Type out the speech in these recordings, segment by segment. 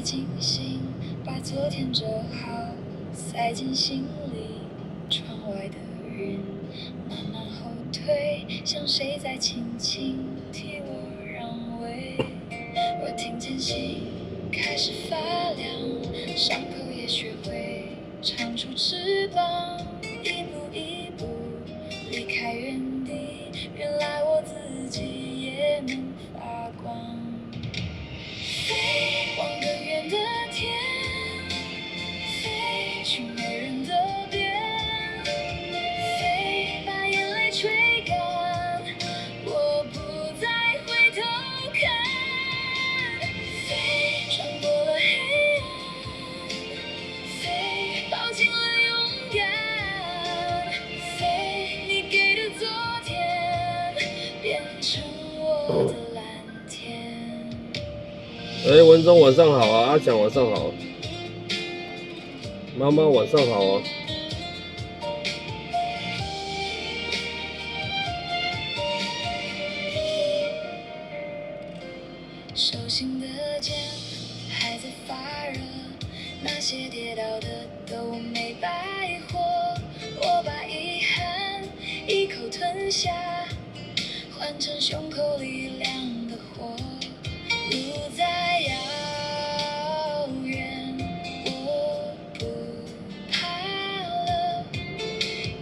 精心，把昨天折好塞进心里。窗外的云慢慢后退，像谁在轻轻替我让位。我听见心开始发凉，伤口也学会长出翅膀，一步一步离开原地，原来我自己也能发光。飞往更远的天，飞去没人的边，飞把眼泪吹干，我不再回头看。飞穿过了黑暗，飞抱紧了勇敢，飞你给的昨天变成我的蓝天。文忠晚上好啊，阿强晚上好，妈妈晚上好啊。手心的茧还在发热，那些跌倒的都没白活。我把遗憾一口吞下，换成胸口里亮的火。路再遥远，我不怕了，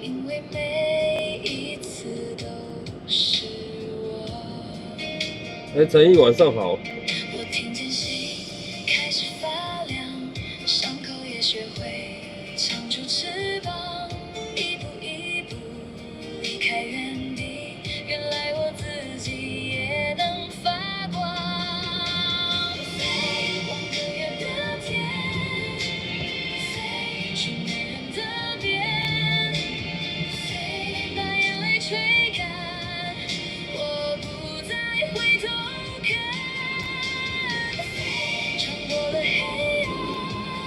因为每一次都是我。陈毅晚上好。我听见心开始发凉，伤口也学会长出翅膀，一步一步离开原地，原来我自己也能发光。飞往更远的天，飞去没人的边，飞把眼泪吹干，我不再回头看。穿过了黑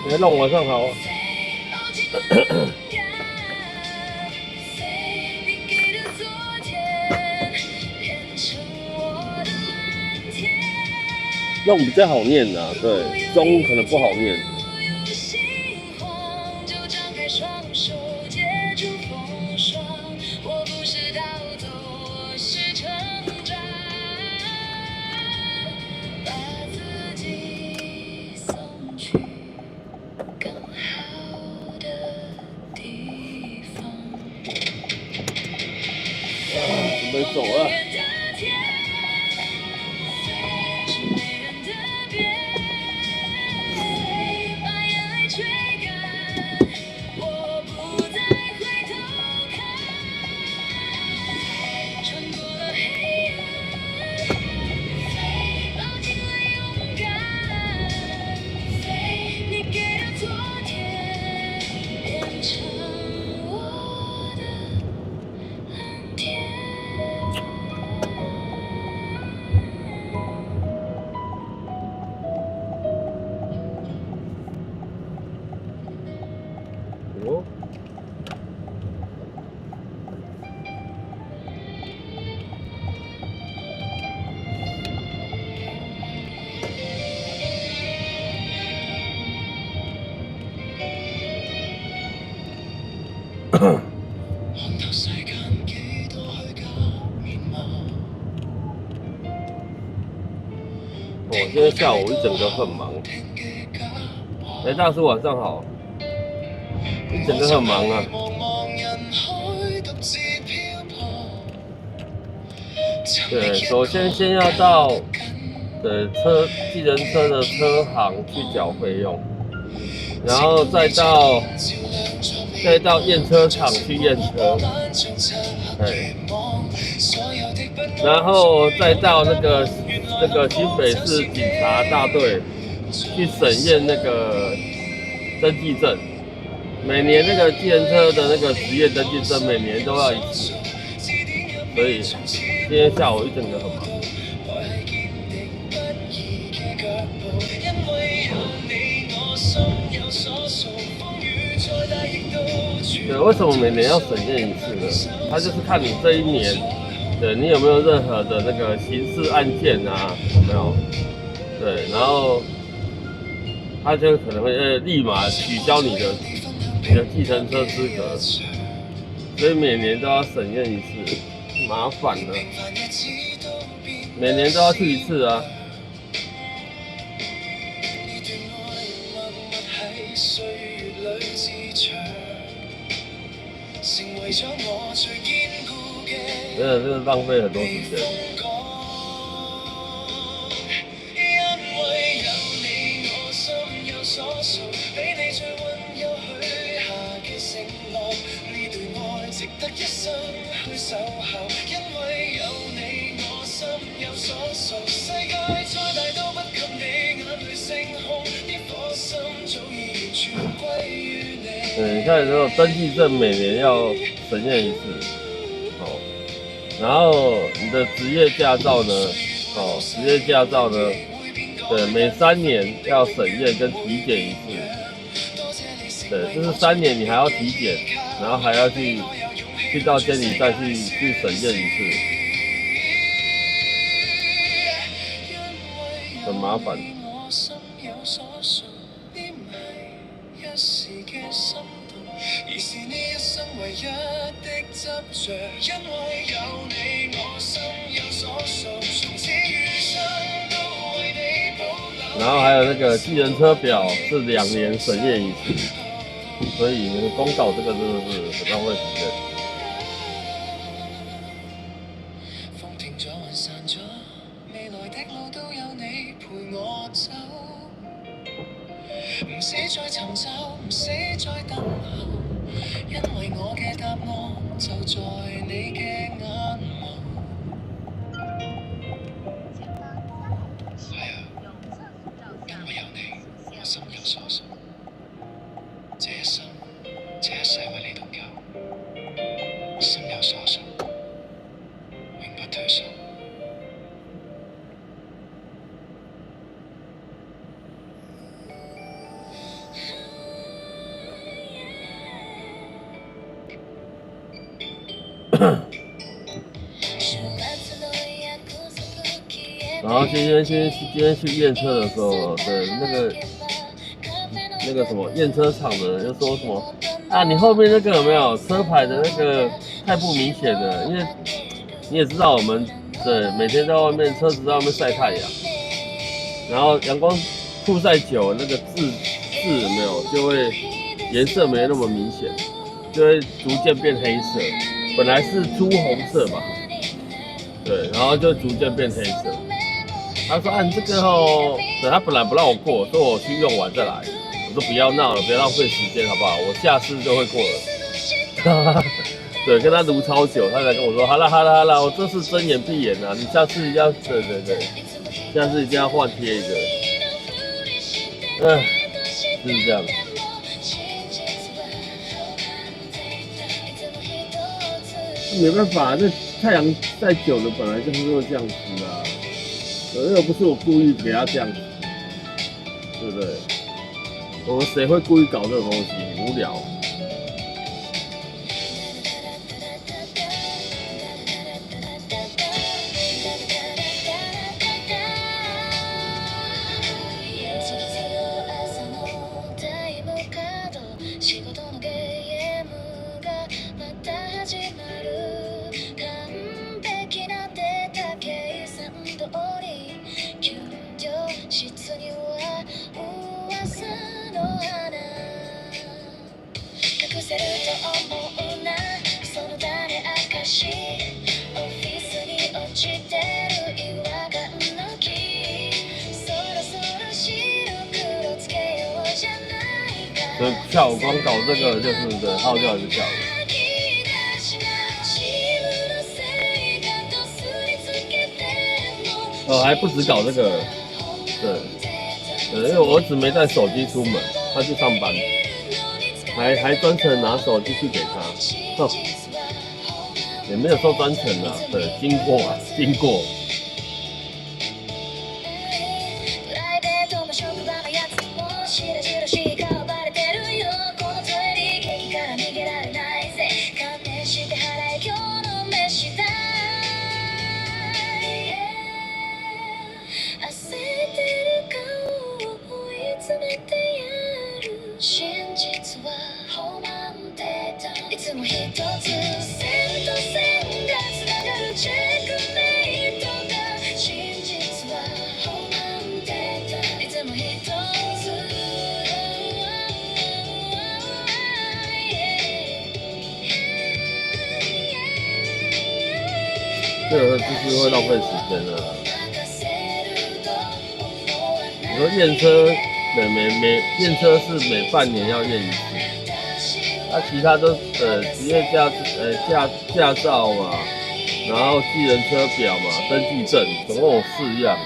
暗，让我晚上好啊。抱紧了勇敢，你给的昨天变成我的蓝天。弄比较好念啊，对，中可能不好念。有心慌就张开双手接住风霜，我不是逃走，我是成长，把自己送去更好的地方。准备走了。今天下午一整个很忙。大叔晚上好，一整个很忙啊。对，首先要到计程车的车行去缴费用，然后再到验车场去验车，对，然后再到那个新北市警察大队去审验那个登记证。每年那个计程车的那个职业登记证每年都要一次，所以今天下午一整个很忙。对，为什么每年要审验一次呢？它就是看你这一年，对你有没有任何的那个刑事案件啊，有没有？对，然后他就可能会立马取消你的计程车资格，所以每年都要审验一次，麻烦了，每年都要去一次啊。真的，这个浪费很多时间。你看，这种登记证每年要审验一次，然后你的职业驾照呢，职业驾照呢，对，每3年要审验跟体检一次，对，就是3年你还要体检，然后还要去到监理站去审验一次，很麻烦。然后还有那个计程车表是2年审验一次，所以公告这个真的是很浪费时间。唔死再尋找，唔死再等候，因為我嘅答案就在你嘅眼眸。係啊，因為有你，我心有所屬。這一生，這一世為你獨有，心有所屬，永不退縮。然后今天去验车的时候，对那个什么验车厂的人就说什么啊，你后面那个有没有车牌的那个太不明显了，因为你也知道我们对每天在外面车子在外面晒太阳，然后阳光曝晒久，那个字有没有就会颜色没那么明显，就会逐渐变黑色，本来是朱红色吧，对，然后就逐渐变黑色。他说：“啊，你这个对，他本来不让我过，说我去用完再来。我说不要闹了，不要浪费时间，好不好？我下次就会过了。”对，跟他撸超久，他才跟我说：“好了，我这次睁眼闭眼啊，你下次要对，下次一定要换贴一个。”就是这样。没办法，这太阳晒久了，本来就是会这样子啊。又不是我故意给他这样子，对不对？我们谁会故意搞这种东西？无聊。所以下午光搞这个就是对，耗掉一个下午。还不止搞这个，对，因为我儿子没带手机出门，他去上班，还专程拿手机去给他，也没有说专程啊，对，经过。这个就是会浪费时间的啦。你说验车，验车是每半年要验一次，那其他都职业驾照嘛，然后计程车表嘛，登记证，总共有4样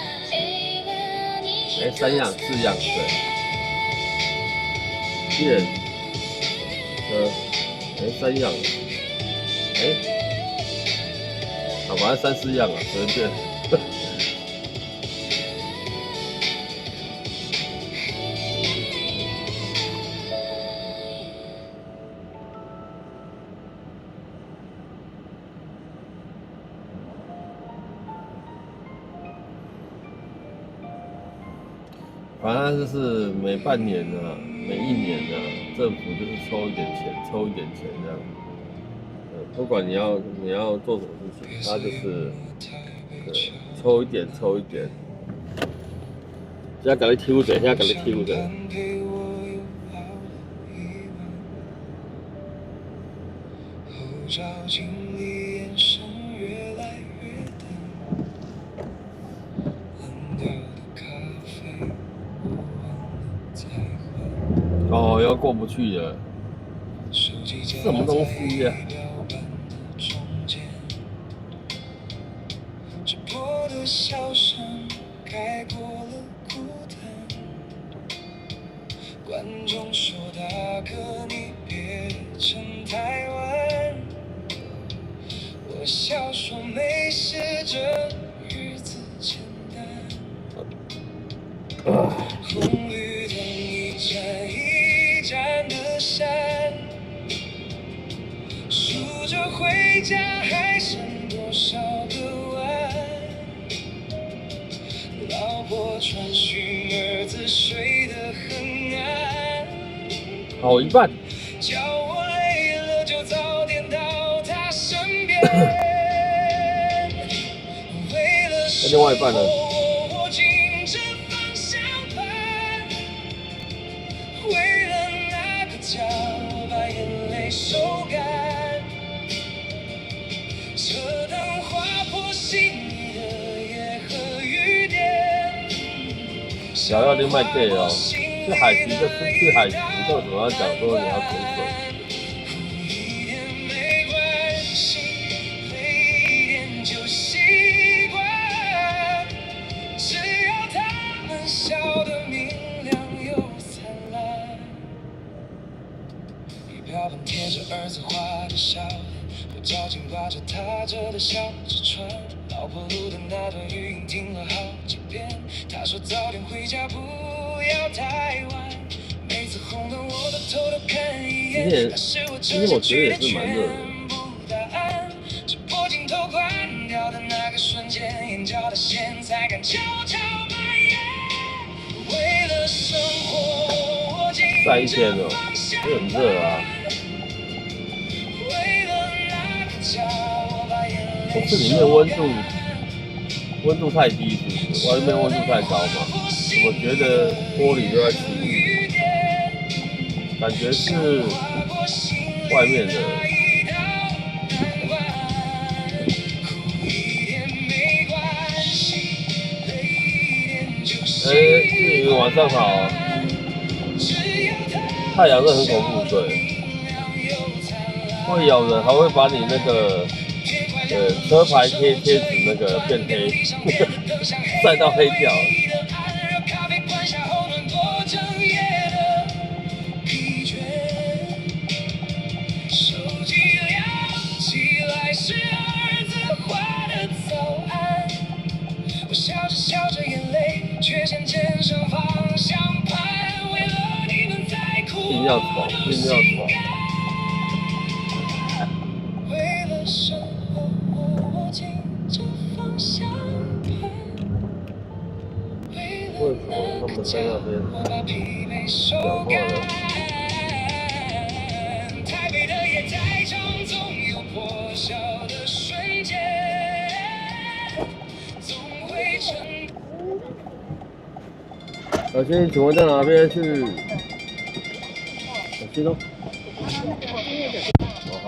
，3样4样对，计程车3样，反正3、4样啊，随便。反正就是每半年啊，每1年啊，政府就是抽一点钱这样。不管你要做什么事情，它就是抽一点。现在赶紧抽者。哦，要过不去了，什么东西呀？笑声盖过了孤单，观众说大哥你别成台湾，我笑说没事，这日子简单。红绿灯一盏一盏的闪，数着回家还剩多少个弯，老婆传讯儿子睡得很安，好一半。叫我累了就早点到他身边。为了另外一半呢？我紧着方向盘，为了那个家，我把眼泪收干。车灯划破心里的夜和雨点。小要另外对哦，去海巡就是去海巡，为什么要讲说你要潜水？笑得明亮又灿烂，仪表板贴着儿子画的笑脸，我照镜挂着踏着的小纸船，老婆录的那段语音听了好几遍，她说早点回家不要太晚，每次红灯我都偷偷看一眼，但是我这些缺点全部答案，直播镜头关掉的那个瞬间，眼角的线才敢悄悄蔓延。晒1天了，也很热啊。不是里面温度太低，是不是？外面温度太高嘛？我觉得玻璃都在起雾，感觉是外面的。至于晚上好，太阳是很恐怖，对，会咬人，还会把你那个车牌贴纸那个变黑，晒到黑掉。我笑着笑着，眼泪却渐渐上方向盘。为了你们在哭，一定要闯，一定要闯。为了生活，我紧着方向盘。为了那个家，我把疲惫收干。台北的夜太长，总有破晓的瞬间。小新，请问在哪边去？小新哦。哦好。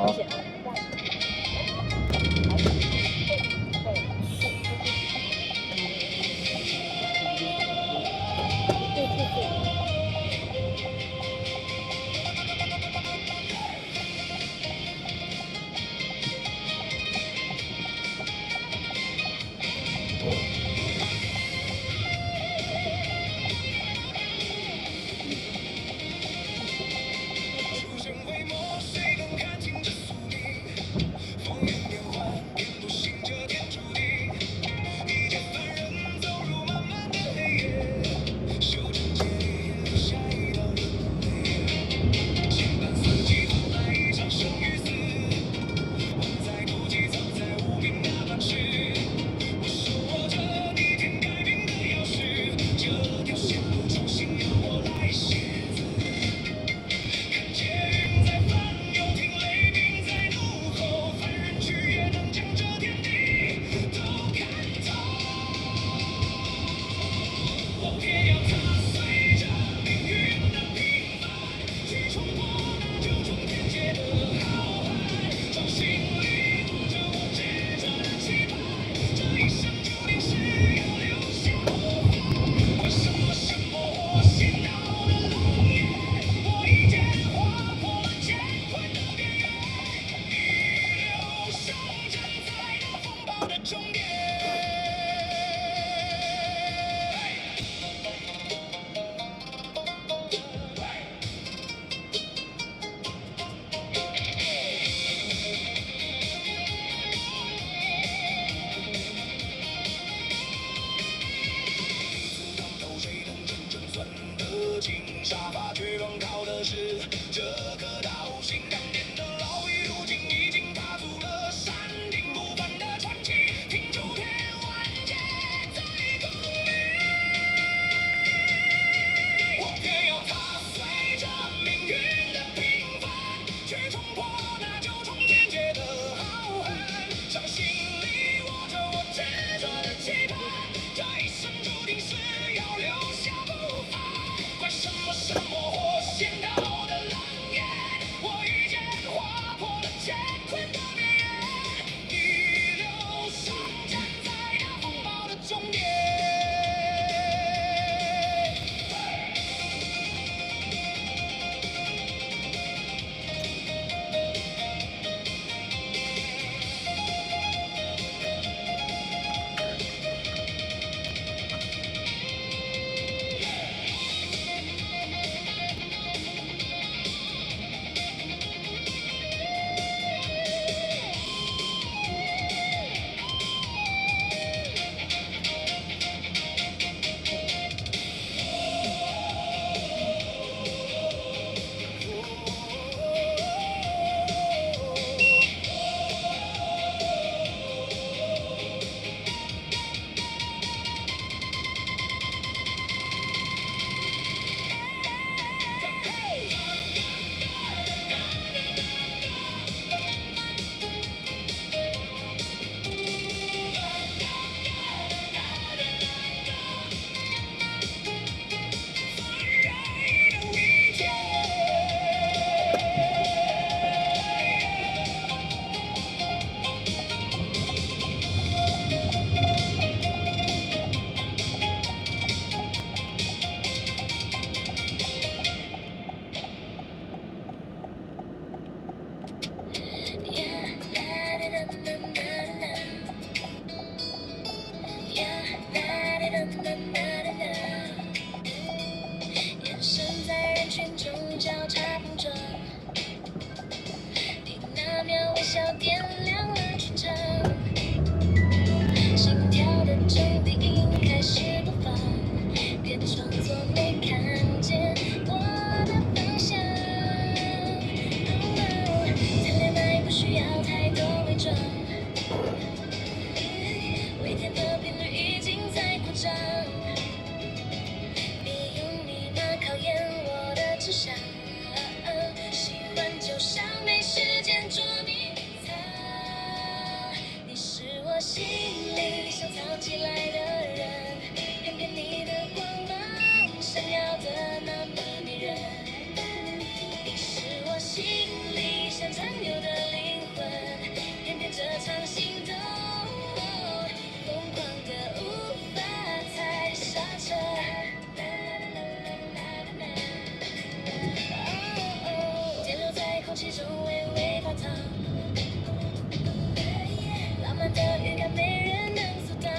跑的终点。沙发却光靠的是这颗岛，心甘甜的牢狱，如今已经踏足了山顶不凡的传奇，听出天完结在共鸣。我偏要踏碎这命运的平凡，去冲破那九重天界的浩瀚，掌心里握着我执着的期盼，这一生注定是要留下不安。管什么什么或险道的浪烟，我遇见划破了乾坤的边缘，一路上站在那风暴的终点。眼神在人群中交叉碰撞，你那秒微笑点亮了全场，心跳的重低音开始播放，别装作没看见我的方向。谈恋爱不需要太多伪装，微甜的频率已经在扩张。别用密码考验我的智商，喜欢就像没时间捉迷藏。你是我心里想藏起来的人，偏偏你的光芒闪耀的那么迷人。你是我心里想占有的灵魂，偏偏这场心动疯狂的无法踩刹车。电流在空气中微微发烫，浪漫的预感没人能阻挡。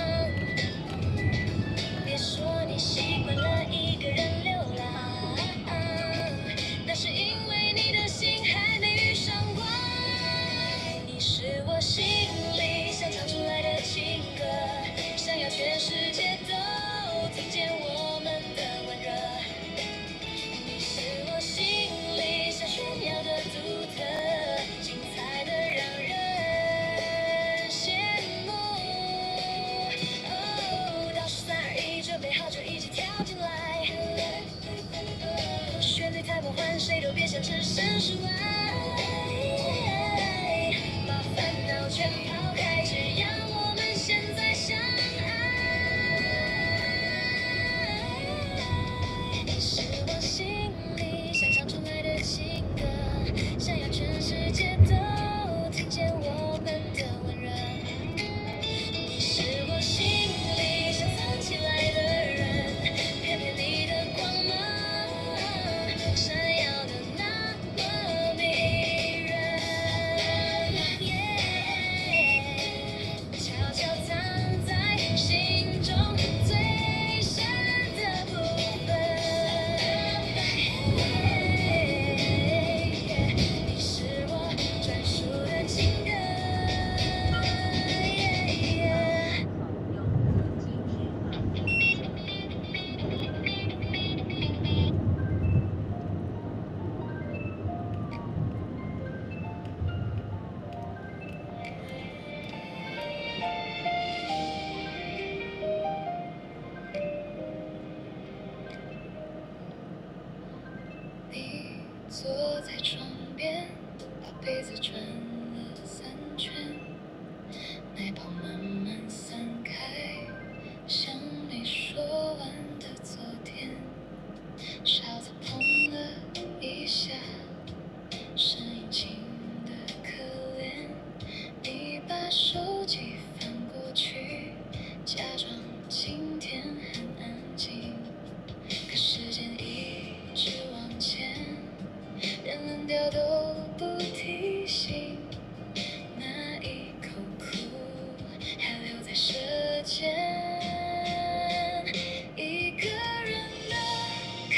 舌尖，一个人的咖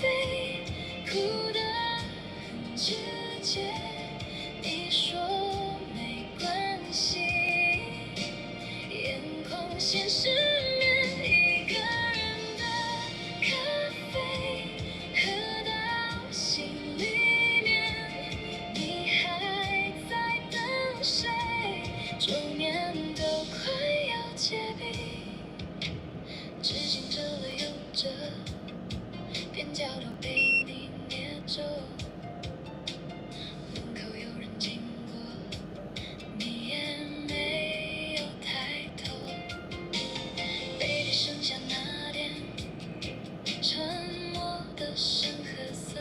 啡，苦得很直接。你说没关系，眼眶先失眠，一个人的咖啡，喝到心里面，你还在等谁？桌面都快要结冰，纸巾折了又折，边角都被你捏皱。门口有人经过，你也没有抬头。杯底剩下那点沉默的深褐色，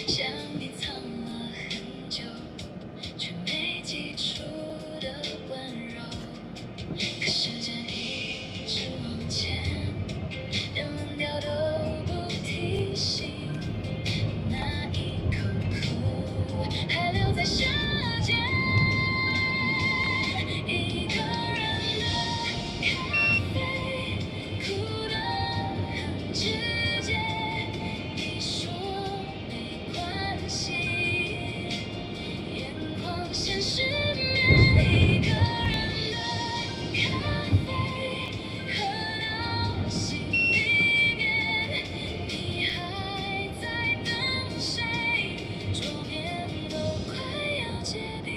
像你藏了很久却没寄出的温柔。可时间一直往前，连冷掉都不提醒，那一口苦还留在舌尖。一个人的咖啡，苦得很直接。你说没关系，眼眶先失眠。一个人的咖啡，喝到心里面，你还在等谁？桌面都快要结冰。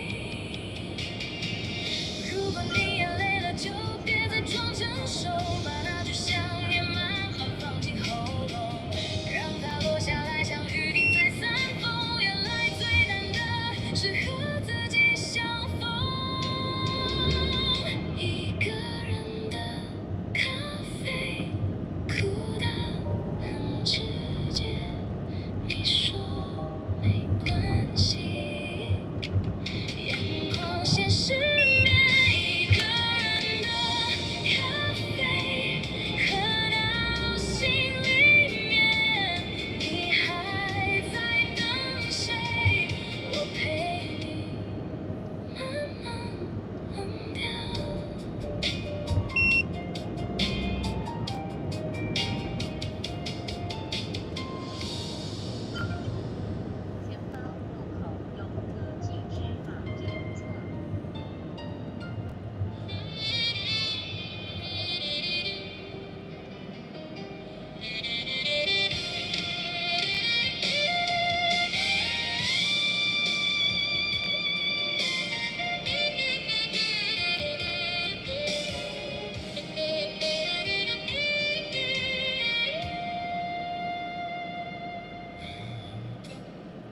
如果你也累了，就别再装成熟，把那句香烟慢慢放进喉咙，让它落下来，像雨滴在散风。原来最难的是和自己相逢。一个人的咖啡，苦得很直接。你说没关系，眼眶先失眠。一个人的咖啡，喝到心里面，你还在等谁？我陪你慢慢冷掉。前方路口有个禁止马右侧。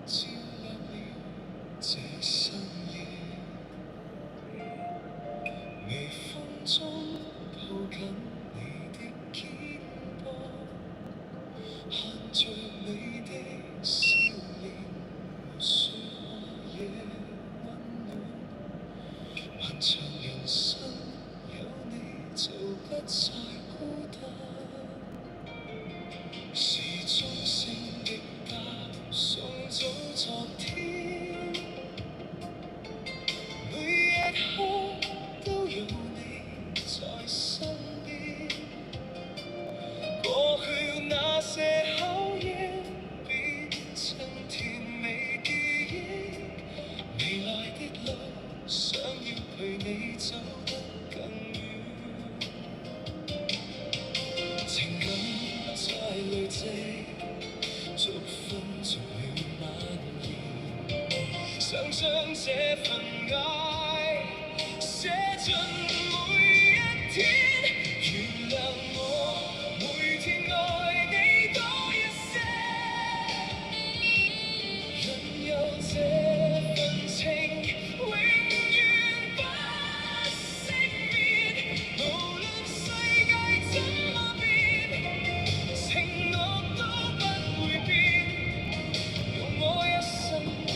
照亮了這深夜，微風中抱緊你的肩膊，看着你的笑臉，無數夜溫暖。漫長人生有你就不再孤單。時鐘聲的搭送早昨天，每一刻都有你在身邊。過去那些考驗變成甜美記憶，未來的路想要陪你走得更遠。情感在累積，逐分逐秒蔓延，想將這份愛寫進每一天。原諒我每天愛你多一些，任由這份情永遠不熄滅。無論世界怎麼變，承諾都不會變，用我一生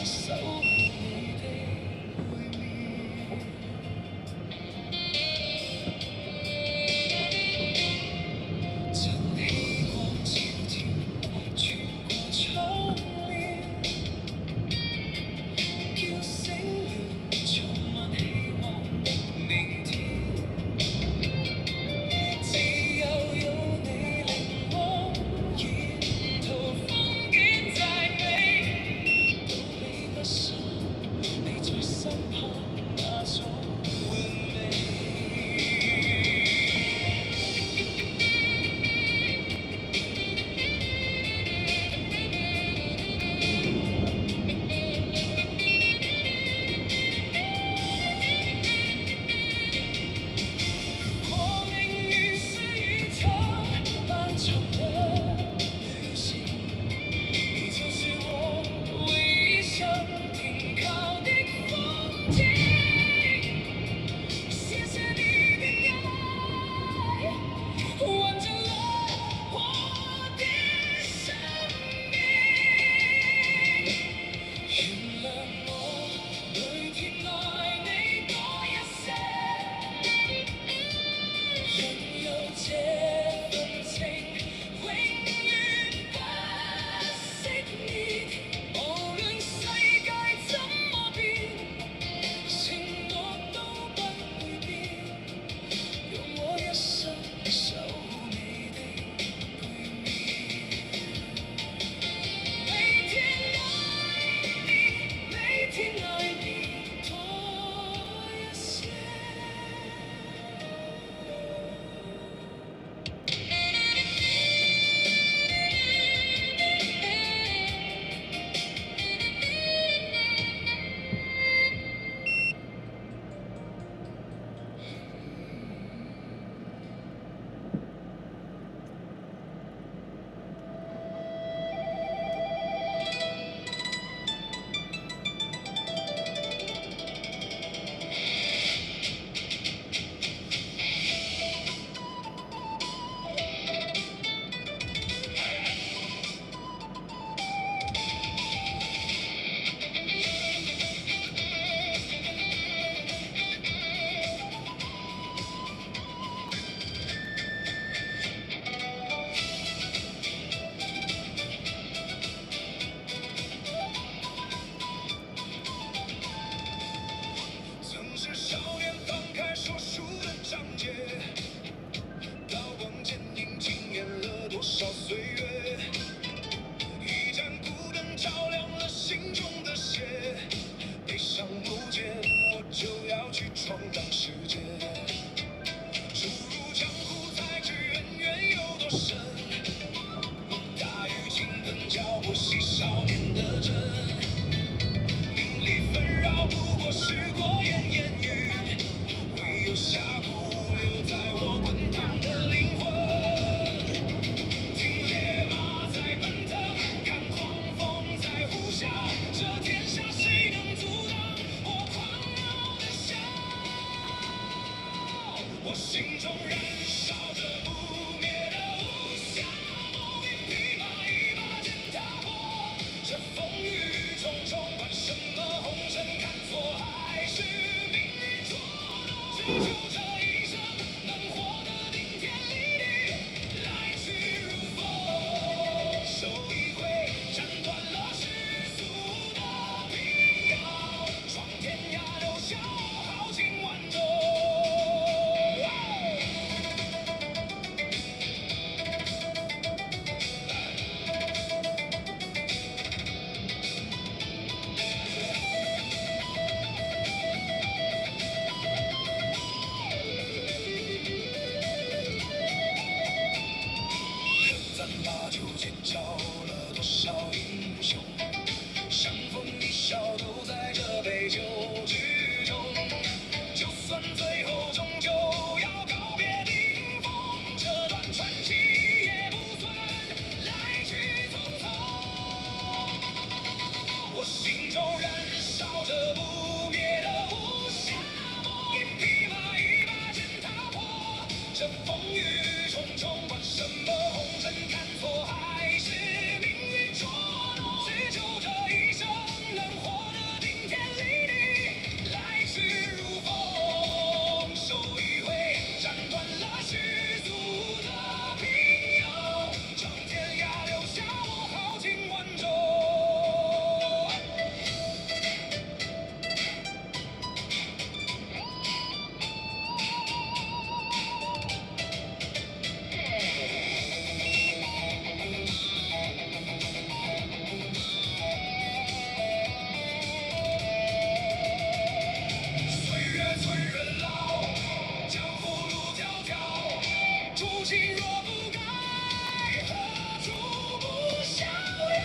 守護你的背面。少岁月，一盏孤灯照亮了心中的血。悲伤不见，我就要去闯荡世界。初入江湖，才知恩怨有多深。大雨倾盆，浇过细少年的真。名利纷扰，不过是过眼烟云。唯有峡谷留在我滚烫的灵魂。听烈马在奔腾，看狂风在呼啸。这天下谁能阻挡我狂傲的笑？我心中燃烧着不灭的无暇梦，一匹马，一把剑踏破这风雨重重，管什么红尘看错还是命运捉弄，只求这一生能活得顶天立地，来去如风。手一挥，斩断了世俗的平遥，闯天涯留下我豪情万种。咱把酒见着了多少英雄，相逢一笑都在这杯酒之中。就算最后终究要告别顶峰，这段传奇也不算来去匆匆。我心中燃烧着不灭的无暇梦，一匹马，一把剑踏破这风雨重重，管什么红尘看错还是命运捉弄，只求这一生能活得顶天立地，来去如风。手一挥，斩断了世俗的平遥，闯天涯留下我豪情万种。岁月催人老，江湖路迢迢，初心若不改，何处不逍遥？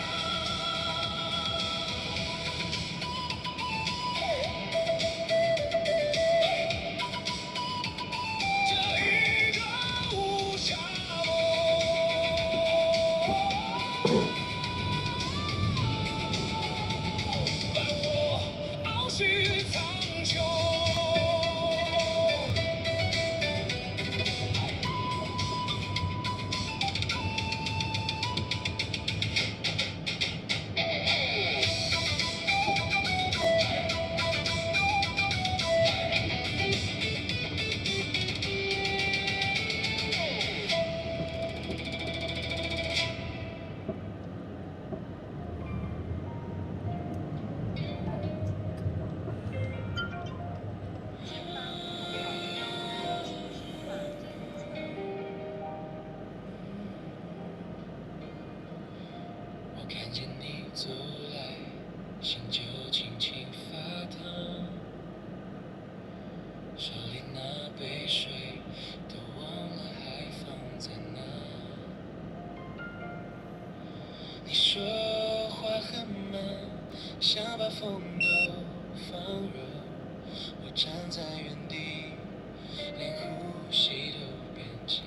这一个无暇梦，伴我翱翔苍穹。我看见你走来，心就轻轻发烫，手里那杯水都忘了还放在哪。你说话很慢，想把风都放热，我站在原地，连呼吸都变轻。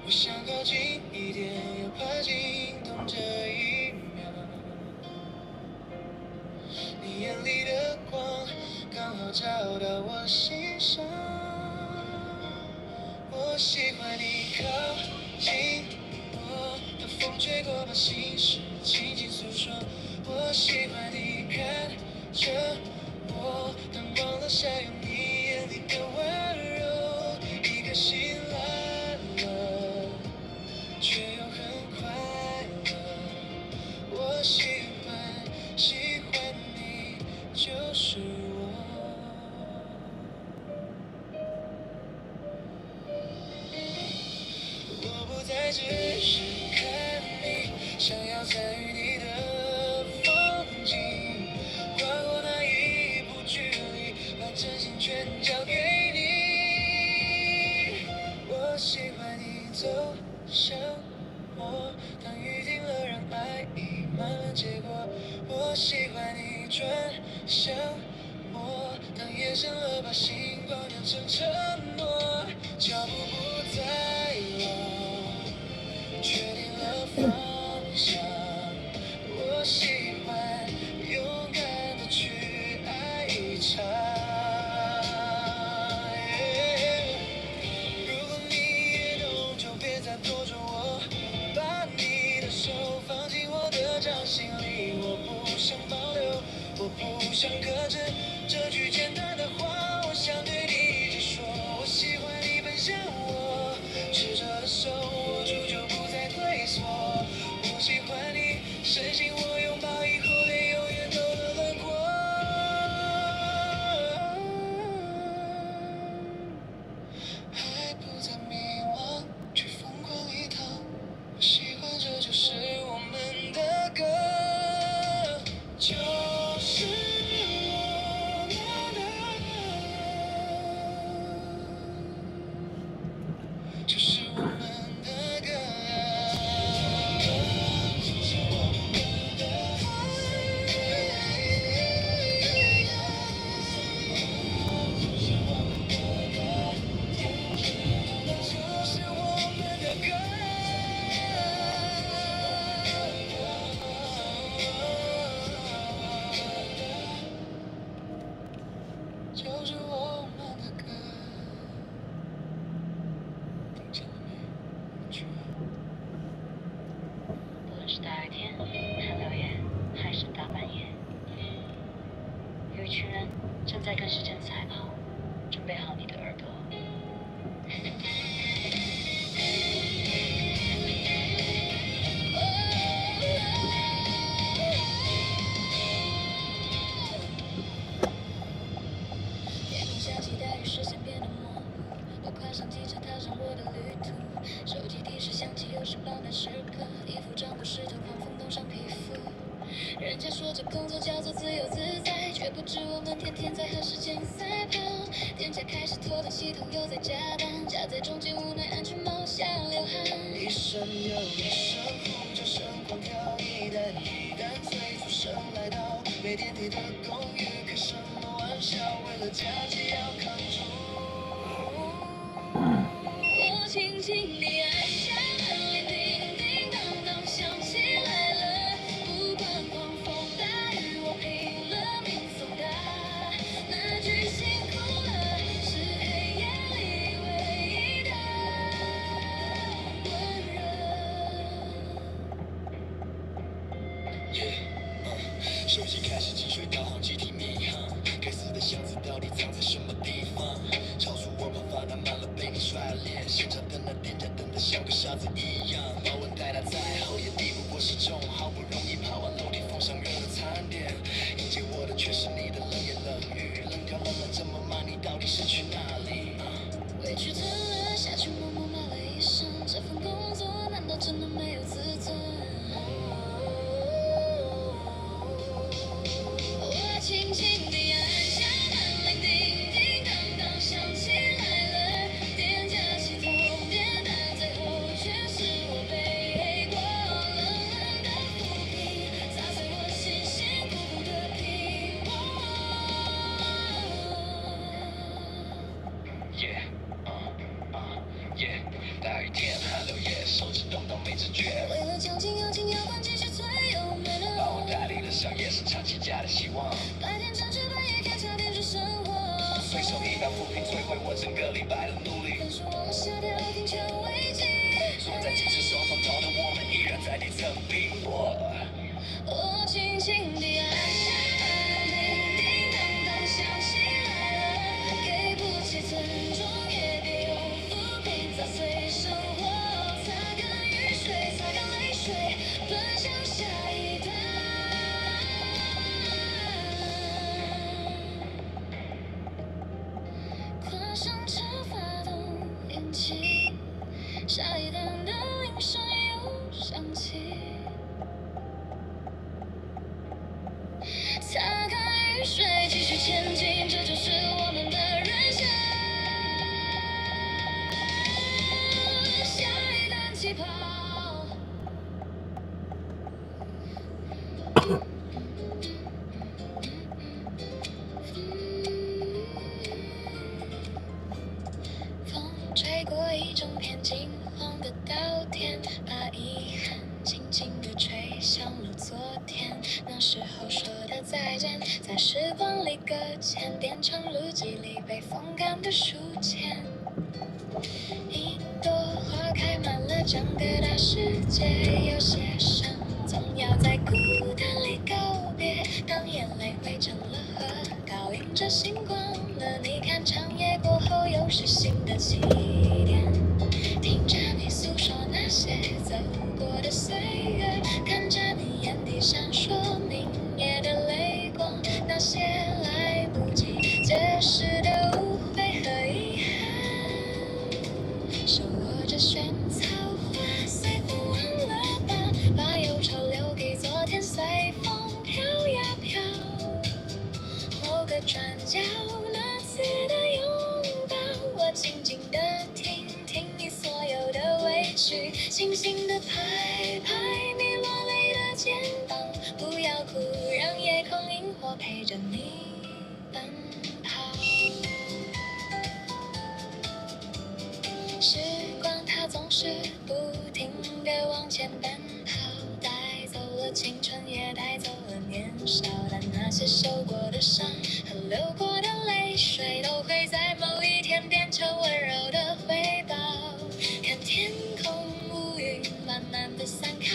我想靠近一点，又怕惊动这一秒。你眼里的光，刚好照到我心上。我喜欢你靠近我，当风吹过，把心事轻轻诉说。我喜欢你看着我，当光落下，有你眼里的温柔，一颗心蓝了，却又很快乐。我喜欢你，就是我。了把星光酿成承诺，脚步不再落，确定了方向。我喜欢勇敢的去爱一场。如果你也懂，就别再拖着我，把你的手放进我的掌心里。我不想保留，我不想克制这句简单的话，我想对你直说，我喜欢你奔向我，赤着的手握住就不再退缩。我喜欢你深信我拥抱以后连永远都能轮廓。还不再迷惘，去疯狂一趟。我喜欢这就是我们的歌，就是我们的，就是我们的歌。就是我们的歌。就是我们的歌。听见了没？去啊！不论是大雨天、寒流夜，还是大半夜，有一群人正在跟时间赛跑，准备好你的耳朵。天空下起大雨，视线变得模糊。我跨上机车，踏上我的旅途。手机提示响起，又是爆难时刻。衣服涨过湿透，狂风冻伤皮肤。人家说这工作叫做自由自在，却不知我们天天在和时间赛跑。店家开始拖单，系统又在加单，夹在中间无奈安全帽下流汗。一声又一声呼叫声狂跳，一单一单催促声来到。没电梯的公寓，开什么玩笑？为了假期要扛住。我轻轻地按下门铃，叮叮当当响起来了。不管狂风大雨，我拼了命送达。那句辛苦了，是黑夜里唯一的温热。手机开始进水导航，集体迷航。该死的箱子到底藏在什么地方？超速我跑发那慢了，被你甩脸。现场的那店家等得像个傻子一样。保温袋它再厚也抵不过失重，好不容易爬完楼梯，奉上热的餐点。迎接我的却是你的冷言冷语，冷掉了吗？这么慢，你到底是去哪里？委屈吞了下去，默默骂了一声。这份工作难道真的没有自尊？我轻轻地按下门铃，叮叮当当响起来了。店家系统点单，最后却是我背过冷冷的浮萍，砸碎我辛辛苦苦的拼搏。大雨天寒流夜，手指冻到没知觉。为了奖金要紧要关，继续催油门。把我带离的小夜是长期家的希望。白天争取，半夜看差点是生活。随手一道扶贫，摧毁我整个礼拜的努力。分数往下掉，听成危机。坐在金池手中头的我们，依然在地层逼迫。我轻轻地按下门铃，叮当当响起来了。给不起尊重，也别用浮萍砸碎生活。擦干雨水，擦干泪水，奔向下一段。跨上车，发动引擎，下一站的铃声又响起。擦干雨水，继续前进，这就是我们的人生。下一站起跑。吹过一整片金黄的稻田，把遗憾轻轻地吹向了昨天。那时候说的再见，在时光里搁浅，变成日记里被风干的书签。一朵花开满了整个大世界，有些伤总要在孤单里告别。当眼泪汇成了河，倒映着星光了。你看长夜过后又是新的起点，听着你诉说那些走过的岁月，看着你眼底闪烁明夜的泪光，那些来不及解释的误会和遗憾，手握着萱草花，随风忘了吧，把忧愁留给昨天，随风飘呀飘。某个转角，那次的拥抱，我静静地听听你所有的委屈，轻轻地拍拍你落泪的肩膀，不要哭，让夜空萤火陪着你奔跑。时光它总是不停地往前奔跑，带走了青春，也带走了年少，但那些受过的伤和流过的泪水，都会在某一天变成温柔的回报。看天空乌云慢慢地散开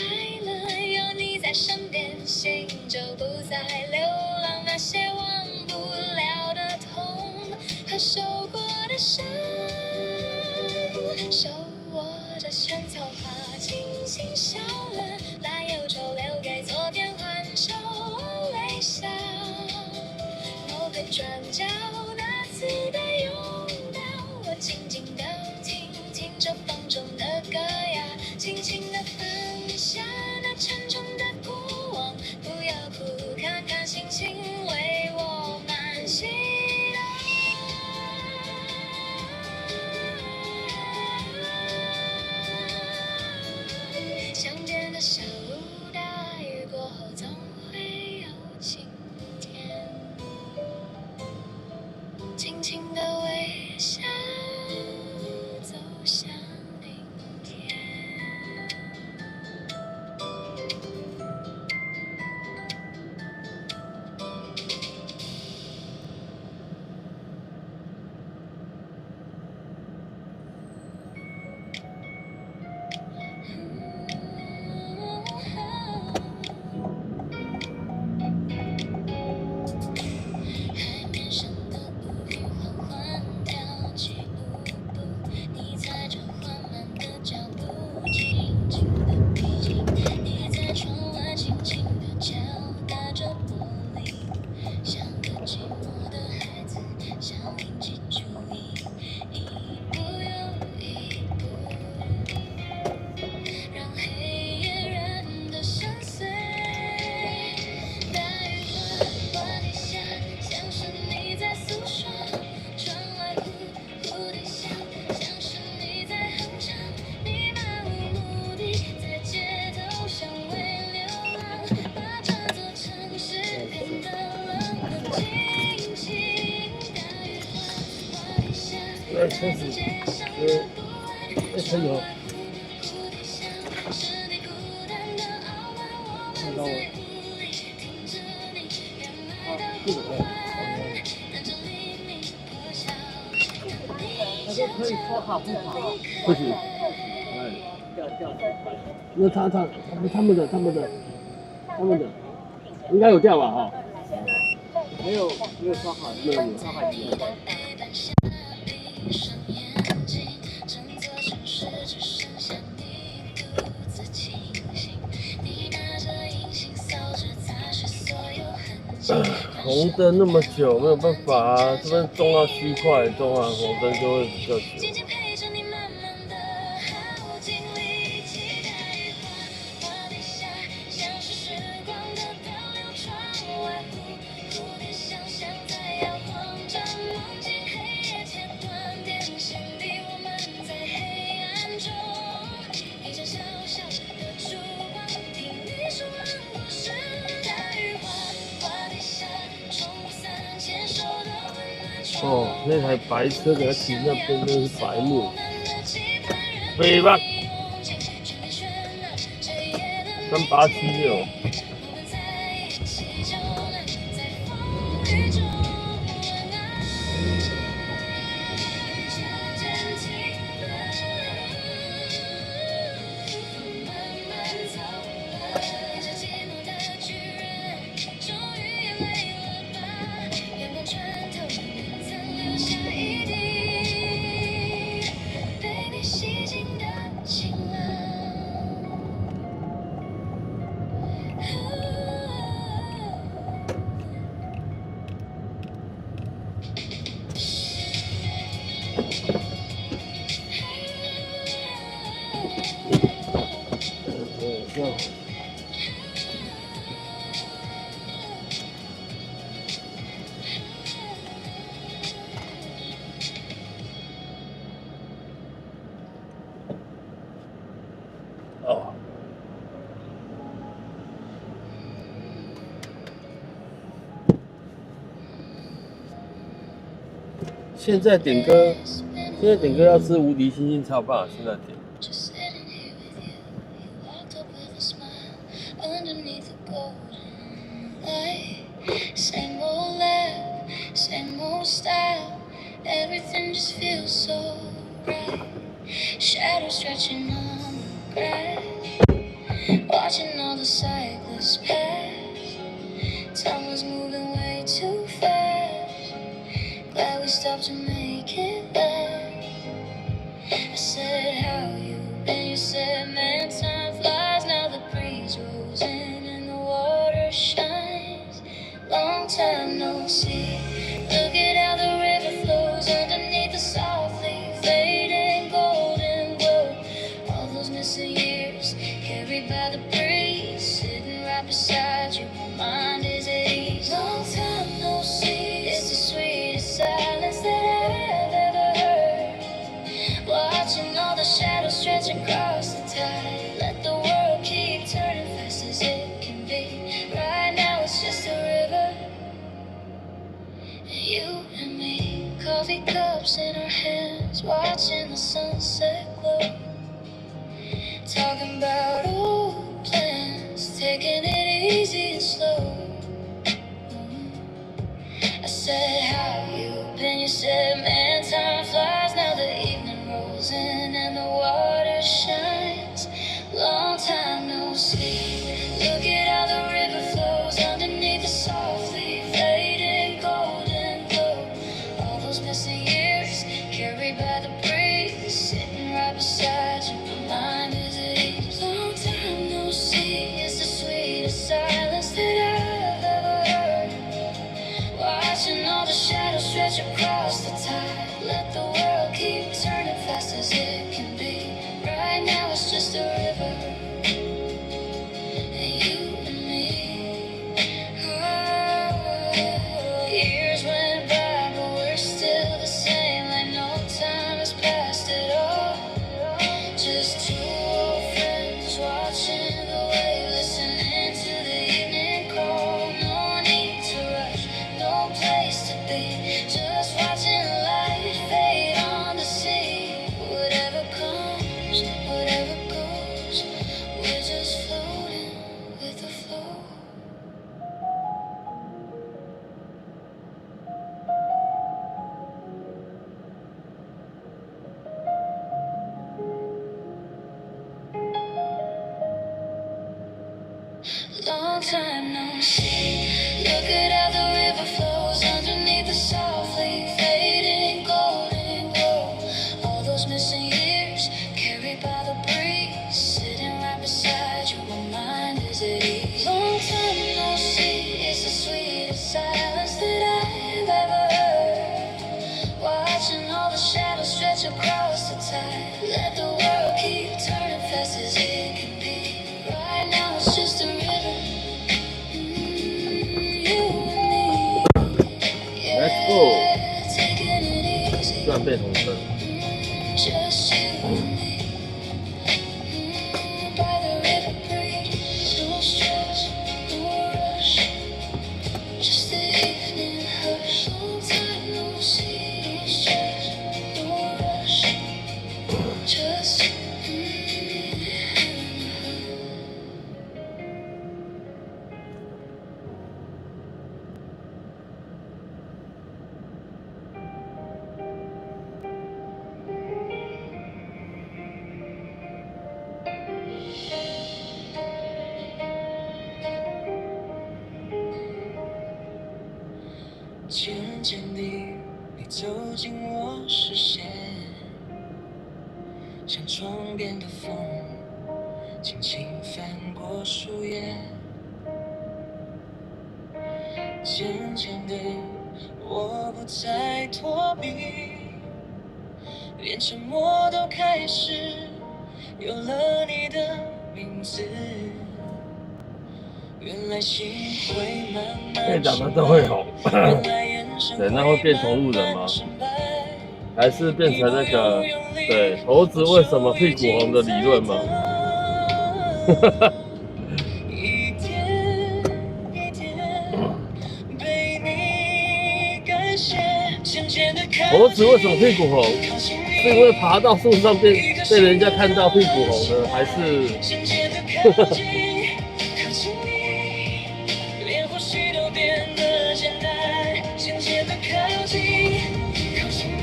了，有你在身边，心就不再流浪。那些忘不了的痛和受过的伤，手握着萱草花，轻轻笑了，把忧愁留给昨天，换成微笑。某个转角，那次的拥抱，我静静地听听着风中的歌谣，轻轻地放下那沉重的过往，不要哭，看看星星为我们祈祷。乡间的小路，大雨过后总会有晴天，轻轻的微笑，走向明天。海面上的乌云缓缓飘起舞步，你踩着缓慢的脚步，轻轻的逼近。你在窗外轻轻的敲打着玻璃，像个寂寞的孩子，想引起注意，一步又一步，让黑夜染得深邃。大雨哗哗地下，像是你在诉说，窗外呼呼地响，像是你在哼唱。你漫无目的在街头向未流浪，把这座城市变得冷冷清清。大雨哗哗地下，来自街上的不安，窗外呼呼地响，是你孤单的傲慢，我们在雾里听着你原来的呼唤，带着黎明破晓，等你这可以说好不好？不行，那他们的应该有掉吧哈？没有说好，没有说好一个。背板下闭上眼睛，整座城市只剩下你独自清醒。你拿着银杏扫着擦拭所有痕迹。红灯那么久，没有办法啊，这边中到7块，中完红灯就会比较久。静静陪着你慢慢的耗尽力气，大雨哗哗地下，像是时光的倒流，窗外呼呼地响，像在摇晃着梦境，黑夜切断电线里，我们在黑暗中，一盏小小的烛光，听你说完故事。大雨哗哗地下，冲不散牵手的温暖。哦，那台白车给他停那边真的是白目。北吧3876。哦，现在点歌要吃无敌星星超棒，现在点。Just sitting here with you, you walked up with a smile underneath the golden light. Same old laugh, same old style. Everything just feels so right. Shadows stretching on the grass, watching all the cyclists pass. Time was moving way too fast. Glad we stopped to make it last. I said, how you been? You said, man, time flies. Now the breeze rolls in and the water shines. Long time no see. Look at how the river flows underneath the softly fading golden glow. All those missing years carried by the breeze, sitting right beside you. My mind is at ease. Long time no see. It's the sweetest silence that I've ever heard. Watching all the shadows stretch across the tide. Let the world keep turning fast as it can be. Right now it's just a river, you and me. Coffee cups in our hands, watching the sunset glow. Talking about old plans, taking it easy and slow. I said, how you been? You said, man, time flies. Now the evening rolls in and the water shines. Long time no see. Look at how the river flows underneath the softly fading golden glow. All those missing years carried by the breeze, sitting right beside you. My mind is at ease. Long time no see. It's the sweetest silence that I've ever heard. Watching all the shadows stretch across the tide. Let the world keep turning fast as it can be. Right now it's just a river, and you and me. Oh, years went by, but we're still the same. Like no time has passed at all. Just two old friends watching the wave, listening to the evening call. No need to rush, no place to be. Just watching light fade on the sea. Whatever comes, whatever goes, we're just floating with the flow. Long time no see. Look at how the river flows underneath the softly fading golden glow. All those missing years carried by the breeze, sitting right beside you. My mind is at ease. Long time no see. It's the sweetest silence that I've ever heard. Watching all the shadows stretch across the tide. Let the world keep turning fast as it can be. Right now it's just a river. Let's go， 断背同声。 Just you and me. By the river breeze, no stress, no rush. Just the evening hush. Long time no see, no stress, no rush. 渐地，你走进我视线，像窗边的风，轻轻翻过树叶。渐渐的，我不再躲避，连沉默都开始有了你的名字。原来心会慢慢可以长得都会红。对，那会变同路人吗？还是变成那个对猴子为什么屁股红的理论吗？一点一点被你感谢，渐渐地猴子为什么屁股红？是因为爬到树上被人家看到屁股红呢，还是？渐渐地靠近，靠近你，连呼吸都变得简单。渐渐地靠近，靠近你，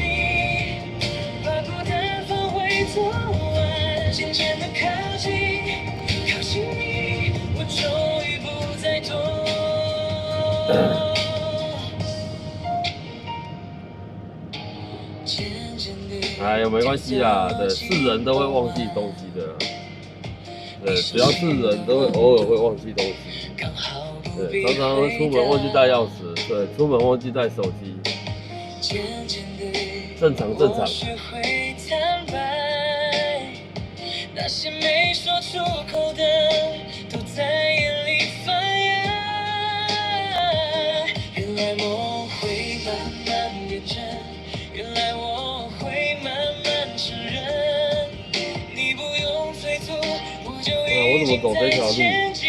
把孤单放回昨晚。渐渐地靠近，靠近你，我终于不再躲。哎呀，没关系啦，对，是人都会忘记东西的，对，只要是人都会偶尔会忘记东西，对，常常会出门忘记带钥匙，对，出门忘记带手机，正常。那些没说出口的，都在眼里翻扬。原来我会慢慢变真，原来我会慢慢承认。你不用催促，我就已经在前进。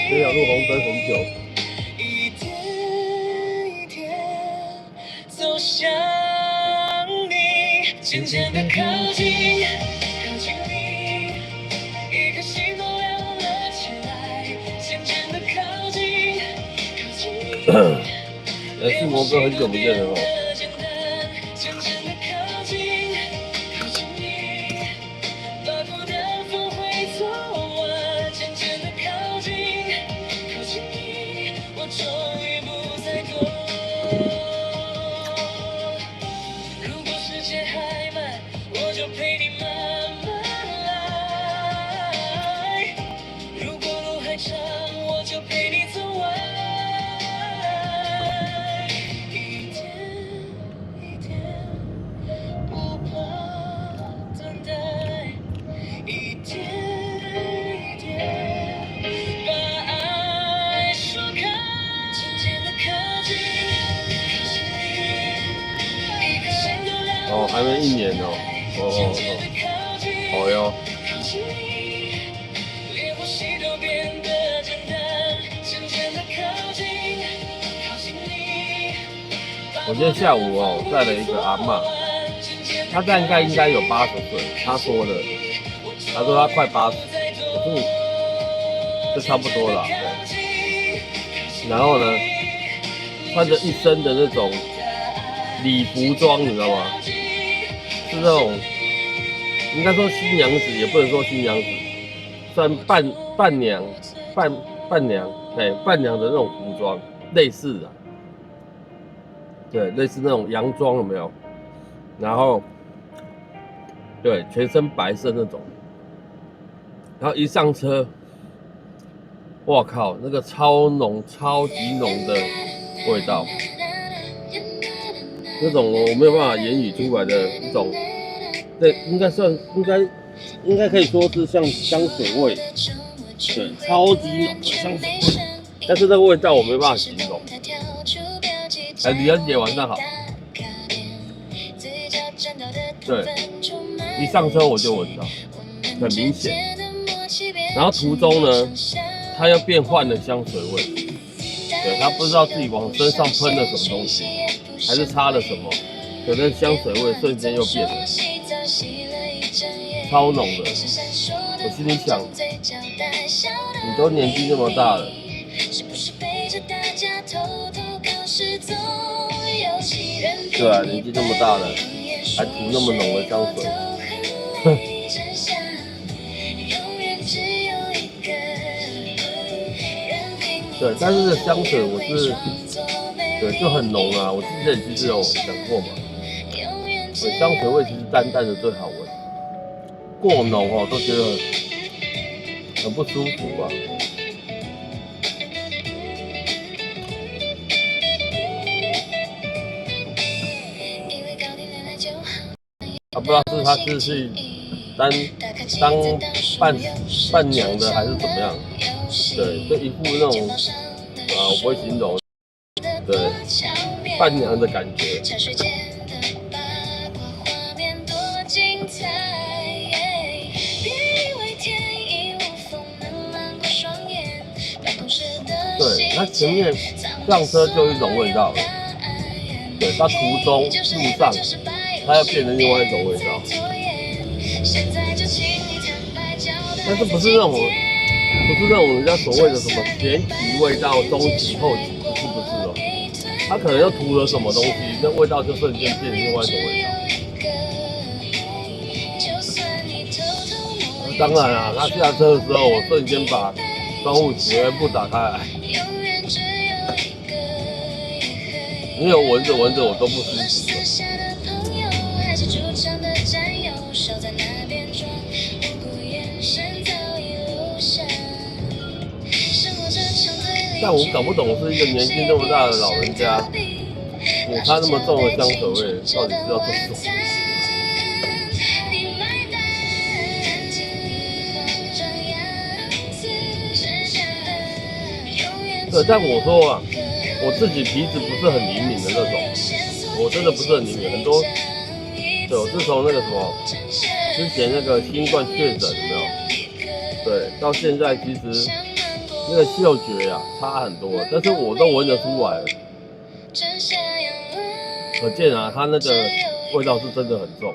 这条路红灯很久。一点一点走向你，渐渐地靠近，靠近你，一颗心都亮了起来，渐渐地靠近，靠近你。信魔哥很久不见了哦。渐渐地靠近，靠近你，把孤单放回昨晚。渐渐地靠近，靠近你，我终于不再躲。如果时间还慢，我就陪你慢慢来；如果路还长，我就陪你走完。一点一点，不怕等待；一点一点，把爱说开。渐渐地靠近，靠近你，一颗心都亮了。哦，还没1年哦。好哟。靠近你，连呼吸都变得简单。渐渐地靠近，靠近你。我今天下午哦带了一个阿嬷，她大概应该有80岁，她说的，她说她快80，可是就差不多了。然后呢，穿着一身的那种礼服装，你知道吗？是那种应该说新娘子，也不能说新娘子，算伴娘，对，伴娘的那种服装，类似的。对，类似那种洋装有没有？然后，对，全身白色那种。然后一上车，我靠，那个超级浓的味道，那种我没有办法言语出来的一种，对，应该可以说是像香水味，对，超级浓的香水味。但是这个味道我没办法形容。哎，李安姐晚上好。对，一上车我就闻到，很明显。然后途中呢，他又变换了香水味，对，他不知道自己往身上喷了什么东西，还是擦了什么，可能香水味瞬间又变了，超浓的。我心里想，你都年纪这么大了。对啊，年纪这么大了，还涂那么浓的香水，哼。对，但是这香水我是对，就很浓啊。我之前其实有讲过嘛，香水味其实淡淡的最好闻，过浓哦都觉得很不舒服啊。不知道是他是去当伴娘的还是怎么样？对，就一副那种我不会形容，对，伴娘的感觉。对，它前面上车就一种味道了，对，它途中路上它要变成另外一种味道，但是不是那种人家所谓的什么前期味道、中期、后期，不是哦，它可能又涂了什么东西，那味道就瞬间变成另外一种味道。当然啊，他下车的时候，我瞬间把窗户全部打开来，因为我闻着我都不舒服了。但我搞不懂，是一个年纪那么大的老人家，抹他那么重的香水味，到底是要做什么？对，但我说啊，我自己鼻子不是很灵敏的那种，我真的不是很灵敏，很多，对，我自从那个什么，之前那个新冠确诊有没有？对，到现在其实那个嗅觉啊差很多，但是我都闻得出来了，可见啊，它那个味道是真的很重。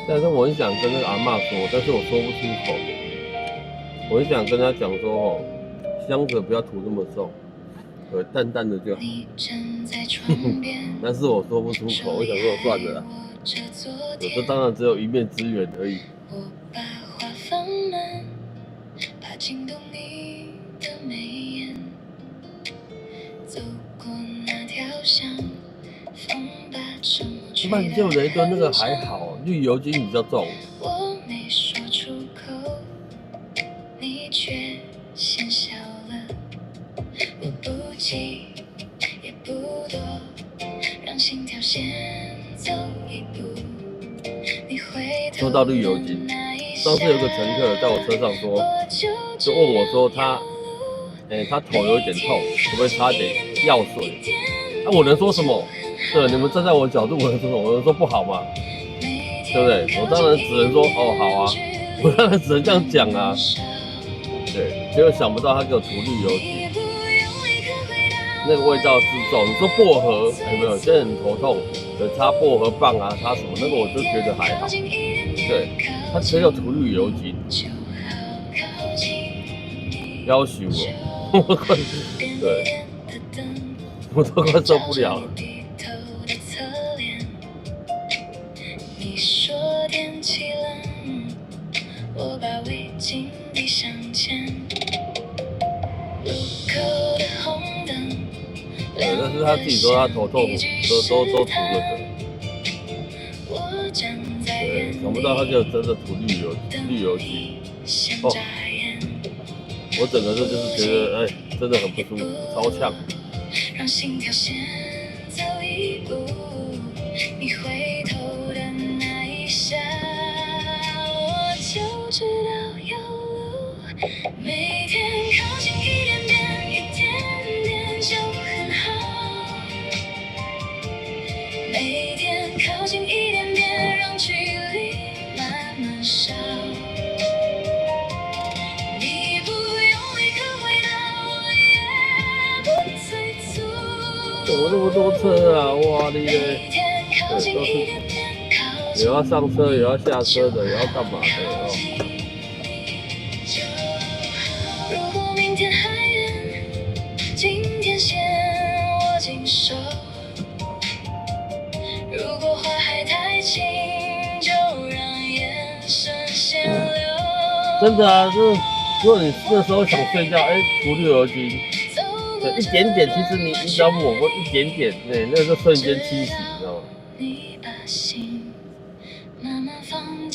但是我很想跟那个阿嬷说，但是我说不出口。我很想跟她讲说，香水不要涂那么重，淡淡的就好。但是我说不出口，我想说算了啦，这当然只有一面之缘而已。曼秀雷敦那个还好，绿油精比较重。我没说出口，你却先笑了。我不急也不躲，让心跳先走一步。说到绿油精，上次有个乘客在我车上说，就问我说他头有点痛，可不可以擦点药水？我能说什么？对，你们站在我的角度，我能说什么？我能说不好吗？对不对？我当然只能说哦好啊，我当然只能这样讲啊。对，结果想不到他给我涂绿油精，那个味道之重。你说薄荷有没有？现在很头痛，擦薄荷棒啊，擦什么？那个我就觉得还好。对，他只有涂绿油精，要求我，对，我都快受不了了。我把围巾递向前，路口的红灯。对，但是他自己说他头痛，都涂了的。对，想不到他就真的涂绿油精。哦，我整个就是觉得，真的很不舒服，超呛。让心跳先走一步，你回头的那一下。就知道有路，每天靠近一点点，一点点就很好。每天靠近一点点，让距离慢慢少。你不用立刻回答，怎么那么多车啊？哇你嘞！对，都是有要上车，有要下车的，有要干嘛的哦。如果明天还远，今天先握紧手。如果话还太轻，就让眼神先流。真的啊，就是如果你那时候想睡觉，涂绿油精，对，一点点，其实你只要抹过一点点，对，那个瞬间清洗，你知道吗？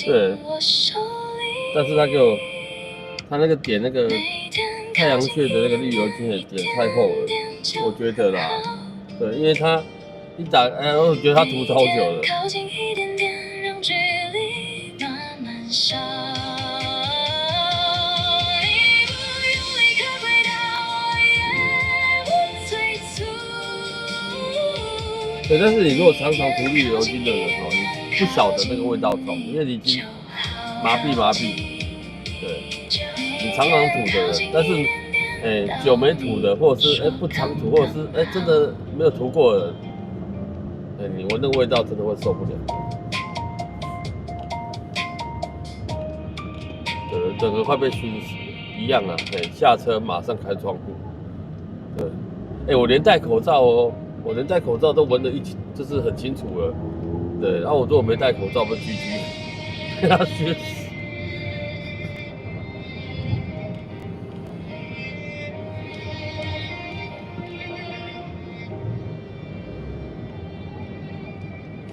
对，但是他给我，他那个点那个太阳穴的那个绿油精的点太厚了，我觉得啦，对，因为他一打，我觉得他涂超久了。对，但是你如果常常涂绿油精的人哦，你不晓得那个味道重，因为你已经麻痹。对，你常常涂的人，但是久没涂的，或者是不常涂，或者是真的没有涂过的人，你闻那个味道真的会受不了。对，整个快被熏死一样啊！下车马上开窗户。对，我连戴口罩哦。我连戴口罩都闻得就是很清楚了，对。然后我如果没戴口罩，不是GG，被他熏死。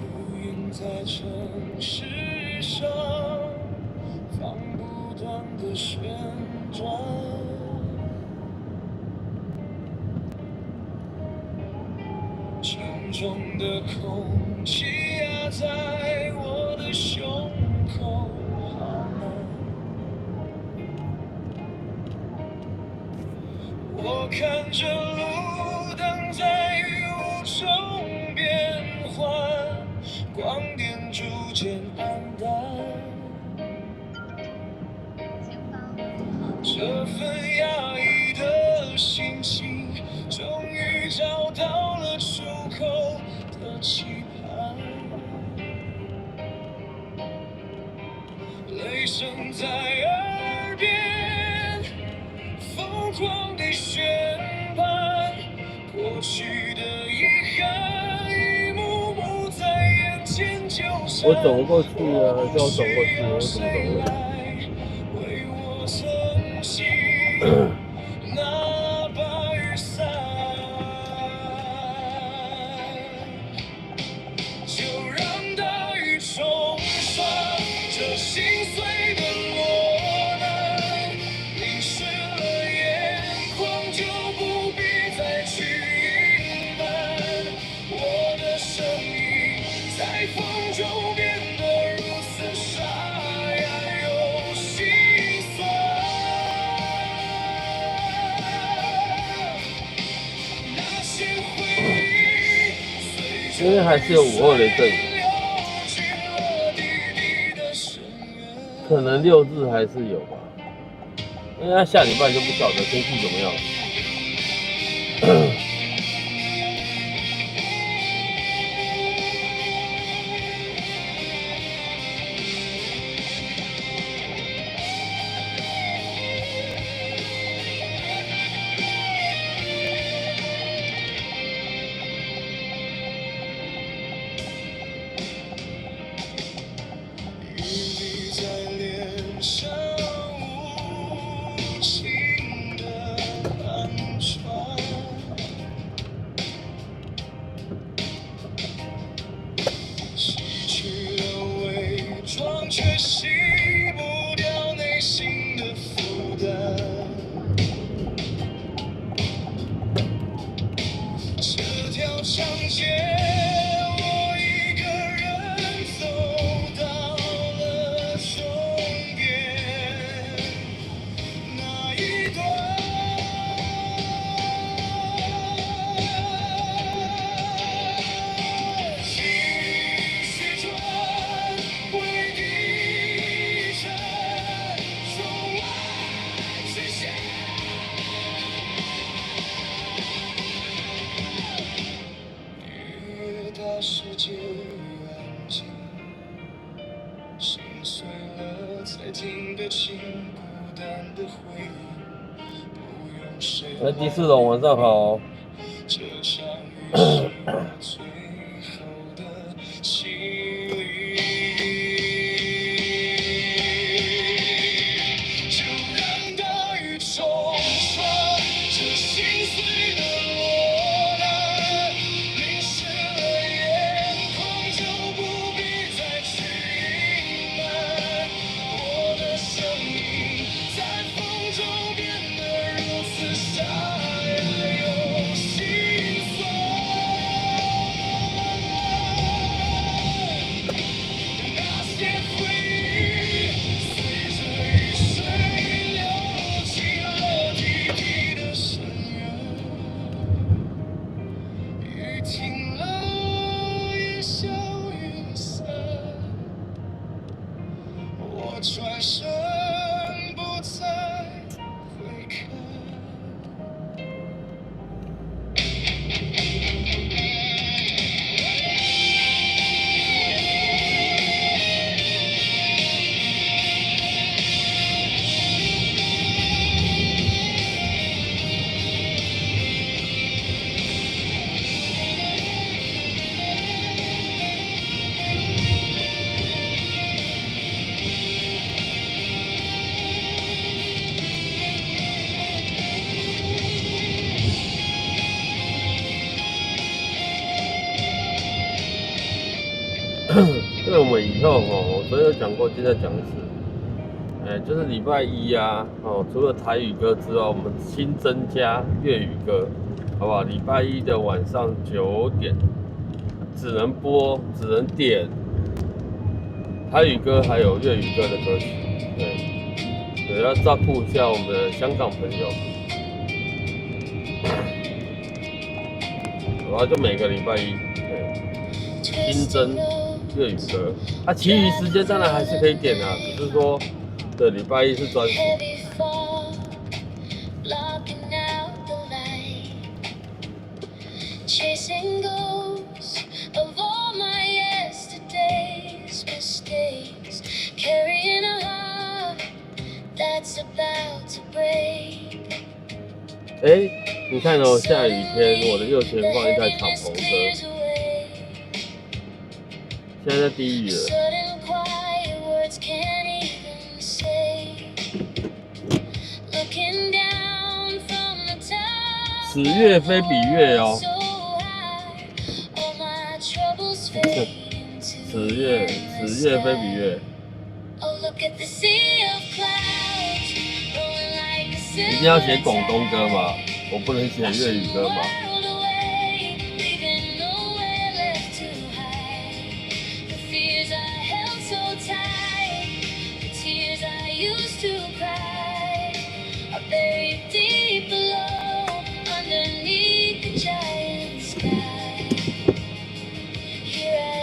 乌云在城市上放不断的旋转。沉重的空气压在我的胸口，我看着路灯在雨雾中变换，光点逐渐暗淡，这份压抑的心情终于找到了出口的期盼，雷声在耳边疯狂地宣判，过去的遗憾一幕幕在眼前纠缠。我走过去啊，叫我走过去，我怎么走了？为我撑起那把雨伞，就让大雨冲刷这心碎的落难，淋湿了眼眶就不必再去隐瞒，我的声音在风中变得如此沙哑又心酸。那些回忆随因为还是有5号雷阵雨，可能6日还是有吧，因为他下礼拜就不晓得天气怎么样。却洗不掉内心的负担，这条长街我一个人走到了终点，那一段情绪转回地震，从外实现。世界安静，心碎了才听得清孤单的回忆，不用谁来，第四种晚上好。这场雨是我最后的洗礼，就让大雨冲刷这心碎的落难，淋湿了眼眶就不必再去隐瞒，我的声音在风中变得如此沙哑又心酸。那些回忆随着雨水流进了地底的深渊，雨停了烟消云散，我转身不再回看。这个我们以后我昨天有讲过，今天讲一次。就是礼拜一啊，除了台语歌之外，我们新增加粤语歌，好不好？礼拜一的晚上9点，只能点台语歌还有粤语歌的歌曲。对，要照顾一下我们的香港朋友。然后就每个礼拜一，新增粤语歌，其余时间当然还是可以点啊，只是说，对，礼拜一是专属。Chasing ghosts of all my yesterday's mistakes, carrying a heart that's about to break. 你看哦，下雨天，我的右前方一台敞篷车，现在在滴雨了。此月非彼月哦。此月非彼月。一定要写广东歌吗？我不能写粤语歌吗？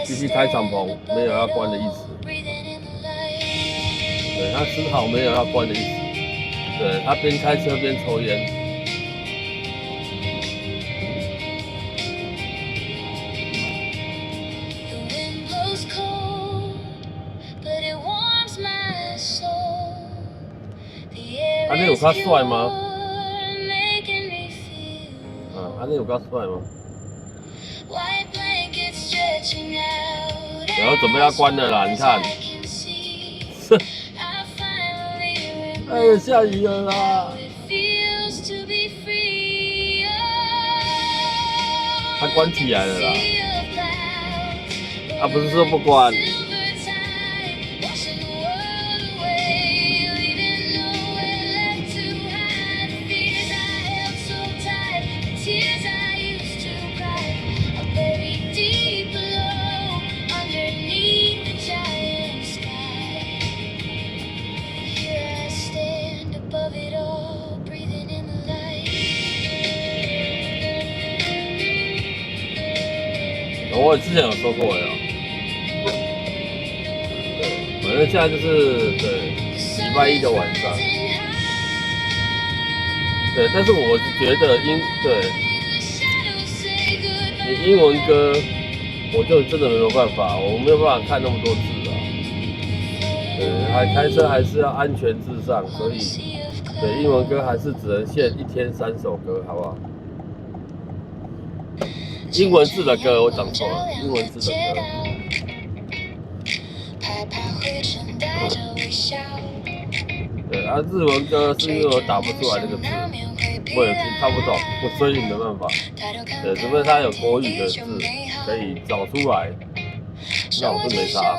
继续开敞篷，没有要关的意思。对，他丝毫没有要关的意思。对，他边开车边抽烟。阿内有他帅吗？阿内有他帅吗？然后准备要关了啦，你看。哎呀，下雨了啦！他关起来了啦。他不是说不关。我之前有说过呀，对，反正现在就是对礼拜一的晚上，对，但是我觉得对，你英文歌我就真的没有办法，我没有办法看那么多字啊。对，开车还是要安全至上，所以对英文歌还是只能限1天3首歌，好不好？英文字的歌我讲错了，英文字的歌。对啊，日文歌是因为我打不出来那个字，我也看不懂，所以没办法。对，除非他有国语的字可以找出来，那我是没差。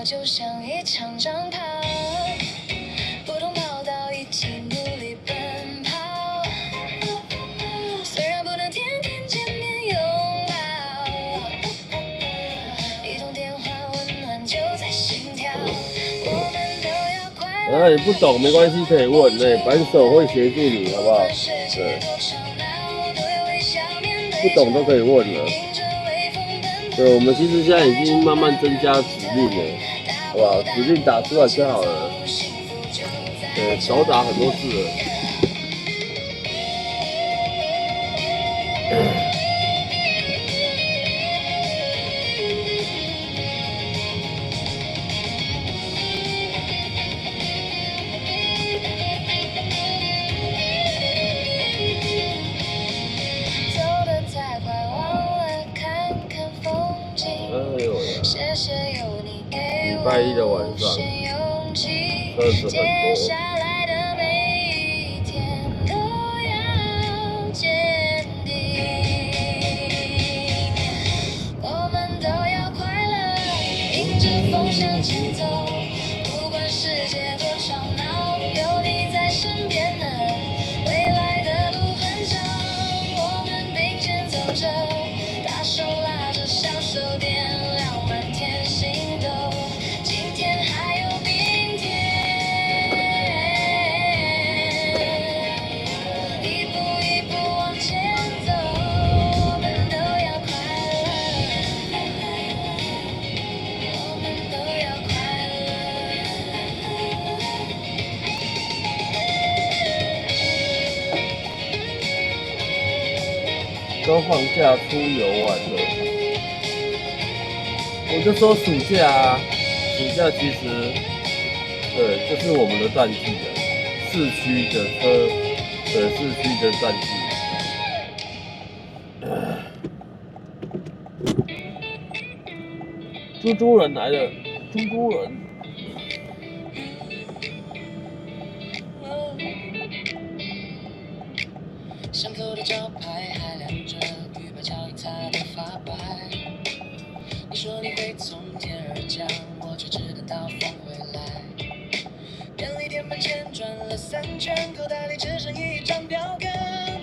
就像一场长跑，不同跑道一起努力奔跑。虽然不能天天见面拥抱，一通电话温暖就在心跳。我们都要快乐。你不懂没关系，可以问，扳手会协助你，好不好？对，不懂都可以问了。对，我们其实现在已经慢慢增加指令了。好不好？指令打出来就好了。对，少打很多字了。走得太快，忘了看看风景。哎呦呀！谢谢有你给我礼拜一的晚上，勇气。车子很接下多。来的每一天都要坚定，我们都要快乐，迎着风向前走。不管世界多吵闹，有你在身边呢，未来的路很长，我们并肩走着，大手拉着小手点亮满天星斗。今天还有明天，一步一步往前走，我们都要快乐，我们都要快乐。都放假出游玩了，我就说暑假啊，暑假其实对，就是我们的淡季了，市区的车，对，市区的淡季。猪猪人来了，猪猪人。巷口的招牌还亮着，预备脚踩的发白。你说你会从天而降，我却只等到风回来。便利店门前转了3圈，口袋里只剩一张标杆。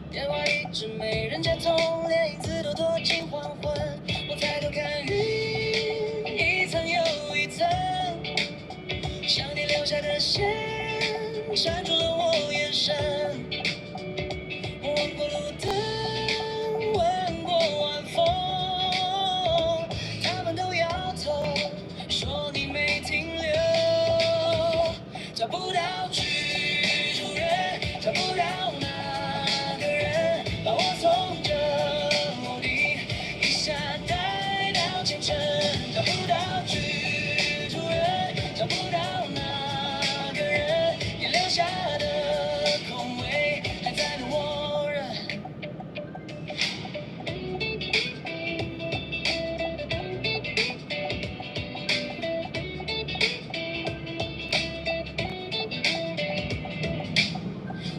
电话一直没人接通，连影子都躲进黄昏。我抬头看云，一层又一层，像你留下的线，缠住了我眼神。我问过路灯，问过晚风，他们都摇头，说你没停留。找不到居住人，找不到那个人，把我从这梦里一下带到清晨。找不到居住人，找不到那个人，你留下的空位还在等我人。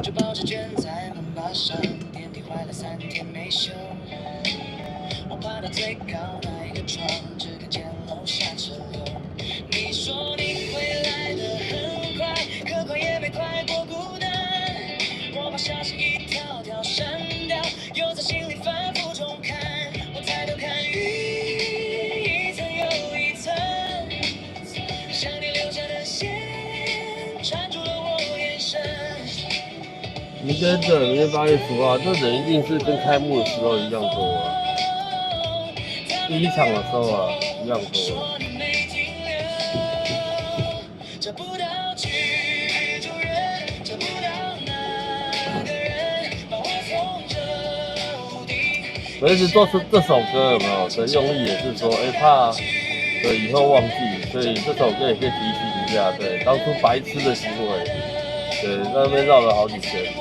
就抱着卷在门把上，电梯坏了3天没修。我爬到最高那一个窗，只看见楼下车流。你说你会来得很快，可快也没快过孤单。我把消息一条条删掉，又在心里反复重看。我抬头看云，天8月10號，這人一定是跟開幕的時候一樣多啊。第一場的時候啊，一樣多。我一直做出這首歌有沒有的用意也是說，怕以後忘記，所以這首歌也可以提醒一下，對，當初白痴的行為，對，在那邊繞了好幾圈。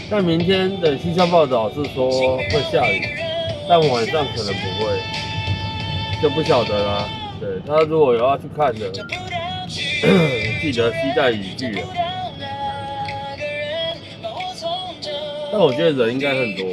但明天的气象报道是說會下雨，但晚上可能不會，就不曉得啦。對，他如果有要去看的，記得攜帶雨具啊。但我覺得人應該很多。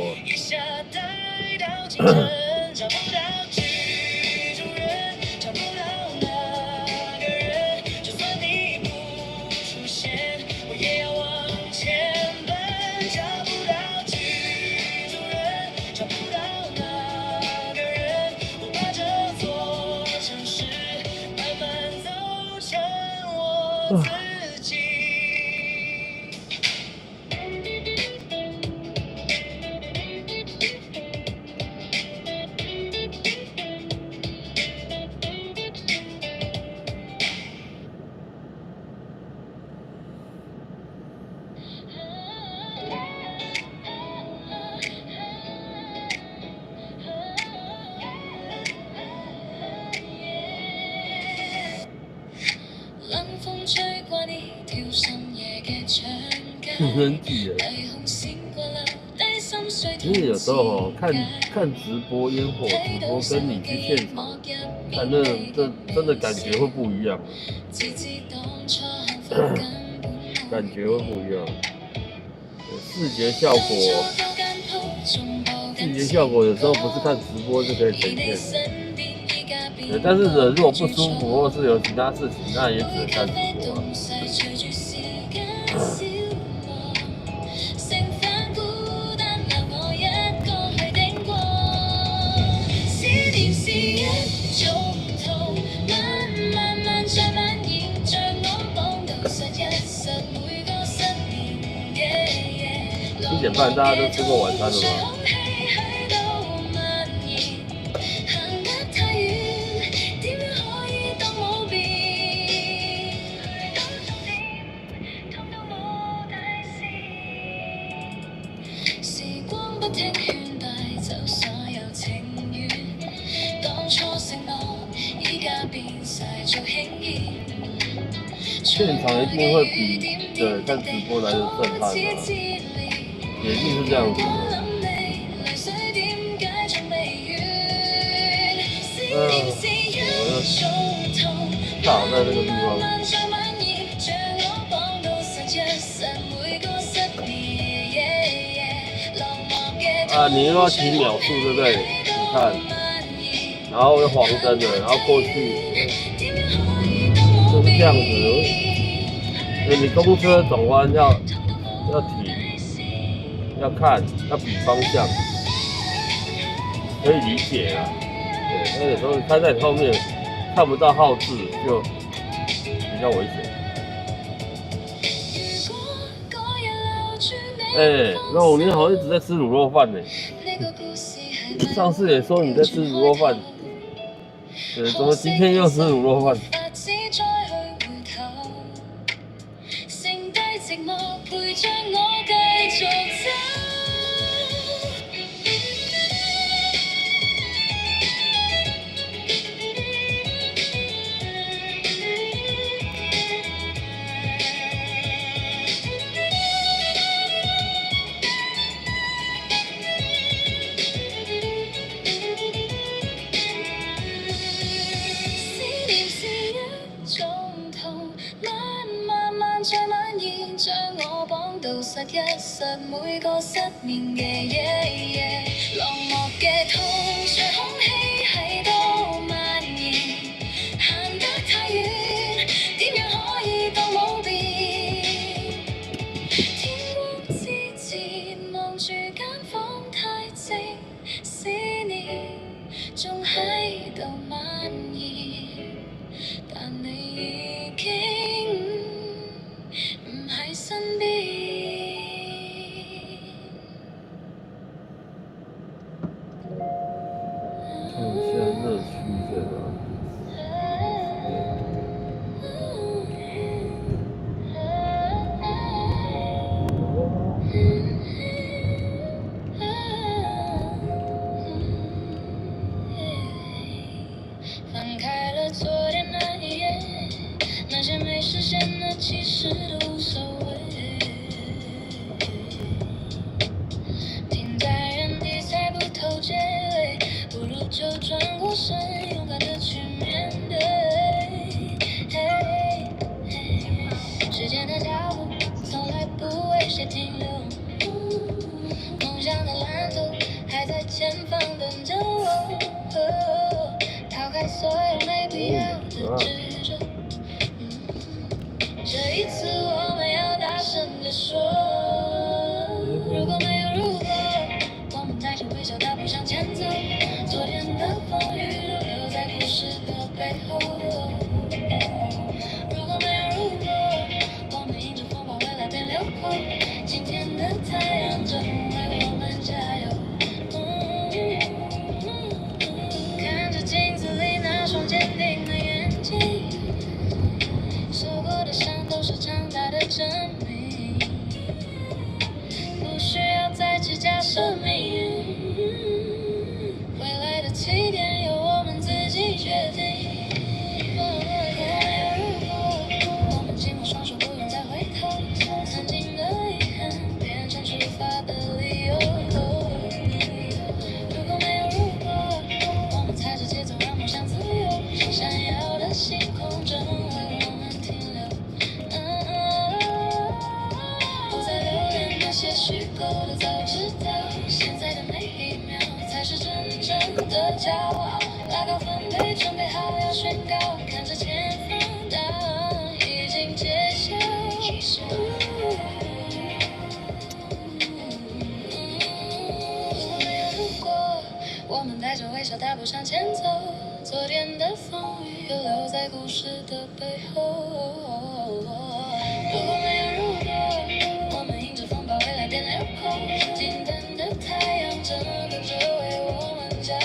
人挤人，其實有時候看直播煙火直播，跟你去現場看那真的感覺會不一樣，感覺會不一樣。視覺效果有時候不是看直播就可以呈現的。但是人如果不舒服或是有其他事情，那也只能看直播啊。7點半大家都吃過晚餐了嗎？現場一定會比看直播來的震撼啊，也一定是這樣子的。我卡在這個地方。你又要提秒數，對不對？你看，然後又黃燈了，然後過去，就是這樣子。你公車轉彎要停，要看，要比方向，可以理解啊。對，那有時候開在你後面看不到號誌，就比較危險。肉，你好像一直在吃滷肉飯呢。上次也說你在吃滷肉飯，怎麼今天又吃滷肉飯？實每個失眠夜，落寞嘅痛像空氣喺度蔓延，行得太遠，點樣可以當冇變？都滿意，但你已經唔喺身邊。看一下热区在哪里。翻开了昨天那一页，那些没实现的其实都无所谓。停在原地猜不透结尾，不如就转过身，勇敢的去面对。时间的脚步从来不为谁停留，梦想的蓝图还在前方等着我。抛开所有没必要的执着，这一次我们要大声地说，如果没有如果，我们带着微笑大步向前走，昨天的风雨都留在故事的背后。如果没有如果，我们迎着风暴未来变辽阔，今天的太阳正为我们加油。看着镜子里那双坚定的眼睛，受过的伤都是长大的证明，不需要再计较生命，未来的起点由我们自己决定。我们紧握双手，不用再回头，曾经的遗憾变成出发的理由。如果没有如果，我们踩着节奏让梦想自由，闪耀的星空正为我们停留。不再留恋那些虚构的，早知道现在的每一秒才是真正的骄傲。拉高分贝，准备好要宣告，看着前方，答案已经揭晓。没有如果，我们带着微笑大步向前走，昨天的风雨又留在故事的背后。如果没有如果，我们迎着风暴未来变辽阔，今天的太阳正等着为我们加油。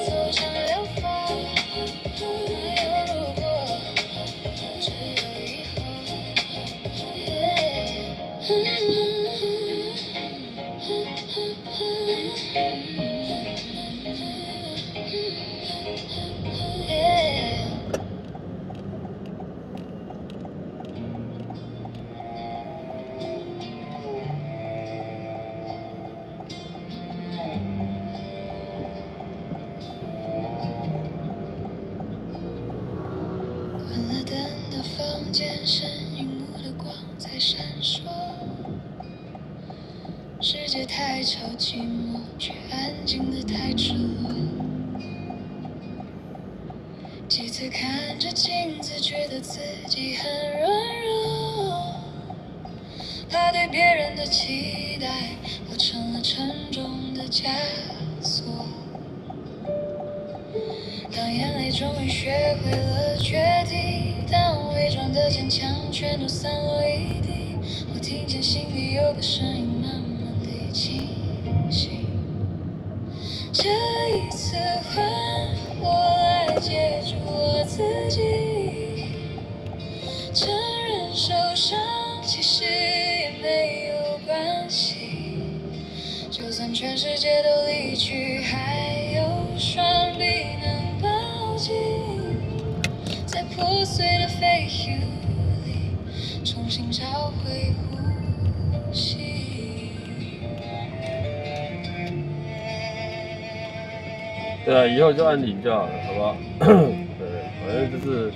走向疗法，没有如果，只有以后。关了灯的房间，剩荧幕的光在闪烁。世界太吵，寂寞却安静得太赤裸。几次看着镜子，觉得自己很软弱，怕对别人的期待，我成了沉重的枷锁。当眼泪终于学会了决堤，当伪装的坚强全都散落一地，我听见心里有个声音慢慢地清醒。这一次换我来接住我自己，承认受伤其实也没有关系，就算全世界都离去，还有双臂能抱紧，在破碎的废墟里重新找回呼吸。对啊，以后就按铃就好了，好不好？对，反正就是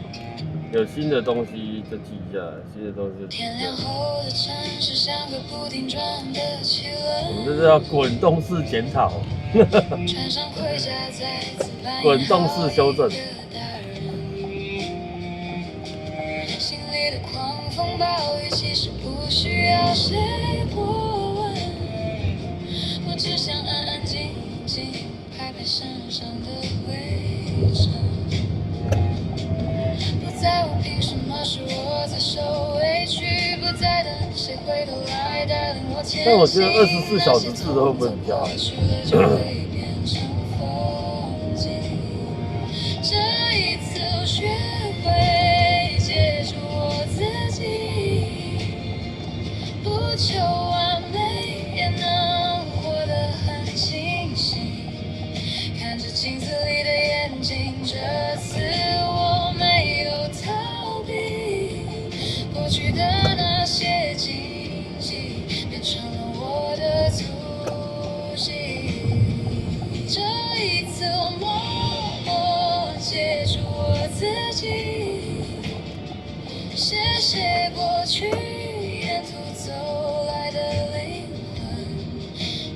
有新的东西就记一下，新的东西就记一下。我们这是要滚动式检讨，滚动式修正。心里的狂风暴雨其实不需要谁过问，我只想安安静静拍拍身上的灰尘，不在乎凭什么是我在受委屈，不再等谁回头来带领我前行。但我觉得24小时制的会不会比较好？这一次我学会接住我自己，不求完美也能活得很清晰，看着镜子里的眼睛，这次我没有逃避，过去的那些禁忌变成了我的足迹，这一次我默默接住我自己，谢谢过去沿途走来的灵魂，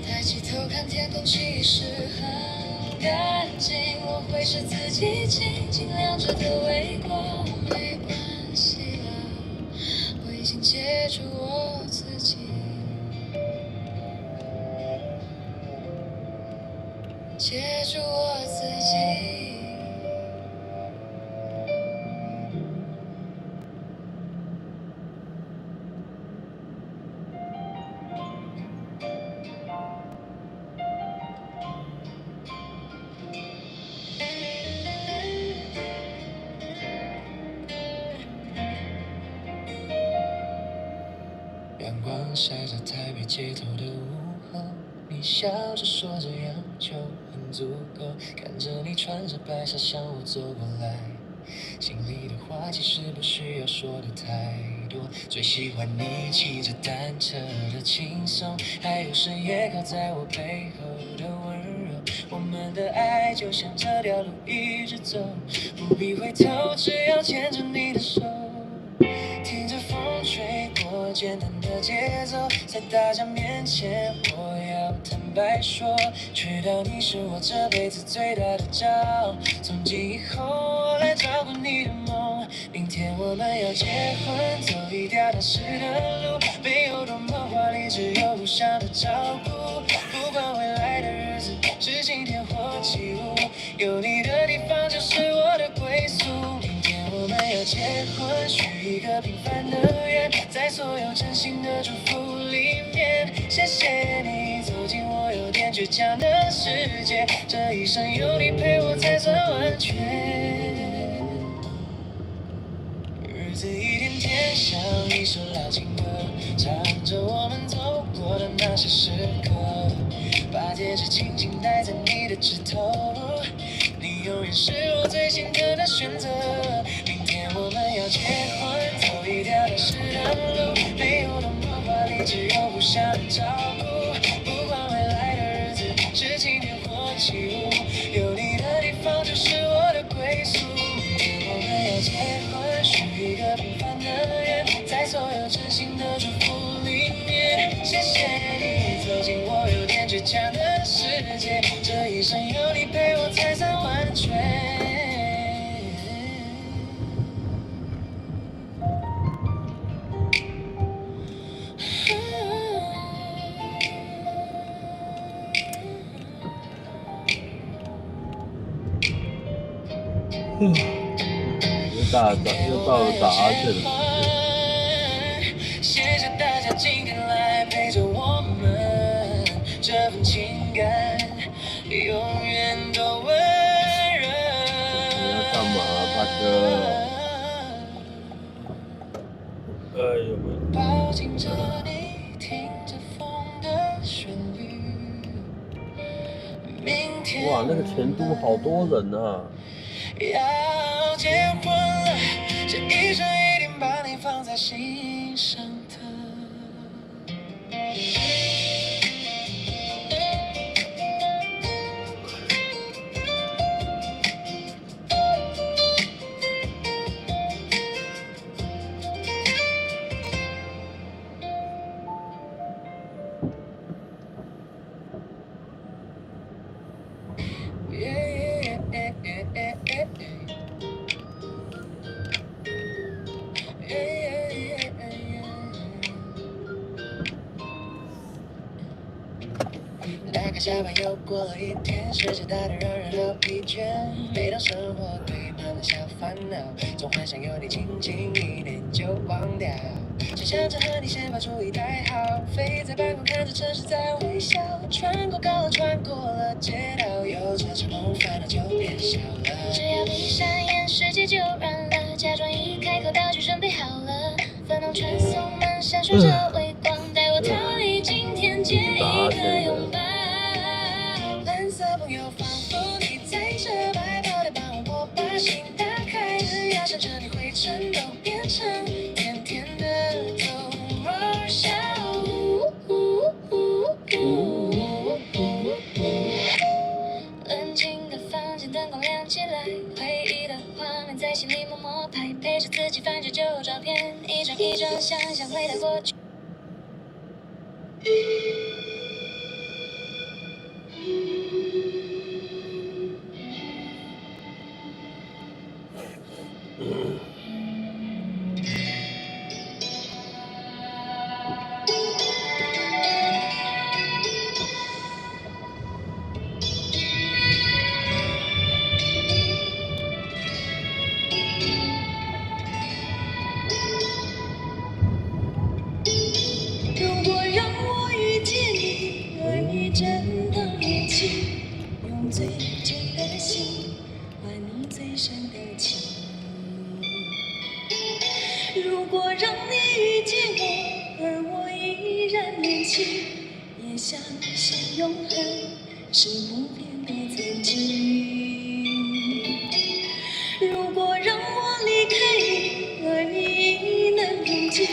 抬起头看天空其实很干净，我会是自己静静亮着的微光，没关系啦，我已经接住我自己，接住我自己。阳光晒着台北街头的午后，你笑着说这样就很足够，看着你穿着白纱向我走过来，心里的话其实不需要说的太多，最喜欢你骑着单车的轻松，还有深夜靠在我背后的温柔，我们的爱就像这条路一直走，不必回头，只要牵着你的手，听着风吹过，简单的节奏，在大家面前我要坦白说，知道你是我这辈子最大的骄傲，从今以后我来照顾你的梦，明天我们要结婚，走一条踏实的路，没有多么华丽，只有互相的照顾，不管未来的日子是晴天或起雾，有你的地方就是我的归宿，明天我们要结婚，许一个平凡的愿，在所有真心的祝福里面，谢谢你走进我有点倔强的世界，这一生有你陪我才算完全，日子一天天像一首老情歌，唱着我们走过的那些时刻，把戒指轻轻戴在你的指头，你永远是我最心疼的选择，明天我们要结婚，走一条踏实的路，没有多么华丽，只有互相的照顾，不管未来的日子是晴天或起雾，有你的地方就是我的归宿，明天我们要结婚，许一个平凡的愿，在所有真心的祝福里面，谢谢你走进我有点倔强的世界，这一生有你陪我才算完全。又到了打哈欠的时间。谢谢大家今天来陪着我们，这份情感永远都温热。你要干嘛，大哥？哎呦喂！抱紧着你，听着风的旋律。明天哇，那个前都好多人啊！要结婚了，这一生一定把你放在心上的。大概下班又过了一天，世界大得让人好疲倦。每当生活堆满了小烦恼，总幻想有你轻轻一点就忘掉。只想着和你先发出一代号，飞在半空看着城市在微笑，穿过高楼，穿过了街道，有这场梦烦恼就别笑了。只要闭上眼，世界就软了，假装一开口，道具准备好了，粉红传送门闪烁着微光，带我逃离今天，借一个拥抱。蓝色朋友仿佛你在这白跑的帮我把心打开，只要想着你灰尘都变成甜甜的逗我笑。冷清的房间灯光亮起来，回忆的画面在心里默默拍，陪着自己翻着旧照片，一张一张想象回到过去。如果让我遇见你，而你真的年轻，用最真的心换你最深的情。如果让你遇见我，而我依然年轻，也相信永恒是不变的曾经。如果让我离开你，而你亦能平静，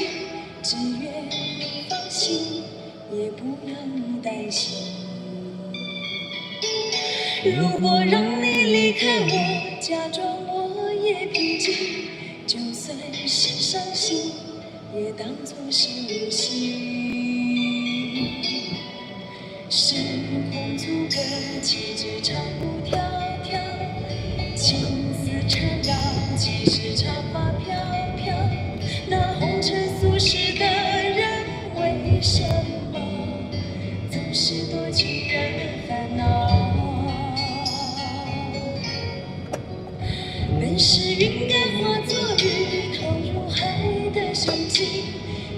只愿你放心，也不要你担心。如果让你离开我，假装我也平静，就算是伤心，也当作是无心。时空阻隔，岂止长路迢迢，情丝缠绕，几时长发飘飘。那红尘俗世的人，为什么总是多情人烦恼？本是云该化作雨，投入海的深情，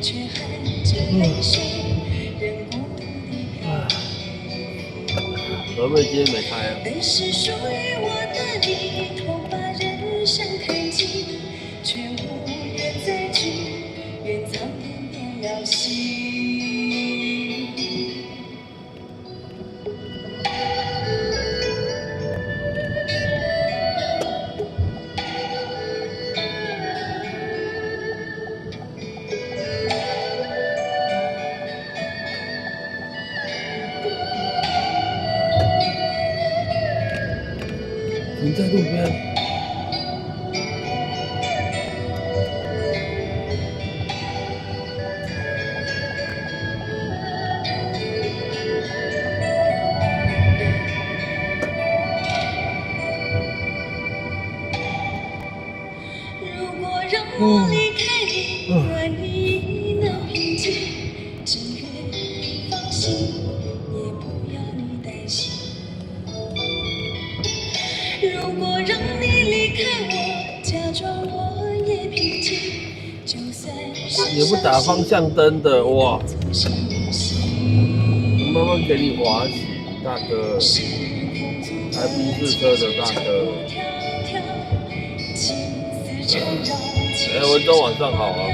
却含着泪水，任孤独地飘零。河妹今天没开啊？本是属于我的你，痛把人生看尽，却无缘再聚，愿苍天变了心。停在路边。如果让我离开你，而你能平静，只愿你放心，也不要你担心。如果让你离开我，假装我也平静，就算是也不打方向灯的哇！慢慢给你滑行，大哥，开宾士车的大哥。文州晚上好啊。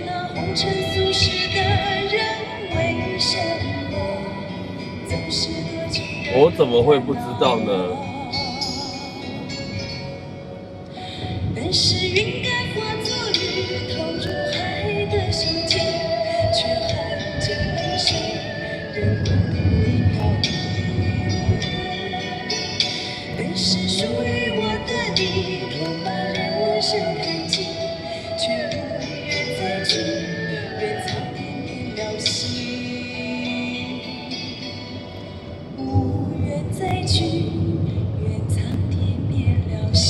那红尘俗世的人，为什么总是多情人？我怎么会不知道呢？本是云该化作雨，投入海的深情，却含着泪水，任孤独地飘零。本是属于我的你，痛把人生看尽，却无缘再聚，愿苍天变了心。无缘再聚，愿苍天变了心。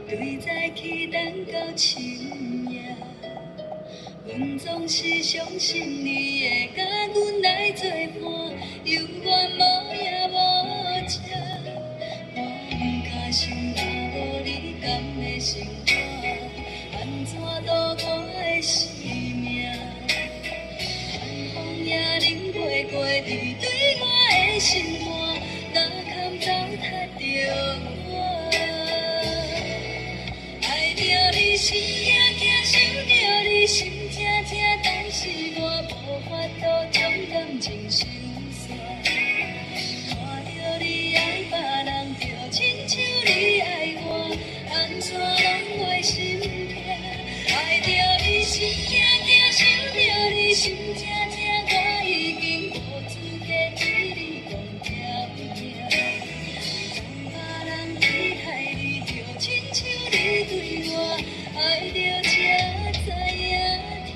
对早起等到深夜，阮总是相信你会甲阮来作伴，犹原无影无迹。我毋敢想，若无你甘的生活，安怎度我的生命？寒风也冷过过，你对我的心肝，哪堪糟蹋着我？爱着你心惊惊，想着你心痛痛，但是我无法度将感情收煞。看着你爱别人，就亲像你爱我，安怎拢袂心痛？爱着你心惊惊，想着你心痛痛，我已经无资格对你讲条命。当别人对待你，就亲像你对我，爱着才知影痛。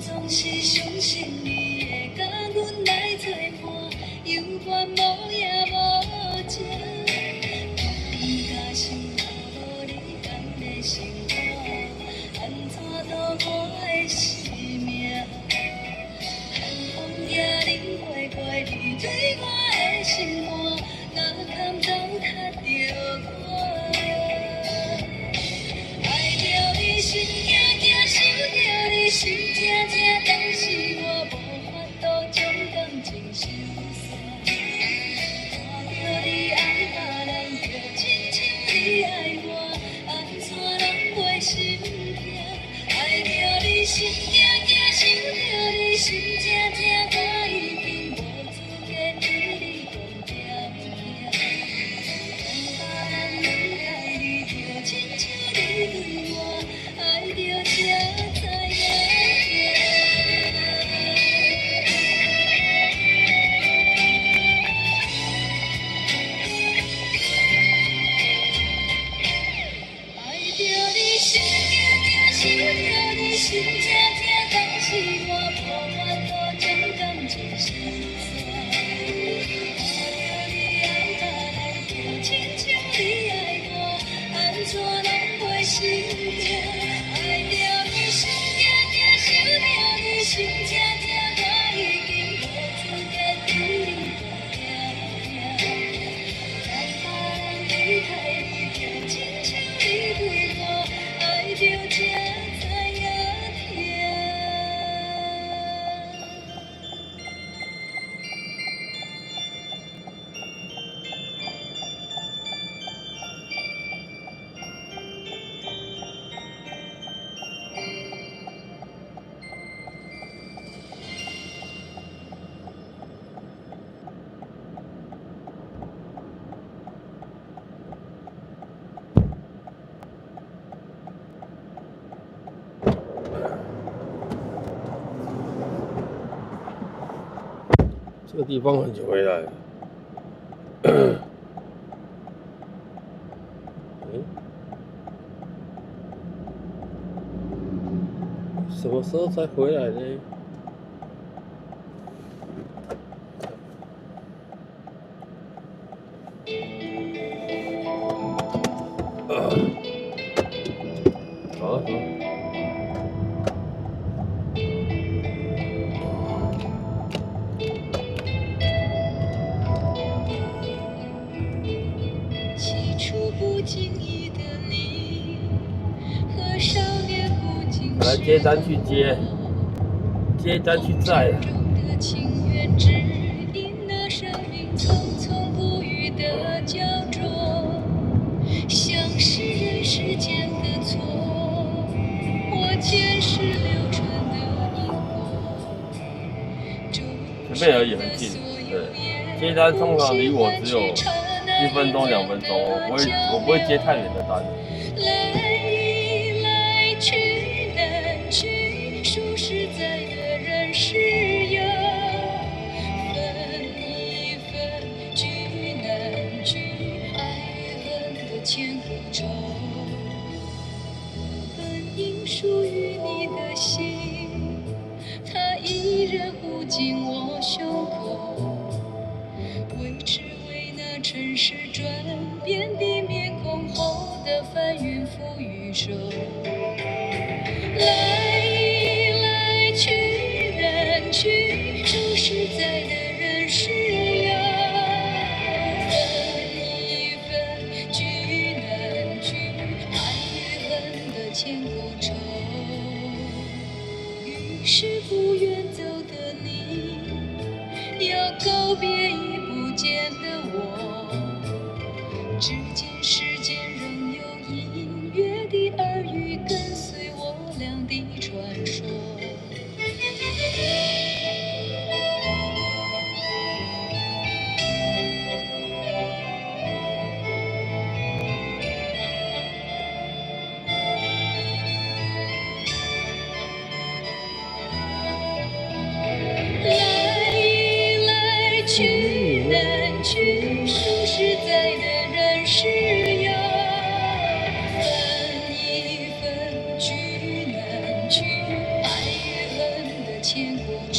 总是相信你会甲阮来作伴，犹原无影无迹。我毋敢想，若无你甘的生活，安怎度我的生命？寒风也冷过过，你对我的心肝，哪堪糟蹋着我？爱着你心惊惊，想着你心痛痛，但是我无法度将感情收煞。看着你爱别人，就亲像你爱我，安怎拢袂心痛？爱着你心惊惊，想着你心痛痛，我已经无资格对你讲条命。当别人对待你，就亲像你对我，爱着才知影痛。爱着你心惊惊，想着你心痛痛，但是我无法度将感情收煞。看着你爱别人，就亲像你爱我，安怎拢袂心痛？爱着你心惊惊，想着你心痛痛，我已经无资格对你讲条命。当别人对待你，就亲像你对我，爱着才知影痛。这个地方很久回来了。什么时候才回来呢？好，起初不经意的你，和少年不经来接单去接，接单去载。中的的情缘指引那生命匆匆不语的胶着，像是人世间的错，我前世流传的因果。前面而已很近，对，接单通常离我只有1分钟2分钟，我不会接太远的单。来来去难去，说实在的人是有，分一分聚难聚，爱与恨的千古愁。本应属于你的心，它依然护紧我胸口，为只为那尘世转变的面孔后的翻云覆雨手。来来去难去，说实在的人是有，分一分聚难聚，爱与恨的千古愁。于是不愿走的你，要告别已不见的我，只见世间仍有隐约的耳语跟随我俩的传说。来来去难去，说实在的人是有，分一分聚难聚，爱与恨的千古愁。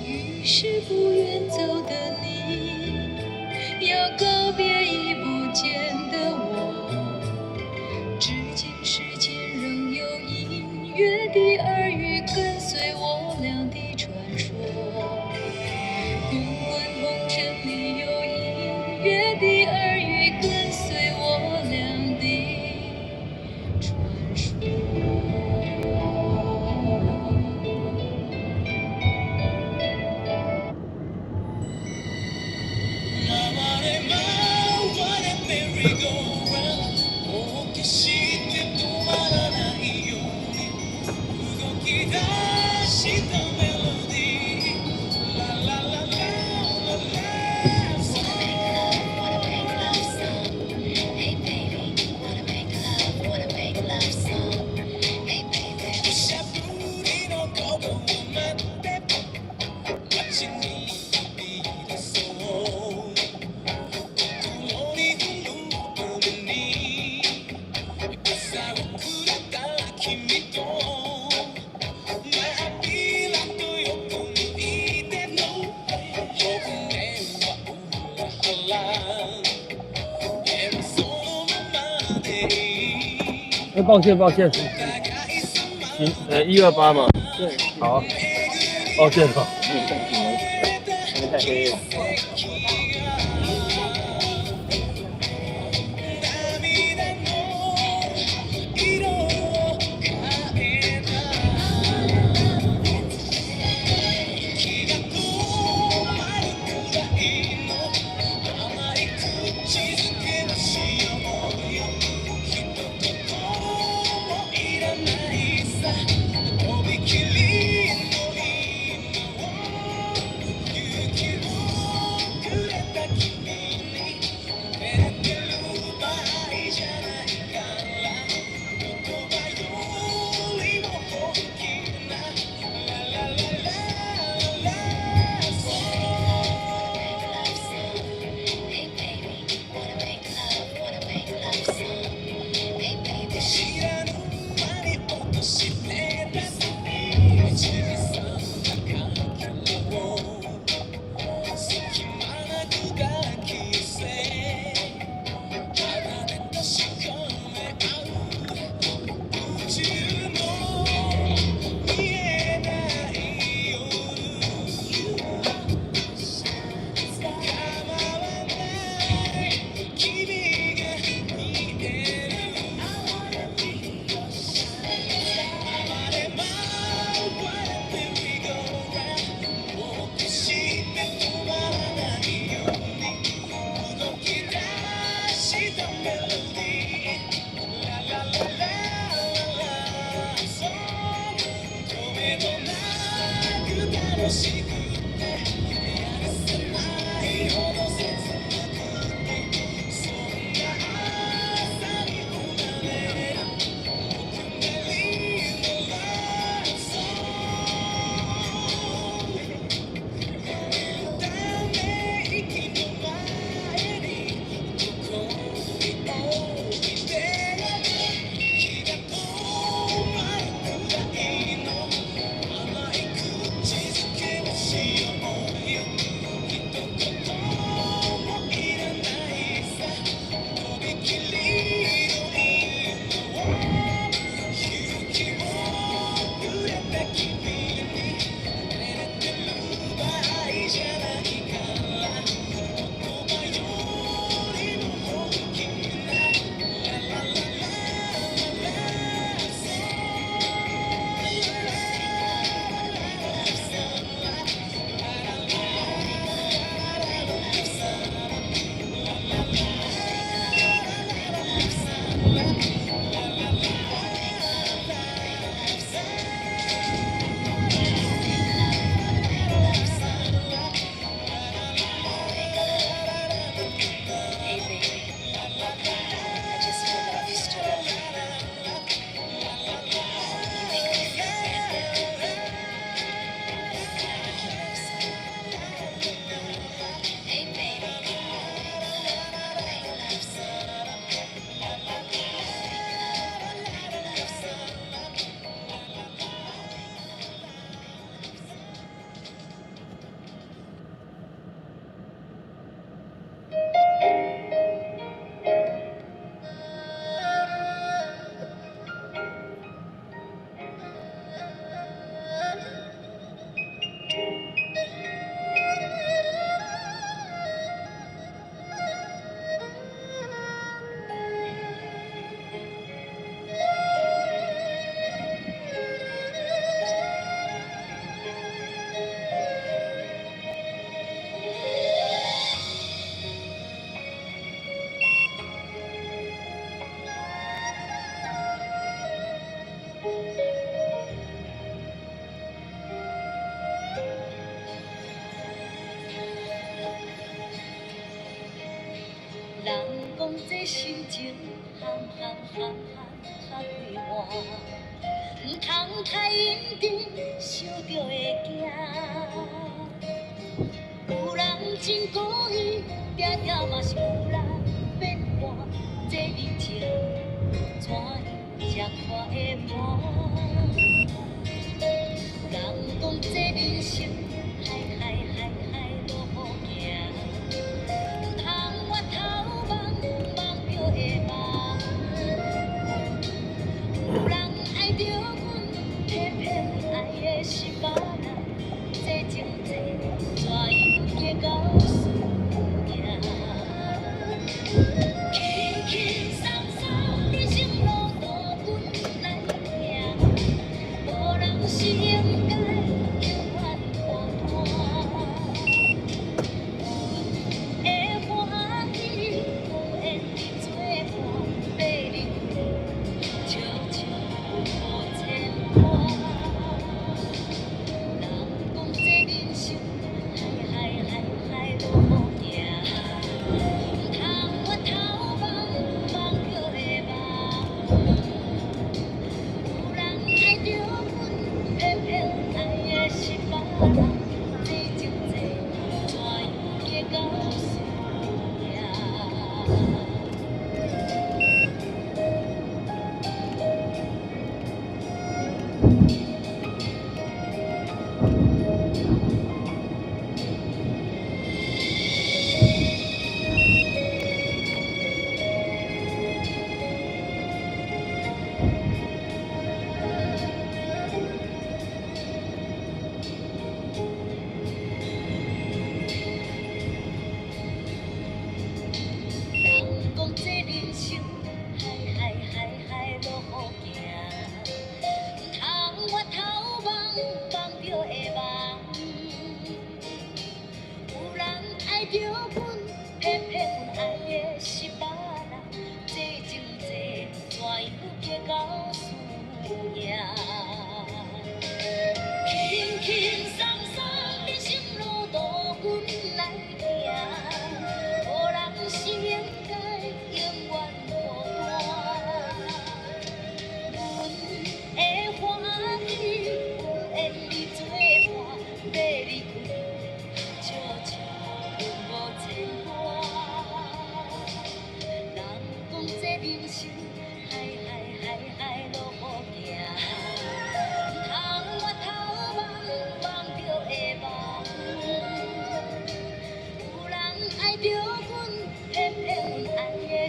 于是不愿走的你，要告别已不见的我，只见世间仍有隐约的耳语跟随我俩的传说。不管红尘里有隐约的耳语跟随我俩的传说。抱歉，128嘛，对，好，抱歉哦。因为太黑了。人讲这心情含含含含几换，唔通太认真，想着会惊。有人真故意，定定嘛是有人变换，这人情怎样才看会破？人讲这人生，海海海海路好行。有人爱着阮，偏偏爱的是别人，这情债怎样结到输赢？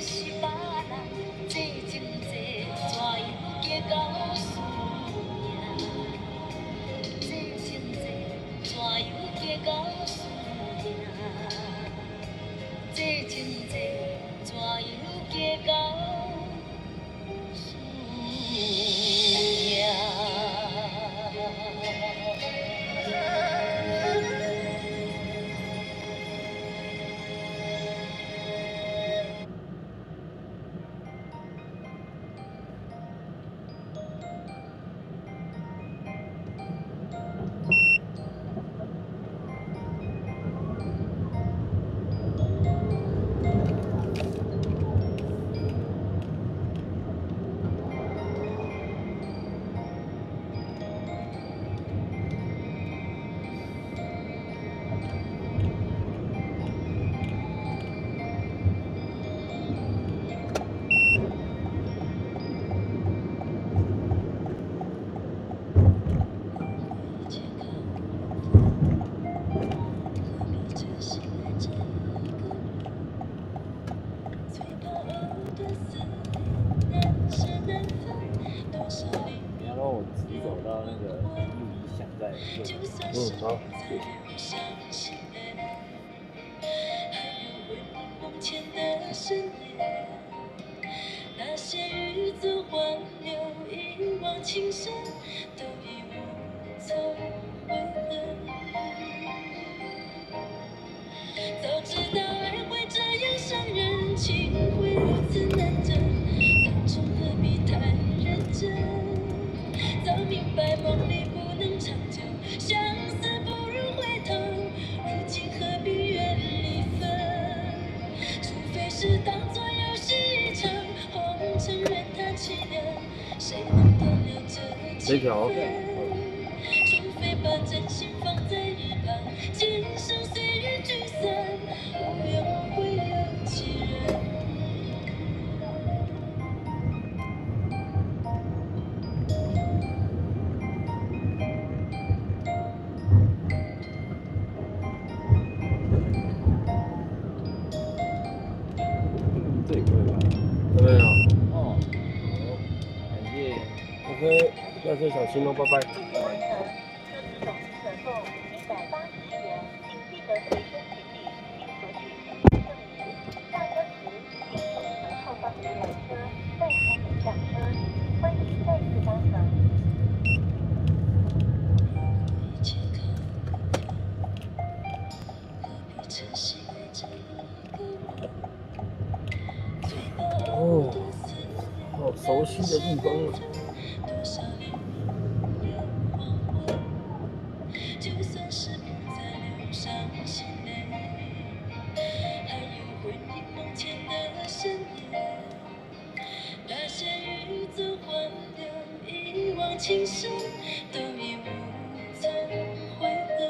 是别人，这情这怎样结到输赢？这情这怎样结到输赢？这情这怎样结到输赢？你要让我直走到那个路一巷在右好。那些日子荒谬，一往情深，都已无从悔恨。早知道爱会这样伤人，情会如此难枕，当初何必太认真？早明白梦里不能长久，相思不如回头，如今何必怨离分？除非是当作游戏一场，红尘任它凄凉，谁能断了这情分？除非把真心放在一旁，今生随缘聚散，无怨无悔有几人？这里可以吧？这边啊哦，好，感谢。 ，OK，那就小心喽，拜拜。车次总可共180元，请记得随身行李并索取乘车证明。下车时，请从门后方进来车，再开门上车。欢迎再次搭乘。哦，好熟悉的地方啊。就算是不再流伤心泪，还有回忆梦前的深夜，那些日子荒谬，一往情深，都已无从悔恨。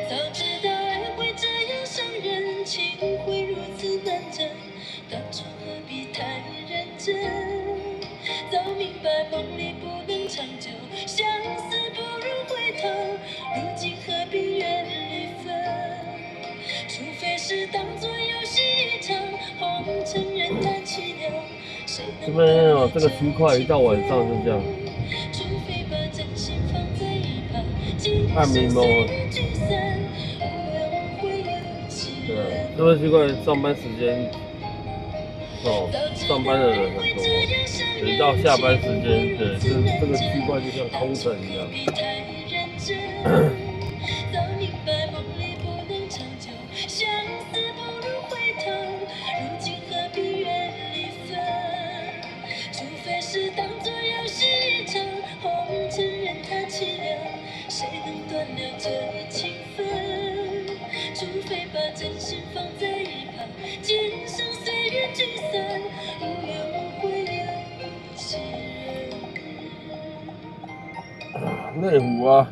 早知道爱会这样伤人，情会如此难枕，当初何必太认真？早明白梦里不能长久，相思不如回头，如今何必怨离分？除非是当作游戏一场，红尘任它凄凉，谁能这边有这个区块，一到晚上就这样。除非把真心放在一旁，今暗迷蒙了。对啊，这个区块上班时间，哦，上班的人很多，等到下班时间，对，这个区块就像空城一样。早明白梦里不能长久，相思不如回头，如今何必怨离分？除非是当作游戏一场，红尘任它凄凉，谁能断了这情分？除非把真心放在一旁，今生随缘聚散，无怨无悔有几人？内湖啊。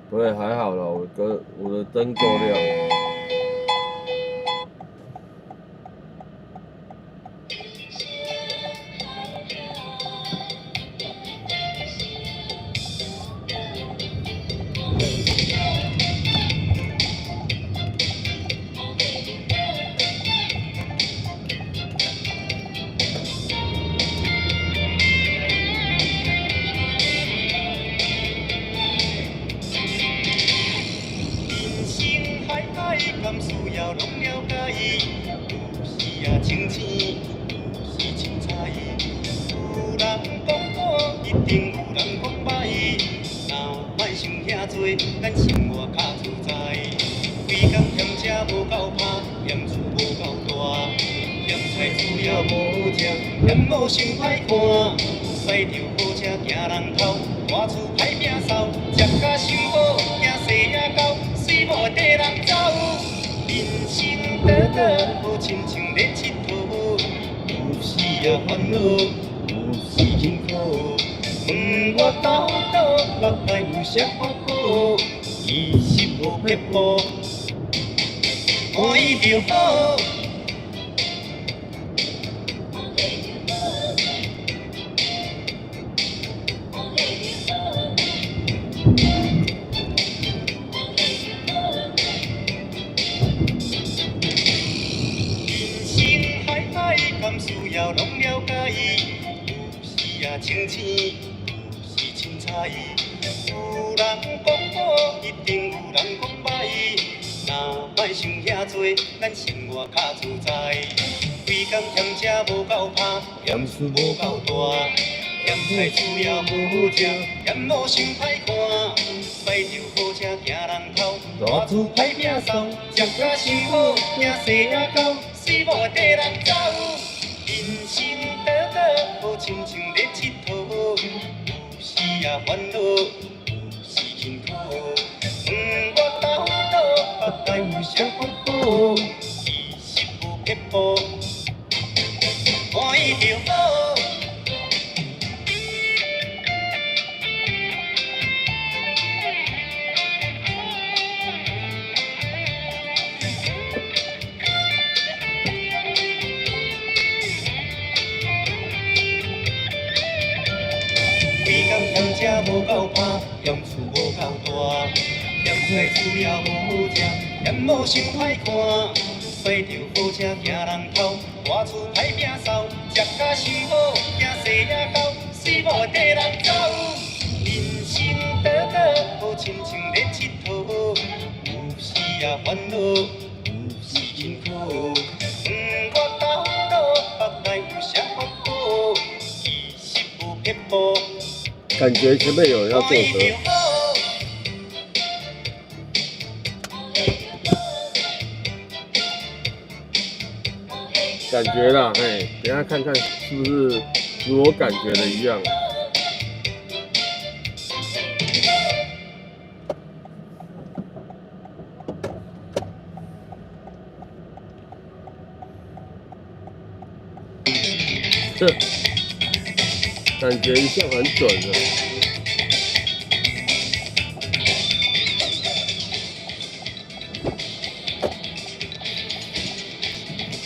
不会还好啦，我的灯够亮。敢需要拢了解，有时啊清醒，有时清彩。有人讲好，一定有人讲歹。若莫想遐多，咱生活较自在。规工嫌车无够拍，嫌厝无够大，嫌菜煮了无好食，嫌某想歹看。驶着好车行人头，大厝歹摒扫，食甲伤好，惊细仔狗，水某会跟人走。人生短短，好亲像咧佚佗，有时啊烦恼，有时辛苦。问我斗倒，目内有啥法宝？其实无撇步，欢喜就好。需要拢了解，有时啊清醒，有时清彩。有人讲好，一定有人讲歹。若莫想遐多，咱生活较自在。规工嫌车无够拍，嫌厝无够大，嫌菜煮了无好食，嫌某想歹看。驶着好车行人头，大厝歹摒扫，食甲伤好，惊细仔狗，水某会跟人走。人生短短，好亲像咧佚佗，有时啊烦恼，有时辛苦。问我斗倒，目内有啥法宝？其实无撇步，欢喜就好。嫌车无够拍，嫌厝无够大，嫌菜煮了无好食，嫌某想歹看。驶着好车行人头，大厝歹摒扫，食甲伤好，惊细仔狗，水某会跟人走。人生短短，好亲像咧佚佗，有时啊烦恼，有时辛苦。问我斗倒，目内有啥法宝？其实无撇步。感觉前面有人要做歌，感觉啦，哎，等一下看看是不是如我感觉的一样。这感觉一向很准的。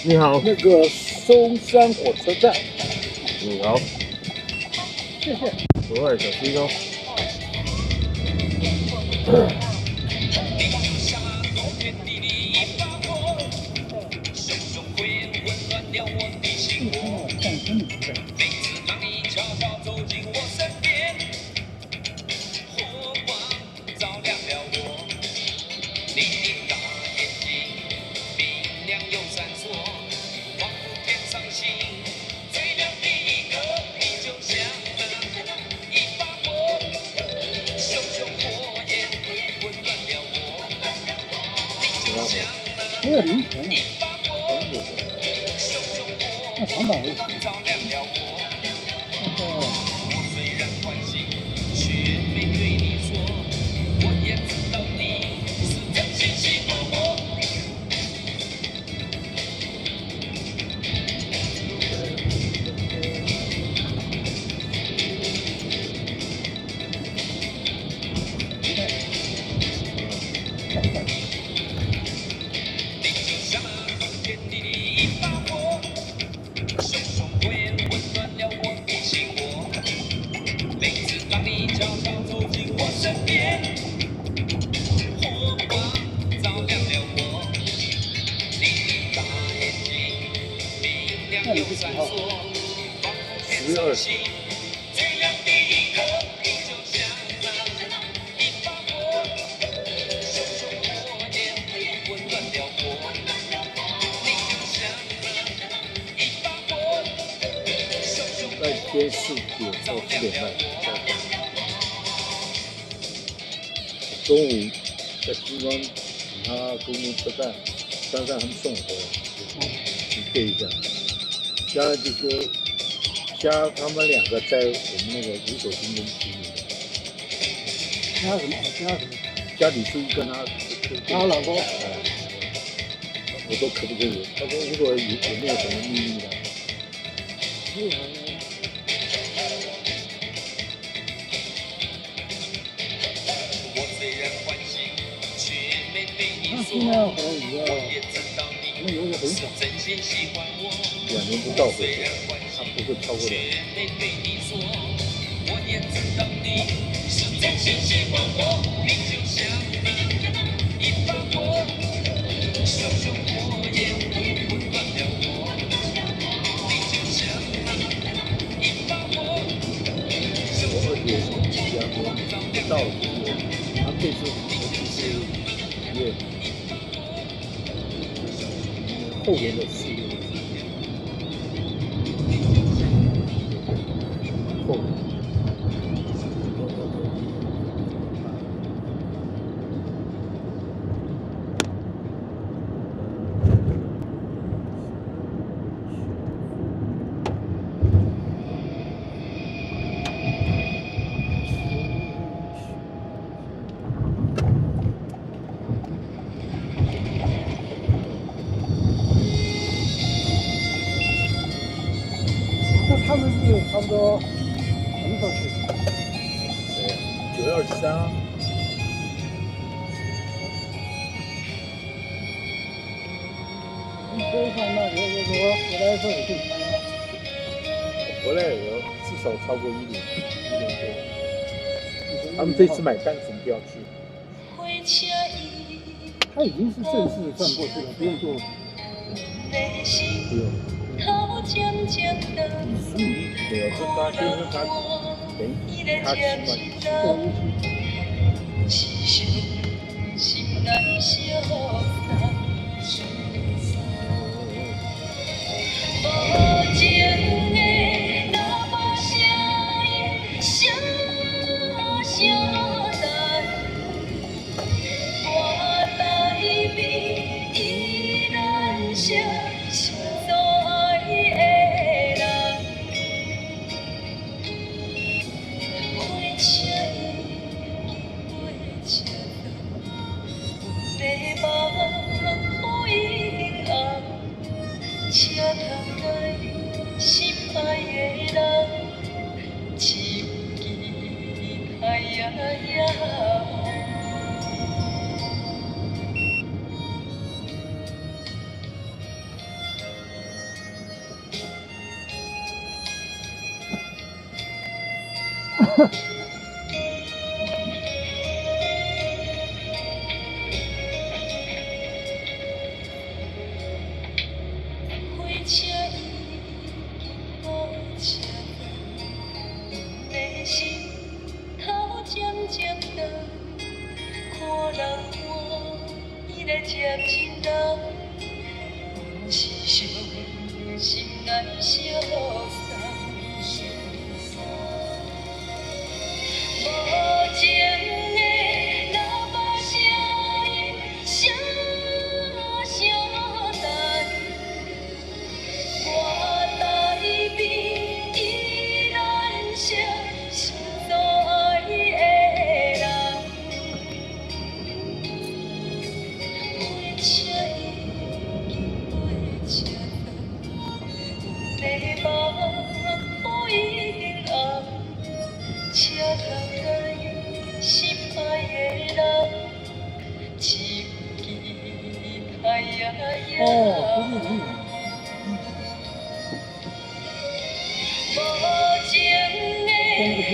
你好，那个松山火车站。好，谢谢。不会，小心哦。没有零钱了，那长板为什么？年是几号？10月20。在今天4点到4点半，中午在新庄他公路车站，山上他们送我回来，去对一下。家就说家他们2个在我们那个五手军工区里面。加什么？家里是跟他老公。我说可不可以？他说如果有没有什么秘密的？那现在好像也要，那有点很少2年不到回去，他不会超过2年。我2年不到，他这次是5月，后年的4月，后年。他们是差不多什么时候去？谁呀？9月23啊。你说一下，那就是说回来的时候也可以参加。回来也至少超过1年多。他们这次买单程票去。他已经是正式算过去了，不用做。不用。没有，这他先生他等于他起码跟那个平行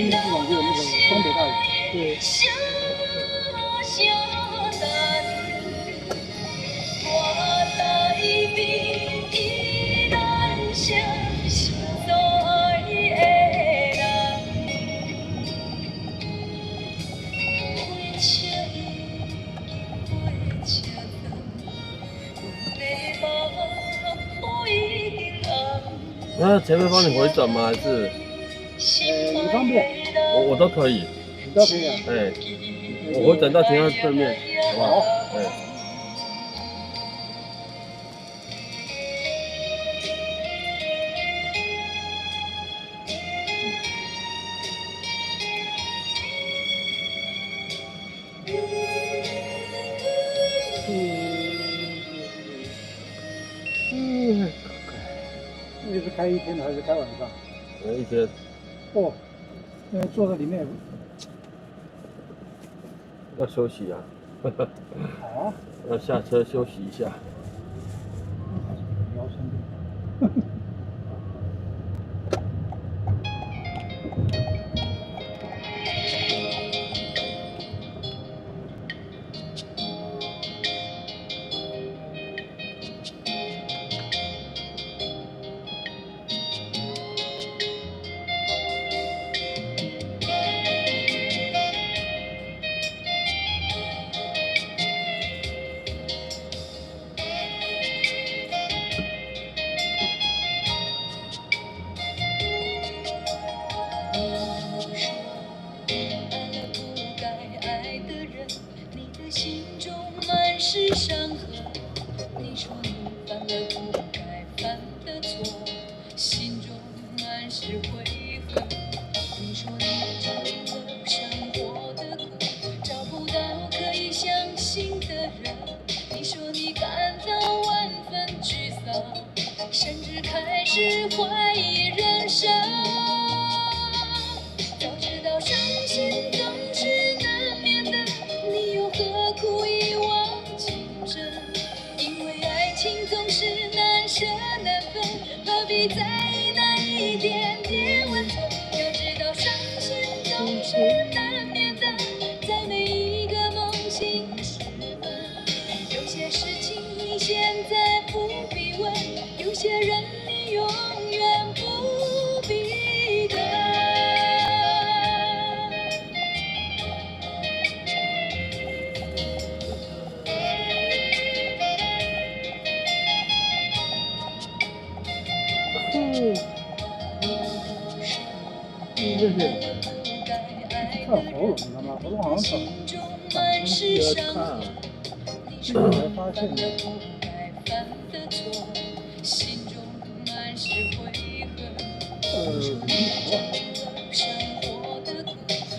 市场就有那个东北大雨。对。我台北依然想。那前面帮你回转吗？还是你方便，我都可以？你都可以啊。哎，我回转到停在对面，好不好？哎。你是开一天的还是开晚上？一天。哦，因为坐在里面。要休息啊。好。要下车休息一下。腰酸背痛。心中满是伤痕。你说你犯了不该犯的错，心中满是悔恨。你说你尝了生活的苦，找不到可以相信的人。你说你感到万分沮丧，甚至开始怀疑人生。早知道伤心总是难免的，你又何苦一往情深？因为爱情总是难舍难分，何必在意那一点点温存？要知道伤心总是难免的，在每一个梦醒时分。有些事情你现在不必问，有些人你永远不必等。看喉咙，你知道吗？喉咙好像疼。这个才发现的。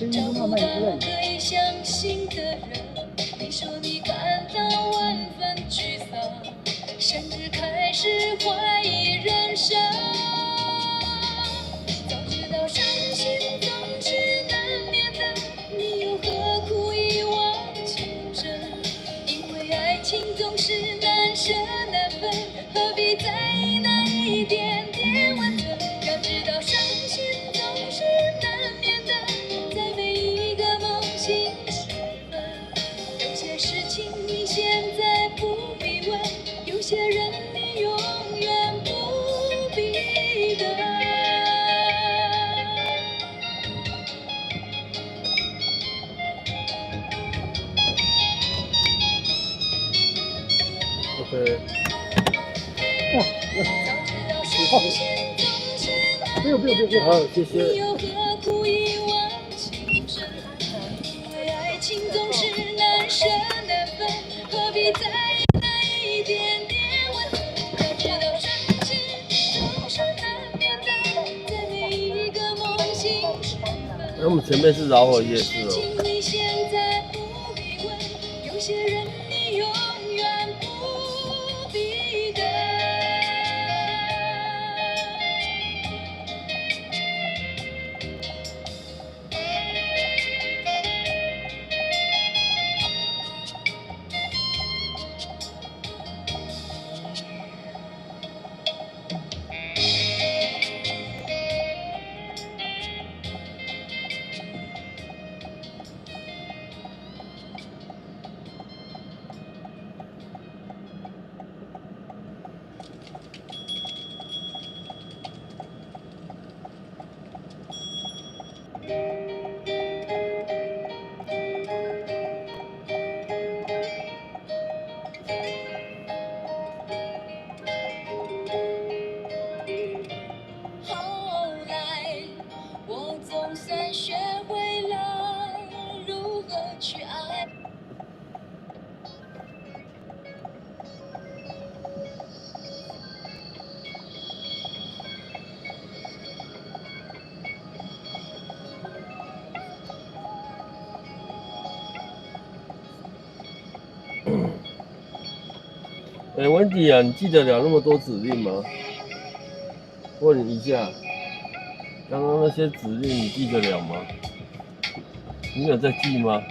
声音都慢慢一直在可以相信的人，你说你感到万分沮丧，甚至开始怀疑人生。早知道伤心总是难免的，你又何苦一往情深？因为爱情总是难舍难分，何必在意那一点点温存？要知道伤心总是难免的，在每一个梦醒时分。有些事情你现在不必问，有些人你永远不必等。OK。不用，好，谢谢。你又何苦一往情深？因为爱情总是难舍难分，何必在意那一点点温存？要知道伤心总是难免的，在每一个梦醒时分。那我们前面是饶河夜市哦。你现在不必问，有些人你永远不必等。总算学会了如何去爱。温迪啊，你记得了那么多指令吗？问你一下，刚刚那些指令你记得了吗？你有在记吗？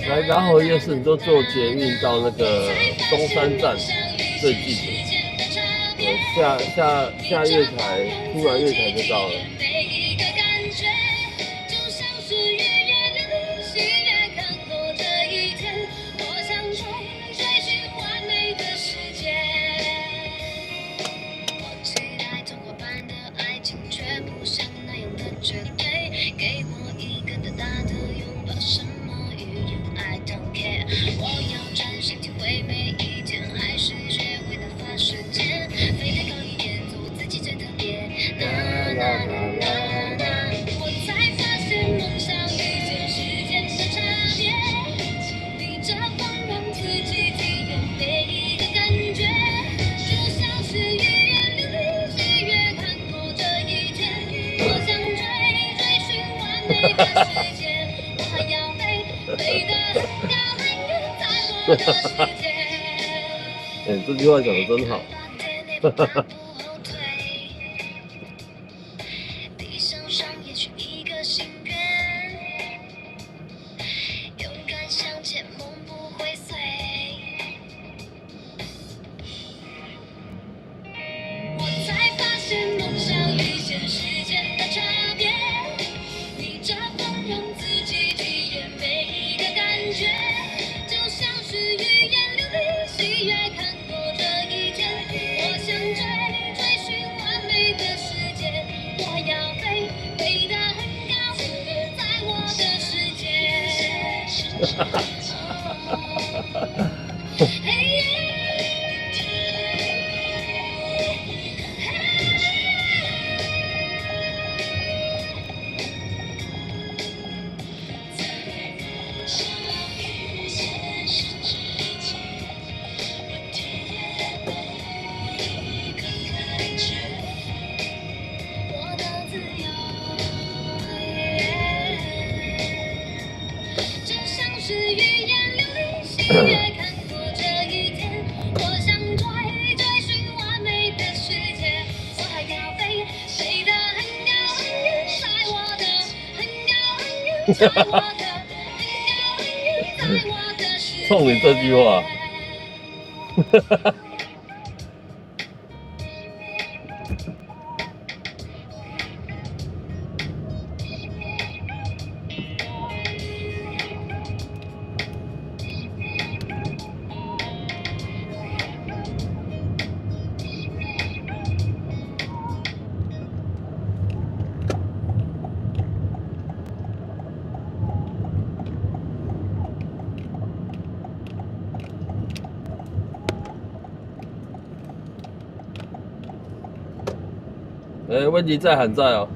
来达河夜市，你都坐捷运到那个中山站最近的，下月台，出来月台就到了。这句话讲得真好。冲你这句话。温迪在喊在哦。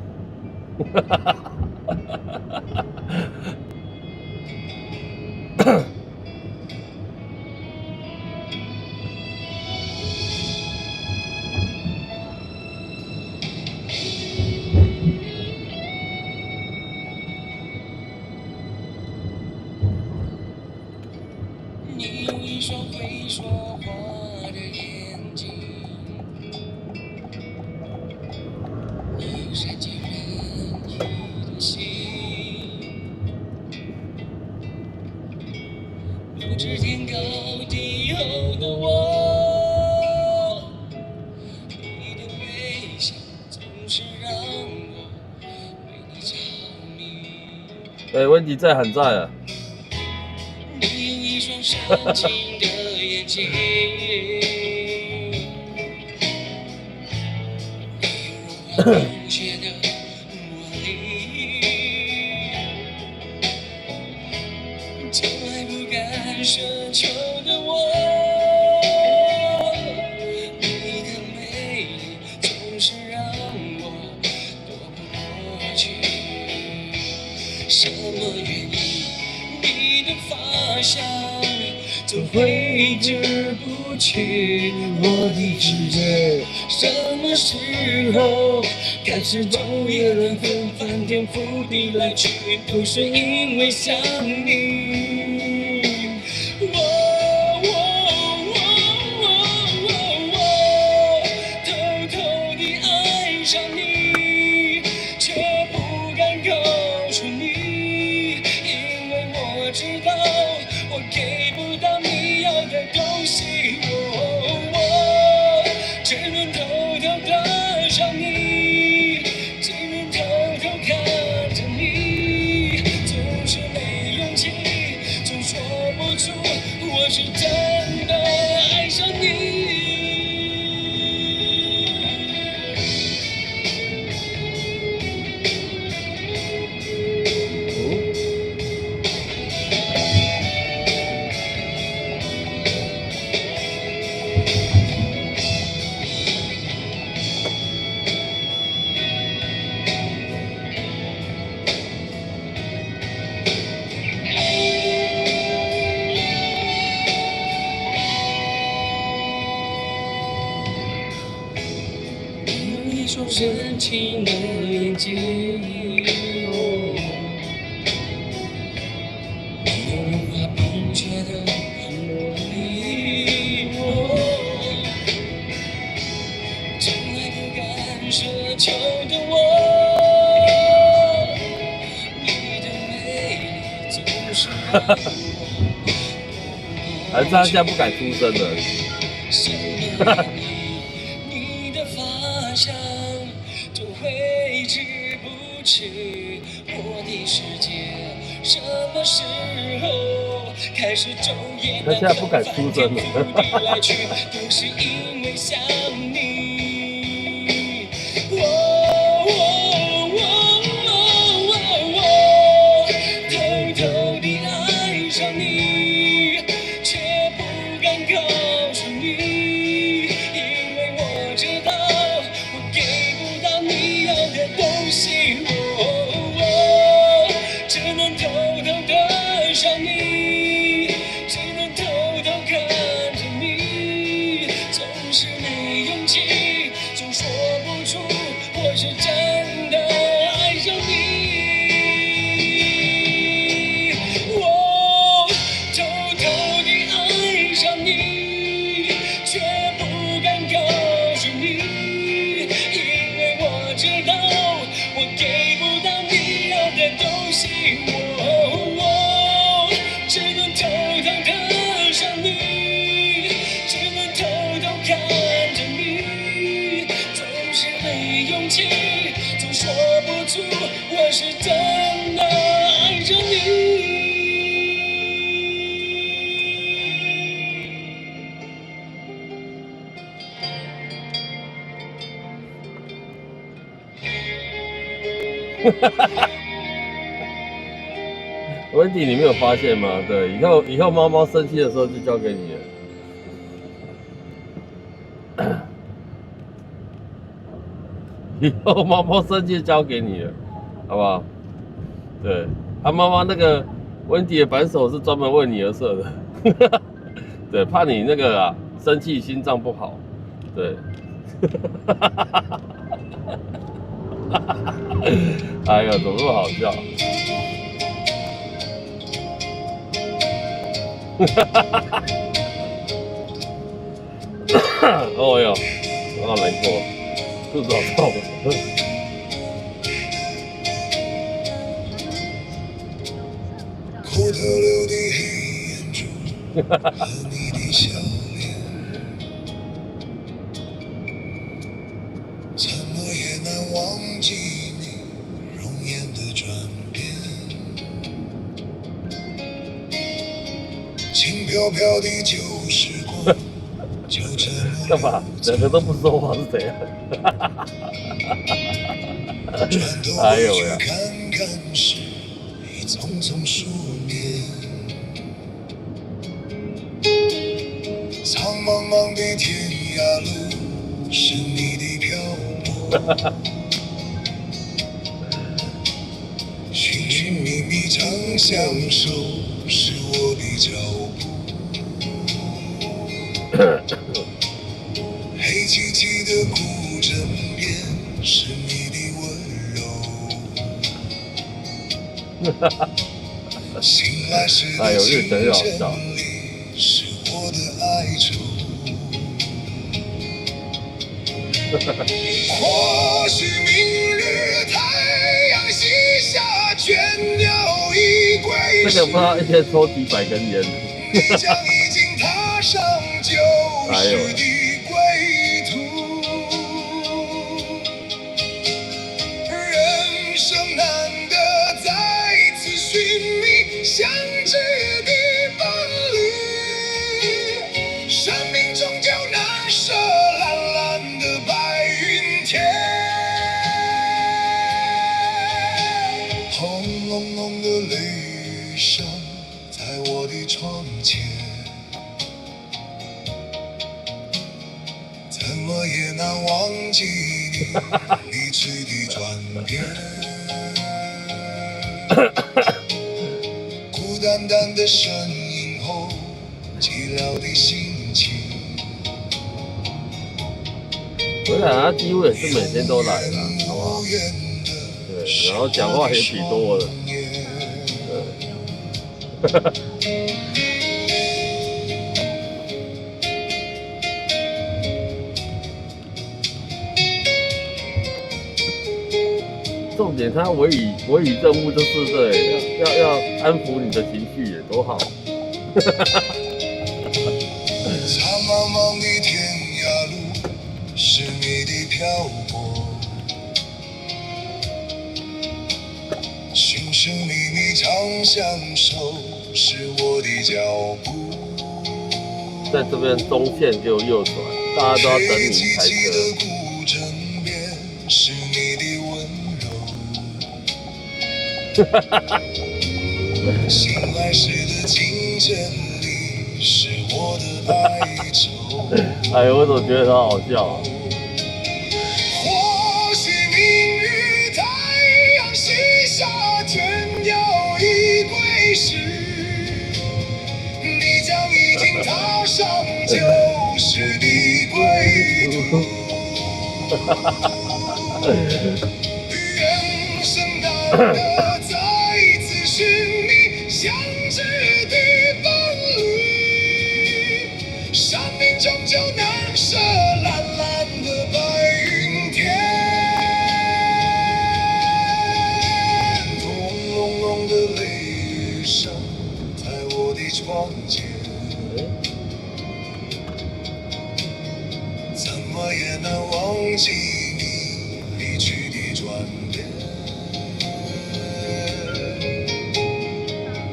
你有一双会说话的眼睛。善解人意的心，不知天高地厚的我，你的微笑总是让我为你着迷。哎，温迪在还在啊。你有一双深情的眼睛，你有融化冰雪的魔力，从来不敢奢求的我，你的美丽总是让我躲不过去。什么原因？你的发香总挥之不去我的世界。什么时候开始昼夜轮回，翻天覆地来去，都是因为想你。偷偷地爱上你，却不敢告诉你，因为我知道我给不到你要的东西，我只能偷偷的想你，只能偷偷看着你，总是没勇气，总说不出我是真的爱上你。你有一双深情的眼睛，你有融化冰雪的魔力，从来不敢奢求的我，你的美丽总是让我还是他现在不敢出声了。什么原因？你的发香就挥之不去我的世界。什么时候开始昼夜他现在不敢出声了。来去，都是因为想你。偷偷地爱上你，却不敢告诉你，因为我知道我给不到你要的东西，只能偷偷的想你，只能偷偷看着你，总是没勇气，总说不出我是真的爱上你。偷偷地爱上你，却不敢告诉你，因为我知道我给不到你要的东西，只能偷偷的想你，只能偷偷看着你，总是没勇气，总说不出我是真的爱着你。温迪，你没有发现吗？对，以后猫猫生气的时候就交给你了。以后猫猫生气就交给你了，好不好？对，猫猫那个温迪的扳手是专门为你而设的。对，怕你那个啊生气心脏不好。对。哎呦，怎么那么好笑？哦哟，我好难过，肚子好痛。火车流的黑暗中，和你的笑脸，怎么也难忘记你容颜的转变。轻飘飘的旧时光，就这么干嘛？两个都不说话是怎样？转头哎呦呀！回去看看，是已匆匆数年。苍茫茫的天涯路，是你的漂泊。寻寻觅觅长相守，是我的脚步。黑漆漆的古镇边，是你的温柔。醒来时的清晨里，是我的哀愁。或许明日太阳西下，倦鸟已归这个不知道一天抽几百根烟。你将已经踏上旧时的归途。人生难得再次寻觅相知的伴侣，生命终究难舍蓝蓝的白云天。轰隆隆的雷声在我的窗前，怎么也难忘记你离去的转变。孤单单的身影后，寂寥的心情。我想他几乎也是每天都来啦，好不好？对，然后讲话也挺多的。重点，他唯一任务就是对，要安抚你的情绪，也多好。苍茫茫的天涯路，是你的漂泊。寻寻觅觅长相守，是我的脚步。在这边中线就右转，大家都要等你一台车。古镇边，是你的温柔。醒来时的清晨里，是我的哀愁。哎呦，我怎么觉得他好笑啊？或许明日太阳西下，倦鸟已归时，你将已经踏上旧时的归途。人生难得再次寻觅相知的伴侣，生命终究难舍蓝蓝的白云天。轰隆隆的雷声在我的窗前，怎么也难忘记你离去的转变。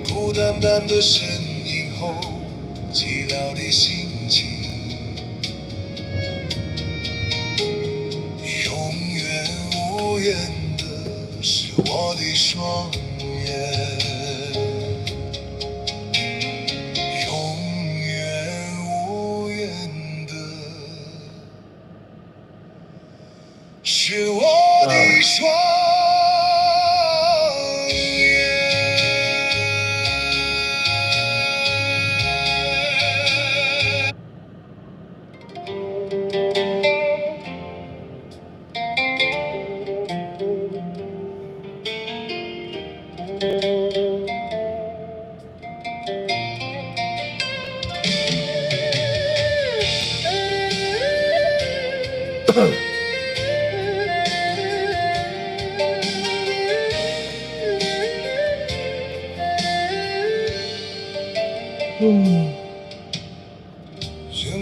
孤单单的身影后，寂寥的心情。永远无言的是我的双眼。永远无言的是我的双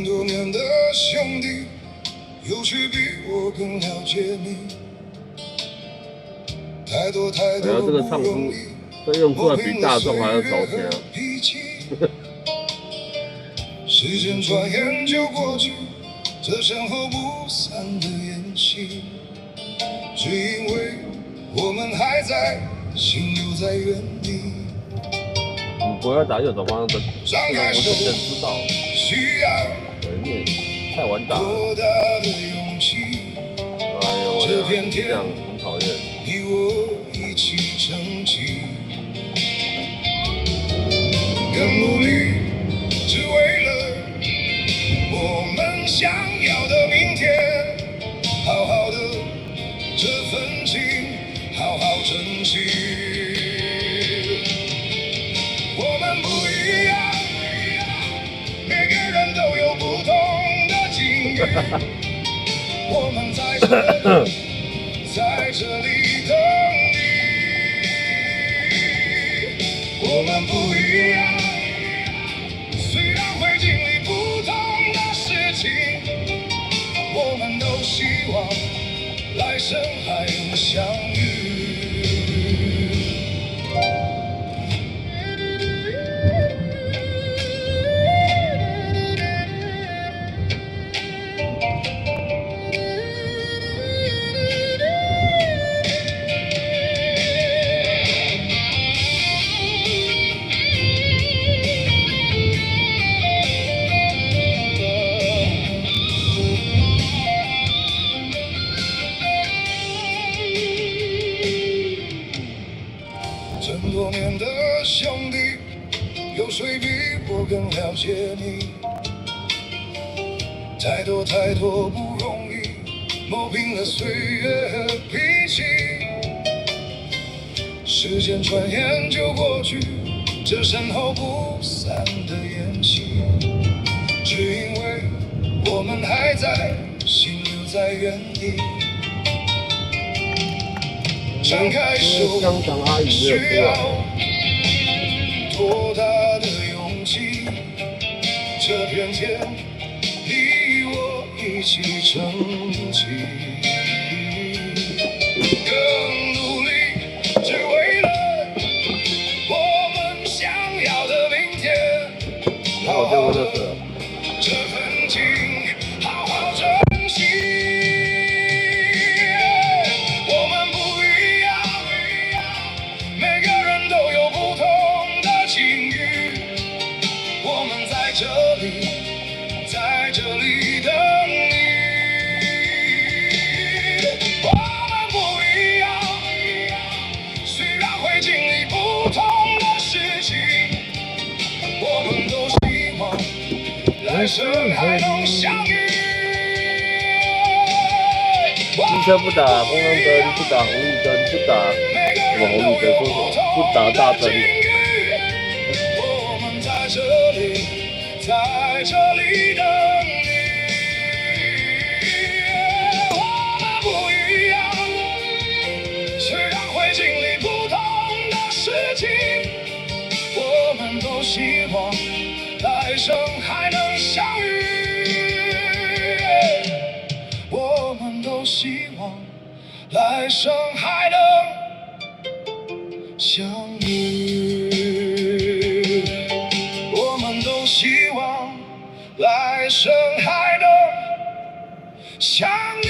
多年的兄弟，有谁比我更了解你？太多太多这个唱出，这用出来比大众还要早些啊！时间转眼就过去，这身后不散的宴席，只因为我们还在，心留在原地。你不要打右手方向灯，张开手，我之前知道。需要对，你太晚打了。多大的勇气？哎呦，我的这样很讨厌。你我一起撑起，更努力，只为了我们想要的明天。好好的这份情，好好珍惜。我们不一样，每个人都有不同的境遇。我们在这里，在这里等你。我们不一样，虽然会经历不同的事情，我们都希望来生还能相遇。这么多年的兄弟，有谁比我更了解你？太多太多不容易，磨平了岁月和脾气。时间转眼就过去，这身后不散的宴席，只因为我们还在，心留在原地。张开手，香肠阿姨需没有要出多大的勇气？这片天，你我一起撑起，更努力，只为了我们想要的明天。好好的这份情，好好珍惜。我们不一样，每个人都有不同的境遇。我们在这里，在这里等你。我们不一样，虽然会经历不同的事情，我们都希望来生还能相遇。机车不打公共灯，不打红绿灯，不打什么红绿灯，说什么不打大灯。我们在这里，在这里等你。我们不一样，虽然会经历不同的事情，我们都希望来生还能相遇。我们都希望来生还能相遇。我们都希望来生还能相遇。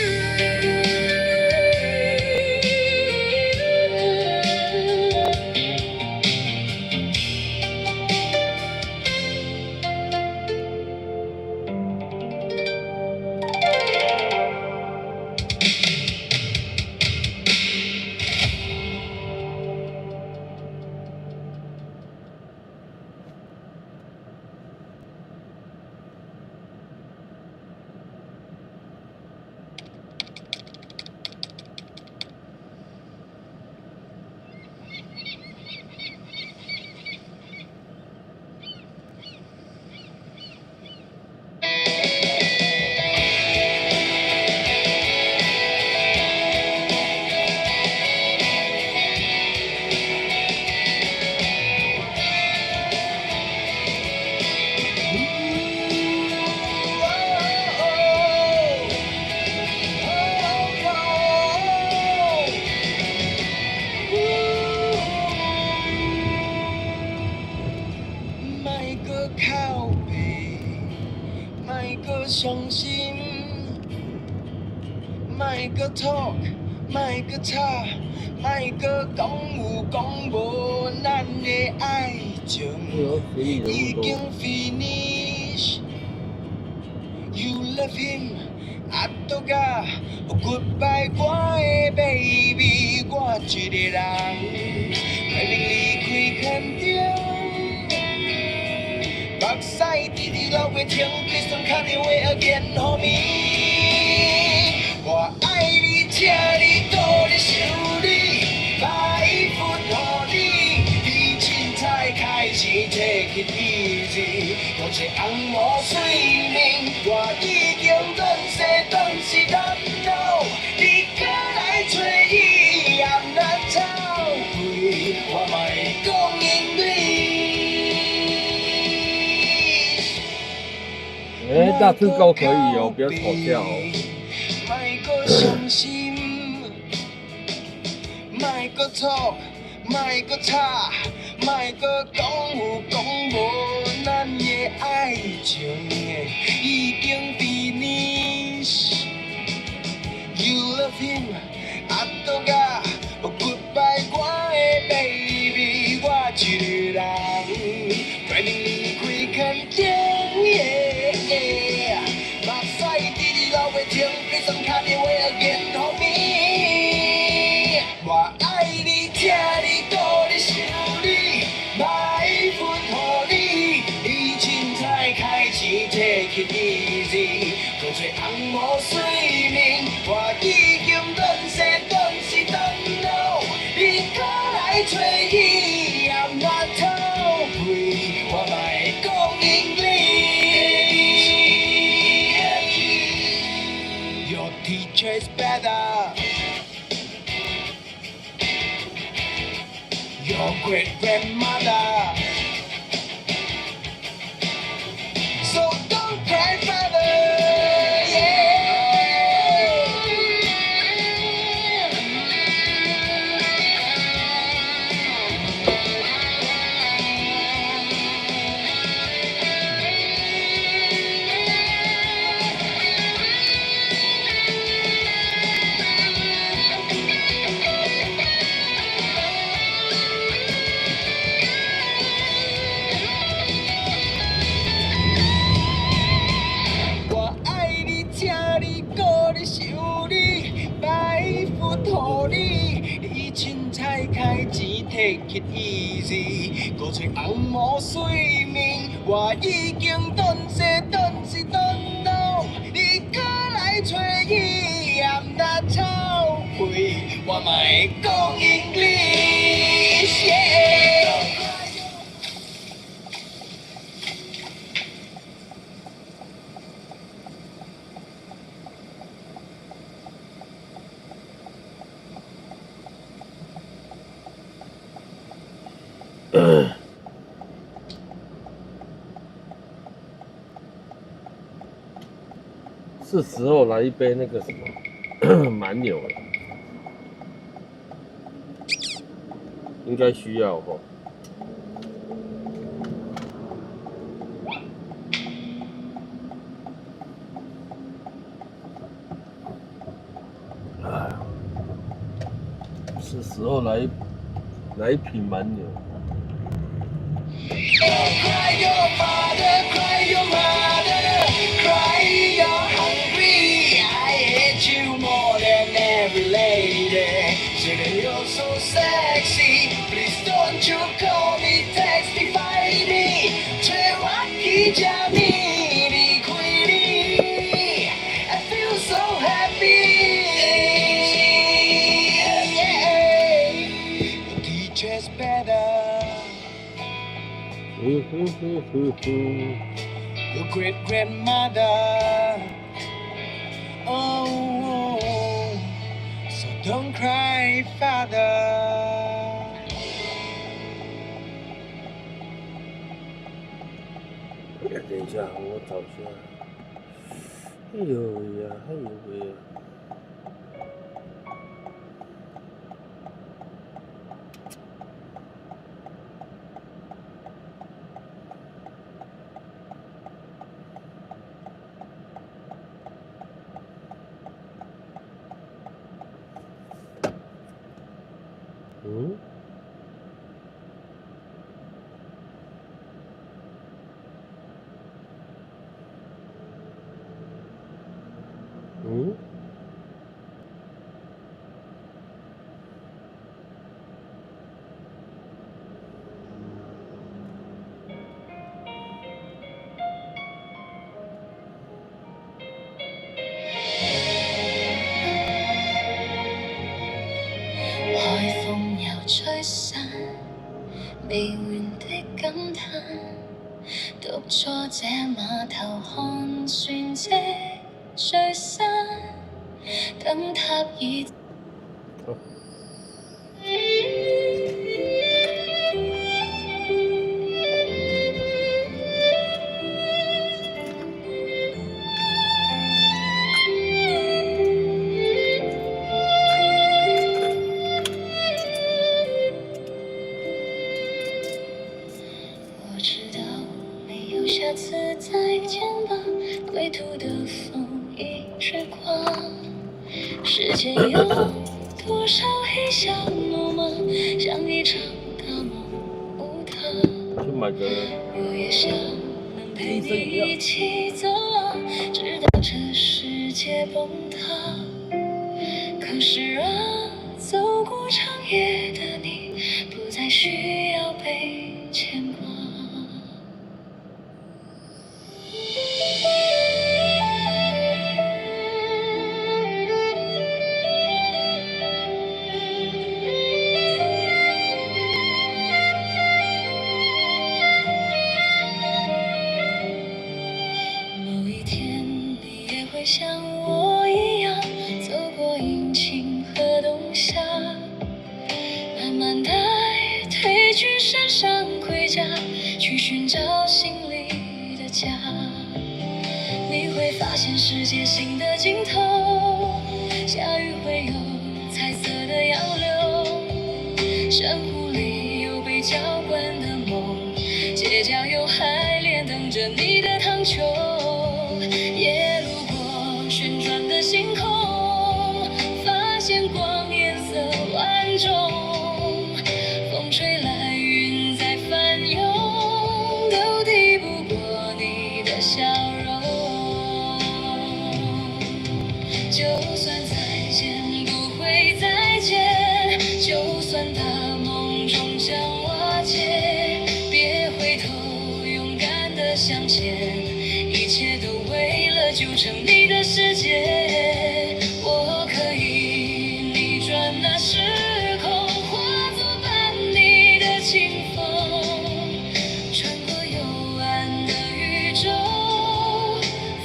搁靠背，莫搁伤心，莫搁 talk， 莫搁吵，莫搁讲有讲无，咱的爱情已经 finish。You love him， I don't got goodbye， 我的 baby， 我一个人，快点离开垦丁。目屎滴滴流过天，Please don't打电话 again for me。我爱你，请你倒你想你，摆付予你，你凊彩开始 take it easy， 有一红毛水面，我已经断线断是难道，你搁来找伊，I'm not 臭屁，我嘛会讲英语。大字高可以哦，不要吵架哦。莫搁伤心，莫搁 talk， 莫搁吵，莫搁讲有讲无，咱的爱情已经 finish。You love him， I don't got goodbye， 我的 baby， 我一个人，快点离开垦丁。目屎滴滴流袂停，你总打电话 again for me。我爱你，请你倒你想你，莫分予你，你凊彩开始 take it easy， 搁做红毛水面，我已经断线断是断路，你搁来找伊，I'm not 臭屁，我嘛会讲英语。Your teacher's better. Your great grandmother. So don't cry, brother. Take it easy， 搁找红毛水面，我已经断线断是断路，你搁来找伊，I'm not 臭屁，我嘛会讲英语。是时候来一杯那个什么蛮牛了，应该需要哦。是时候来一瓶蛮牛。Cry your father, cry your mother, cry you're hungry. I hate you more than every lady. Say that you're so sexy. Please don't you call me, text me, find me. 找我去吃面，离开你 I feel so happy. Your teacher's better. Your great grandmother. Oh, so don't cry, father. 等一下，我找一下。哎呦呀，哎呦喂呀！嗯。海風又吹散未完的感嘆，獨坐這碼頭看船隻聚散，燈塔已。我知道沒有下次再見吧，歸途的風一直刮，世界有多少嬉笑怒罵，像一場大夢無他。去買個。我也想能陪你一起走啊，直到這世界崩塌。可是啊，走過長夜的你，不再需要被牽掛。某一天，你也會像我一樣，走過陰晴和冬夏，慢慢地褪去身上盔甲，去尋找心裡的家。你會發現世界新的盡頭，下雨會有彩色的洋流，珊瑚裡有被澆灌的夢，街角有海蓮等着你的糖球，也路過旋轉的星空，發現光顏色萬種，風吹來雲在翻湧，都抵不過你的笑容。就算再見不會再見，就算大夢終將瓦解，別回頭，勇敢地向前，一切都為了救成你的世界。我可以逆轉那時空，化作伴你的清風，穿過幽暗的宇宙，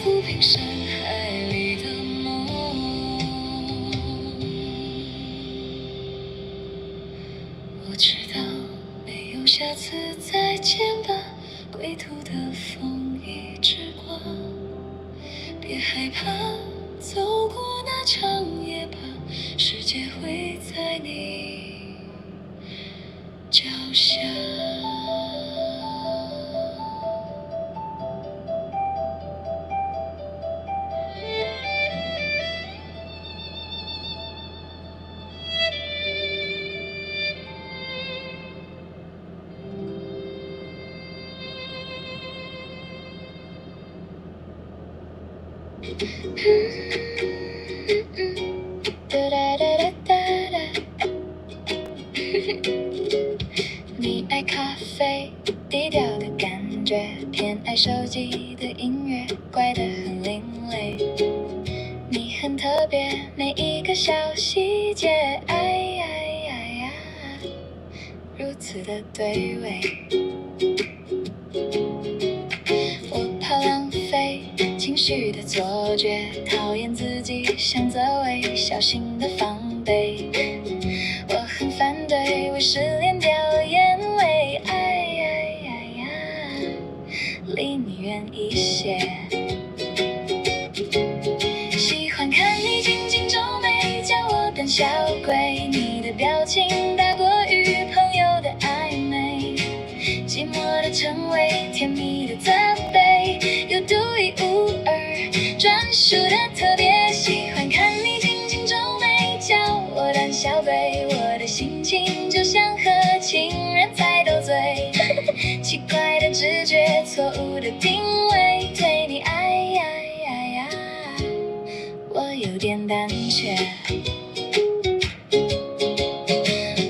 撫平深海裡的夢。我知道沒有下次再見吧，歸途的風一直刮，別害怕，走過那長夜吧，世界會在你腳下。你愛咖啡，低調的感覺，偏愛手機的音樂，怪得很另類。你很特別，每一個小細節，哎呀呀呀，如此的對味。我怕浪費情緒的錯覺，討厭自己像責備，小心的防備。我很反對為失戀掉眼淚，哎呀呀呀，離你遠一些。喜歡看你緊緊皺眉，叫我膽小鬼，你的表情大過於朋友的曖昧，寂寞的稱謂，甜蜜的責備，有獨一無二專屬的特別。喜歡看你緊緊皺眉，叫我膽小鬼，我的心情就像和情人在鬥嘴，奇怪的直覺，錯誤的定位，對你哎呀呀呀，我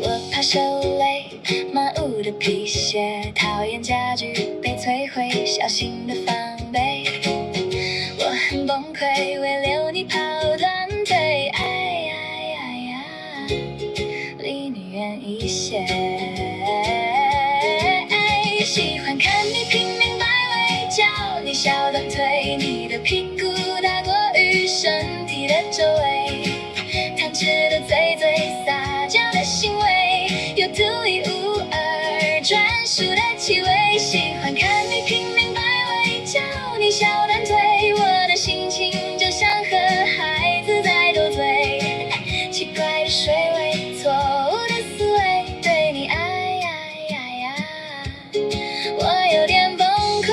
我怕受累，满屋的皮鞋，讨厌家具被摧毁，小心的防备。我很崩溃，为留你跑断腿，离你远一些。喜欢看你拼命摆尾，叫你小短腿，你的屁股大过于身体的周围，贪吃的嘴嘴，撒娇的行为，有独一无二专属的气味。喜欢看你拼命摆尾，叫你小短腿，我的心情就像和孩子在斗嘴，奇怪的水位，错误的思维，对你我有点崩溃。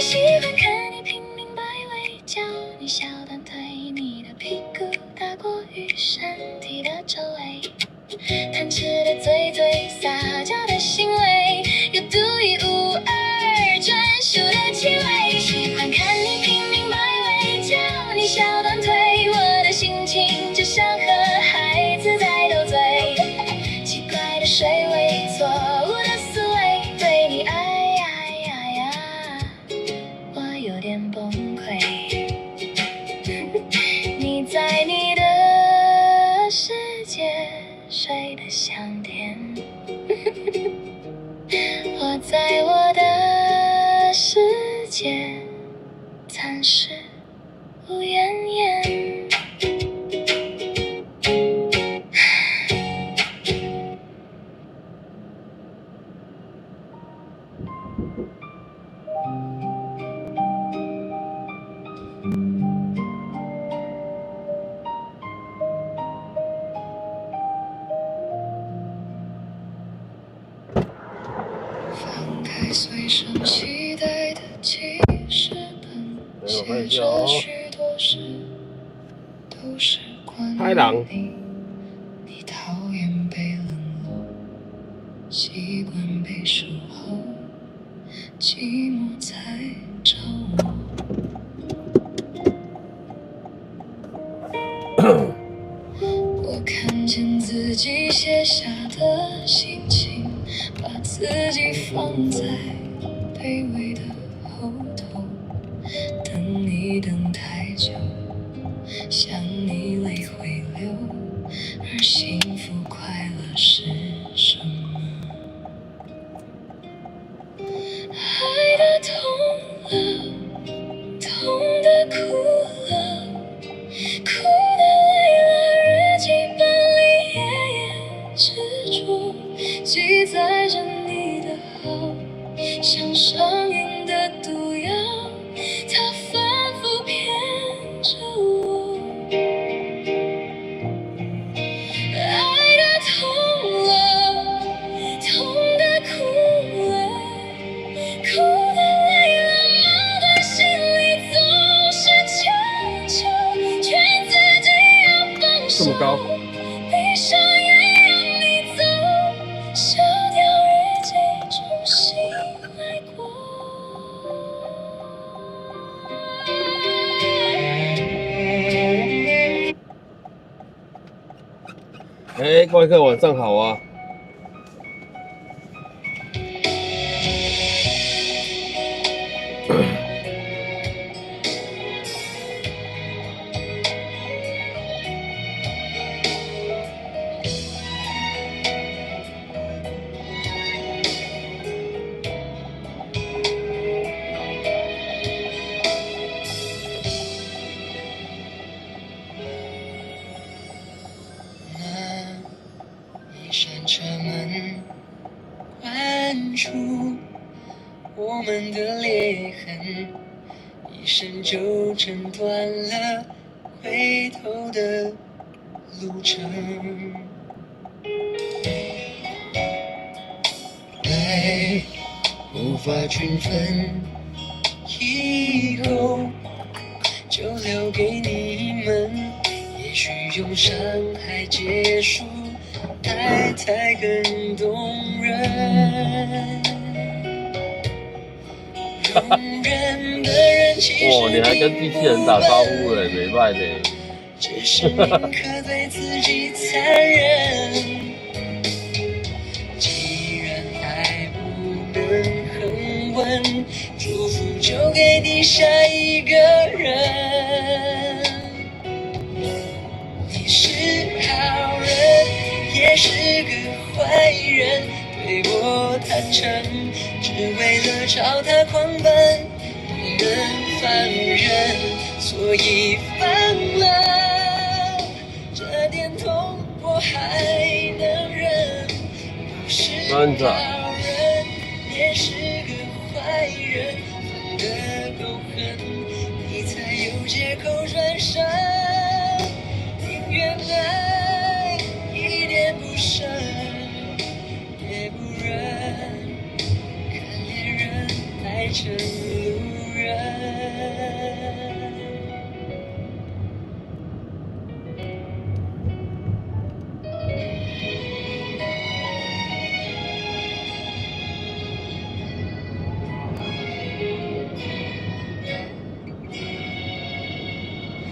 喜欢看你拼命摆尾，叫你小短腿，你的屁股大过于身体的周围，贪吃的嘴嘴，撒娇的行为，有独一无二专属的气味。喜欢看你拼命摆尾，叫你小短腿，我的心情就像和孩子在斗嘴，奇怪的水位，错误的思维，对你我有点崩溃。你在你的世界睡得香甜，我在我的世界暂时无怨言。翻开随身期待的记事本，写着许多事，都是关于你。你讨厌被冷落，习惯被守候，寂寞才找我。我看见自己写下的心情，把自己放在卑微的后头，等你等太久，想你泪会流，而幸福快乐是什么？爱的痛了，痛的哭了，哭的累了，日记本里页页执着记载着你的好，像上瘾的毒药，它反复骗着我。爱的痛了，痛的哭了，哭的累了，矛盾心里总是强求，劝自己要放手。这么高。闭上眼让你走，烧掉日记，重新来过。各位客晚上好啊！一扇车门关住我们的裂痕，一声就诊断了回头的路程。爱无法均分，以后就留给你们。也许用伤害结束，爱才更动人。容忍的人其实哇，你还跟机器人打招呼哎，没办呢。只是宁可对自己残忍。既然爱不能恒温，祝福就给你下一个人。你是好人，也是个坏人，对我坦诚，只为了朝他狂奔，不能放任，所以放了。这点痛我还能忍，不是好人，也是个坏人，分得够狠，你才有借口转身。宁愿爱一点不深，也不忍看恋人爱成路人。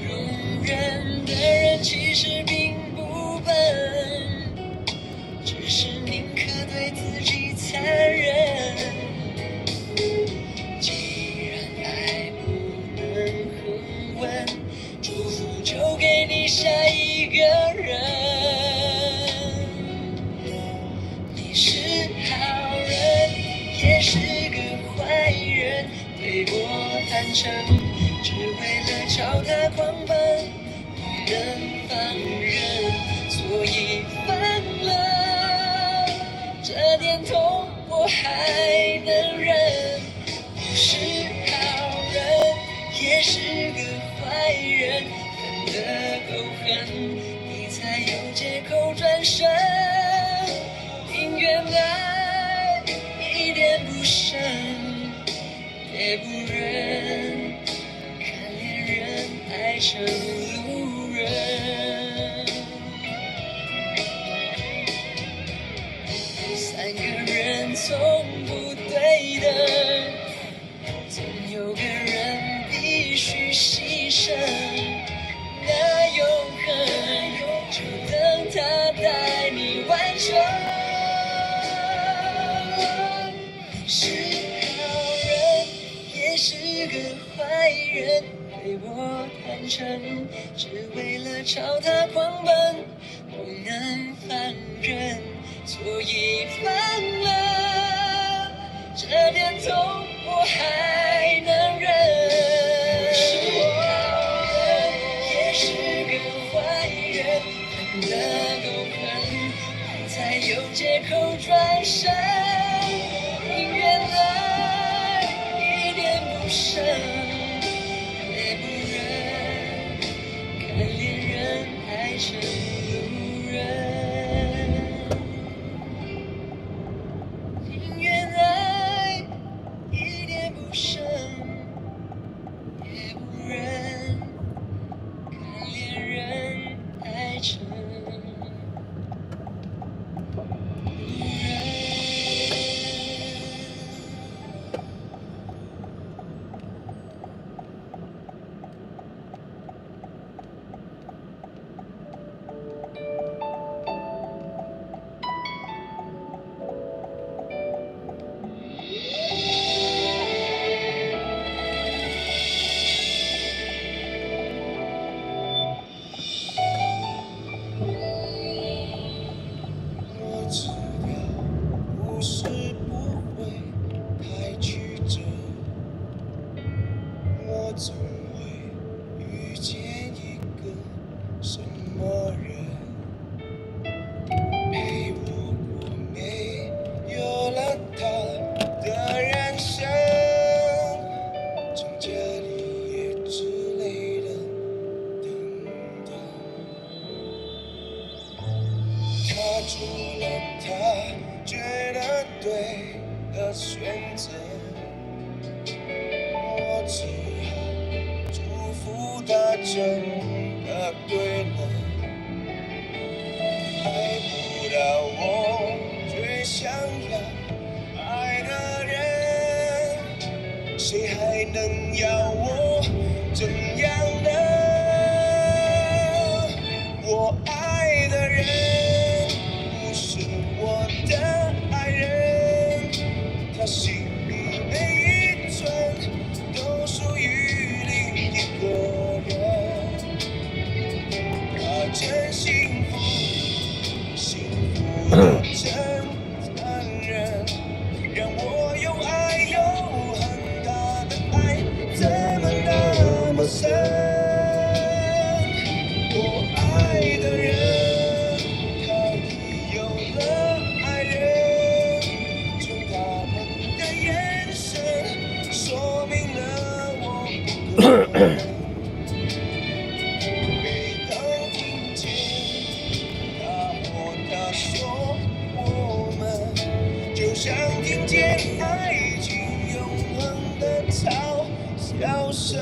容忍的人其实并不笨，只是宁可对自己残忍。既然爱不能恒温，祝福就给你下一个人。你是好人，也是个坏人，对我坦诚，只为了朝他狂奔，不能放任，所以放了。这点痛我还能忍，不是好人，也是个坏人，分得够狠，你才有借口转身。宁愿爱一点不深，也不忍看恋人爱成路人。三个人从不对等，总有个人必须牺牲。那永恒就等他带你完成。是好人，也是个坏人，对我坦诚，只为了朝他狂奔，不能放任，所以放了。这点痛我还能忍，是好人，也是个坏人，分得够狠，你才有借口转身。宁愿爱一点不深，也不忍看恋人爱成路人。宁愿爱一点不深，也不忍看恋人爱成路人。我知道故事不会太曲折，我总会遇见一个什么人，陪我过没有了他的人生，从家里也之类的等等。他做了他觉得对的选择，我只好祝福真的对了，爱不到我最想要爱的人，谁还能要我怎样呢？我爱的人不是我的爱人，他心里每一寸都属于另一个人。他真幸福，幸福的真残忍，让我又爱又恨，他的爱怎么那么深？我爱的人，他已有了爱人，从他们的眼神说明了我不可能。每当听见他或她说我们，就像听见爱情永恒的嘲笑声。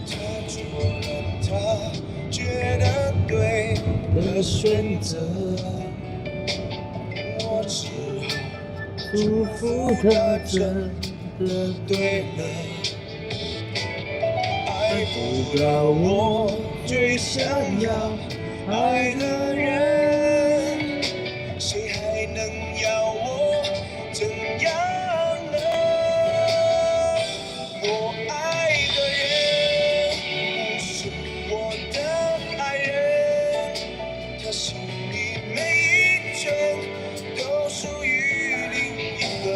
他做了他觉得对的选择，我只好祝福他真的对了。爱不到我最想要爱的人，谁还能要我怎样呢？我爱的人不是我的爱人，他心里每一寸都属于另一个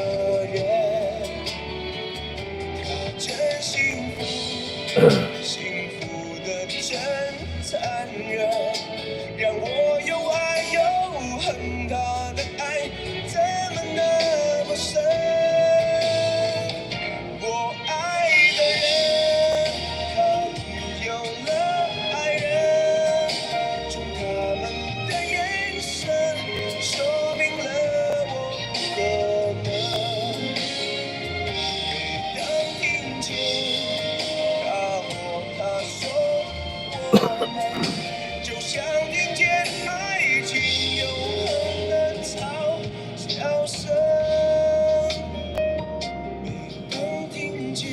人。他真幸福，幸福的真残忍，让我又爱又恨，他的爱怎么那么深？我爱的人，他已有了爱人，从他们的眼神说明了我不可能。每当听见他或她说我们，就像听见爱情永恒的嘲笑声。每当听见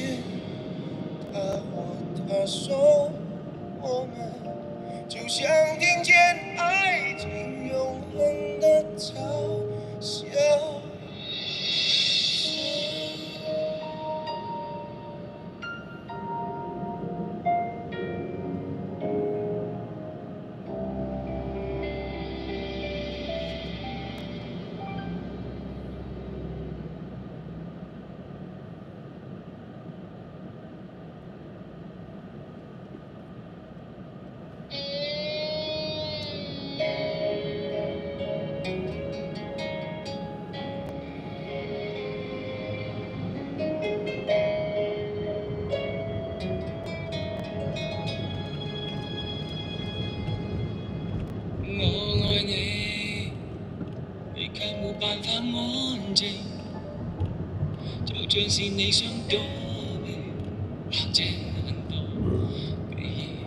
他或她说我们，就像听见爱情永恒的嘲笑声。我愛你，你卻沒辦法安靜，就像是你想躲避，或者很多記憶，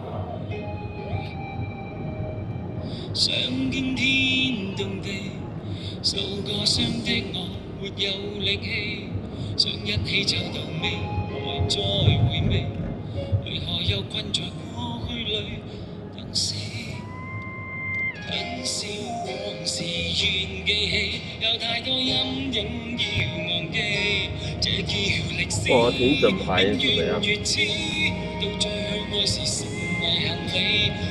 想驚天動地，受過傷的我沒有力氣，想一起走到尾，愛再回味，為何又困在過去裏等死？很少往事願記起，有太多陰影要忘記，這叫歷史。哇，挺整排是怎麼樣？越似到最去愛是成為行李，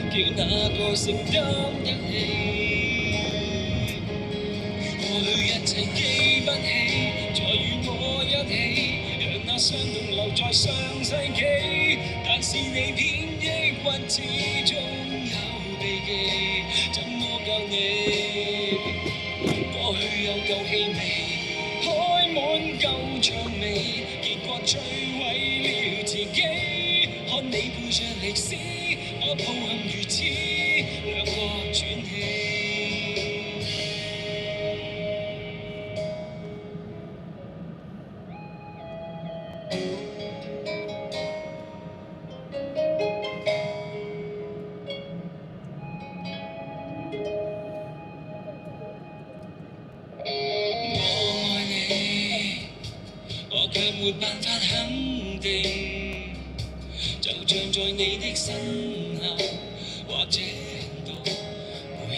叫那個承擔得起。過去一切記不起，再與我一起，讓那傷痛留在上世紀。但是你偏抑鬱，始終有避忌。怎麼教你？過去有舊氣味，開滿舊薔薇，結果摧毀了自己。看你背着歷史。我抱憾如此，两個喘氣。我卻沒辦法肯定，就像在你的身後，或者看到背影。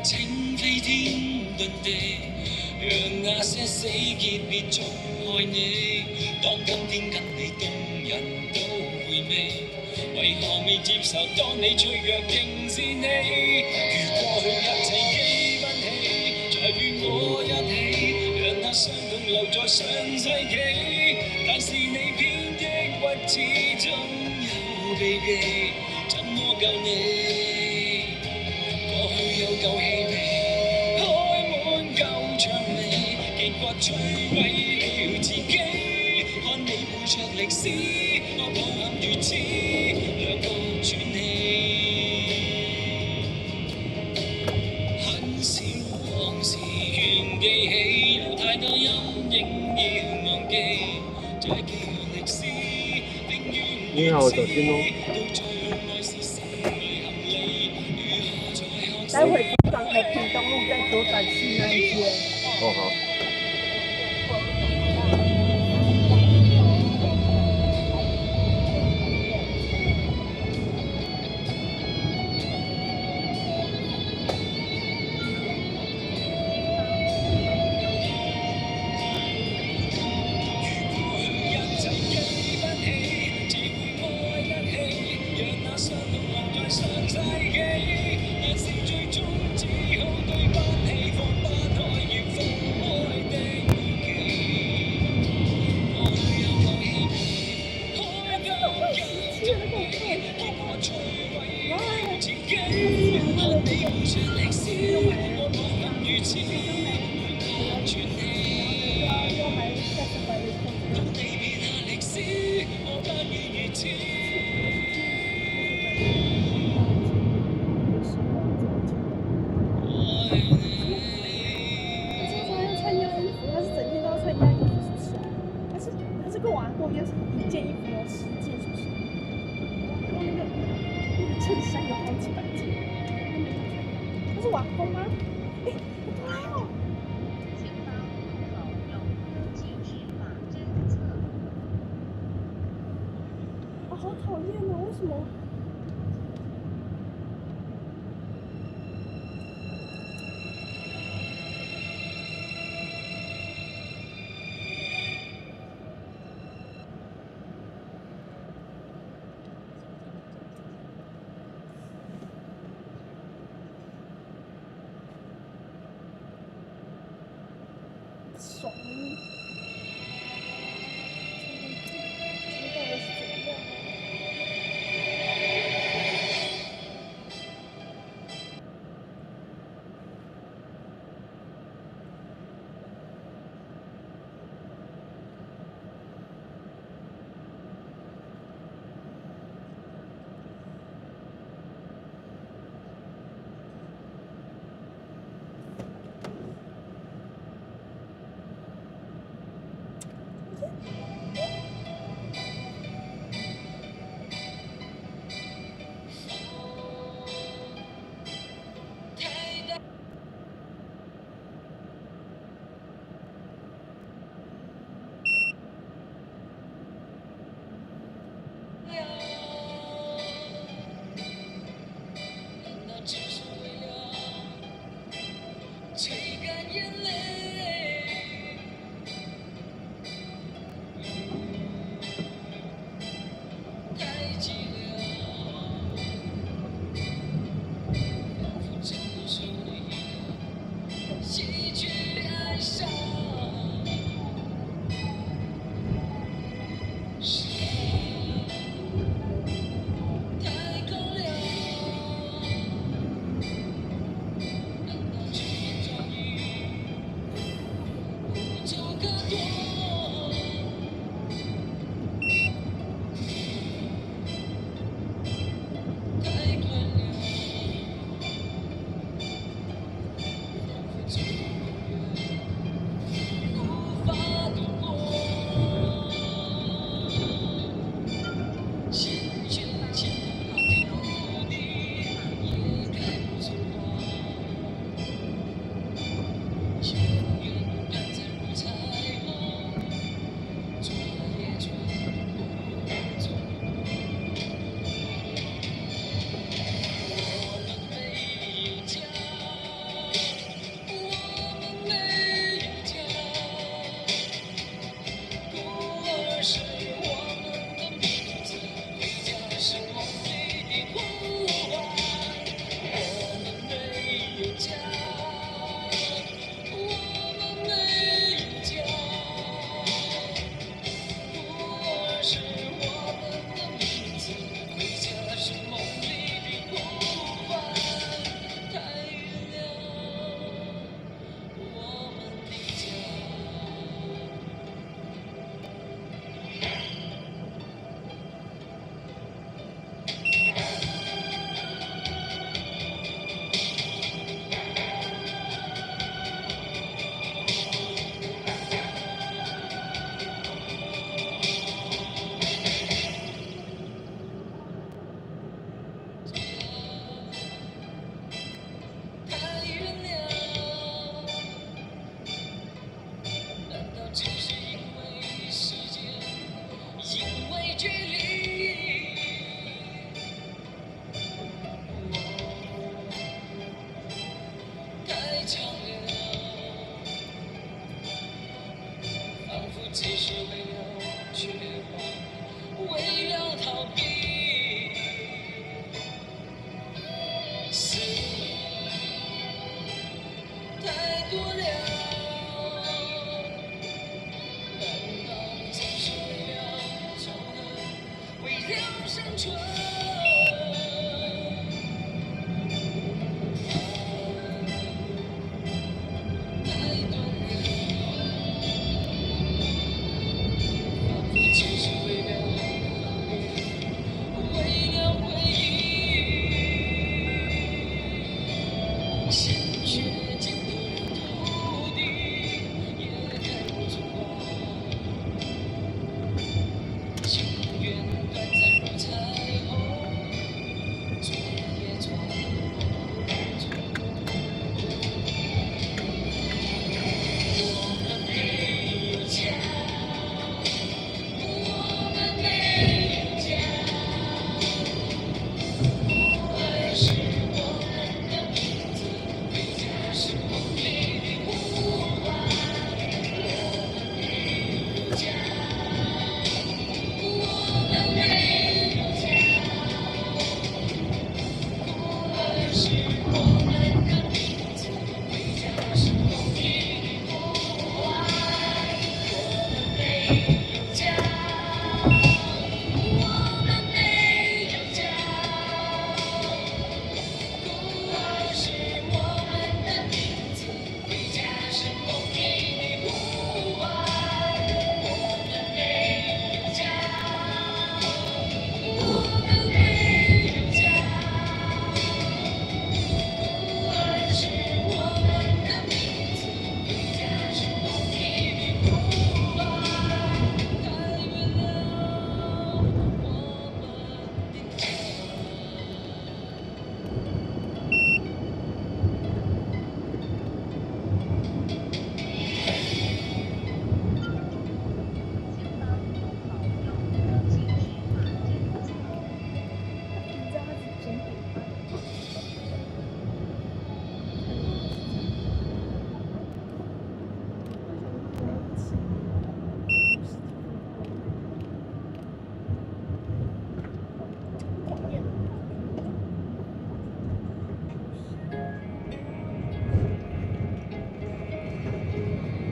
請飛天遁地，讓那些死結別再害你。當今天跟你動人都回味，為何未接受？當你脆弱仍是你，如過去一切記不起，再與我一起，讓那傷痛留在上世紀。但是你偏抑鬱，始終有避忌，怎麼救你？過去有舊氣味，開滿舊薔薇，結果摧毀了自己。看你背著歷史，我抱憾如此，兩個喘氣。很少往事願記起，有太多陰影要忘記。這叫歷史，寧願你好，小心哦。到最後愛是成為合理，如何再學待会左转和屏东路再左转去那一间。哦好。爽！这到底是怎样？其实为了绝望，为了逃避，思太多了。难道只是为了仇恨，为了生存？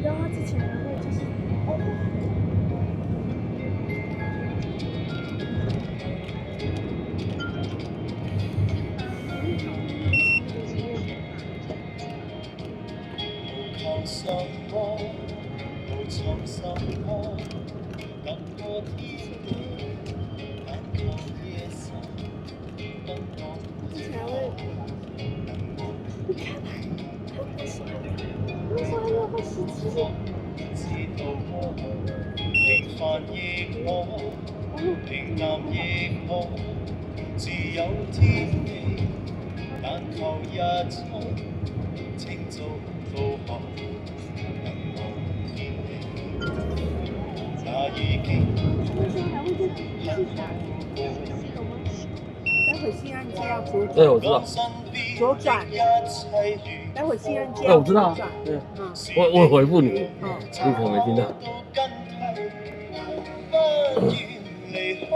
然后之前还会就是无求什么，无从什么，等过天地，但求夜深，等我之前还会，你看他不喜欢，为什么又会洗指甲？知道我平凡亦好，平淡亦好，自有天地，但求日出，清早到後，能望見你，那已經那时候还会在地上，待会新安街要左对，我知道。左转，一切如待会新安街哎，要我知道左转，，对，嗯，我回复你，嗯。你可能没听到。不願離開，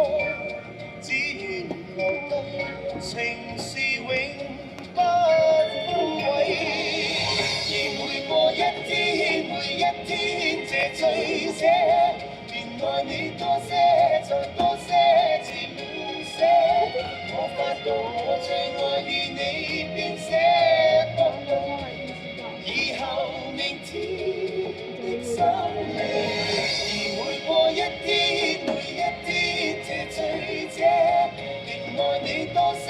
只願留低情是永不枯萎。而每過一天，每一天這醉者，便愛你多些，再多些，至滿瀉。我發覺我最愛與你編寫。以後明天心裏，而每過一天，每一天這醉者，便愛你多些，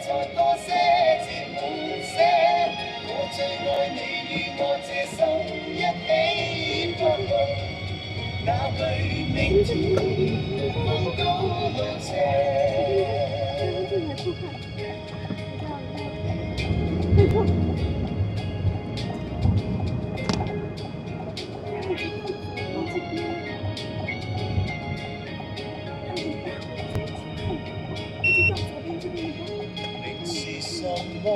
再多些，至滿瀉。我最愛你與我這心一起不過，那句明天風高路斜。明是什麼，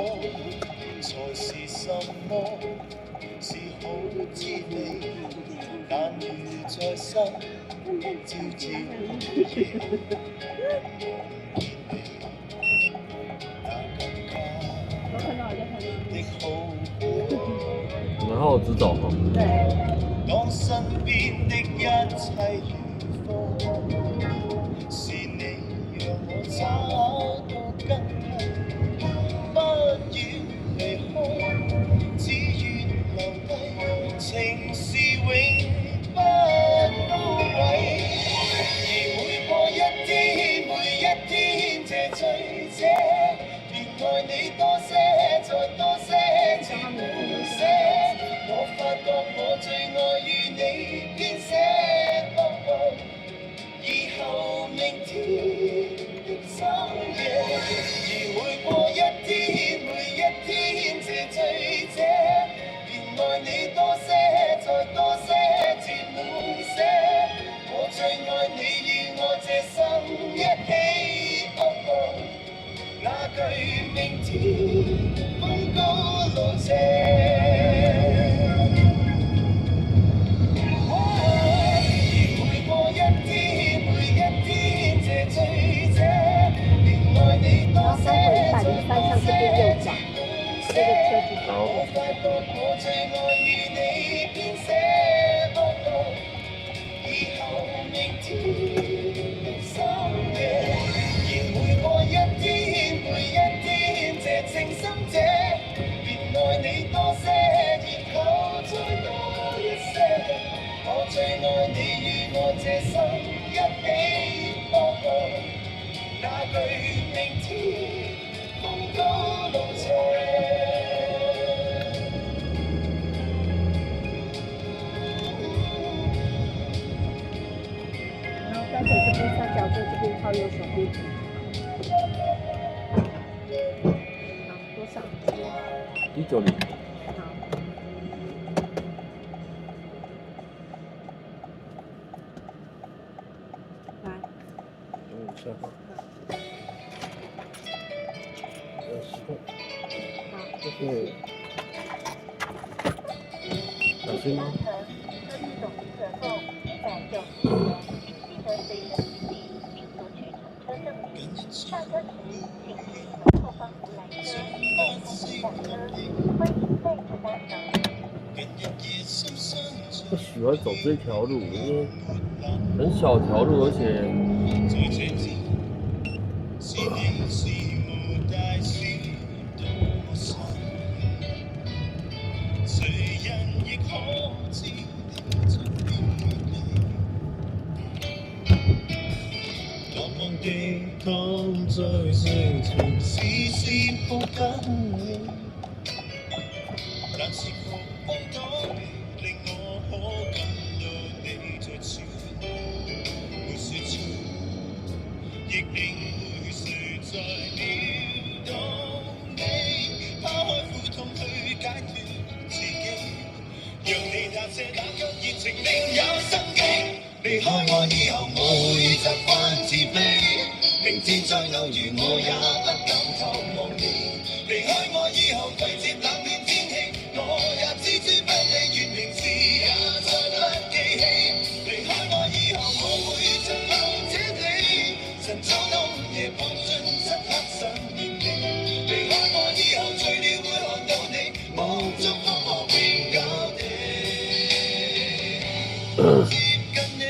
才是什麼，是好滋味，但願在心照照。我看到我就看到。然后直走哈。对。當身邊的一切如風，是你讓我找到根，不要離開，只願留低，情是永不枯萎。而每過一天，每一天這醉者，便愛你多些，再多些，漸滿些。我發覺我最愛與你編寫，以後明天的深夜，而每過一天，每一天這醉者，便愛你多些，再多些，漸滿些。我最愛你與我這生一起，那句明天風高路斜。然后翻回103向这边右转，这个车子左我發覺我最愛與你編寫，以後明天的深夜，而每過一天，每一天這情深者，便愛你多些，然後再多一些。我最愛你與我這生一起，那句明天風高路斜。然后待会这边三角洲这边靠右手边。好，多少190。好。来。下方。就是小心吗？车次总金额共190元，请记得随身行李并索取乘车证明。下车时请注意门后方无缆车，待开始下车。欢迎再次搭乘。不喜欢走这条路，因为很小条路，而且躺在這城市是抱緊你，但是狂風躲避，令我可感到你在笑。沒說錯，亦仍會睡在秒懂你，拋開苦痛去解脫自己，讓你那些冷卻熱情另有生機。離開我以後，我會習慣自卑。明天再偶遇我也不敢偷望你，離開我以後季節冷暖天氣，我也置之不理，願名字也再不記起。離開我以後我會盡留這裏，晨早冬夜傍盡漆黑上面你。離開我以後醉了會看到你，無足風波永久地接近你。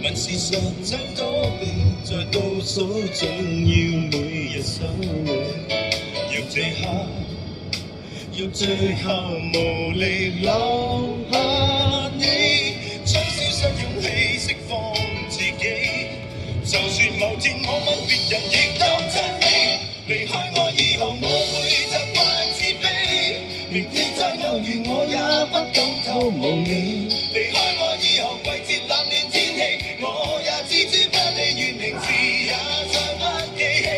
問事實怎躲避，在倒數總要每日守你。若最後無力留下你，將消失勇氣釋放自己，就算某前我吻別人亦當真理。離開我以後，我會習慣自卑。明天再偶遇，我也不敢透望你。離開我以後，季節冷暖天氣，我也知知不理，願明時也再不記起。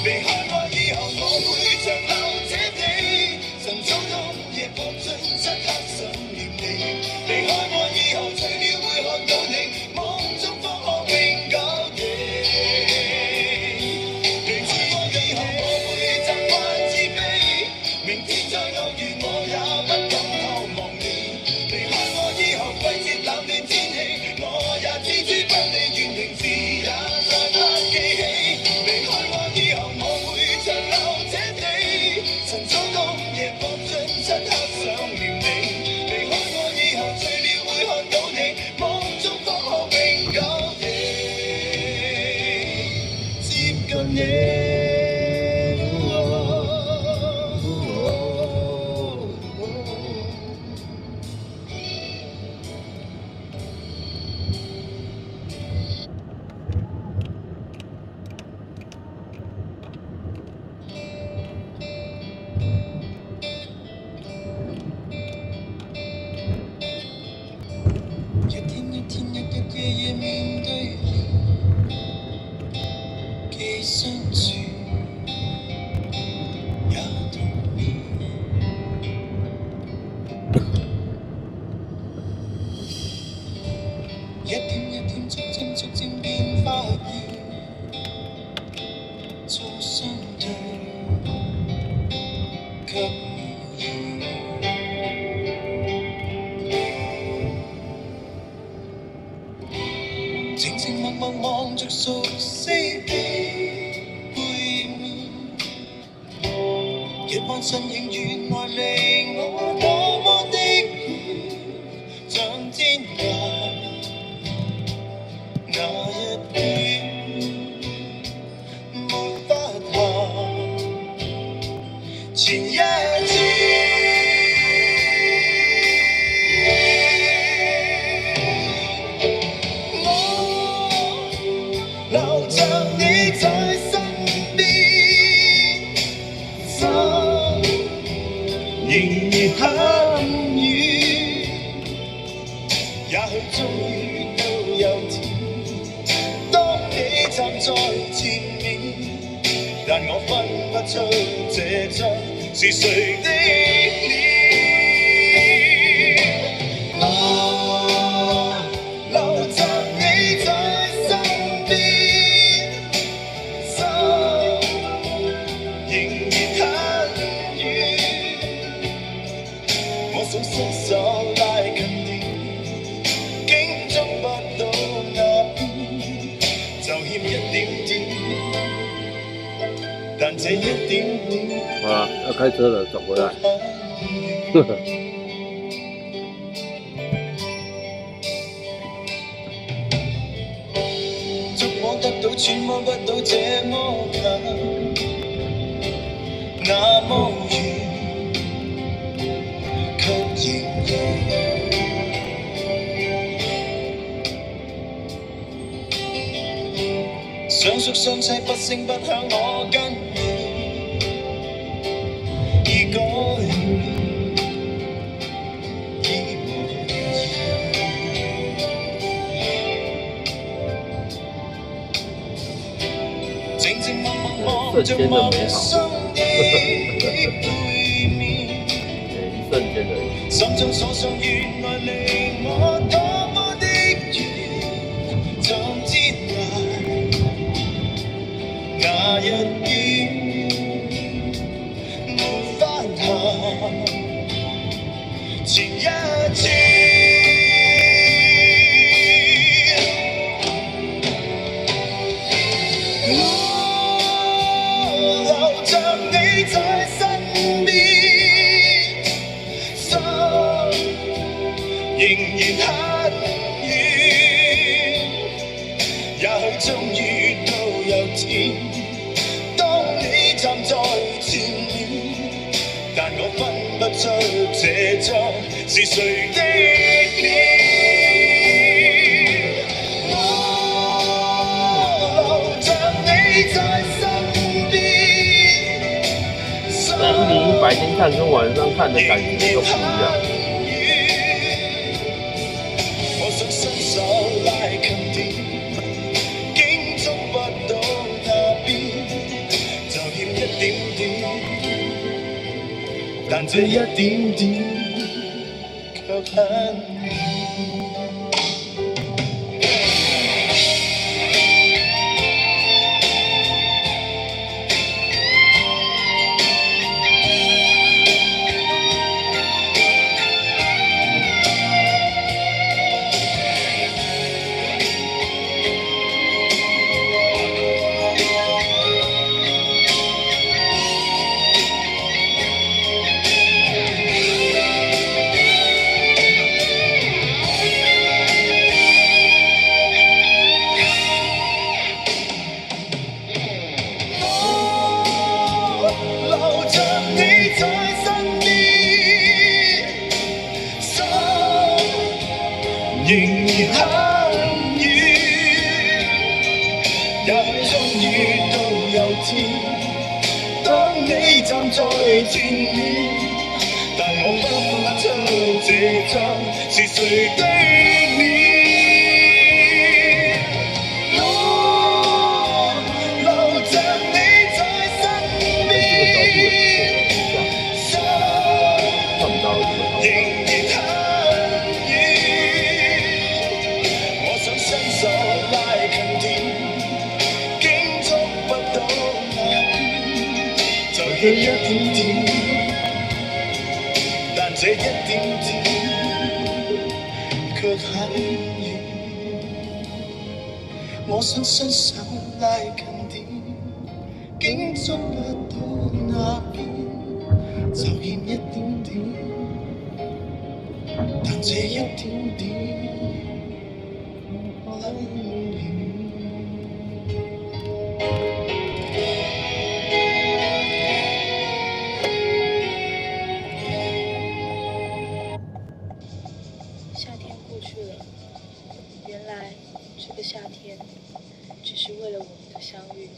離開我以後，我會長留這地，晨早冬夜搏盡漆黑想念你。離開我以後，除了會看到你，夢中方可永久地。離開我以後，我會習慣自卑，明天再偶遇，我也不敢透望你。離開我以後，季節冷暖天氣，我也知知不理，願明時也再不記起。離開我以後，我會長留這地，晨早冬夜搏盡漆黑想念你。離開我以後，除了會看到你，夢中方可永久地接近你。一天一天日日夜夜面對，既相處也同眠。一天一天逐漸變發現，早相對卻無言。靜靜默默望着熟悉的背面，日晚身影原來離我多麼的遠，像天涯那一邊，沒法行前一天。留着你在身邊，心仍然很遠。也許終於都有天，當你站在前面，但我分不出這張是誰的臉。我留着你在身邊，心仍然很遠。我想伸手拉近點，竟捉不到那邊，就欠一點點，但這一點點。好了，要開車了，走回來。捉摸得到，揣摩不到這麼近，那麼遠，卻仍然相宿相棲，不聲不響，我跟你已改變，已無言。靜靜默默望着陌生的背面，一瞬間而已。心中所想原來離我多麼的遠，像天涯那一邊，沒法行前一天。留着你在身邊，心仍然很遠。也許終於都有天，當你站在前面，但我分不出這張是誰的臉。我留着白天看跟晚上看的感觉都不一样。我想伸手拉近點，竟觸不到那邊，就欠一點點，但這一點點卻很遠。仍然很遠，也許終於都有天，當你站在前面，但我分不出這張是誰的臉。我留着你在身邊，心仍然很遠。伸手拉近點，竟觸不到那邊，就欠一點點，但這一點點卻很遠。我想伸手拉近點，竟觸不到那邊，就欠一點點，但這一點點。夏天过去了，原来这个夏天只是为了我们的相遇。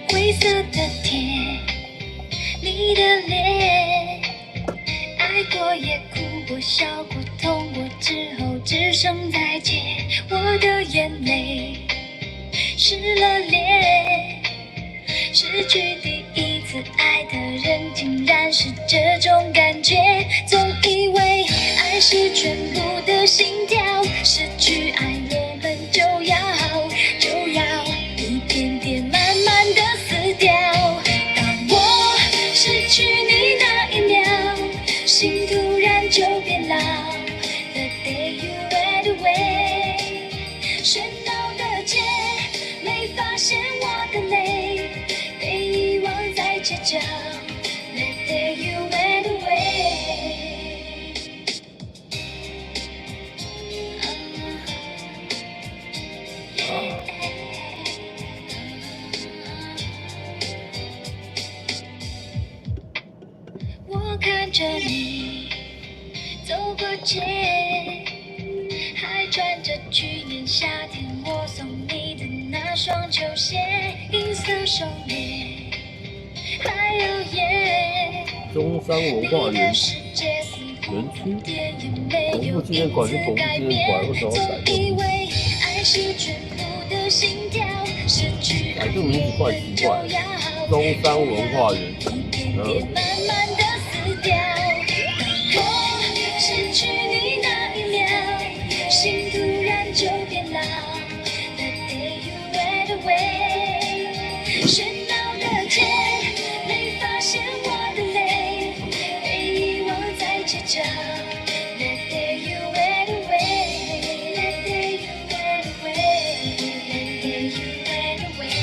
灰色的天，你的脸，爱过也哭过笑过痛过之后只剩再见。我的眼泪湿了脸，失去第一次爱的人竟然是这种感觉。总以为爱是全部的心跳，失去爱我们就要一点点慢慢的死掉。当我失去你那一秒，心突然就变老。The day you went away， 喧闹的街，没发现我的泪，被遗忘在街角。The day you went away。我看着你走过街，还穿着去年夏天我送你的那双球鞋，银色手链，还有烟。中山文化园区，澎湖纪念馆是澎湖纪念馆，为什么要改这个？改这个名字怪奇怪。中山文化园区，失去你那一秒，心突然就变老。The day you went away， 喧闹的街，没发现我的泪，被遗忘在街角。The day you went away， The day you went away， The day you went away。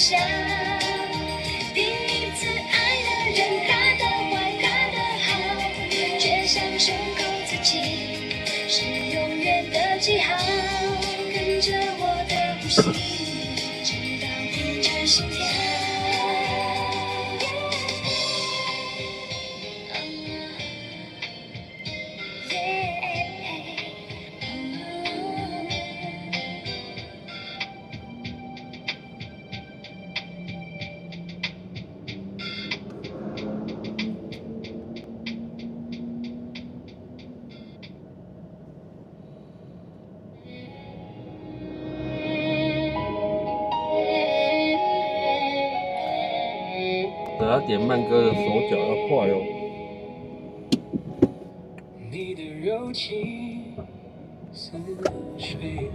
想。第一次爱的人，他的坏，他的好，却像胸口自己是永远的记号。跟着我的呼吸，直到停止心跳。等他点慢歌的手脚要快哦。你的柔情似水，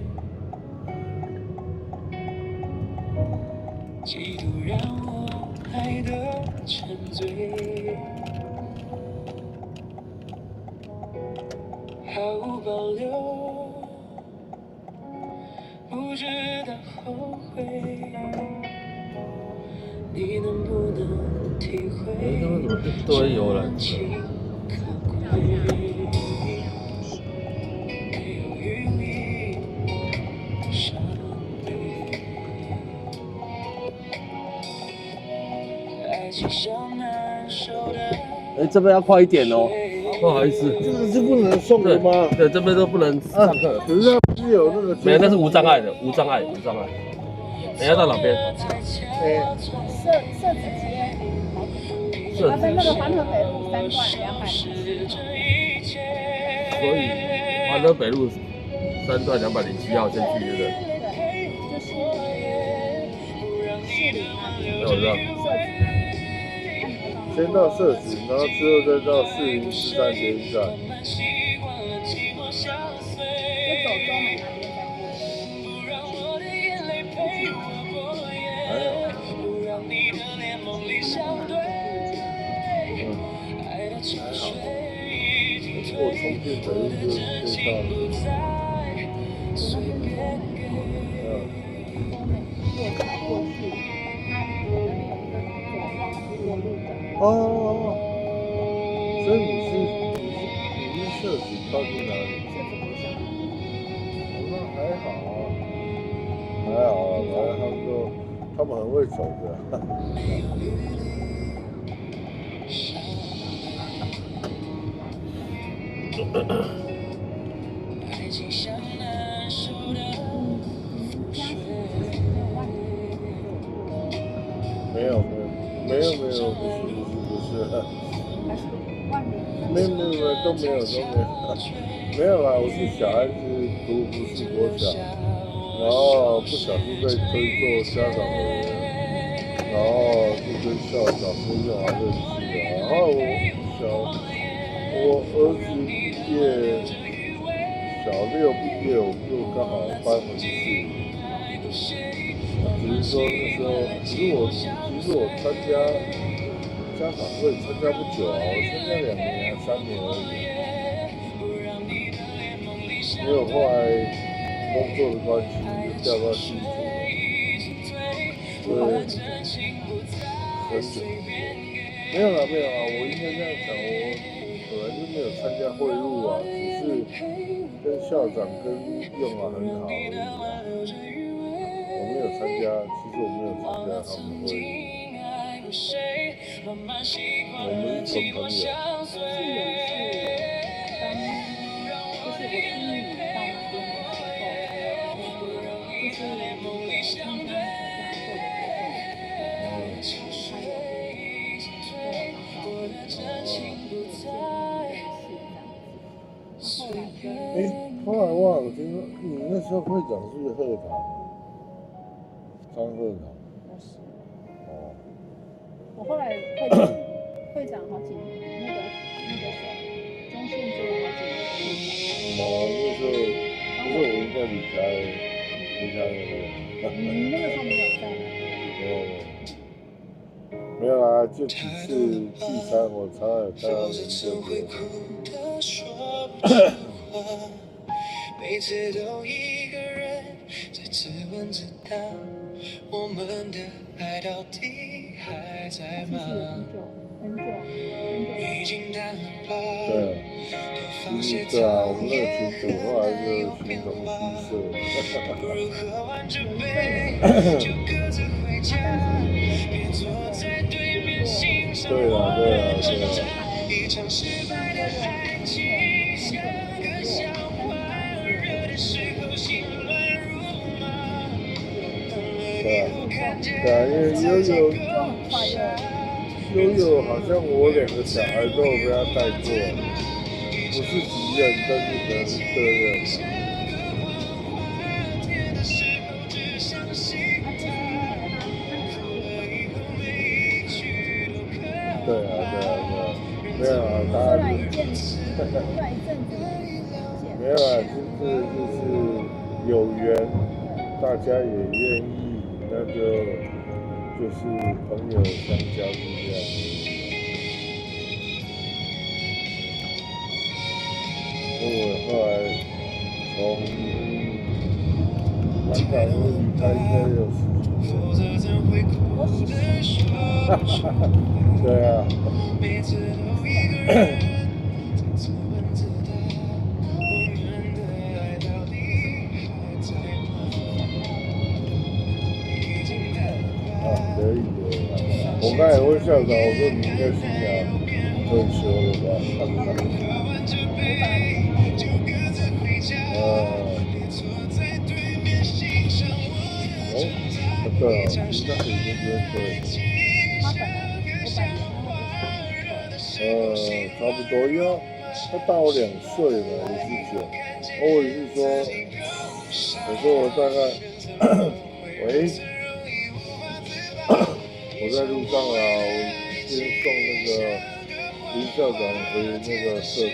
嫉妒让我爱得沉醉，毫无保留，不知道后悔。你能不能体会？他们怎么一堆游览车？哎，这边要快一点哦。不好意思，这个是不能送的吗？对，这边都不能上课。可是它不是有那个？没有，那是无障碍的，无障碍，无障碍。你要到哪边？社子街，它在那个环河北路3段200米。所以环河北路3段207号先去，对不对？对，就是士林那边。我知道。先到社子，然后之后再到士林13捷运站。就走中美那边再过去。过重庆北路就可以到。哦，所以你是社子靠近哪里？那还好啊，还好啊，反正他们很会走的。没有，不是，没有，都没有，没有啦。我是小孩子读不是国小，然后不小心被推做家长会，然后就跟校长说要认识的，然后我儿子毕业，小6毕业，我们就刚好搬回去。只是说那时候，其实我参加家长会参加不久啊，我参加2年3年而已。因为我后来工作的关系，就调到新竹，所以很久。没有啦，我应该这样讲，我本来就没有参加会务啊，只是跟校长跟用啊很好而已啊。我没有参加，其实我没有参加他们会议。我们是纯朋友。后来忘了，听说你那时候会长是不是鹤堂？张鹤堂。不是。哦。我后来会长好几年，那个谁，中线做了好几年。那时候我应该离开了。你那个时候没有在吗？没有啊，就几次聚餐，我常常有看到人跟每次都一个人在自问自答，我们的爱到底还在吗？已经淡了吧？对，对啊，我们那个群主后来就群主如何挽着杯，就各自回家，别坐在对面欣赏我的挣扎。一场失败的爱情像个笑话，热的时候心乱如麻。对啊，因为悠悠好像我2个小孩都有被他带过，不是几任，但是可能是2任。对啊，没有啊，大家没有啊，就是有缘，大家也愿意，那就是朋友相交是这样子。我后来从香港离开应该有10几年。对啊。可以的。我刚才问校长，我说你应该去哪退休了吧？对啊，应该已经不用退。差不多，因为他大我2岁嘛，59。我也是说，我说我大概，喂。我在路上啊，我今天送那个林校长回那个社区。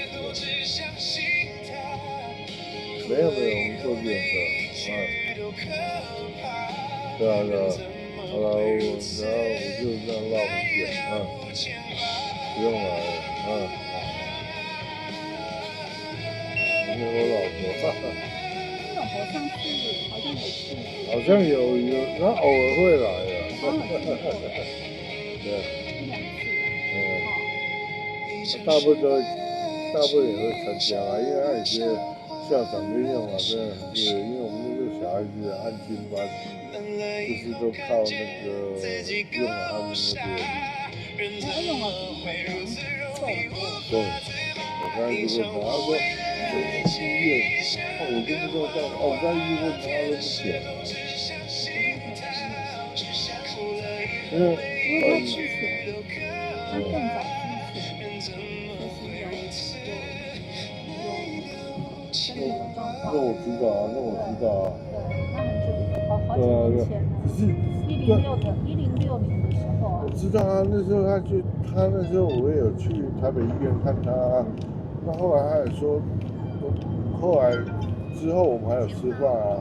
没有，我们坐电车。对啊。好了，然后我就这样绕回去。不用了。明天我老婆。老婆上次好像有去。好像有，她偶尔会来的。对。大部分也会参加啊，因为他有些校长跟用啊，真的很热，因为我们那个小孩子安亲班，就是都靠那个用啊他们那边。用啊，对，我刚才就问他，他说医院，我就不知道我刚才一问他都不讲。因为他之前，他更早之前，那我知道啊。对，那很久，好几年前了。是106年的时候啊。我知道啊，那时候他那时候我也有去台北医院看他啊。那后来他也说，后来之后我们还有吃饭啊。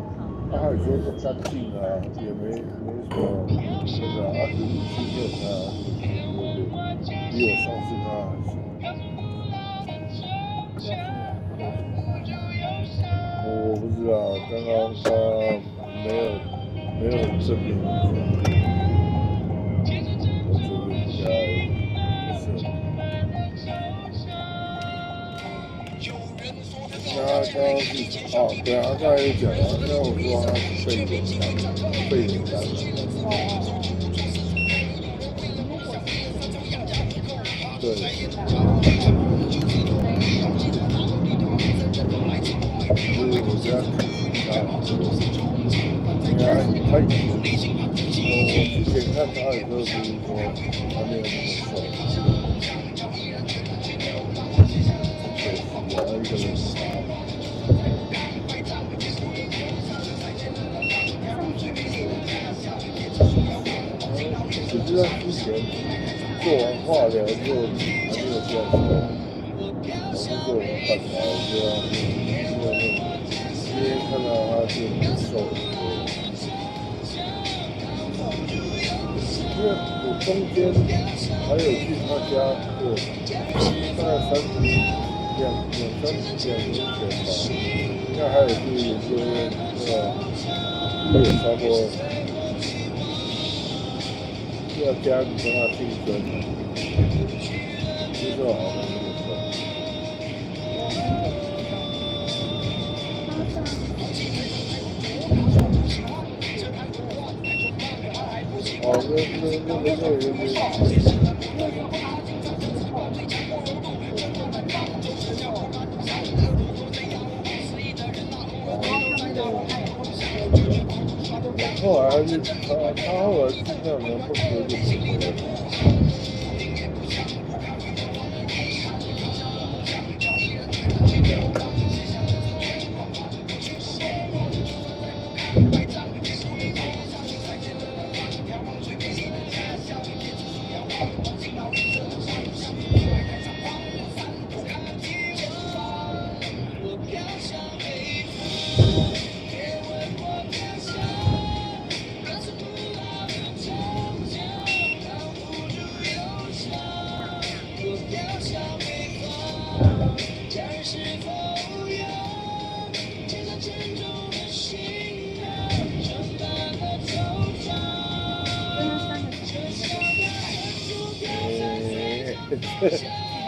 他也说都干净啊，也没什么那个啊，就是经验啊，对，比我上次他还行。我不知道，刚刚他没有证明，我觉得应该不是。他刚刚是对啊，刚才有讲啊，那我说他肺炎感染。对。所以我觉得他以前，我之前看他的时候就是说他没有那么瘦。对，然后一个人。只是他之前做完化疗之后还没有这样子，然后做完化疗这样，今天看到他就很瘦，因为我中间还有去他家过，大概2、3年前吧，应该还有去研究那个也超过。是要加跟他竞争的，那时候好像那么瘦。哦，后来他后来尽量能不喝就不喝了。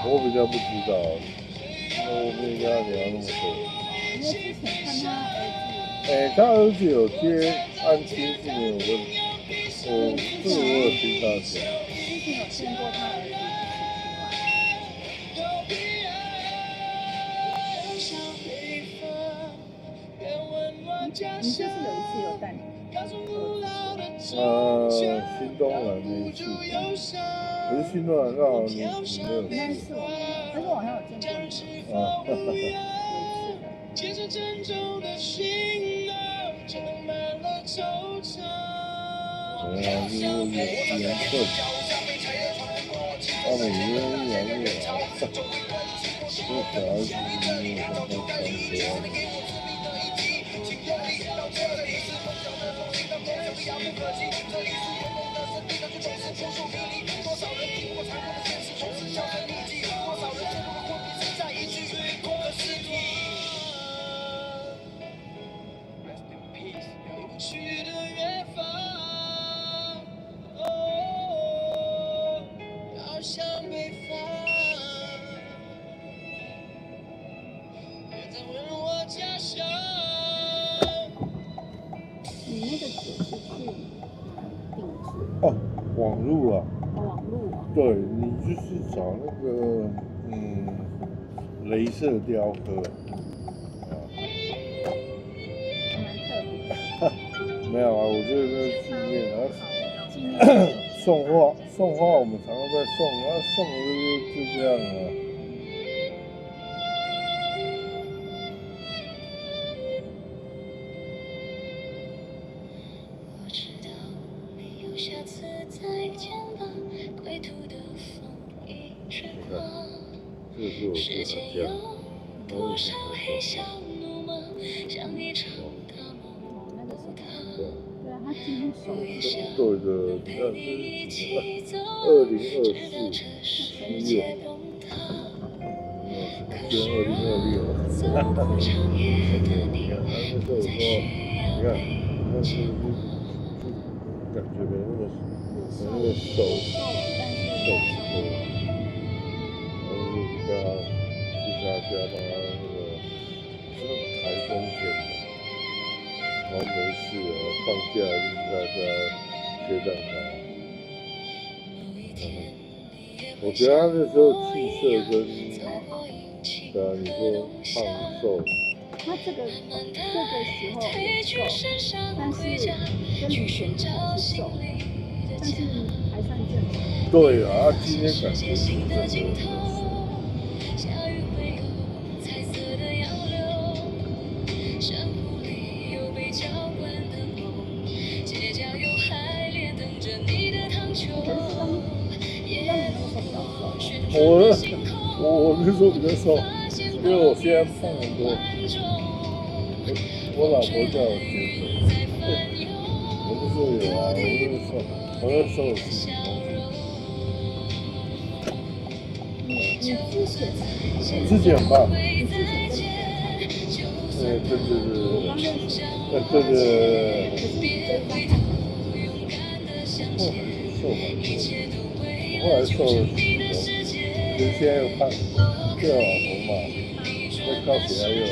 我比较不知道，我没跟他聊那么多。因为之前看他儿子，他儿子有接安亲是没有问题，这个我有听他讲。之前有见过他儿子你这次有一次有带你？新东兰那一次，可是新东兰刚好你没有去。那次我，但是我好像有见过你。啊，有一次就是缘分，他们越来越好，这小孩子没有什么成熟。你那个酒是去定制？哦，网路啊。网路啊。对，你就是找那个镭射雕刻。蛮特别。没有啊，我觉得那是纪念，然后送花，我们常常在送，然后送的就这样啊。这是我的家，多少黑笑怒骂，像一场大梦。那个是他。对啊，他经手。对的，你看这是20241月，跟2026。你看，那时候我说，你看，那是感觉没那么瘦。去他家帮他那个是台风天嘛，然后没事啊，放假就去他家接待他。我觉得他那时候气色跟，对啊，你说胖瘦，他这个时候有瘦，但是跟以前比还是瘦，但是还算正常。对啊，今天感觉是真的。我那时候比较瘦，因为我现在胖很多。我老婆叫我减肥，我那时候有啊，我那时候有10公斤。你之前很胖？对。瘦蛮多的，我后来瘦了10公斤，可是现在又胖，这个老头嘛，那高血压又来。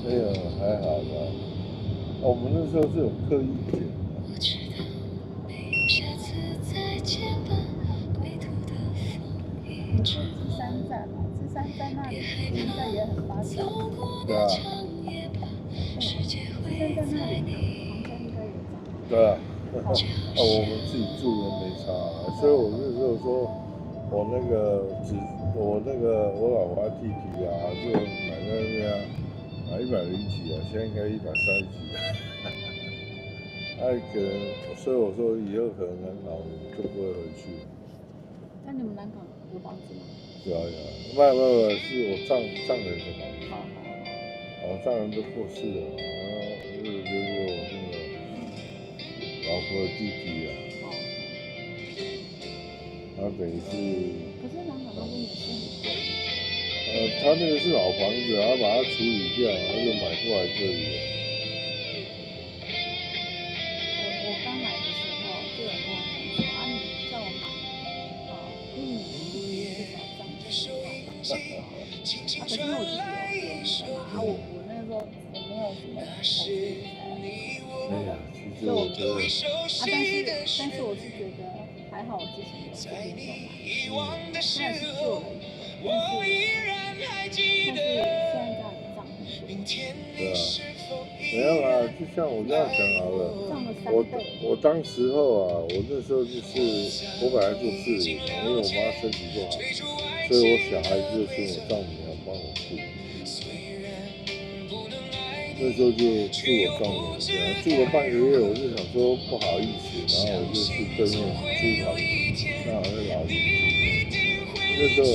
没有，还好吧。我们那时候是有刻意减的。你是芝山站嘛？芝山站那里应该也很发达。对啊。芝山站那里房价应该也涨。对啊。我们自己住的没差，所以我那时候说，我老婆弟弟啊，就买那边啊，买100几啊，现在应该130几了。可能，所以我说以后可能南港就不会回去。那你们南港有房子吗？有啊有啊，没有，是我丈人的房子。我丈人都过世了，然后就留给我那个老婆的弟弟啊。然后等于是。可是南港那边也是很贵。他那个是老房子，然后把它处理掉，然后就买过来这里了。我刚来的时候就有跟我讲说啊，你叫我买1年至少这样子可是因为我自己有做那个嘛，我那个时候也没有什么投资哎呀，其实我觉得但是我是觉得还好，我之前有这边有买，虽然是做了一点，但是现在这样很对啊，没有啦，就像我这样讲好了，我当时候啊，我那时候就是我本来做事业，因为我妈身体不好，所以我小孩子就请我丈母娘帮我顾。那时候就住我丈母娘家，住了半个月，我就想说不好意思，然后我就去对面租房子，那好像老邻居。那时候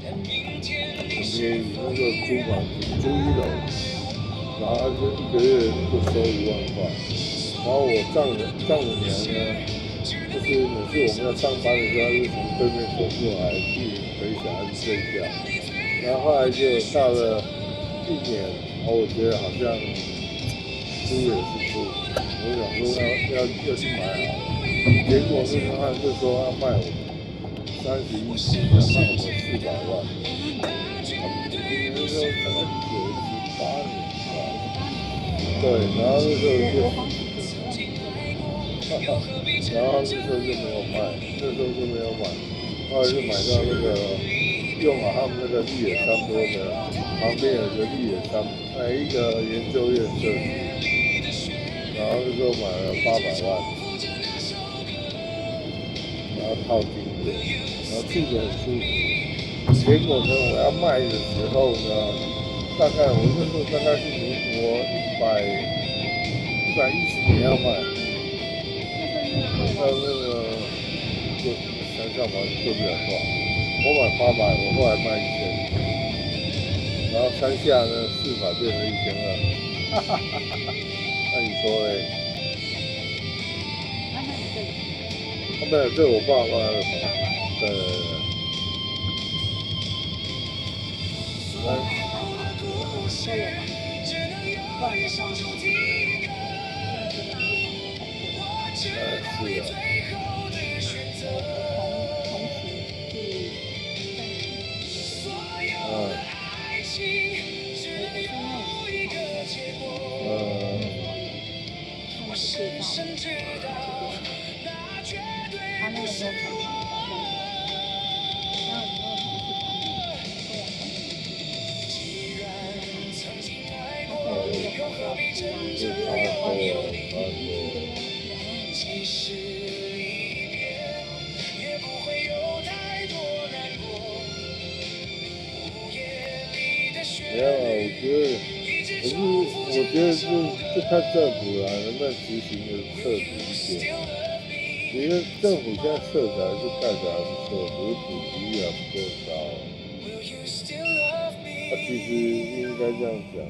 很便宜，那时候租房子租1楼，然后就1个月就收1万块。然后我丈母娘呢，就是每次我们要上班的时候，她就从对面走过来，替陪小孩子睡觉。然后后来就到了1年，然后我觉得好像租也是租，我想说要去买好了。结果那时候他就说要卖我31平，想卖我们400万。那时候可能98年吧。对，然后那时候就，然后那时候就没有卖，后来就买到那个用了他们那个绿野山坡的旁边有一个绿野山，一个研究院设计，然后那时候买了800万，然后套金的，然后住得很舒服。结果呢，我要卖的时候呢，大概我那时候大概是民国110年要卖，那个就山上嘛就不了多少，我买800，我后来卖1000，然后山下呢400变成1200，那你说嘞？没有，这我爸妈的房，对。都有嘛，不然的话，是啊。他那个时候常常没有啊，我觉得就看政府啊，能不能执行的彻底一点。因为政府现在设的还是盖的还不错，只是普及率还不够高。其实应该这样讲啊。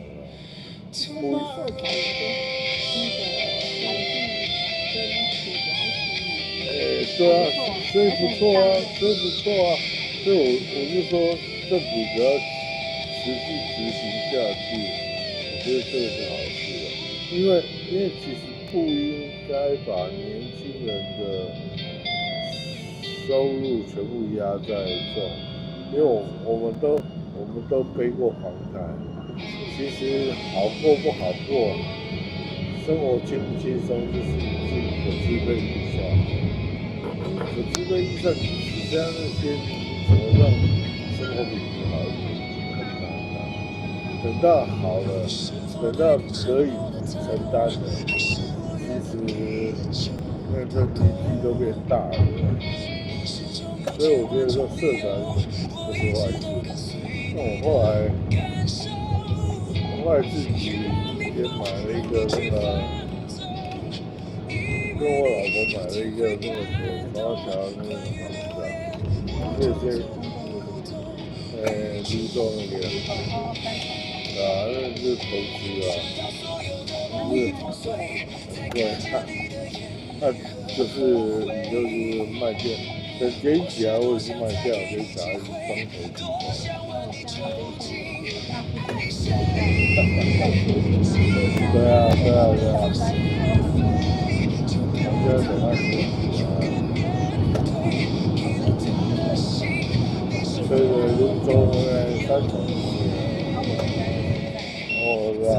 社宅有个那个环境跟土地还是对啊，所以不错啊，所以不错啊，所以我是说，政府只要持续执行下去，我觉得这个是好事的，因为其实不应该把年轻人的收入全部压在这种，因为我们都背过房贷，其实好过不好过，生活轻不轻松就是你自己可支配预算。可支配预算只剩下那些，怎么让生活品质好一点很难啊。等到好了，等到可以承担了，其实那这年纪都变大了，所以我觉得说社团不是坏事。那我后来自己也买了一个那个。跟我老婆买了一个那个高桥那个房子啊，就是泸州那边啊，那是投资啊，对，他就是卖掉，等捡起来或者是卖掉，可以拿来当投资。对啊。现在等他学习啊，对，泸州那3重哦，是吧？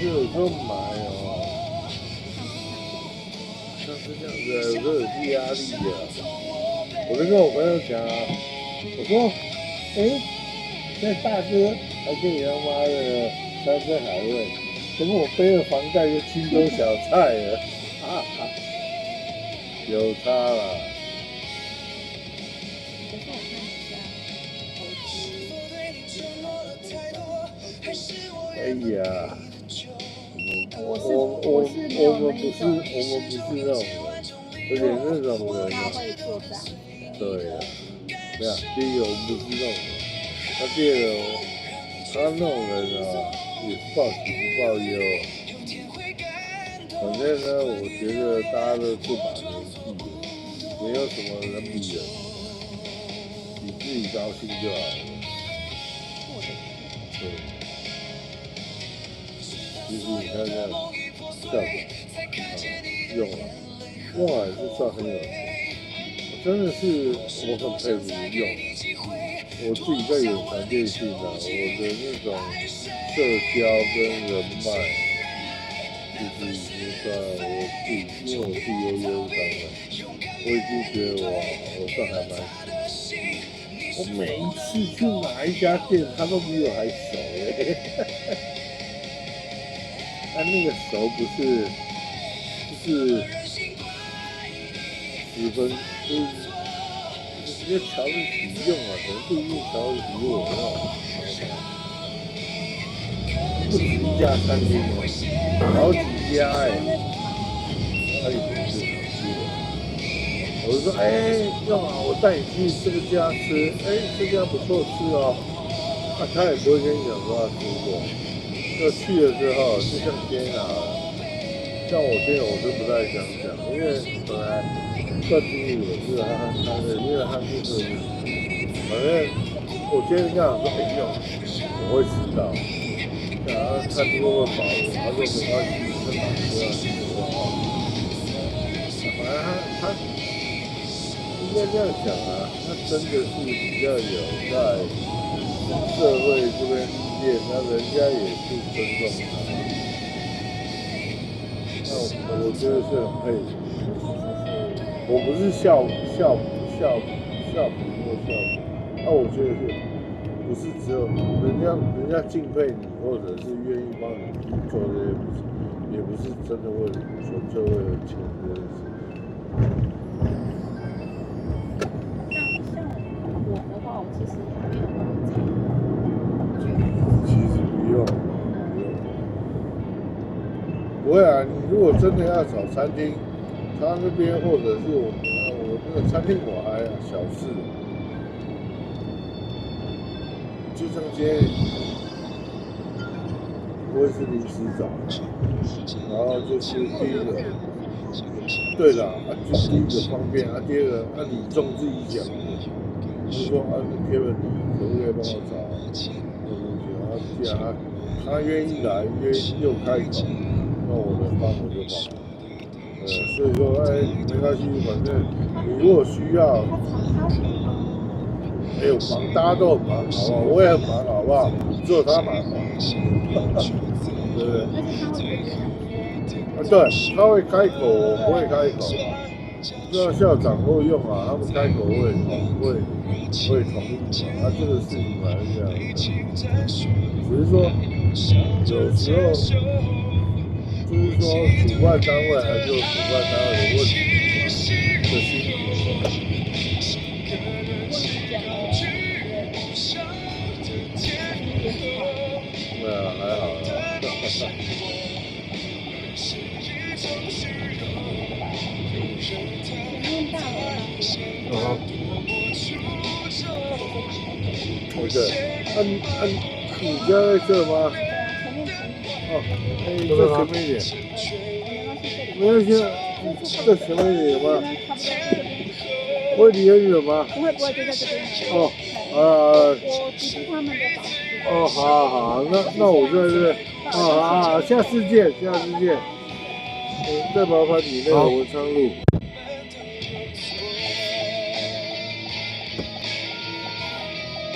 有时候买哦，像是这样子，有时候有些压力啊。我就跟我朋友讲啊，我说，现在大哥还可以他妈的山珍海味，等我背了房贷就清粥小菜了，有差啦。哎呀。我们不是那种人，而且那种人啊，对啊，对啊，第一个我们不是那种人，第二个他那种人啊，也是报喜不报忧。反正呢，我觉得大家都这把年纪，没有什么人比人，你自己高兴就好了。对。其实你看这样效果用了也是算很有钱。我真的是我很佩服用，我自己在有常见性啊，我的那种社交跟人脉，其实已经算我自己，因为我自己有业务单位，我已经觉得我算还蛮。我每一次去哪一家店，他都比我还熟他那个熟不是，就是10分，就是直接瞧得起用啊，可能不一定瞧得起我那种。不止一家餐厅哦，好几家他以前是常去的。我就说，用啊，我带你去这个家吃，这家不错吃哦。他也不会跟你讲说他吃过。就去了之后，就像今天啊，像我今天我是不太想讲，因为本来段经理也是他的，因为他是这个，反正我今天跟他说，用，我会迟到，然后他如果会保我，他说没关系，他打车啊什么的哦，反正他应该这样讲啊，他真的是比较有在社会这边。那人家也是尊重他，那我觉得是很佩服。我不是笑评或笑评，我觉得是不是只有人家敬佩你，或者是愿意帮你做这些事情，也不是真的为了纯粹为了钱这件事。像我的话，我其实也没有那么在。其实不用，不会啊，你如果真的要找餐厅，他那边或者是我那个餐厅我还小事，就像今天我也是临时找，然后就是第一个，对了啊，就第一个方便啊，第二个啊你中自己讲，就说啊那 Kevin 你可不可以帮我找那东西啊？既然他愿意来，又开口，那我能帮我就帮。所以说哎没关系，反正你如果需要。没有忙，大家都很忙，好不好？我也很忙，好不好？只有他忙，对不对？啊，对，他会开口，我不会开口啊。这校长会用啊，他们开口会同意啊。这个事情嘛是这样，只是说有时候就是说主办单位还是有主办单位的问题的心理。对啊，还好啦。对，你家在这吗？哦，哎，再前面一点。没关系，再前面一点有吗？会离很远吗？不会，就在这边。哦，我支持他们的方式。哦，好，那我在这。好，下次见。再麻烦你那个文昌路。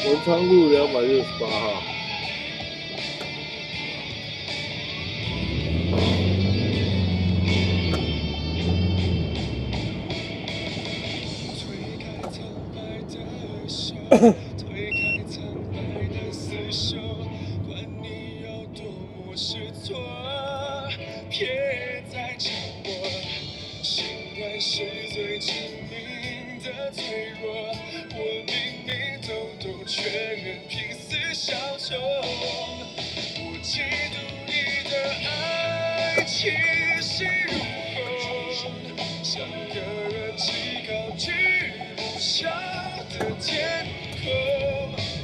文昌路268号。推开苍白的厮守，管你有多么失措，别再吵我。心软是最致命的脆弱，我明明都却任凭死效忠。我嫉妒你的爱气势如虹，像个人气高居不下的天空。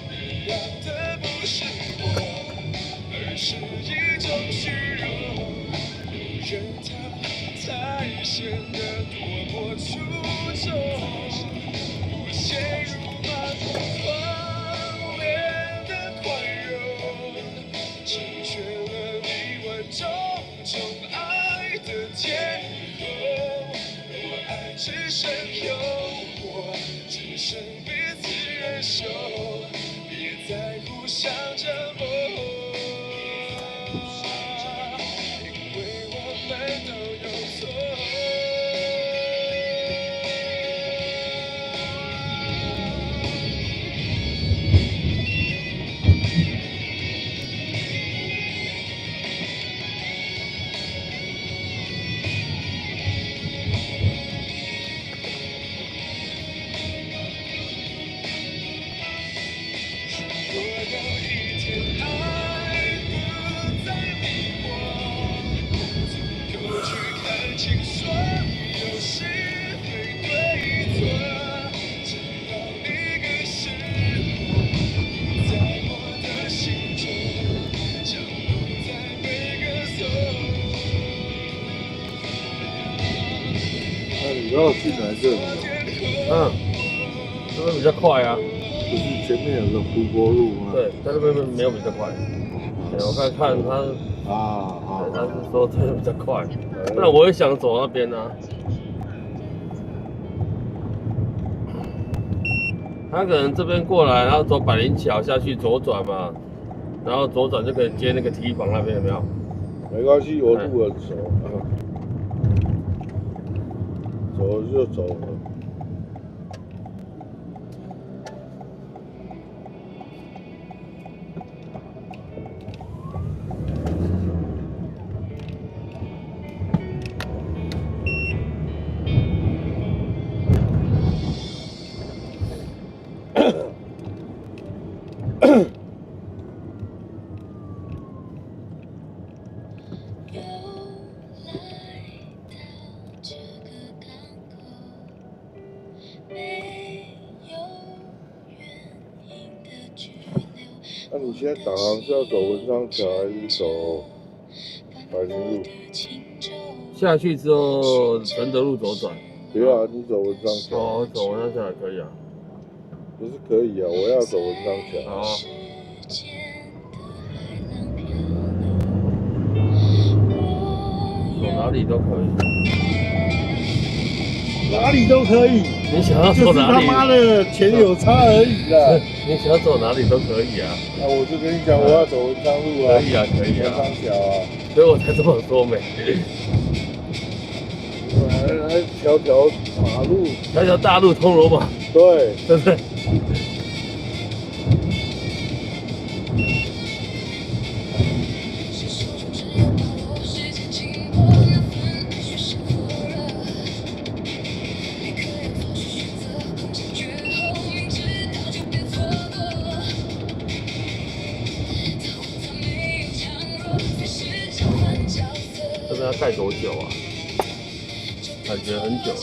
你要的不是我，而是一种虚荣。有人他才显得多么出众。我陷入漫不荒烈的宽容，成全了你万种种爱的天空。若爱只剩诱惑，只剩彼此忍受，别再互相折磨，因为我们都有错。若有一天爱不再迷惑，足够去看清所有是非对错，直到一个是我，在我的心中，降落在每个锁。那你要进来这里吗？这边比较快啊。不是前面有个湖国路吗？对，在那边没有比较快。我看他他是说这边比较快，不然我也想走那边啊。他可能这边过来，然后走百灵桥下去左转嘛，然后左转就可以接那个堤防那边，有没有？没关系，我路很熟，走就走了。那你现在导航是要走文昌桥还是走百灵路？下去之后承德路左转。不要啊，你走文昌桥。哦，走文昌桥也可以啊。不是可以啊，我要走文昌桥。好。走哪里都可以。哪里都可以。你想要走哪里？就是他妈的钱有差而已啦。你想要走哪里都可以啊。那我就跟你讲，我要走文昌路啊。可以啊，可以啊。文昌桥啊。所以我才这么说没。来条条马路，条条大路通罗马。对，对不对？这边要盖多久啊？感觉很久。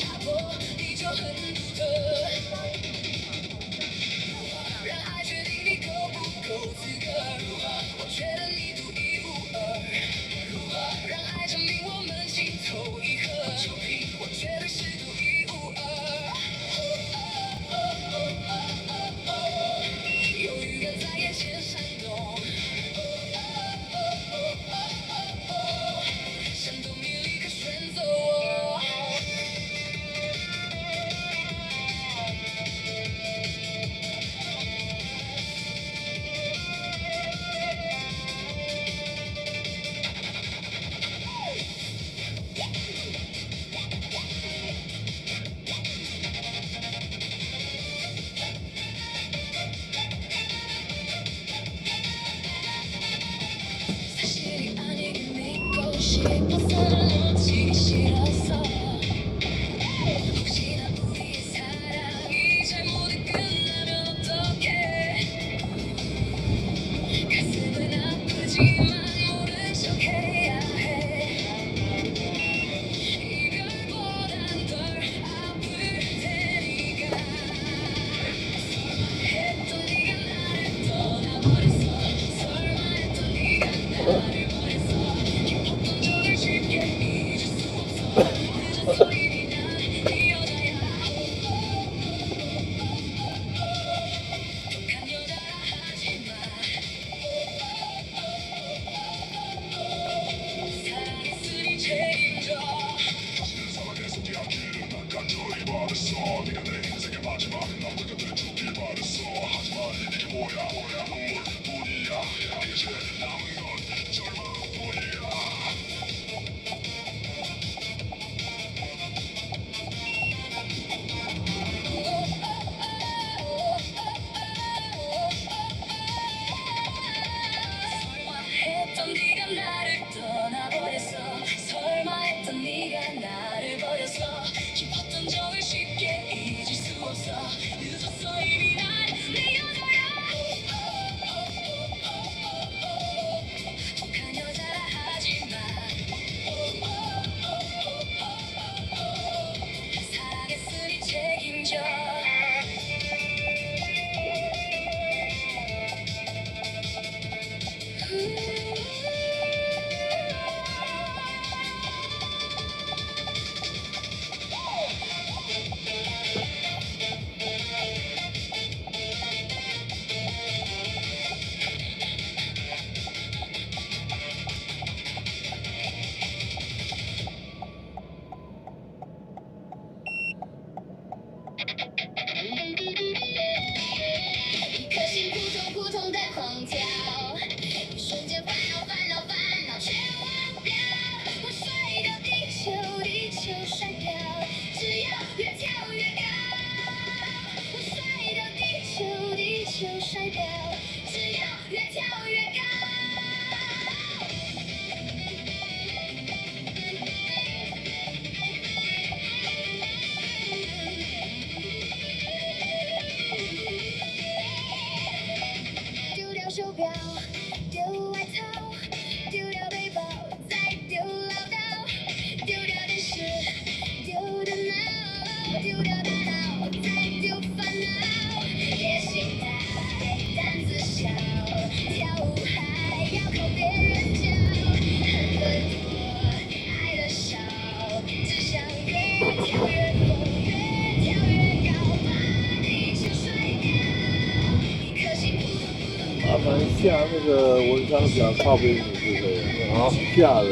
反正下那个文昌峡靠边你就可以了。好，下的，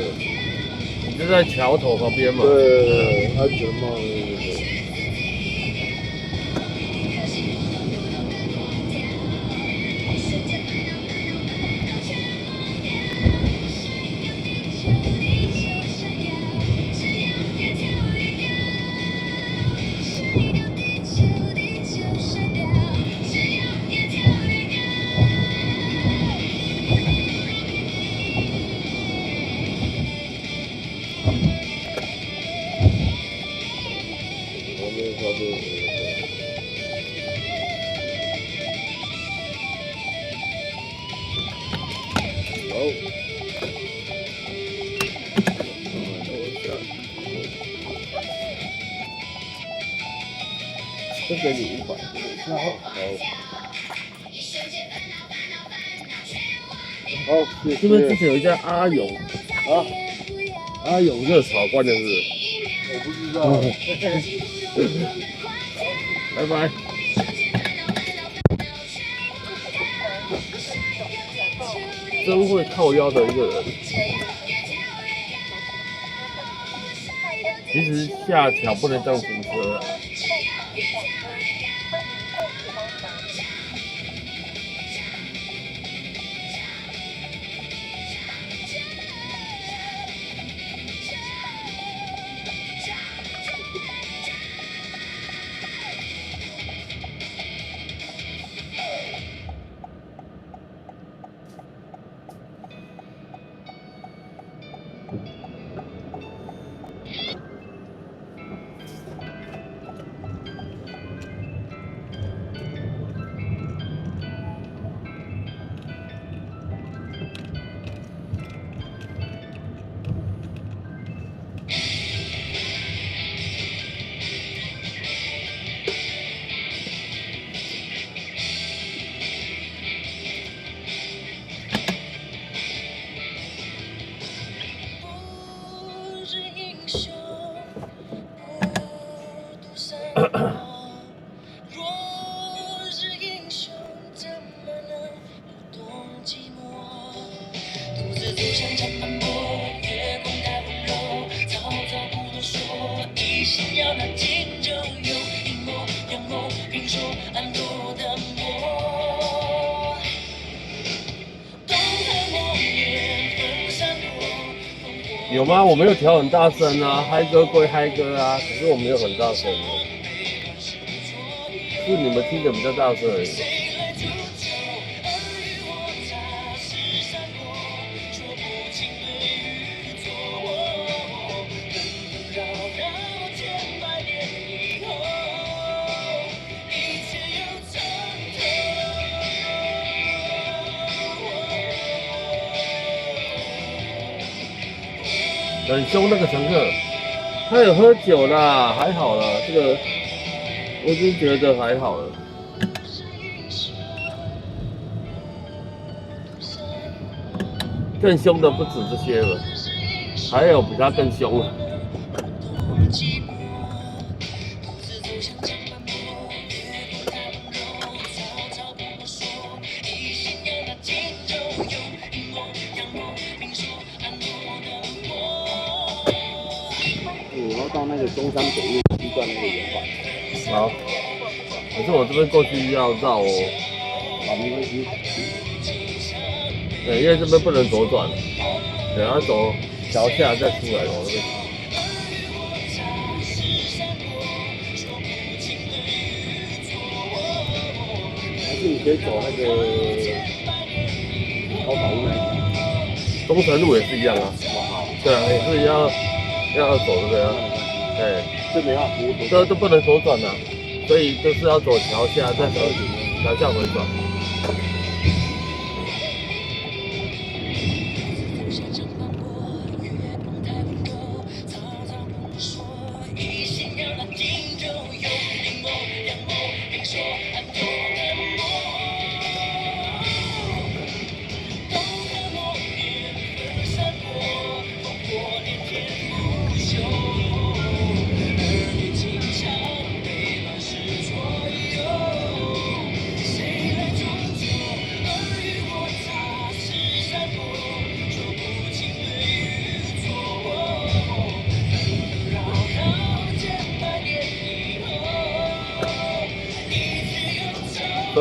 你就在桥头旁边嘛。对，安全帽那个。这给你500，然后好，谢是不是之前有一家阿勇啊？阿勇热炒关的是？我不知道。拜拜。真会靠腰的一个人。其实下桥不能这样停车啊。有吗？我没有调很大声啊，嗨歌归嗨歌啊，可是我没有很大声，是你们听的比较大声而已。很凶那个乘客，他有喝酒啦，还好啦，这个我就觉得还好了。更凶的不止这些了，还有比他更凶了。到那个中山北路去转那个圆环。好，可是我这边过去要绕哦。好，没关系。对，因为这边不能左转，等下走桥下再出来哦。这边。还是你可以走那个高岛路那边。东城路也是一样啊。对啊，也是要走这个啊。对，这没办法，这都不能左转啊，所以就是要走桥下，再走桥下回转。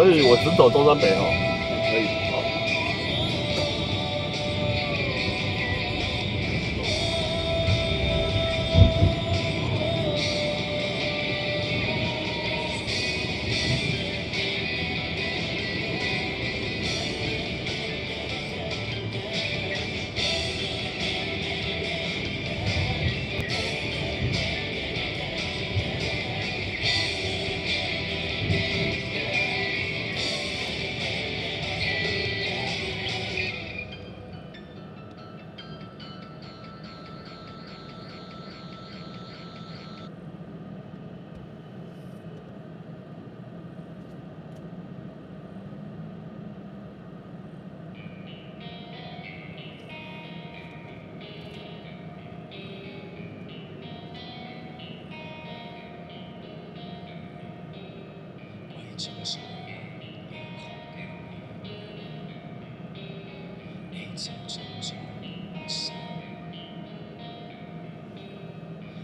所以我只走中山北哦。可以。好。情緒你就像在陌生，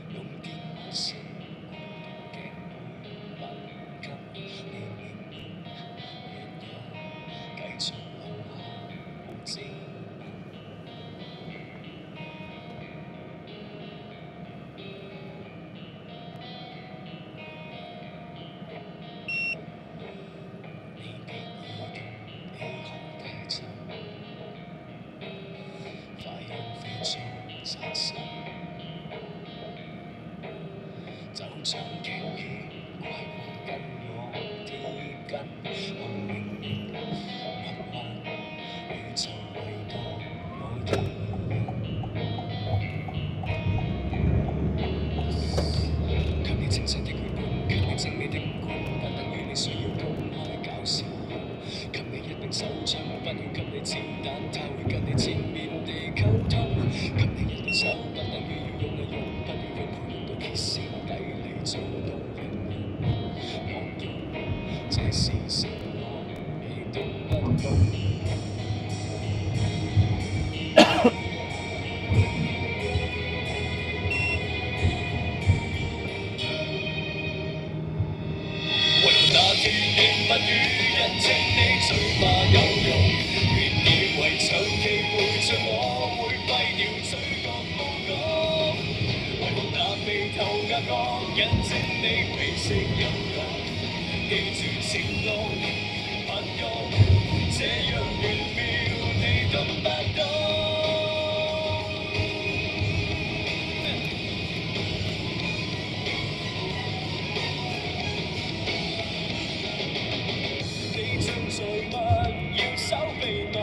用電話聲孤獨嘅背敏感，你明明若有繼續留下無知。就像經已規劃跟我貼緊，我明明默默宇宙唯獨我一人。給你清晰的血管，給你精美的五官，不等於你需要公開搞笑。給你一柄手槍，不要給你子彈，它會跟你前面地溝通。給你一對手，不等於要用嚟用，不要用佢用到歇斯底里做到人人莫用。這是承諾，你懂不懂？為何那天你不與人稱你最怕有用，原以為長期陪着我會廢掉罪惡無講。為何那鼻頭壓角引證你皮色陰陽，記住前路不用這樣玄妙，你懂不懂？在勿要守秘密，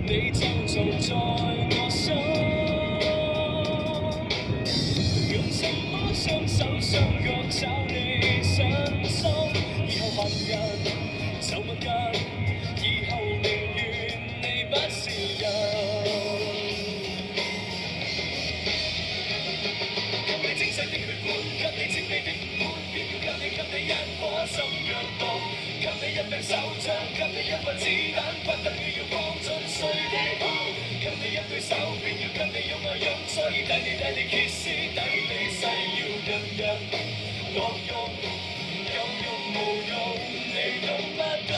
你就做在我心。用什麼雙手雙腳找你身心？以後問人就問人，以後寧願你不是人。給你精細的血管，給你精美的五官，偏要給你一顆心若毒。給你一柄手槍，給你一份子彈，不等於要放進誰的口。給你一對手，偏要給你用來用，所以帶你歇斯底里，誓要人人樂用，有用無用，你懂不懂？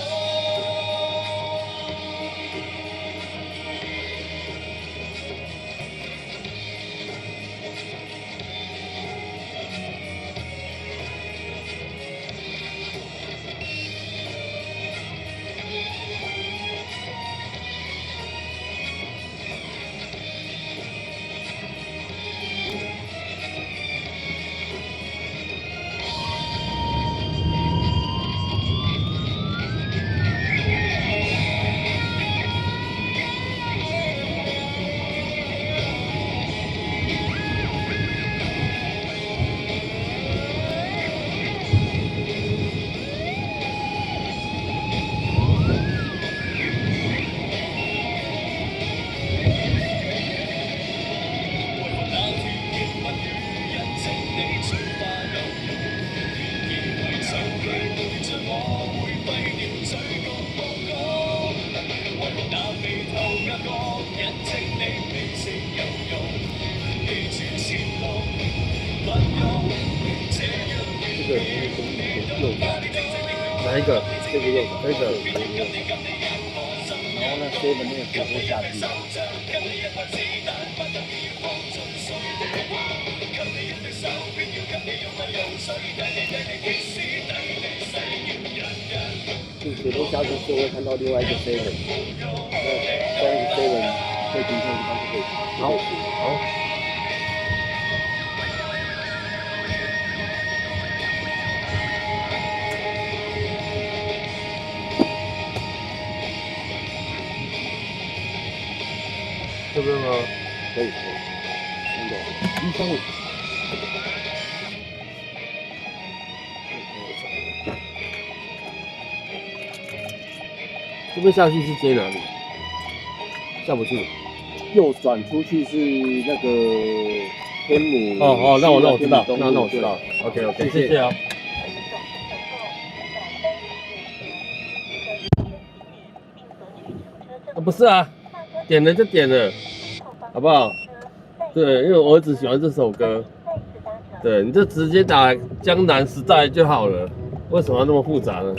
个，这个用这个。然后呢，7那个火锅下去。就水沟下去就会看到另外一个7，那在那个7会停车的地方就可以。好，好。这边吗？可以。那个135。这边下去是接哪里？下不去。右转出去是那个天母。哦，那我知道，那我知道。OK， 谢谢啊。不是啊，点了就点了，好不好？对，因为我儿子喜欢这首歌。对，你就直接打江南时代就好了，为什么要那么复杂呢？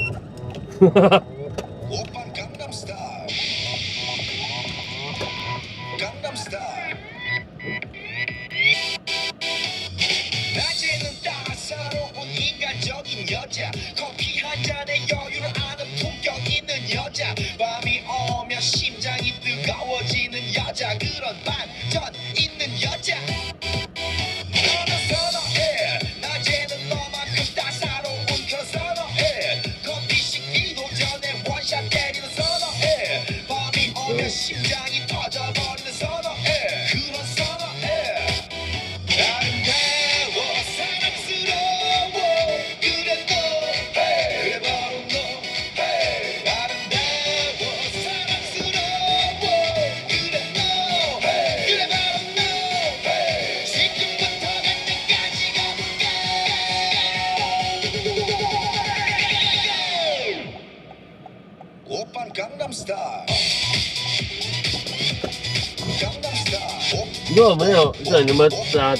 如果没有，对你们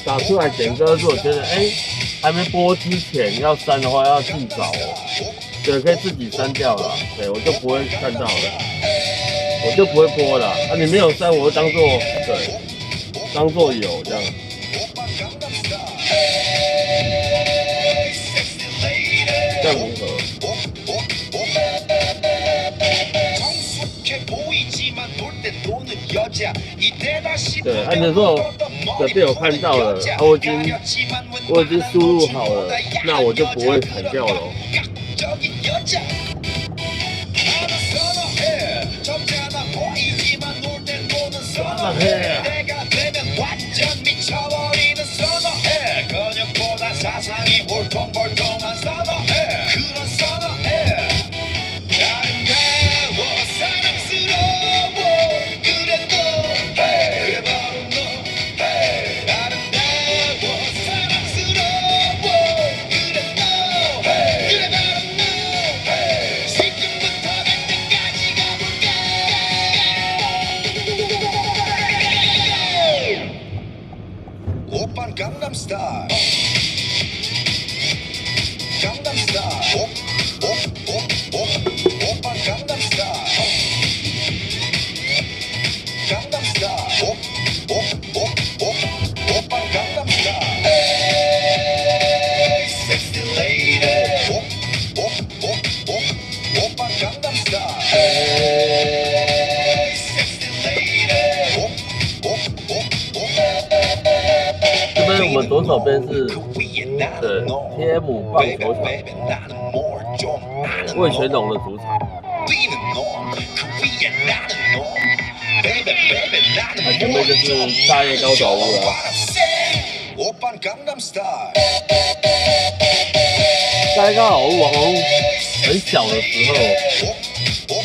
打出来点歌，如果觉得还没播之前要删的话，要自找哦。对，可以自己删掉了，对我就不会看到了，我就不会播了。啊，你没有删，我就当做有这样。这样如何？对，按着说的被我看到了，我已经输入好了，那我就不会砍掉了。我们左手边是天母棒球场，味全龙的主场。前面就是大叶高岛屋了。大叶高岛屋好像很小的时候，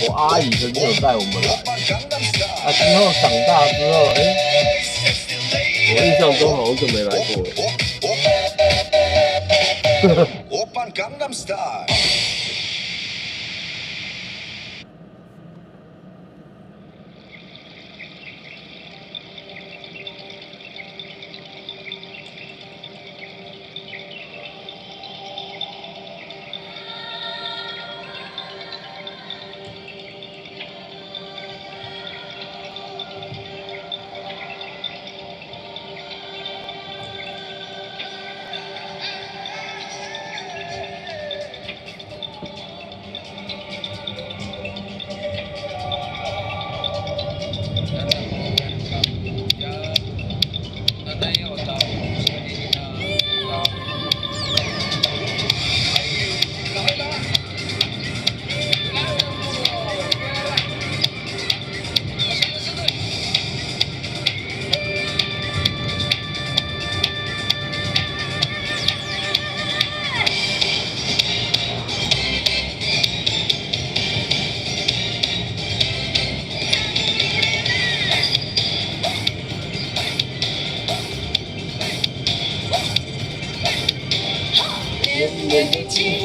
我阿姨曾经有带我们来，之后长大之后，我印象中好像就没来过了。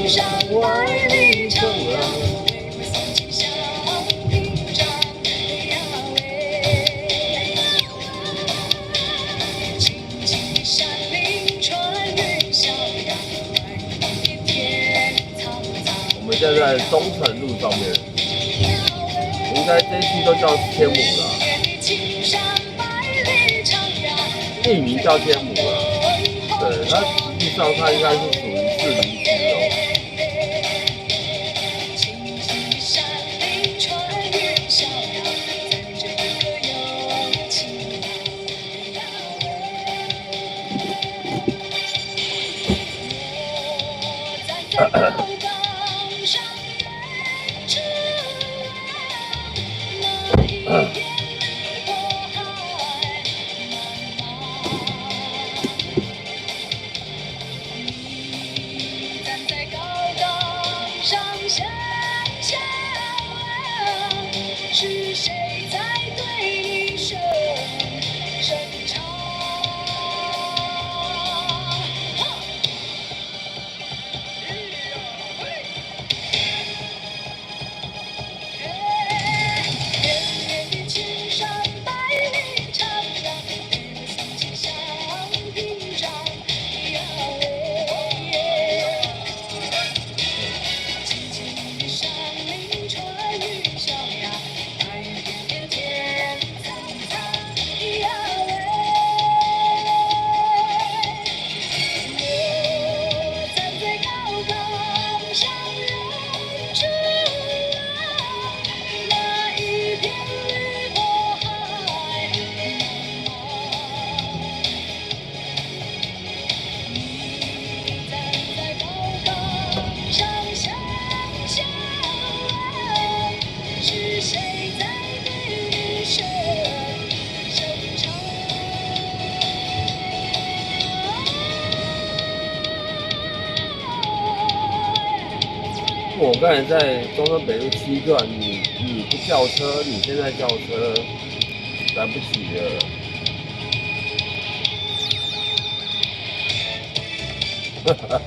青山百里长廊，为我送进小屏障。呀喂，轻轻的山岭穿越小洋，蜿蜒天苍苍。我们现在在中城路上面，应该这一区都叫天母了。地名叫天母啊，对，它实际上它应该是属于士林区哦。是谁在对你声唱？远远的青山百里长廊，为我送进小屏障。呀喂，轻轻的山岭穿越小洋。是谁在对你声唱？我刚才在中山北路7段，你不叫车，你现在叫车来不及了。哈哈。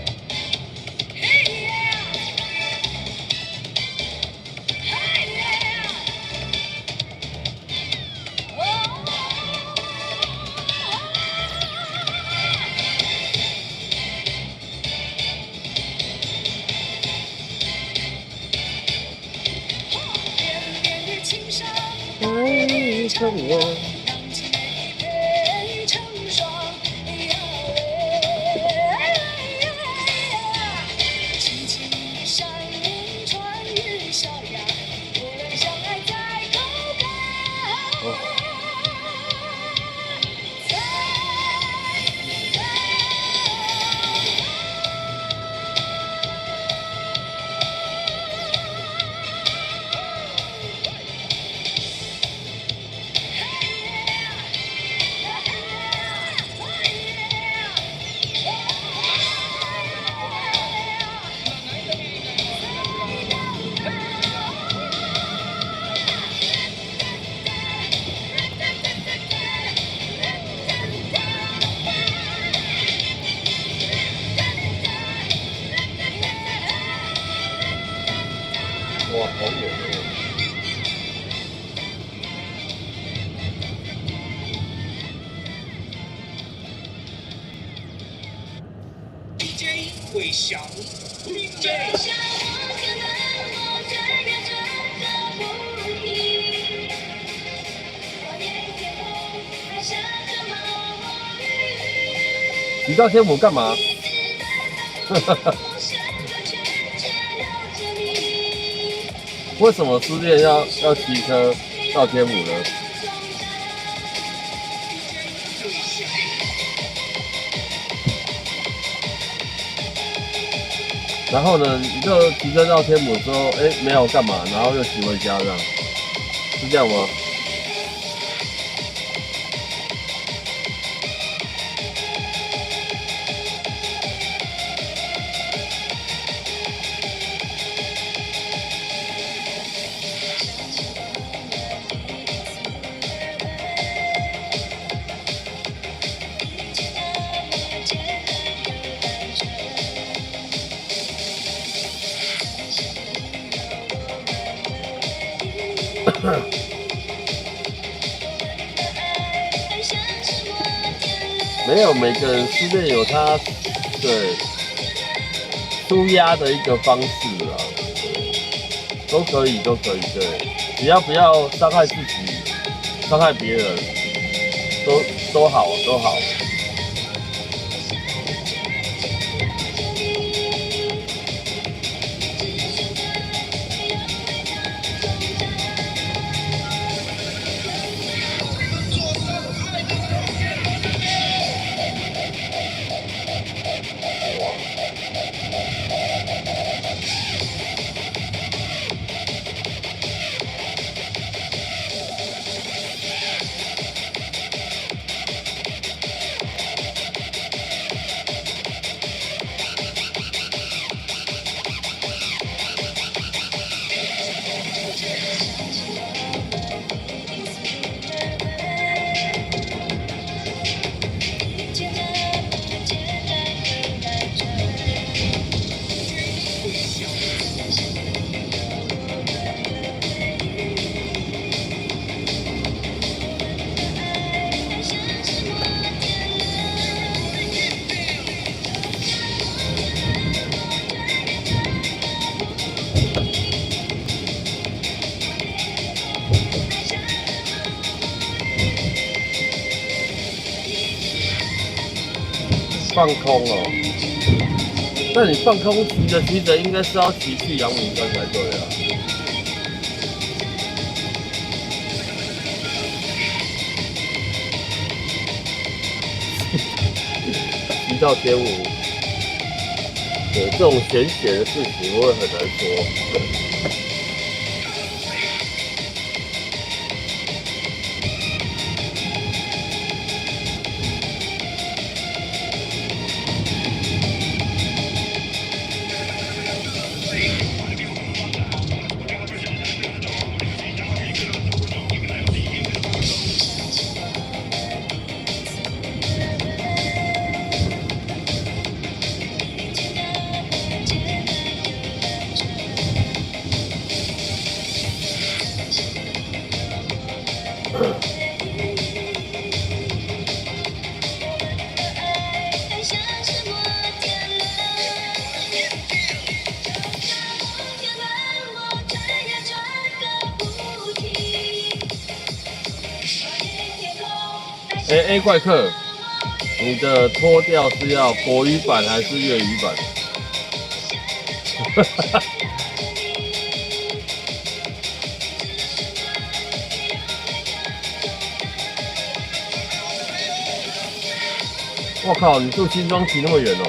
长廊，荡起每片成双。呀喂，轻轻的山岭穿越小洋，我俩相爱在高岗。哇，好远哦！会想DJ 像我可能我这样真的不易，我眼天空还下着毛雨。你到天母干嘛？为什么失恋要骑车到天母呢？然后呢，你就骑车到天母之后，哎，没有干嘛，然后又骑回家，这样是这样吗？没有，每个人失恋有他对舒压的一个方式啊，都可以，对，只要不要伤害自己，伤害别人，都好。放空哦，那你放空骑着应该是要骑去阳明山才对啊。骑到天舞，对这种玄学的事情我也很难说。A 怪客，你的脱掉是要国语版还是粤语版？我靠，你住新庄骑那么远哦？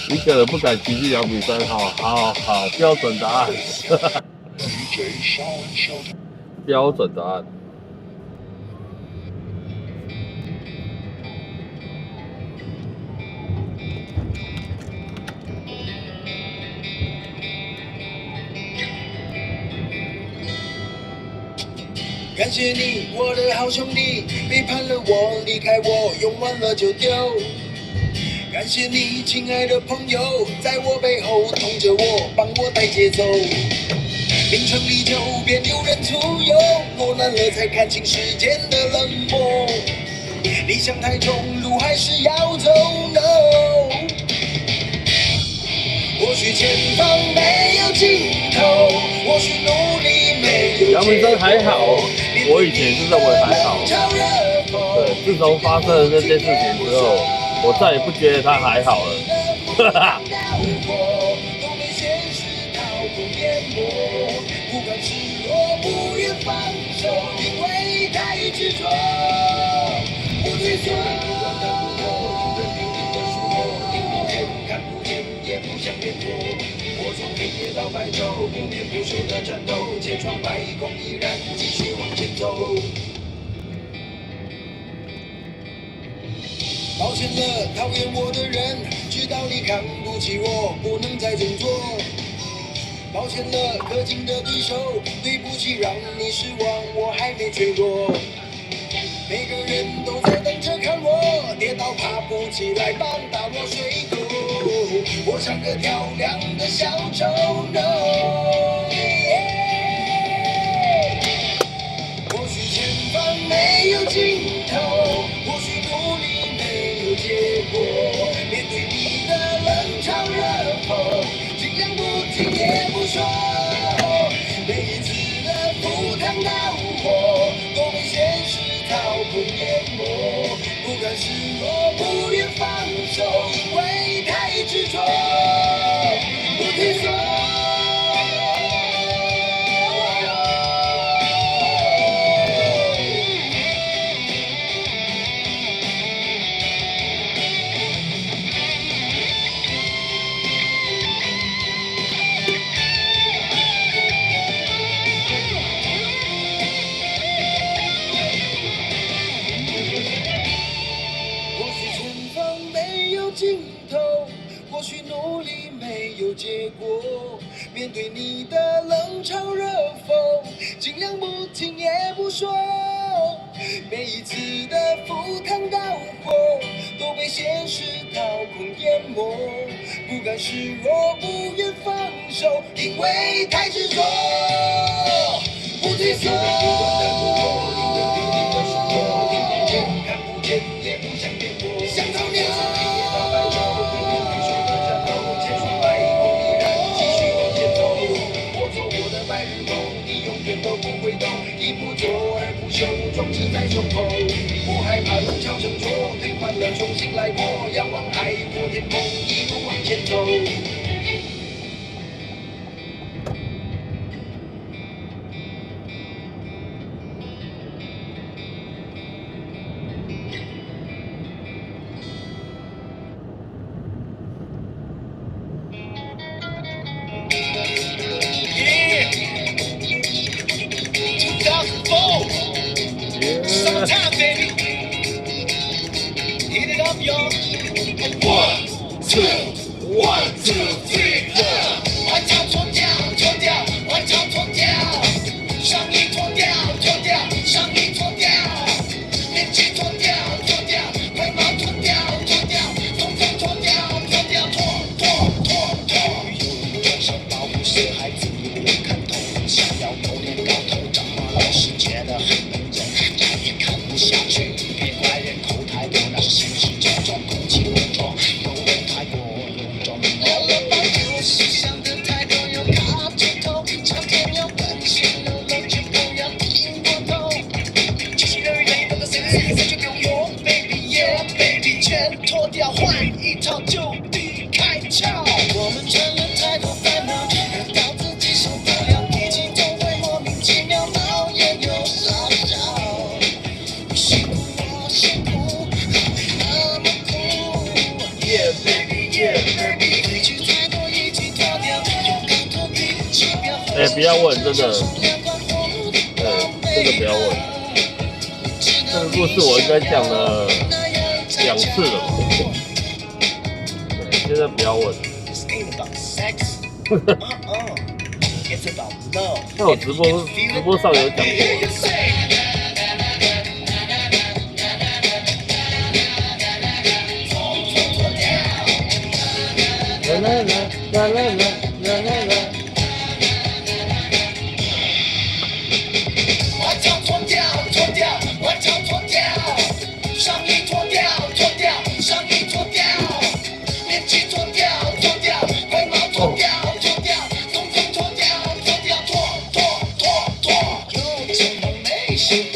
一个人不敢骑去阳明山，好，标准答案，标准答案。感谢你，我的好兄弟，背叛了我，离开我，用完了就丢。感谢你，亲爱的朋友，在我背后捅着我，帮我带节奏。名成利就别留人簇拥，落难了才看清世间的冷漠。理想太重，路还是要走 ，No。或许前方没有尽头，或许努力没有结果。阳明山还好，我以前是认为还好。对，自从发生了这件事情之后。我再也不觉得他还好了，哈哈。不愿放手，因为太执着，不退缩。跌倒白头，不眠不休的战斗，千疮百孔依然继续往前走。抱歉了，讨厌我的人，知道你看不起我，不能再振作。抱歉了，可敬的对手，对不起让你失望，我还没坠落。每个人都在等着看我跌倒，爬不起来，棒打落水沟。我像个漂亮的小丑 ，no。或许前方没有尽头，或许努力没有结果。面对你的冷嘲热讽，尽量不听也不说。每一次的赴汤蹈火，都被现实掏空淹没，不甘示弱，不愿放手，因为太执着，不退缩。或许努力没有结果，面对你的冷嘲热讽，尽量不听也不说。每一次的赴汤蹈火，都被现实掏空淹没，不甘示弱，不愿放手，因为太执着，不退缩。看不见也不想颠簸，像头鸟。都不会动，一不做二不休，壮志在胸口。不害怕冷嘲盛挫，对欢乐重新来过，仰望海阔天空，一路往前走。Summertime, baby. Hit it up, y'all. 1, 2, 1, 2, 3, 4. 外套脱掉，脱掉，外套脱掉，上衣脱掉，脱掉，上衣脱掉，面具脱掉，脱掉，灰帽脱掉，脱掉，统统脱掉，脱掉，脱。人生保护是孩子，有人看透，想要有点高头，长大了世界的很能忍。下去，别怪人口太多，那是现实种种，空气污浊，有人太过有种。聊了半天，思想的太多，又卡着头，常天要奔现，流浪却不要听过头。其实人与人都谁就不用用 ，baby yeah baby， 全脱掉，换一套就地开窍。我们承认太多烦恼，惹到自己受不了，脾气总会莫名其妙，讨厌又骚扰。辛苦我辛苦，那么苦。Yeah baby, yeah baby， 委屈太多一起脱掉，勇敢脱离指标。不要问，真的，真的不要问。这个故事我应该讲了2次了，对，现在不要问。在我直播上有讲过。啦啦啦啦啦啦啦啦。外套脱掉，脱掉，外套脱掉，上衣脱掉，脱掉，上衣脱掉，面具脱掉，脱掉，灰帽脱掉，脱掉，统统脱掉，脱掉，脱。有种没事。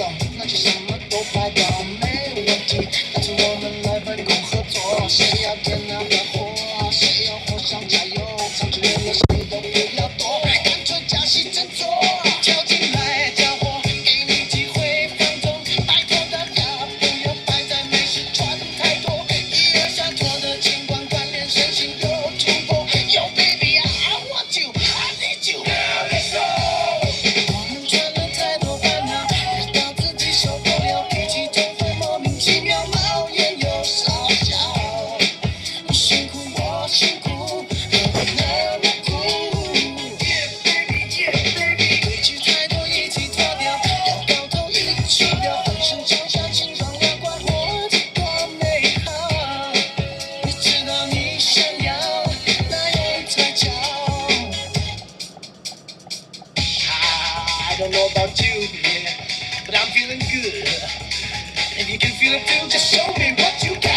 you to do? Just show me what you got.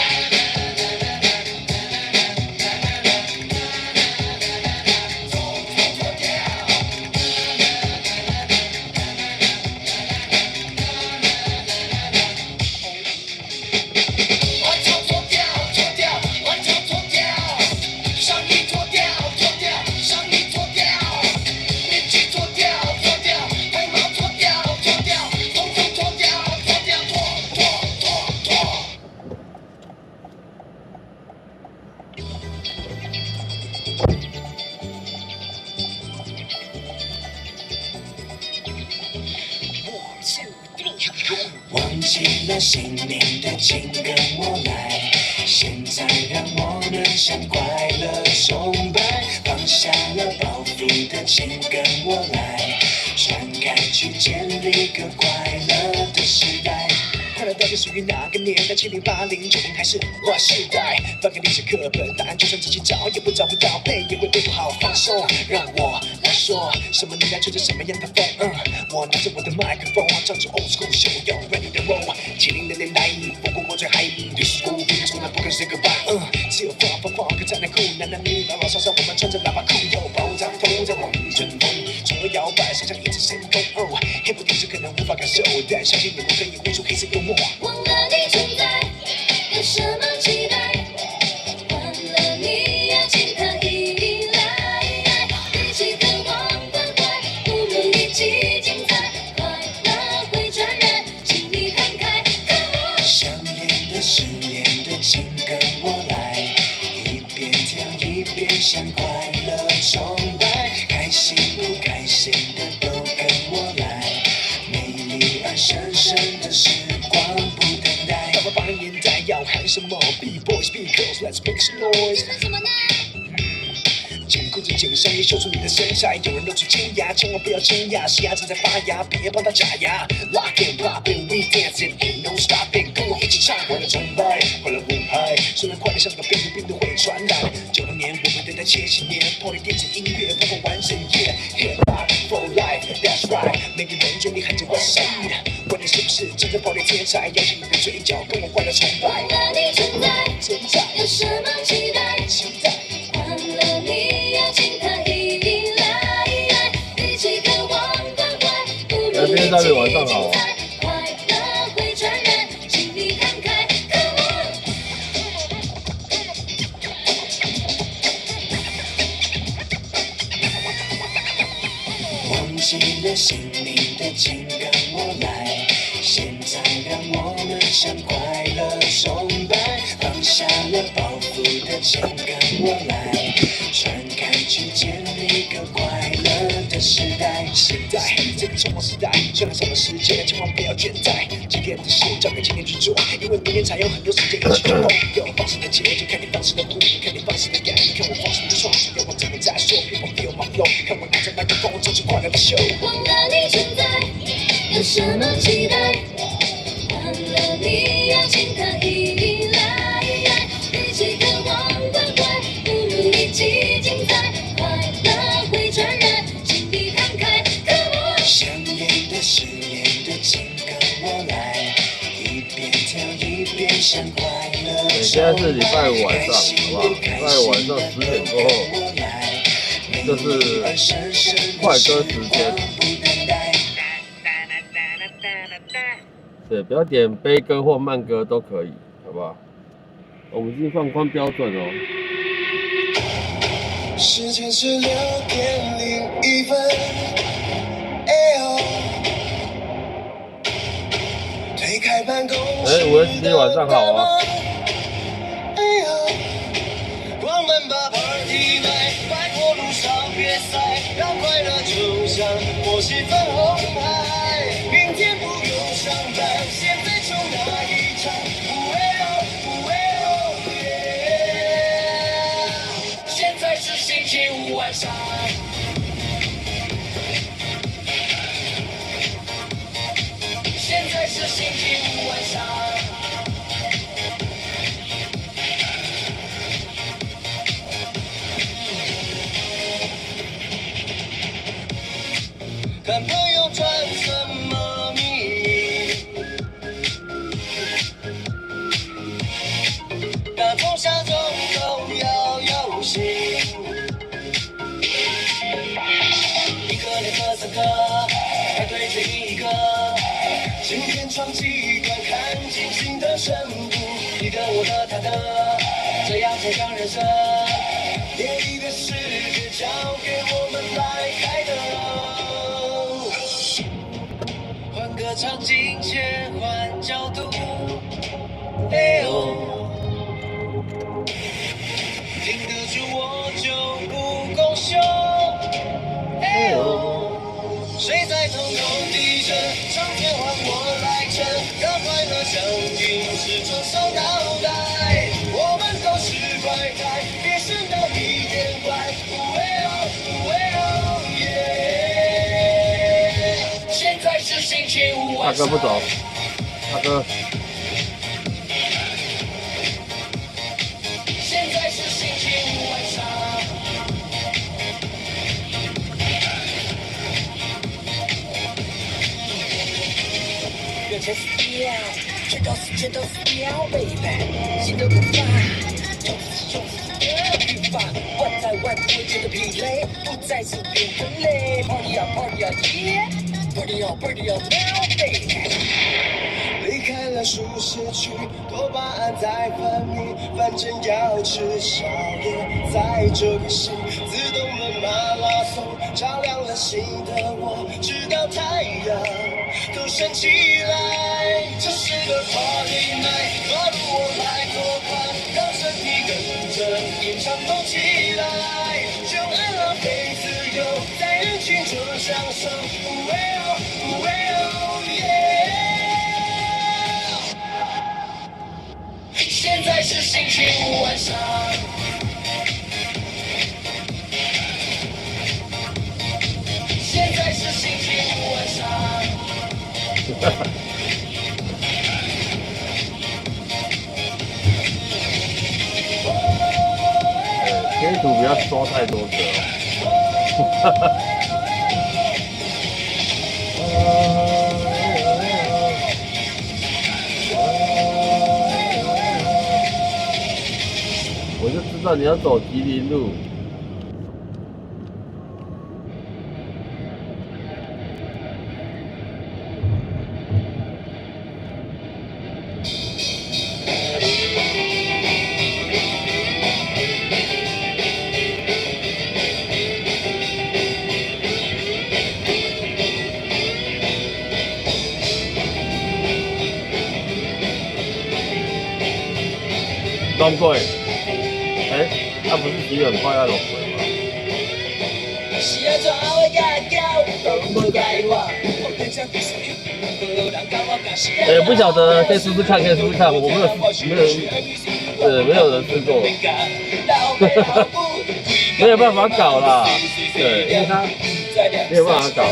忘记了姓名的请跟我来，现在让我们向快乐崇拜，放下了包袱的请跟我来，传开去建立个快乐的时代。快乐到底属于哪个年代？70、80、90还是Y世代？翻开历史课本，答案就算自己找也找不到，背也会背不好。放松，让我来说，什么年代吹着什么样的风？我拿着我的麦克风，唱着 old school show， 要 ready to roll。70的年代，不过我最嗨，历史古兵从来不肯 say goodbye。只有放歌才能酷，男男女老老少少，我们穿着喇叭裤，有爆炸头在往里春风，左右摇摆，上下一直神功。黑不听是可能无法感受，但相信你们可以悟出黑色幽默。忘了你存在，有什么期待？忘了你要请他依赖，一起渴望关怀，不如一起精彩，快乐会传染，请你看开，看我。想念的、失恋的，请跟我来，一边跳一边向快乐崇拜，开心不开心的都跟我来，美丽而神圣的时光不等待。到了80年代要喊什么 ？Be boys, be girls, let's make some noise。什么呢？紧裤子紧上衣，秀出你的身材。有人露出尖牙，千万不要惊讶，西牙正在发芽，别帮他假牙。Lock and pop and we dancing, ain't no stopping， 跟我一起唱，快乐崇拜，快乐无害。虽然快乐像个病毒，病毒会传染。96年我们等待70年，Party电子音乐，疯狂完整夜 ，Hip Hop for life, that's right。每个人嘴里喊着 West Side， 管你是不是真正 Party 天才，摇起你的嘴角，跟我快乐崇拜。忘了你存在，有什么期待？期待。忘了你要请他依赖，一起渴望关怀，不如一起精彩，快乐会传染，请你看开，看我。忘记了姓名的，请跟我来，现在让我们向快乐崇拜，放下了包袱的，请跟我来，传开去建立个快乐的时代。现在这个冲锋时代，虽然少了时间，千万不要倦怠。今天的事交给今天去做，因为明天才有很多时间一起去碰。有放肆的节奏，看你放肆的呼吸，看你放肆的感觉，看我放肆的创作，有我真的在说。People feel my flow， 看我拿着麦克风，唱出快乐的秀。忘了你存在，有什么期待？忘了你要请他依赖，一起渴望关怀，不如一起精彩，快乐会传染，请你看开，看我。想念的、失恋的，请跟我来，一边跳一边向快乐崇拜。现在是礼拜五晚上，好不好？礼拜五晚上10点过后，就是快歌时间。对，不要点悲歌或慢歌都可以，好不好？我们已经放宽标准哦。时间是6点01分，哎呦，推开办公室5月17晚上好啊。哎呦，关门把 party 来，拜托路上别塞，让快乐就像我是粉红海，明天不用上班，现在就来一场，现在是星期五晚上。现在是星期五晚上。看朋友传什么迷，胜负，你的我的他的，这样才像人生。另一个世界交给我们来开的。换个场景，切换角度，哎呦，挺得住我就不够凶，哎呦。谁在瞳孔低着，上天换我来撑，让快乐像陨石撞上脑袋。我们都是怪胎，别生到一点怪。现在是星期五晚上。大哥不走，大哥。现在是星期五晚上。眼前是屌，全都是屌，baby，心都不放，就是欲望，万在万不会觉得疲累，不再是变分类。Party 啊 Party 啊 Yeah，Party 啊 Party 啊 Now，baby。离开了舒适区，多巴胺在分泌，反正要吃宵夜，在这个戏自动的马拉松，照亮了心的我，直到太阳都升起来。这是个 party night， 抓住我来拓宽，让身体跟着演唱动起来，就爱浪费自由，在人群中享受。现在是星期五晚上。现在是星期五晚上。贴图不要刷太多个哦。我就知道你要走吉林路。龙龟，他不是骑很快要龙龟吗？不晓得，可以试试看，我没有人试过，没有办法搞啦，对，因为他没有办法搞。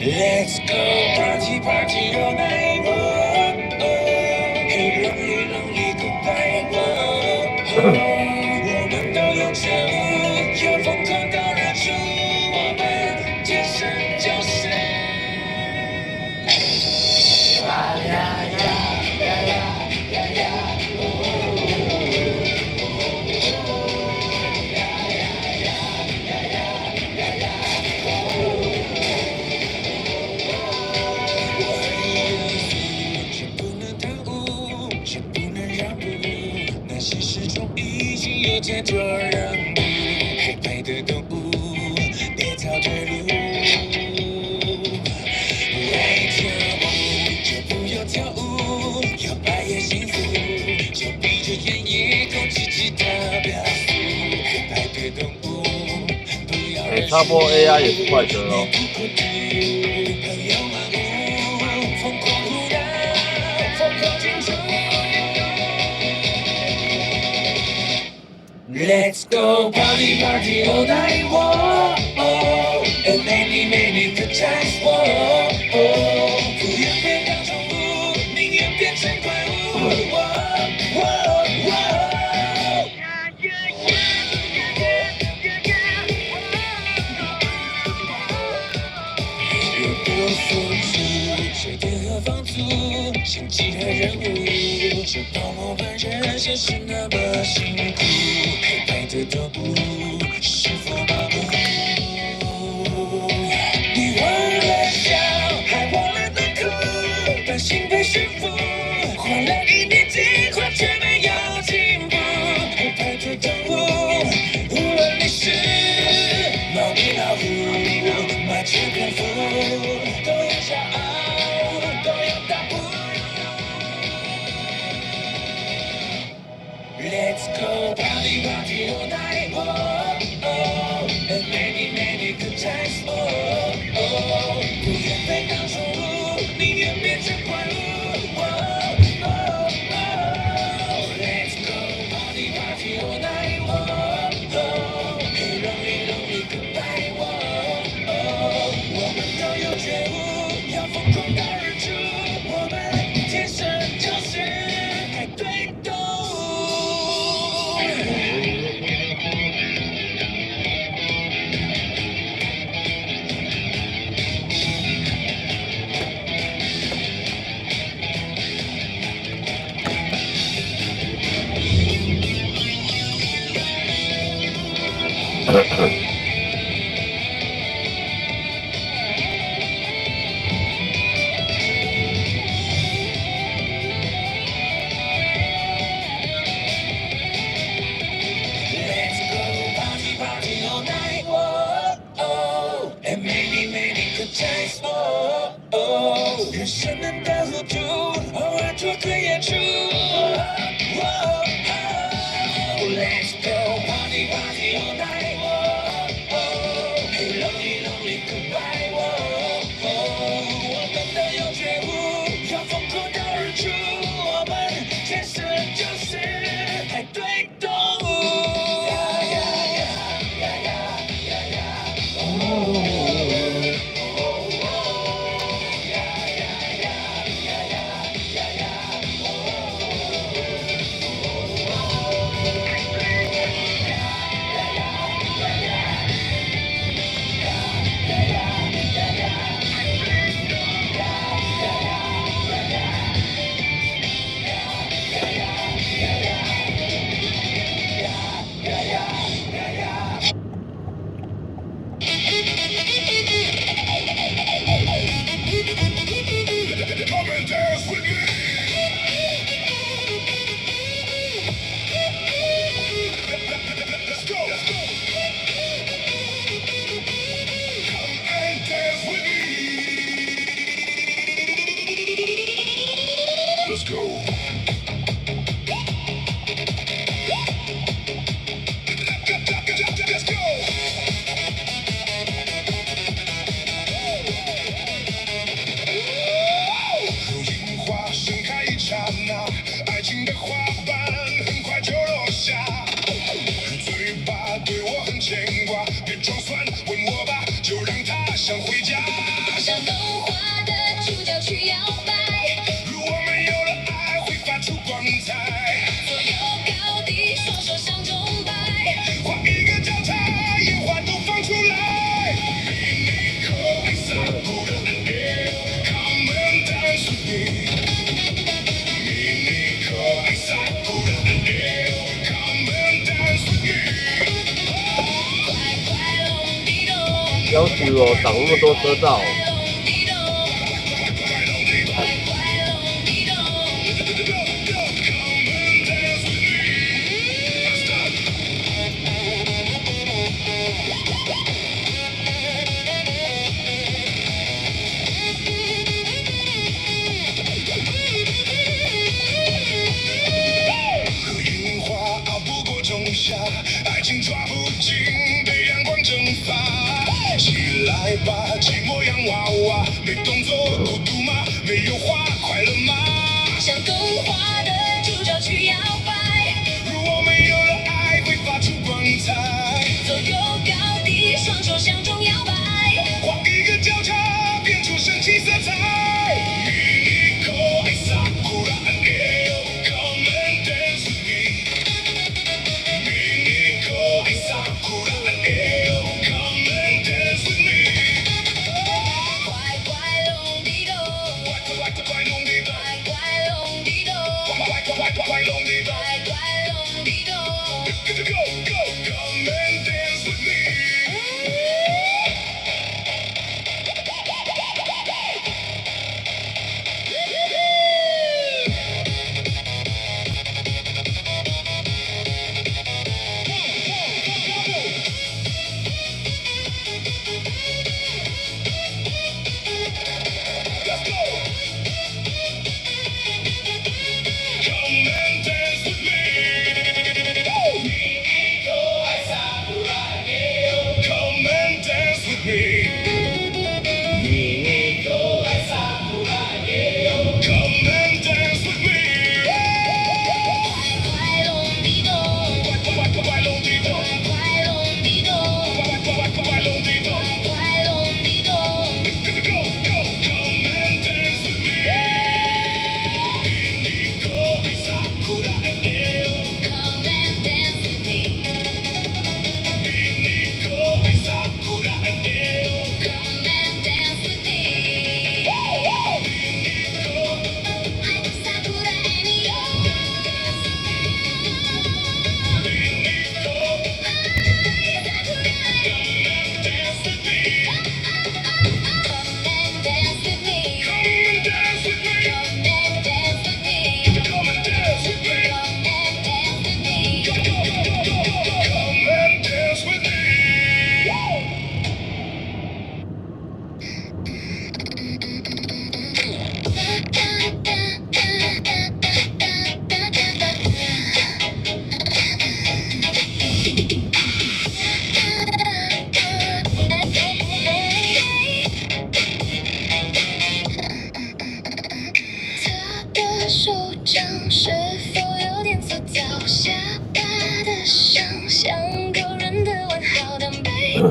Let's go party party all night. Hey lonely lonely goodbye. 我们都有觉悟，要疯狂到日出，我们天生就是。太多人物，黑白的动物，别找退路。爱跳舞就不要跳舞，要白也幸福，就闭着眼也够自己的表述。黑白的动物，不要认输。插播 AI 也是怪蛇哦。朋友漫舞，疯狂胡闹，疯狂庆祝。Let's go party party all night, whoa, oh, and many many good times, whoa, oh. 不愿变当宠物，宁愿变成怪物，whoa, whoa, whoa.若不付出，谁天何放逐？像几何人物，这泡沫般人生是那么辛苦。黑白的动物是否麻木？你忘了笑，还忘了的哭，担心被驯服，花了一年计划却没有进步。黑白的动物，无论你是猫咪老虎，麻雀蝙蝠，都有骄傲，都有大步。Let's go party party all night, oh, oh, and many many good times, oh, oh. 不愿被当宠物，宁愿变成怪物，oh, oh, oh. Let's go party party all night, oh, oh. Hey lonely lonely goodbye, oh, oh. 我们都有觉悟，要疯狂到日出，我们天生就是派对动物。Let's go party party all night, oh, oh, and many many good times, oh, oh. 人生能的糊涂，偶尔脱轨演出。Oh, oh, oh. Let's go party party all night, oh, oh. Hey lonely lonely goodbye, oh, oh. 我们都有觉悟，要疯狂到日出，我们天生就是派对动物。Let's go. Let's go. 樱花盛开一刹那，爱情的花瓣很快就落下。嘴巴对我很牵挂，别装蒜，吻我吧，就让它像回家。像动画的主角去摇摆，如我们有了爱，会发出光彩。左右高低，双手向钟摆，画一个交叉，烟花都放出来。Minico Sakura, come and dance with me. Minico Sakura, come and dance with me. 快快隆迪咚，要求哦，挡那么多车道。隆迪咚，快快隆迪咚。Come and dance with me. Stop. 和樱花熬不过仲夏，爱情抓不紧，被阳光蒸发。起来吧，寂寞洋娃娃，没动作孤独吗？没有花快乐吗？像动画的主角去摇摆，如我们有了爱，会发出光彩。左右高低，双手向钟摇摆，画一个交叉，变出神奇色彩。Minico Sakura, come and dance with me. Minico Sakura, come and dance with me. 快快隆迪咚，快弄地咚，快快隆迪咚，快弄地咚。快快隆迪咚。Go, go, come and dance with me.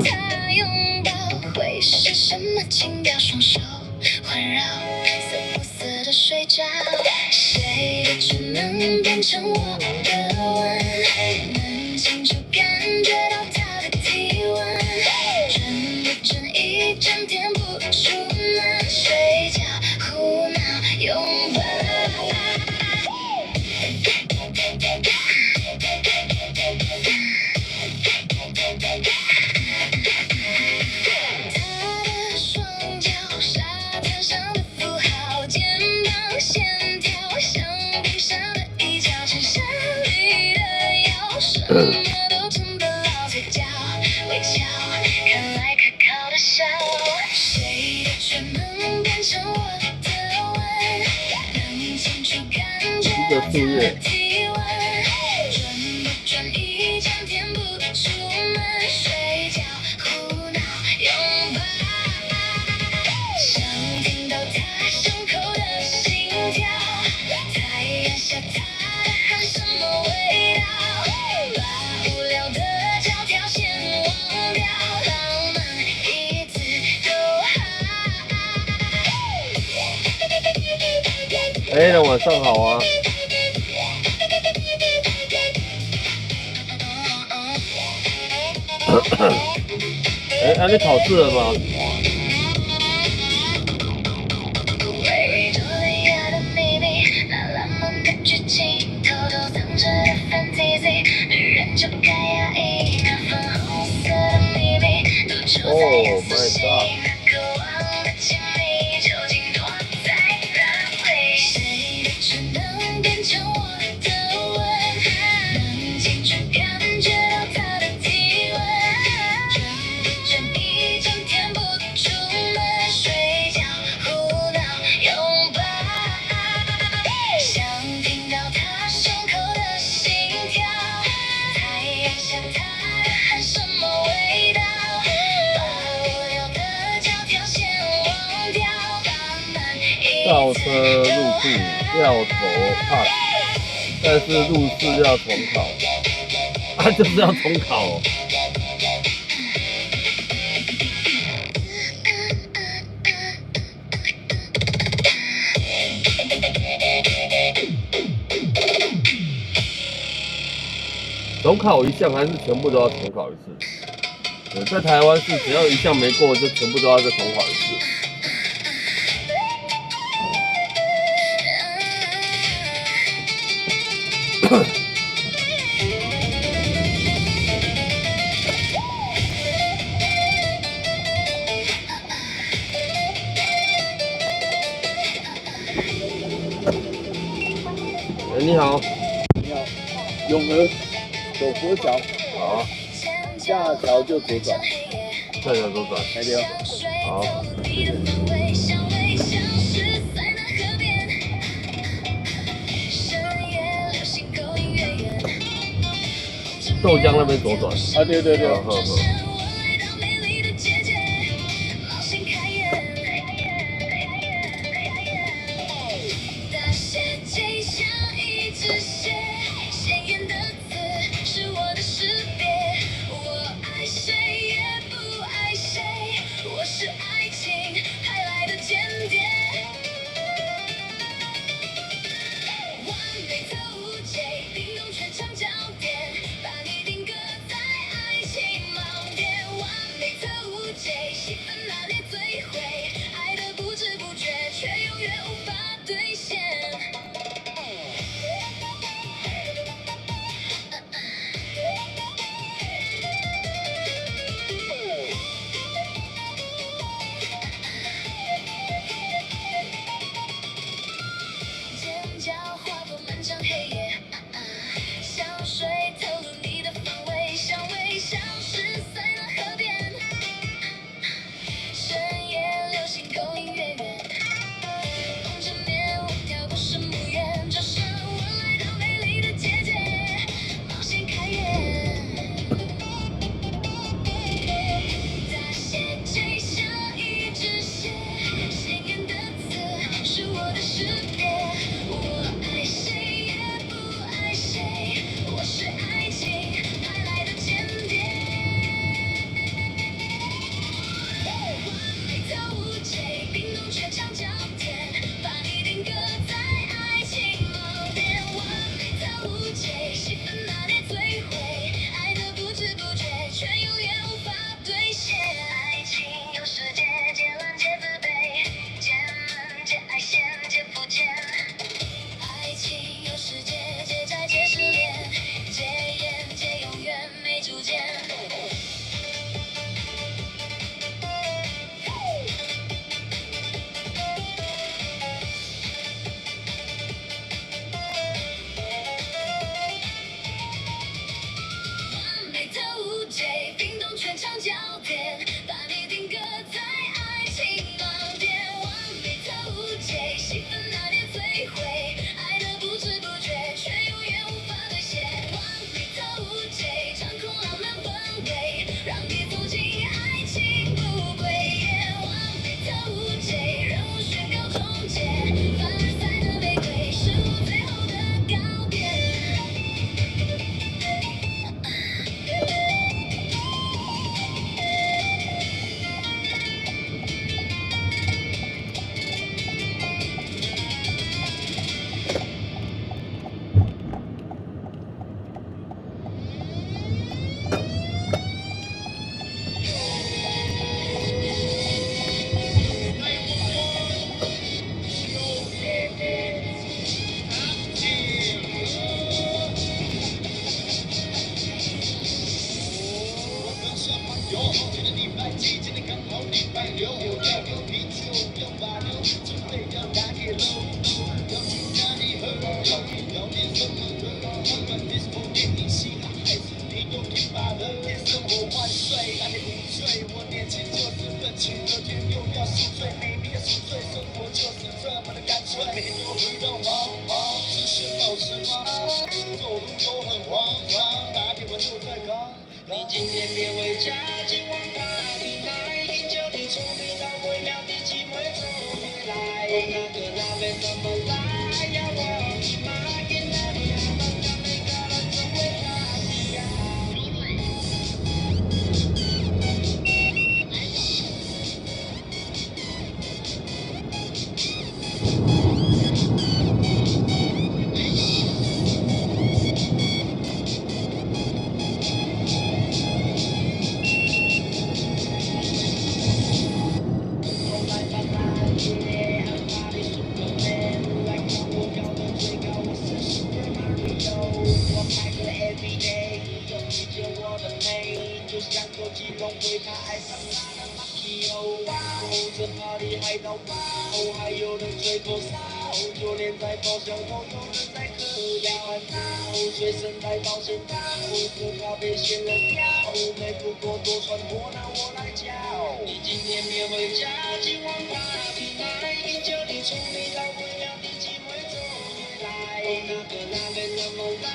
他拥抱会是什么情调？双手环绕，涩不涩的睡着，谁的唇能变成我的吻？能清楚感觉到他的体温，准不准一整天不出门，睡觉、胡闹、拥抱。什么都成不了嘴角，微笑，看来可靠的笑。谁的唇能变成我的吻？能清楚感觉到他的体温，准不准一整天不出门，睡觉、胡闹、拥抱，想听到他胸口的心跳，太阳下他的汗什么味道？无聊的教条先忘掉，浪漫一次都好。哎，那晚上好啊。哎，啊，你考试了吗？Oh my god！ 倒车入库掉头 pass， 但是入试要重考，啊，就是要重考哦。重考一项还是全部都要重考一次？在台湾是只要一项没过，就全部都要再重考一次。你好，你好，永和走佛桥，好，下桥就左转，下桥左转，来对，好。豆浆那边左转，啊，对对对，呵呵。宿醉，没必要宿醉，生活就是这么的干脆。每天都回到忙，只是保持忙，走路都很慌张，打电话就在刚。你今天别回家，今晚 party night， 饮酒你聪明到微妙的机会终于来，那个那边怎么来呀？我的妈，见到你还能让每个人成为 party 呀？海盗包，还有人吹口哨，就连在包厢都有人在嗑药。随身带保险套，不怕被仙人跳。没不过多穿破，那我来教。你今天别回家，今晚 party night， 饮酒你聪明到微妙的机会终于来，那个那边怎么来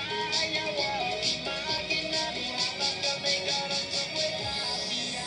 呀？我的妈，见到你还能让每个人成为 party 呀？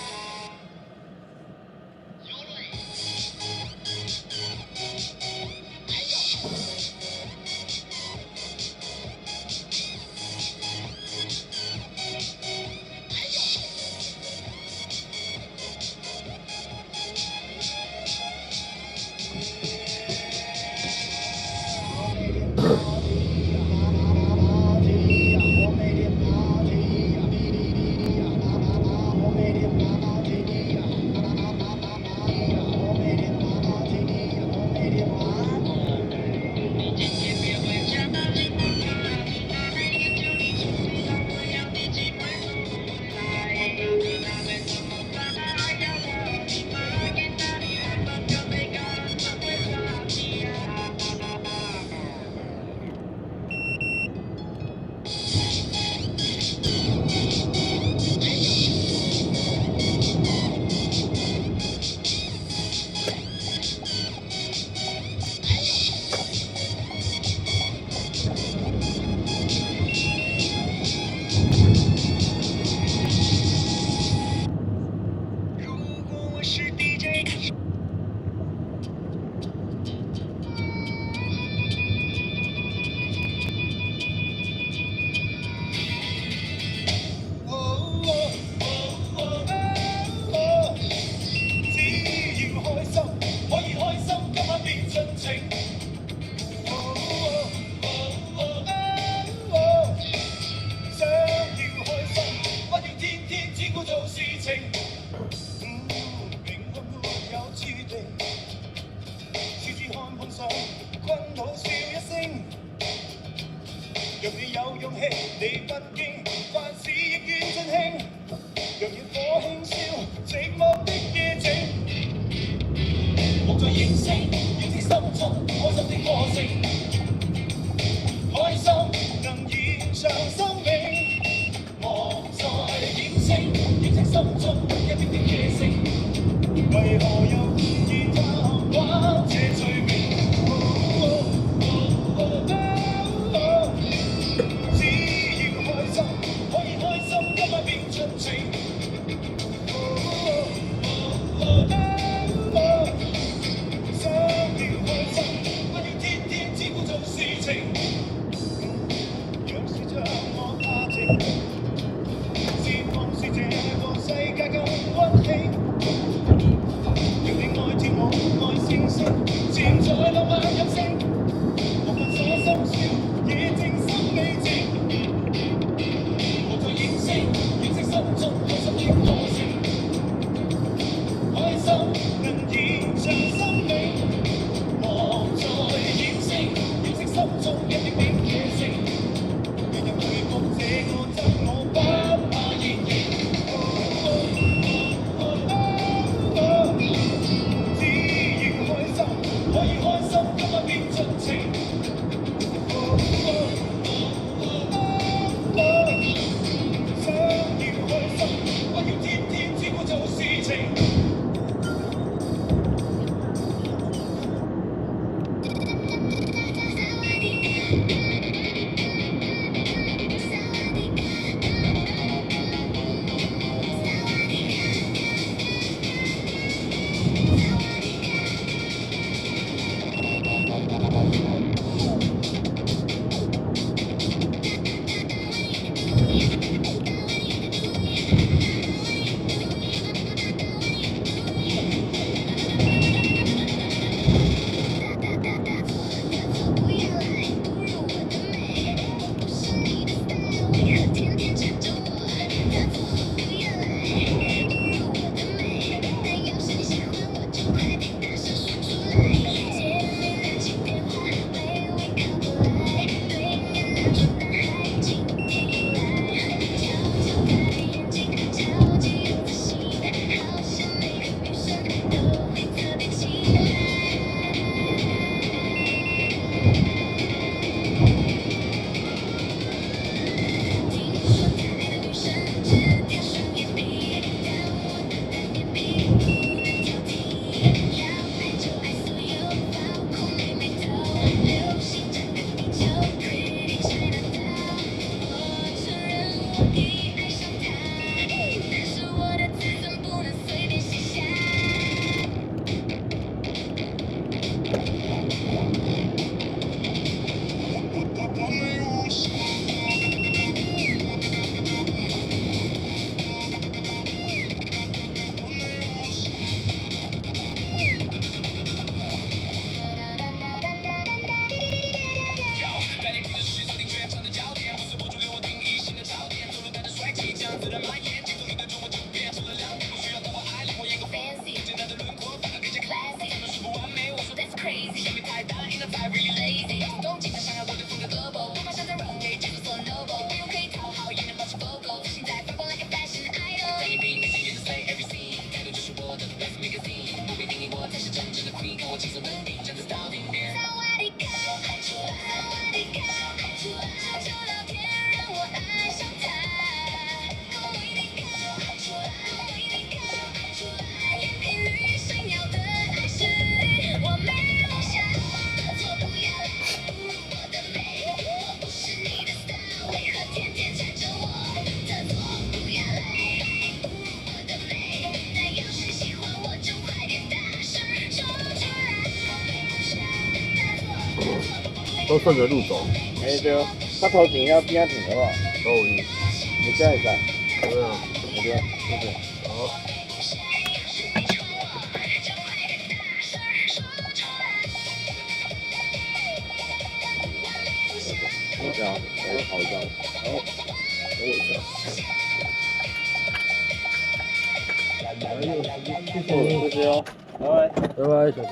若你有勇氣，你不驚，凡事亦願盡興。若要火輕燒，寂寞的夜景，莫再認識，認識心中開心的歌聲。開心能延長生命，莫再掩飾，認識心中一滴的野性。為何又故意貪玩這罪名？都顺着路走。哎对哦，他头前要边停好不好？都有意。你这样子啊？对啊，对啊，谢谢。好。这样，来好一张。好，等我一下。谢谢哦，拜拜。拜拜，小猪。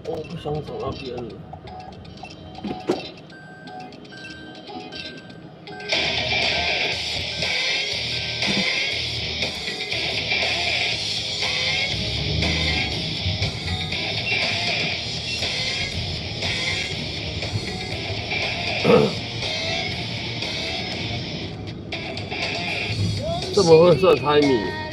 我不想走那边了。这么会算timing。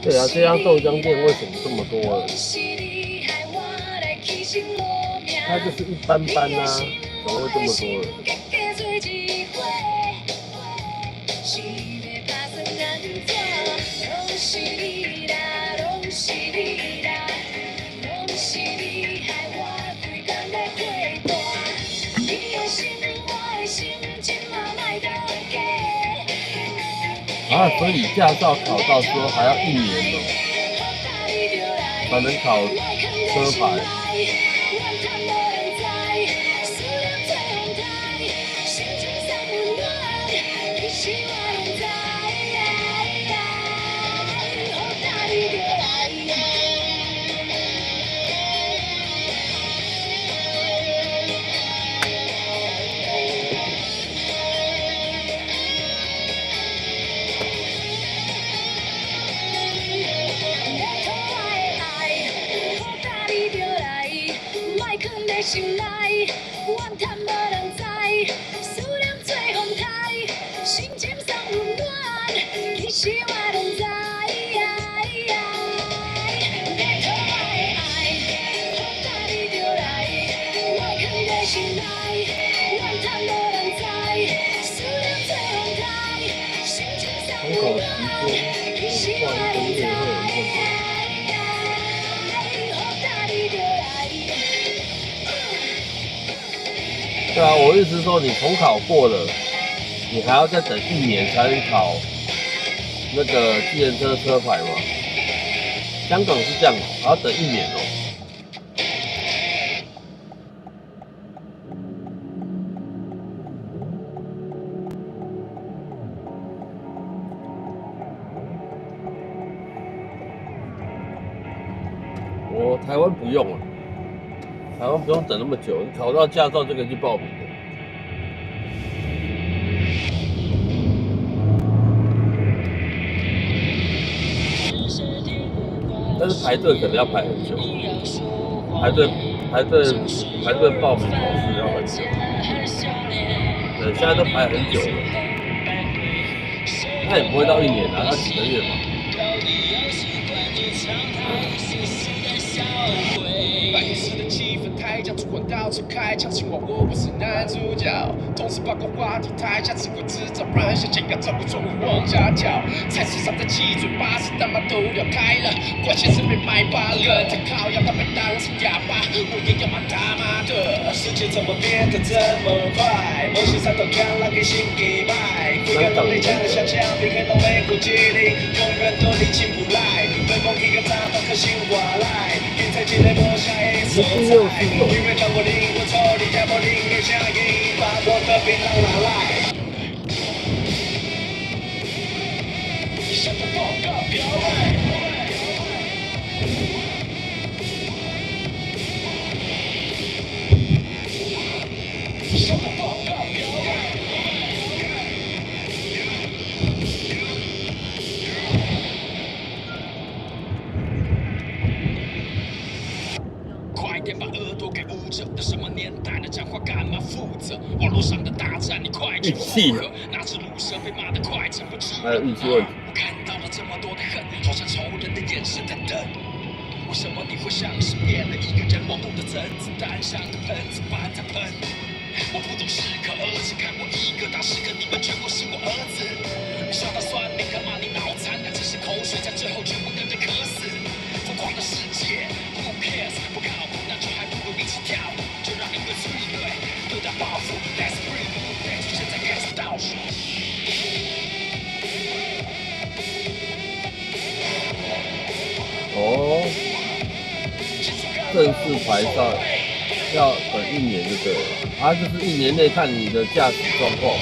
对啊，这家豆浆店为什么这么多人？它就是一般般啊，怎么会这么多人？啊，所以驾照考到说还要1年哦，才能考车牌。心内，怨叹无人知，思念做风台，心情送温暖，其实我拢知。别讨我的爱，好甲你着来，莫藏在心内，怨叹无人知，思念做风台，心情送温暖，其实我拢知。对啊，我意思是说，你重考过了，你还要再等1年才能考那个计程车车牌嘛？香港是这样哦，还要等1年哦。我台湾不用了。台湾不用等那么久，你考到驾照就可以去报名了。是排队可能要排很久，排队报名考试要很久。对，现在都排很久了。那也不会到1年啊，要几个月嘛。办公室的气氛太僵，主管到处开枪，尽管我不是男主角。同事八卦话题台下，只会制造乱象，想要照顾错误往下跳。菜市场在七嘴八舌，大妈都要开了，关键是被卖罢了。他靠要他被当成哑巴，我也要骂他妈的。世界怎么变得这么快？梦想上头看了给心给卖，不要让内向的像墙壁，看到美国精灵，永远都离起不来。被梦一个炸弹颗心划来，天才积累播下一手菜。因为让我灵魂抽离，家破灵给下一把我的槟榔拿来。向着报告表外。向着报告表外。快点把耳朵给捂着！这什么年代的讲话干嘛负责？网络上的大战，你快去附和！哪只乳蛇被骂得快撑不住了？我看到了这么多的恨，好像仇人的眼神在等。为什么你会像是变了一个人？网络的针子弹像个喷子般在喷。我不懂适可而止，看我一个当10个，你们全部是我儿子。你说他算命，他骂你脑残，那只是口水，在最后全部跟着渴死。疯狂的世界 ，Who cares？ 不靠谱，那就还不如一起跳舞。就让音乐催泪，对待报复 ，Let's breathe， 对，现在开始倒数。哦，正式排上要等1年就对了，啊，就是1年内看你的驾驶状况。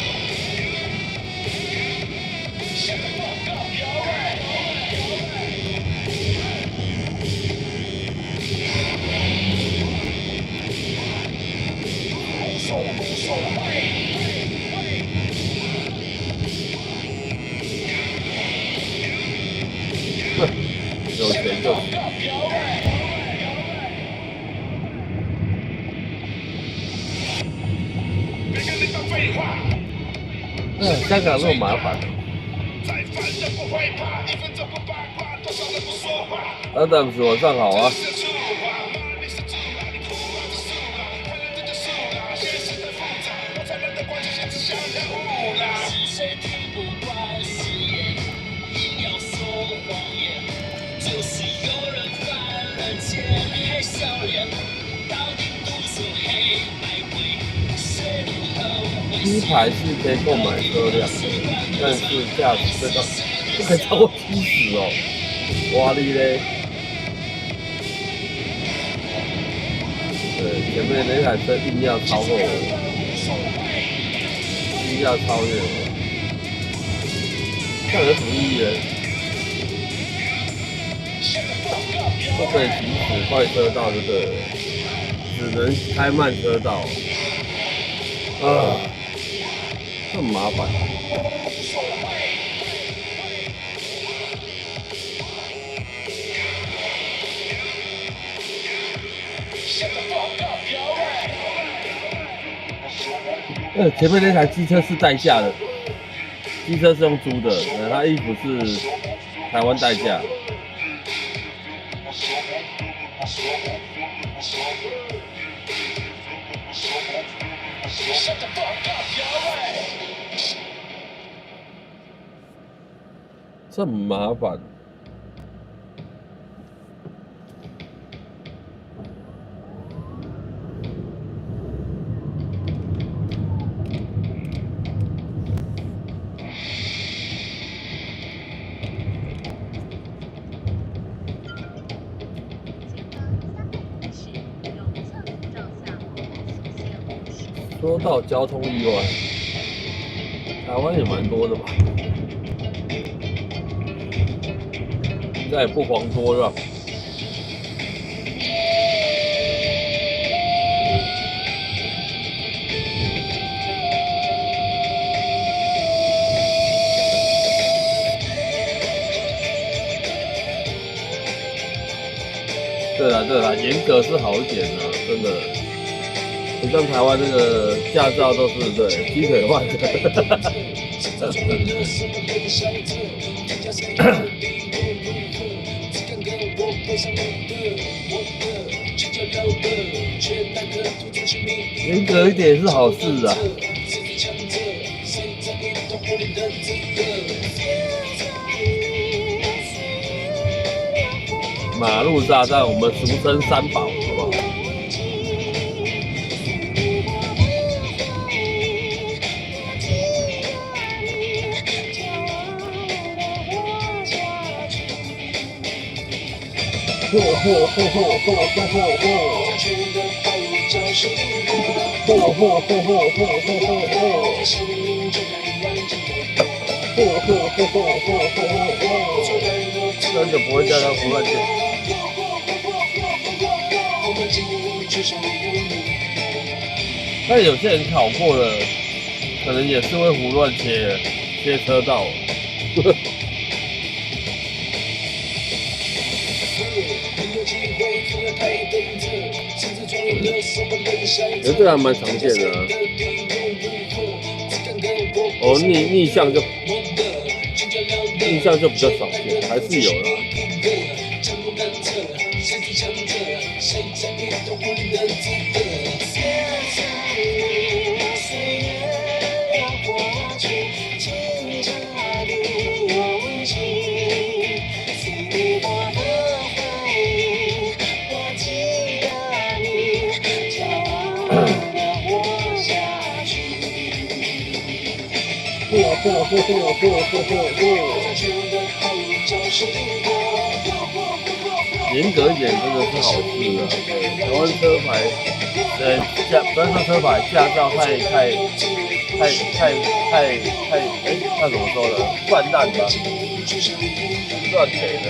有钱就行。香港那么麻烦。Adams 晚上好啊。第1排是可以购买车辆，但是驾驶最高不可以超过70哦。哇哩嘞！对，前面那台车硬要超过我，硬要超越我，这有什么意义呢？不可以行驶快车道就对了，只能开慢车道。这么麻烦。前面那台机车是代驾的，机车是用租的，他衣服是台湾代驾。这么麻烦。说到交通意外，台湾也蛮多的吧？应该也不遑多让。对啦，严格是好一点的，真的。不像台湾那个驾照都是对鸡腿换的。严格一点是好事啊。马路炸弹，我们俗称三宝，好不好？真的不会叫他胡乱切。但有些人考过了，可能也是会胡乱切车道。这个还蛮常见的啊。哦，逆向就比较少见，还是有啦。严格一点真的是好事啊！台湾车牌，不要说车牌，驾照太那怎么说呢？泛滥吧，乱给的。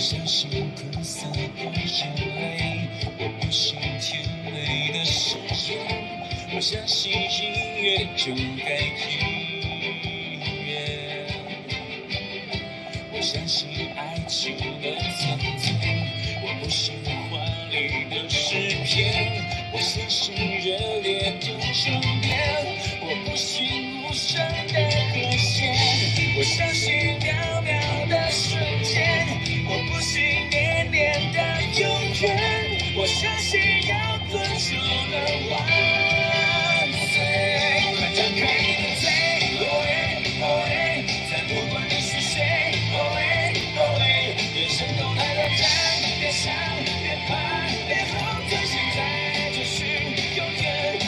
相信苦涩的眼泪，我不信甜美的誓言，我相信音乐就该音乐，我相信爱情的存在，我不信华丽的诗篇，我相信热烈的终点，我不信无声的和弦，我相信渺渺的瞬间，我不信年年的永远，我相信要遵守的万岁。快张开你的嘴，哦耶哦耶，再不管你是谁，哦耶哦耶，人生都来到站，别想别怕别后退，现在就是永远。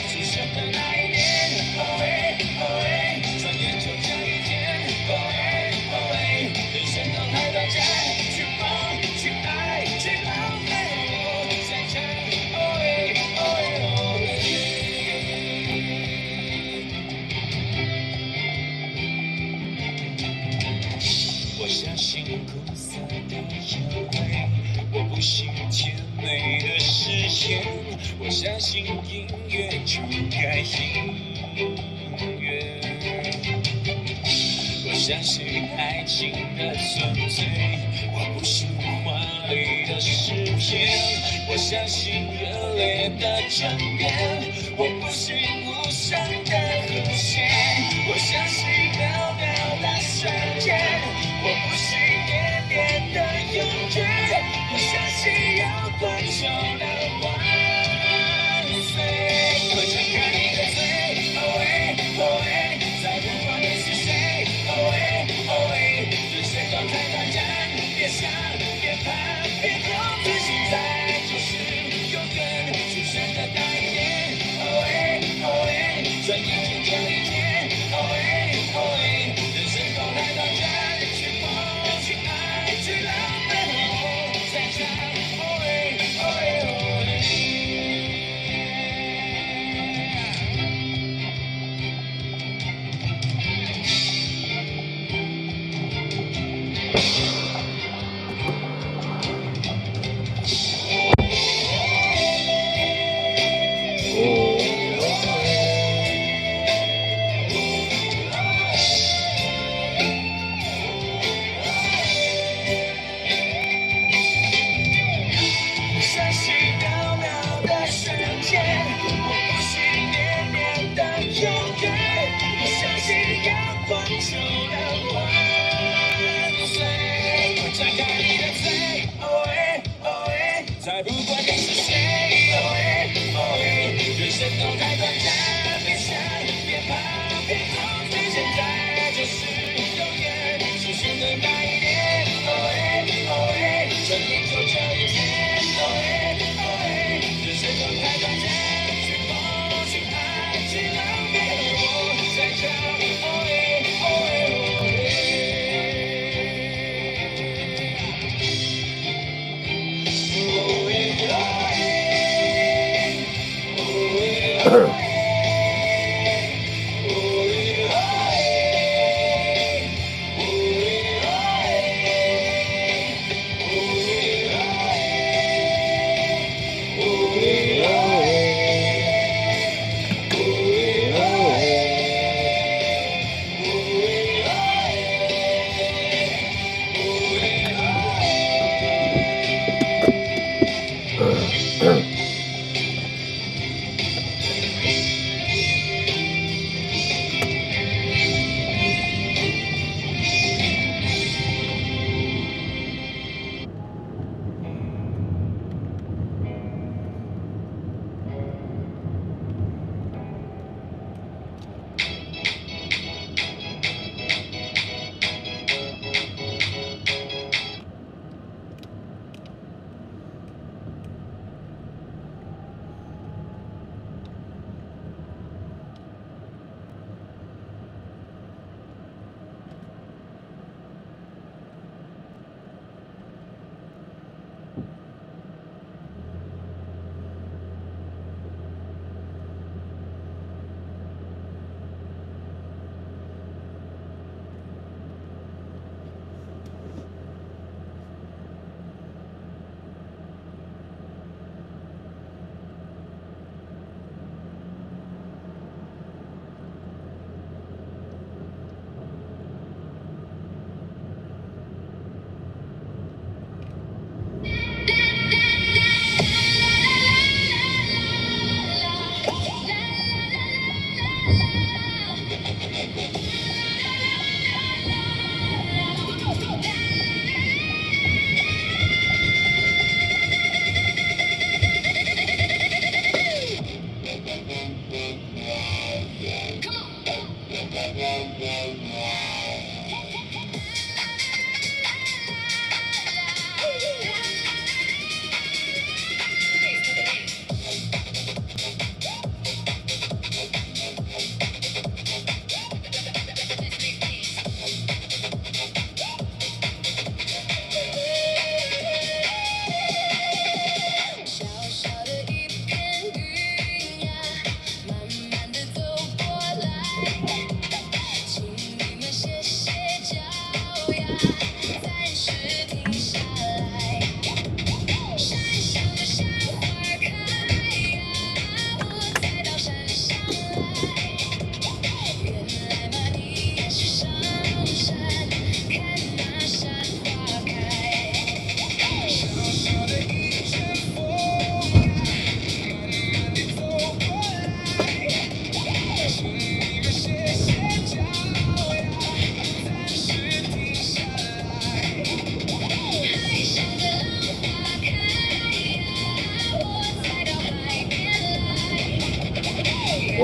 甜美的视线，我相信音乐就该音乐，我相信爱情的存在，我不是华丽的诗篇，我相信热烈的转变，我不是无声的和弦，我相信渺渺的瞬间，我不是点点的永远，我相信摇滚就能万岁。我张开你的嘴，哦喂哦喂，再不管你是谁，哦喂哦喂，人生都太短暂，别想别怕别恐惧，现在就是永远出现的那一天，哦喂哦喂，转眼间就一天，哦喂哦喂，人生都太短暂，去梦去爱去浪漫，我在唱，哦喂哦喂哦喂。我相信渺渺的瞬间，我不信绵绵的永远，我相信阳光就能万岁。我张开你的嘴，哦喂哦喂，再不管你是谁，哦喂哦喂，人生都太短暂，别想别怕别恐惧，现在就是永远出现的那一天，哦喂哦喂，转眼就这一天，哦喂哦喂，人生都太短暂，去梦去爱去浪漫，我在唱，哦喂哦喂哦喂，哦喂哦喂。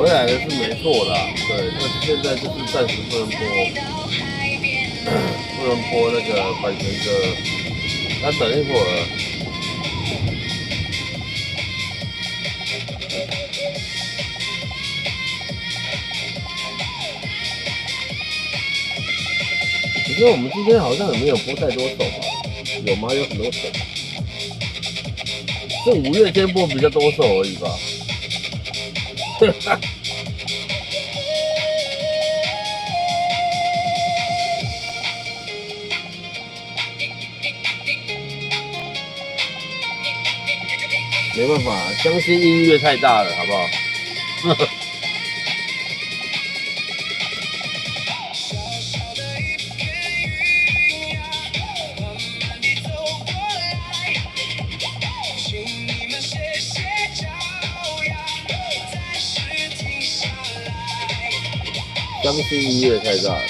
回来的是没错啦，对，但是现在就是暂时不能播，不能播那个版权歌，那等一会儿。可是我们今天好像也没有播太多首吧？有吗？有很多首，是5月天播比较多首而已吧。没办法，相信音乐太大了，好不好？相信音乐太大了。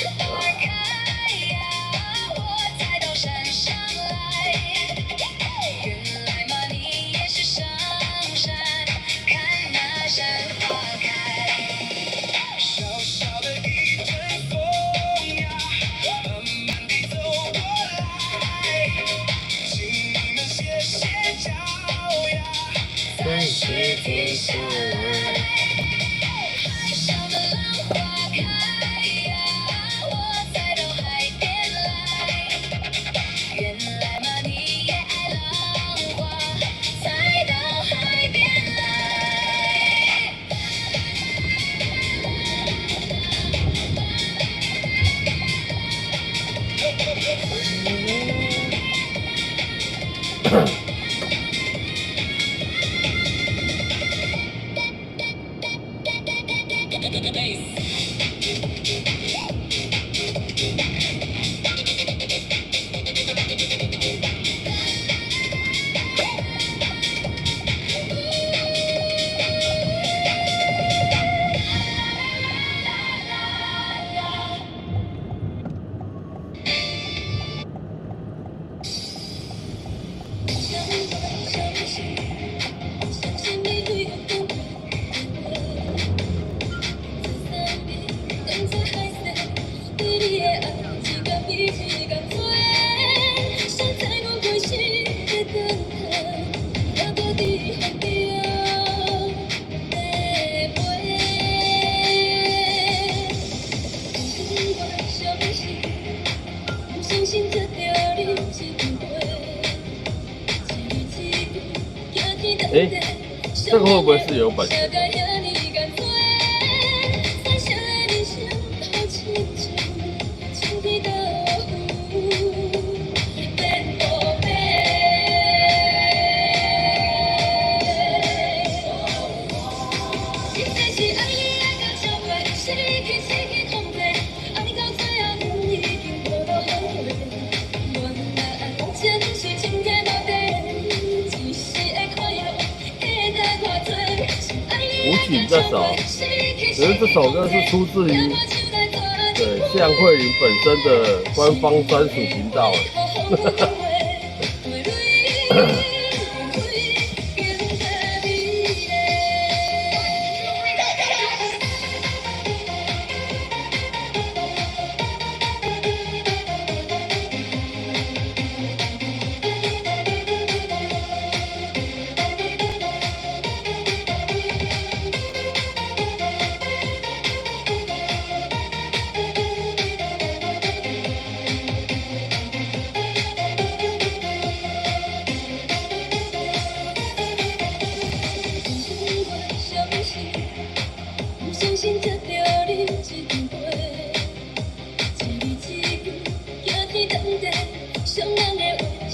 这个会不会是有版权？这首，可是这首歌是出自于对谢杨慧琳本身的官方专属频道。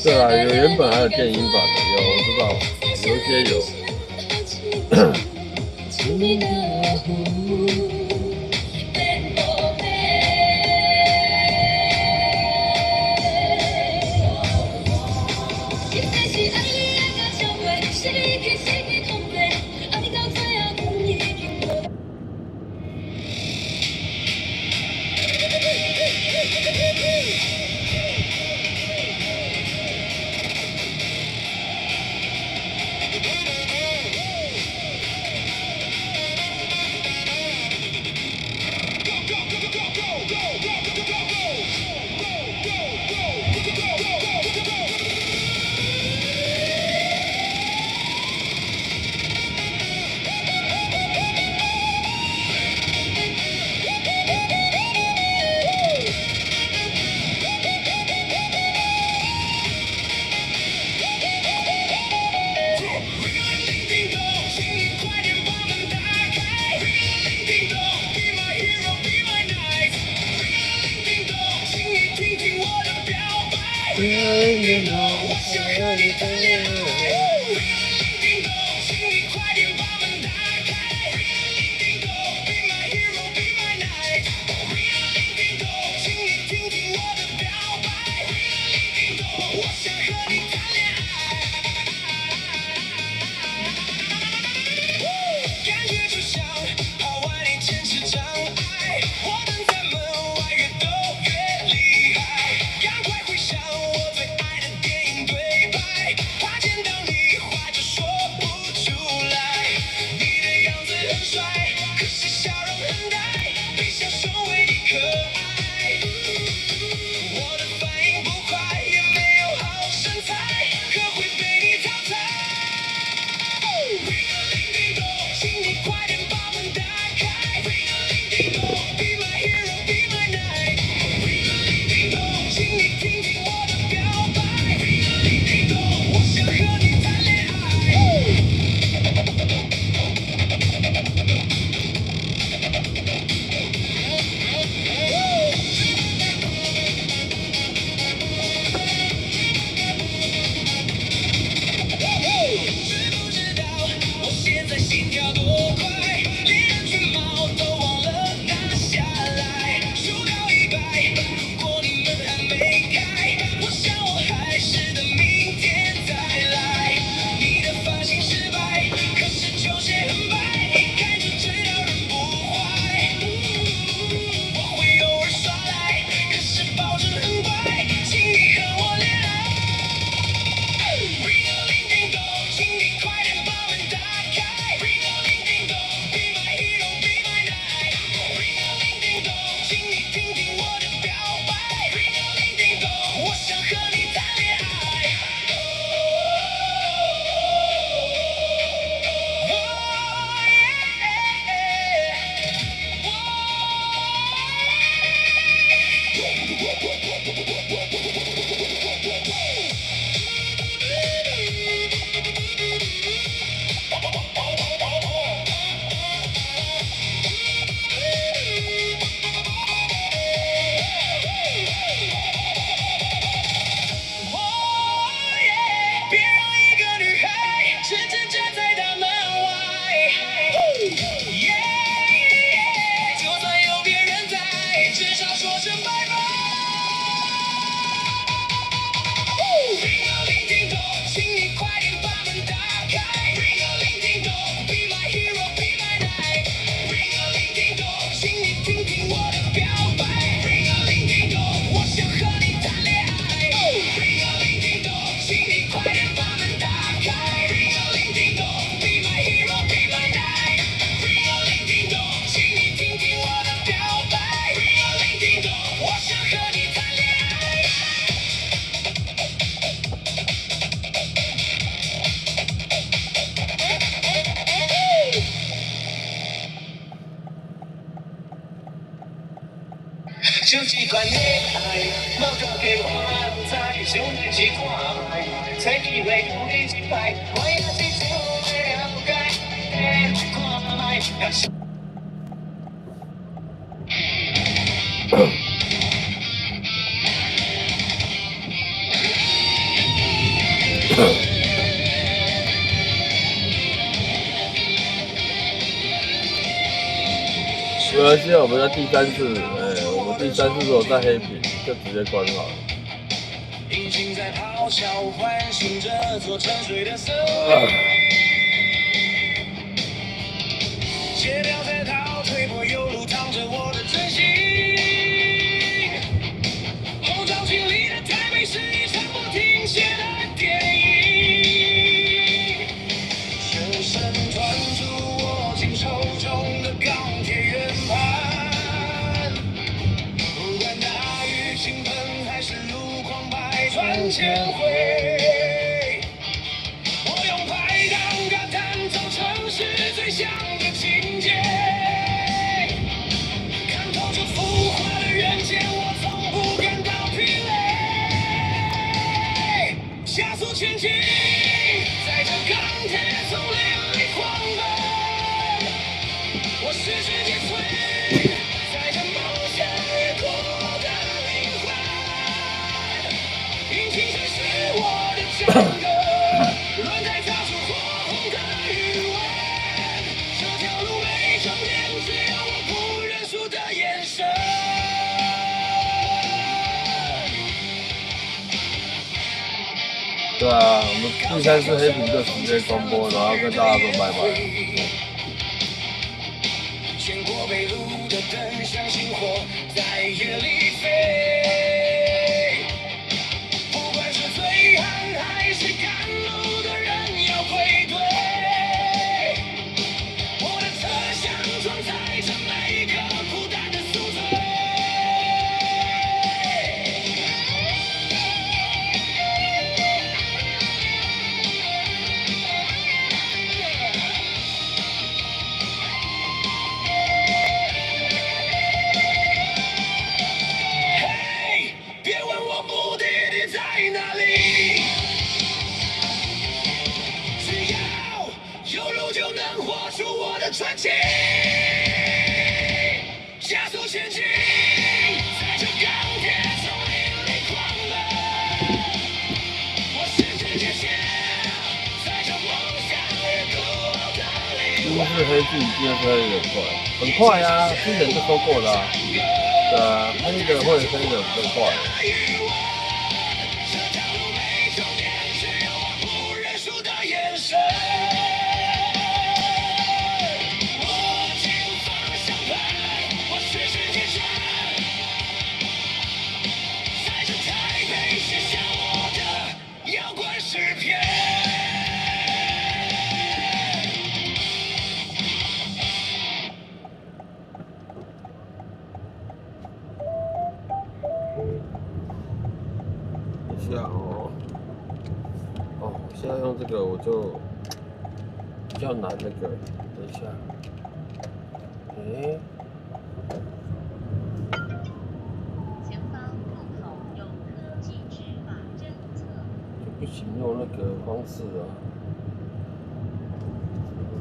对啊，有原本还有电音版的，有我知道，有一些有。叮咚，我想和你谈恋爱。叮咚，请你快点把门打开。叮咚 ，Be my hero, be my night。叮咚，请你听听我的表白。叮咚，我想和你谈恋爱。感觉就像跑完1千次障碍，我能在门外越抖越厉害。赶快回想我最爱的电影对白，怕见到你话就说不出来。你的样子很帅，可是笑容很呆，比小熊维尼可爱。我的反应不快，也没有好身材，可会被你淘汰。叮咚，请你快点把门打开。叮咚 ，Be my hero, be my night。叮咚，请你听听我的表白。叮咚，我想和你谈恋爱。知不知道我现在心跳多快，连安全帽都忘了拿下来。数到100，如果你们还没开，我想我还是等明天再来。你的发型失败，可是球鞋很白，一看就知道人不坏。我会偶尔耍赖，可是保证很乖，请你和我恋爱。叮咚，请你快点把门打开。叮咚 ，Be my hero, be my night。叮咚，请你听听我的表白。叮咚，我想和你谈恋爱。别让一个女孩迟迟站在大门外。就算有别人在，至少说声拜拜。叮咚，请你快点把门打开。叮咚 ，Be my hero, be my night。叮咚，请你听听我的表白。叮咚，我想和你谈恋爱。叮咚，请你快点把门打开。叮咚 ，Be my hero, be my night。叮咚，请你听听我的表白。叮咚，我想和你谈恋爱。就喜欢你爱，莫讲给我人知，想你是看卖，找机会与你一摆，我也是想要了解，看卖。没关系，我们在第3次，我们第3次如果在黑屏，就直接关好了。引擎在咆哮，唤醒这座沉睡的森林。鞋掉在倒退，柏油路淌着我的真心。后照镜里的台北是一场不停歇的电影，深深穿住我紧手中的钢铁圆盘。不管大雨倾盆还是路况百转千回，我用排档感叹走城市最像的情节。看透这浮华的人间，我从不感到疲累。加速前进，在这钢铁丛林里狂奔，我是世界最在这梦想越过的灵魂。引擎声是对啊，我们第三次黑屏就直接公播，然后跟大家说拜拜。见过北路的灯像星火在夜里飞，不管是醉汉还是赶路的人要归队，我的车厢装载着每个孤单的宿醉。传奇，加速前进，在这钢铁丛林里狂奔。我实现界限，在这梦想与孤傲的灵魂。第一次黑剧，第二次黑有点快，很快啊，之前就说过了、啊。对啊，黑的会黑的更快。这条路每终点只有我不认输的眼神。等一下哦，我现在用这个我就比较难那个，等一下，前方路口有科技执法政策。就不行用那个方式啊，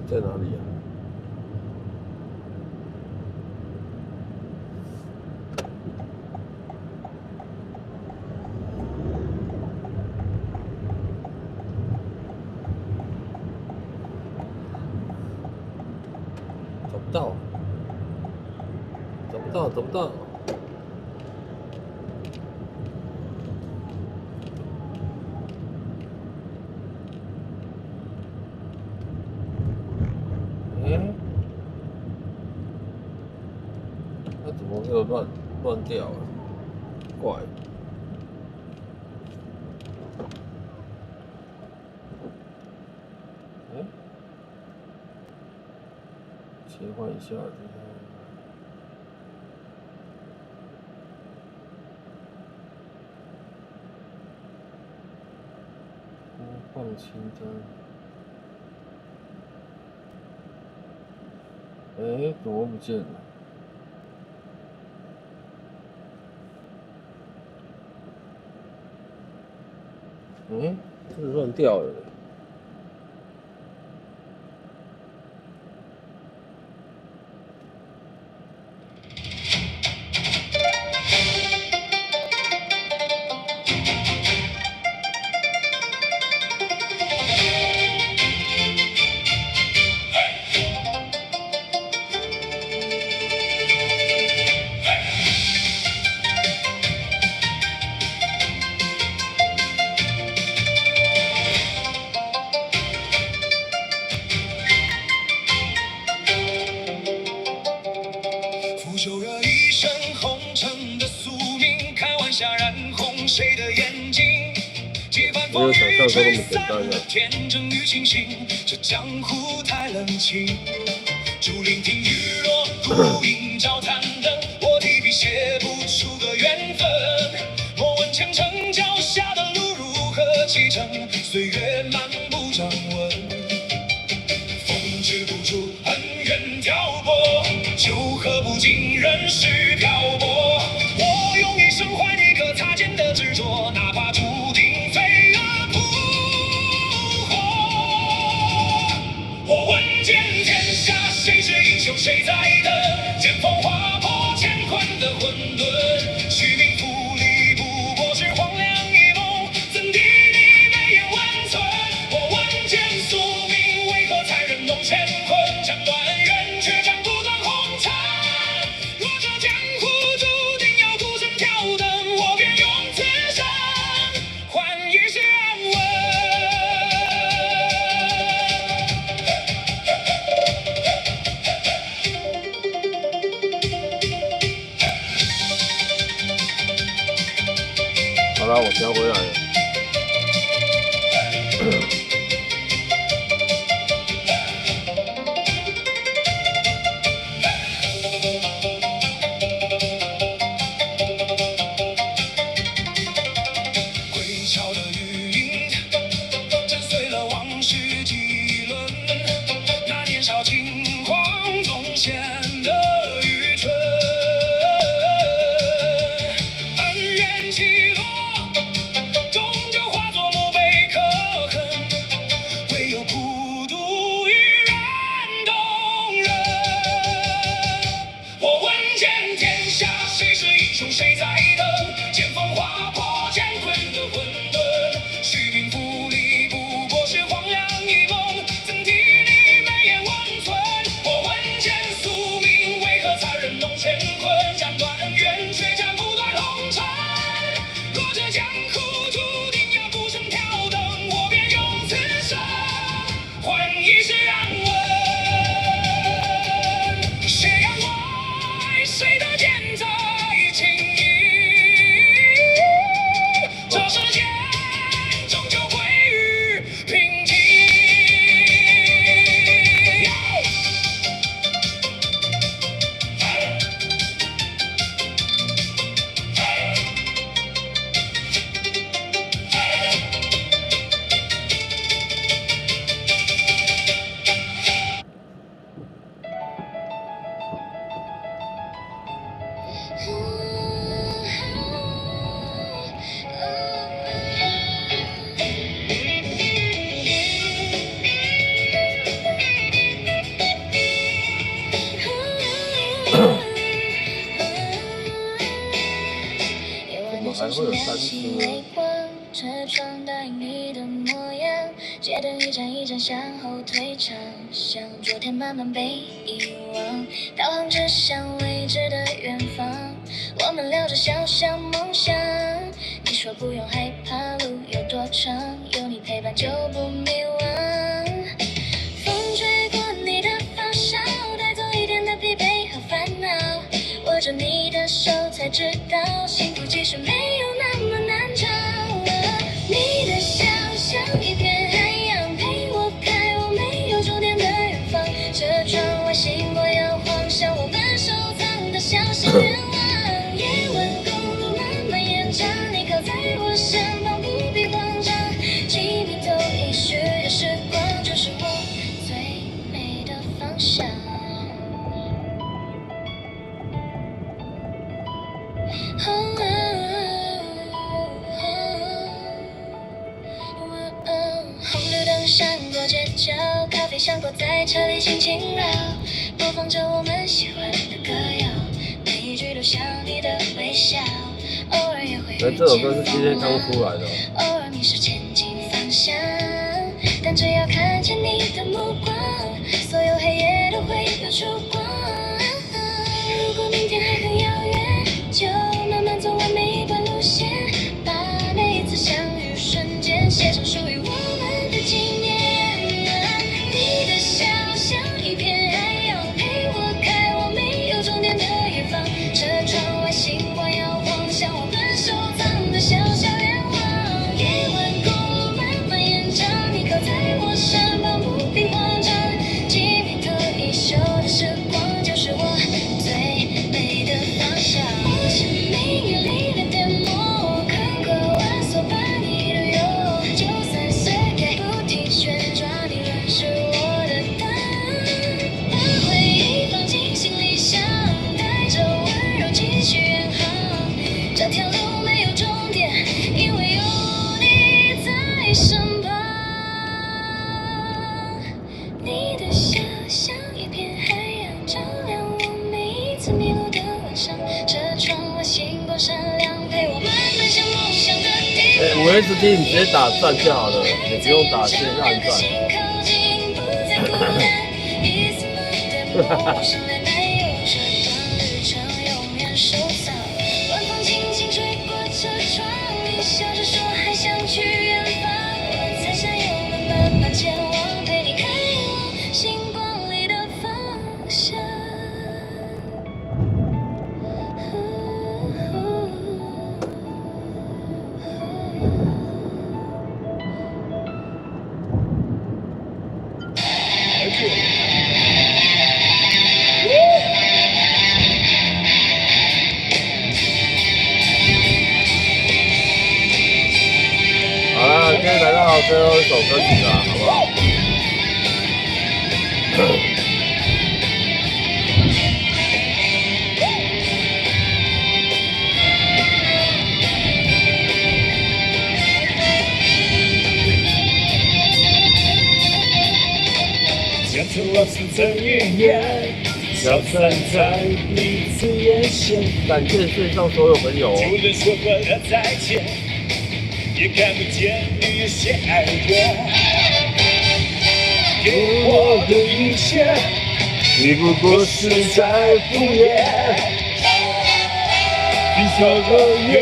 在哪里啊？找不到。它怎么又乱掉啊？怪。切换一下。播放清单。怎么不见了？这乱掉了。没有想象中那么简单啊！天真与清醒，这江湖太冷清。竹林听雨落，孤影照残灯，我提笔写不出个缘分。莫问前程脚下的路如何启程，岁月漫步掌纹。风止不住恩怨挑拨，酒喝不尽人世漂泊。我用一生还你可擦肩的执着，哪怕注定飞蛾扑火。我问剑天下，谁是英雄谁在等？剑锋划破乾坤的混沌，虚名浮离不过是荒凉一梦，怎敌你眉眼温存？我调回来了。归巢的余音，震碎了往事几轮。那年少轻狂，总显得愚蠢。恩怨起落，终究化作墓碑刻痕。唯有孤独依然动人。我问见天下，谁是英雄，谁在等？剑锋划破乾坤的混沌，虚名浮利，不过是黄粱一梦，怎替你眉眼温存？我问见宿命，为何残忍弄乾坤？斩断恩怨，却斩不断红尘。若这江湖注定要孤身挑灯，我便用此生换一世安稳。谁让爱，谁的剑在情意？这世间终究归于平静。怎么还会有三只呢？车窗倒映你的模样，街灯一盏一盏向后退场，像昨天慢慢被遗忘。导航指向未知的远方，我们聊着小小梦想。你说不用害怕路有多长，有你陪伴就不迷惘。风吹过你的发梢，带走一点的疲惫和烦恼。握着你的手，才知道幸福其实没有那么难找。你的笑像一片海洋，陪我开往没有终点的远方。车窗外星光摇晃，像我们收藏的小小愿望。夜晚公路慢慢延长，你靠在我身旁，不必慌张。几名头一绪的时光，就是我最美的方向。红绿灯闪过街角，咖啡香过在车里轻轻绕，播放着我们喜欢的歌谣，每一句都像你的微笑，偶尔也会这首歌是今天刚出来的。偶尔迷失前进方向，但只要看见你的目光，所有黑夜都会有曙光。如果明天还很遥远，就慢慢走完每一段路线，把每一次相遇瞬间写上属于我们的纪念。你的笑像一片海洋，陪我开往没有终点的远方。车窗外星光摇晃，像我们收藏的小小愿望。夜晚公路慢慢延长，你靠在我身旁，不必慌张。几名特一宿的时光，就是我最美的方向。我是命运里的颠簸，看过万所把你都有。就算世界不停旋转，你仍是我的答案。把回忆放进行李箱，带着温柔继续远航。这条路没有终点，因为有你在身旁。你的笑像一片海洋，照亮我每一次迷路的晚上。车窗外星光闪亮，陪我们奔向梦想的地方。我一直听你直接打赞就好了，你不用打先按赞。哈哈。晚风轻轻吹过车窗，你笑着说还想去远方。我踩下油门慢慢前往，陪你开往星光里的方向。好了，今天来到最后一首歌曲了，好不好？夹着我似曾云烟，消散在彼此眼前。感谢线上所有朋友。就连说过了再见，也看不见你有些爱恋。给我的一切，你不过是在敷衍。比小个越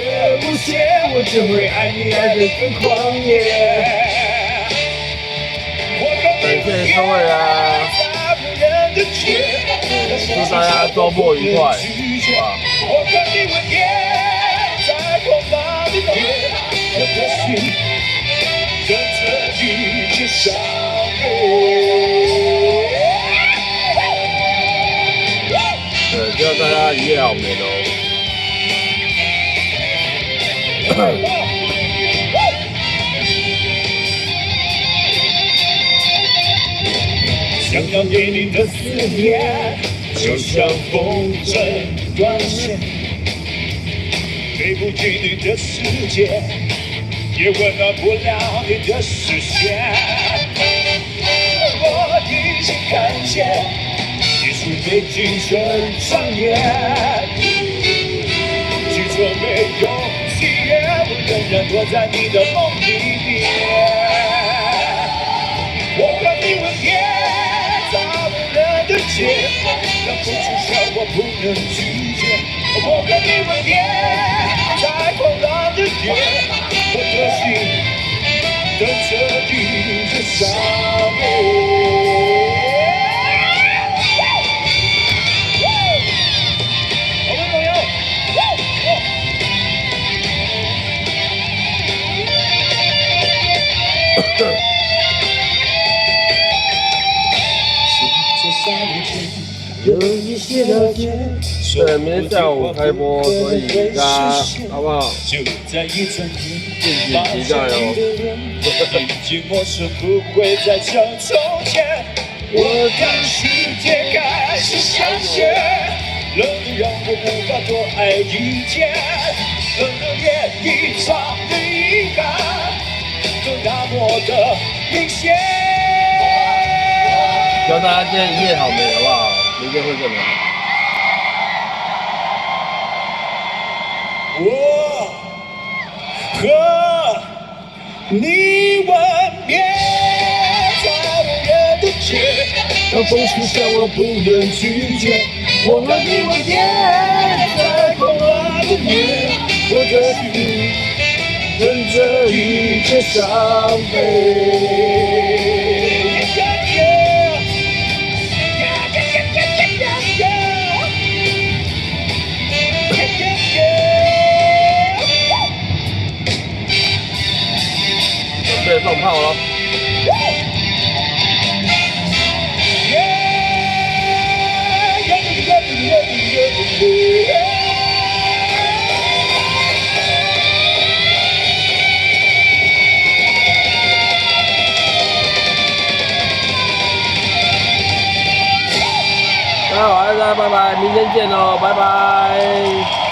无邪，我只会爱你爱得更狂野。感谢各位啊！祝大家周末愉快，啊！我和你吻别在空荡的夜，我的心跟着一起伤悲。对，希望大家一夜好眠哦。想要给你的思念，就像风筝断线，给不进你的世界，也温暖不了你的视线。我已经看见，一出被青春上演，许多没有喜悦，我仍然躲在你的梦里面。我和你吻别。让风痴笑我不能拒绝，我和你吻别在狂浪的夜，我的心等着你的伤悲。好朋友，有一些了解。对，明天下午开播，所以大家好不好？就在一转眼，敬请期待哦。寂寞是不会再像从前，我的世界开始下雪，冷让我无法多爱一天，冷冷也一场的遗憾，都那么的明显。希望大家今天一夜好眠，好不好？明天会更美好。我和你吻别在无人的街，让风痴笑我不能拒绝。我和你吻别在狂乱的夜，我的心跟着一切伤悲。准备放炮了。大家晚安，拜拜，明天见哦，拜拜。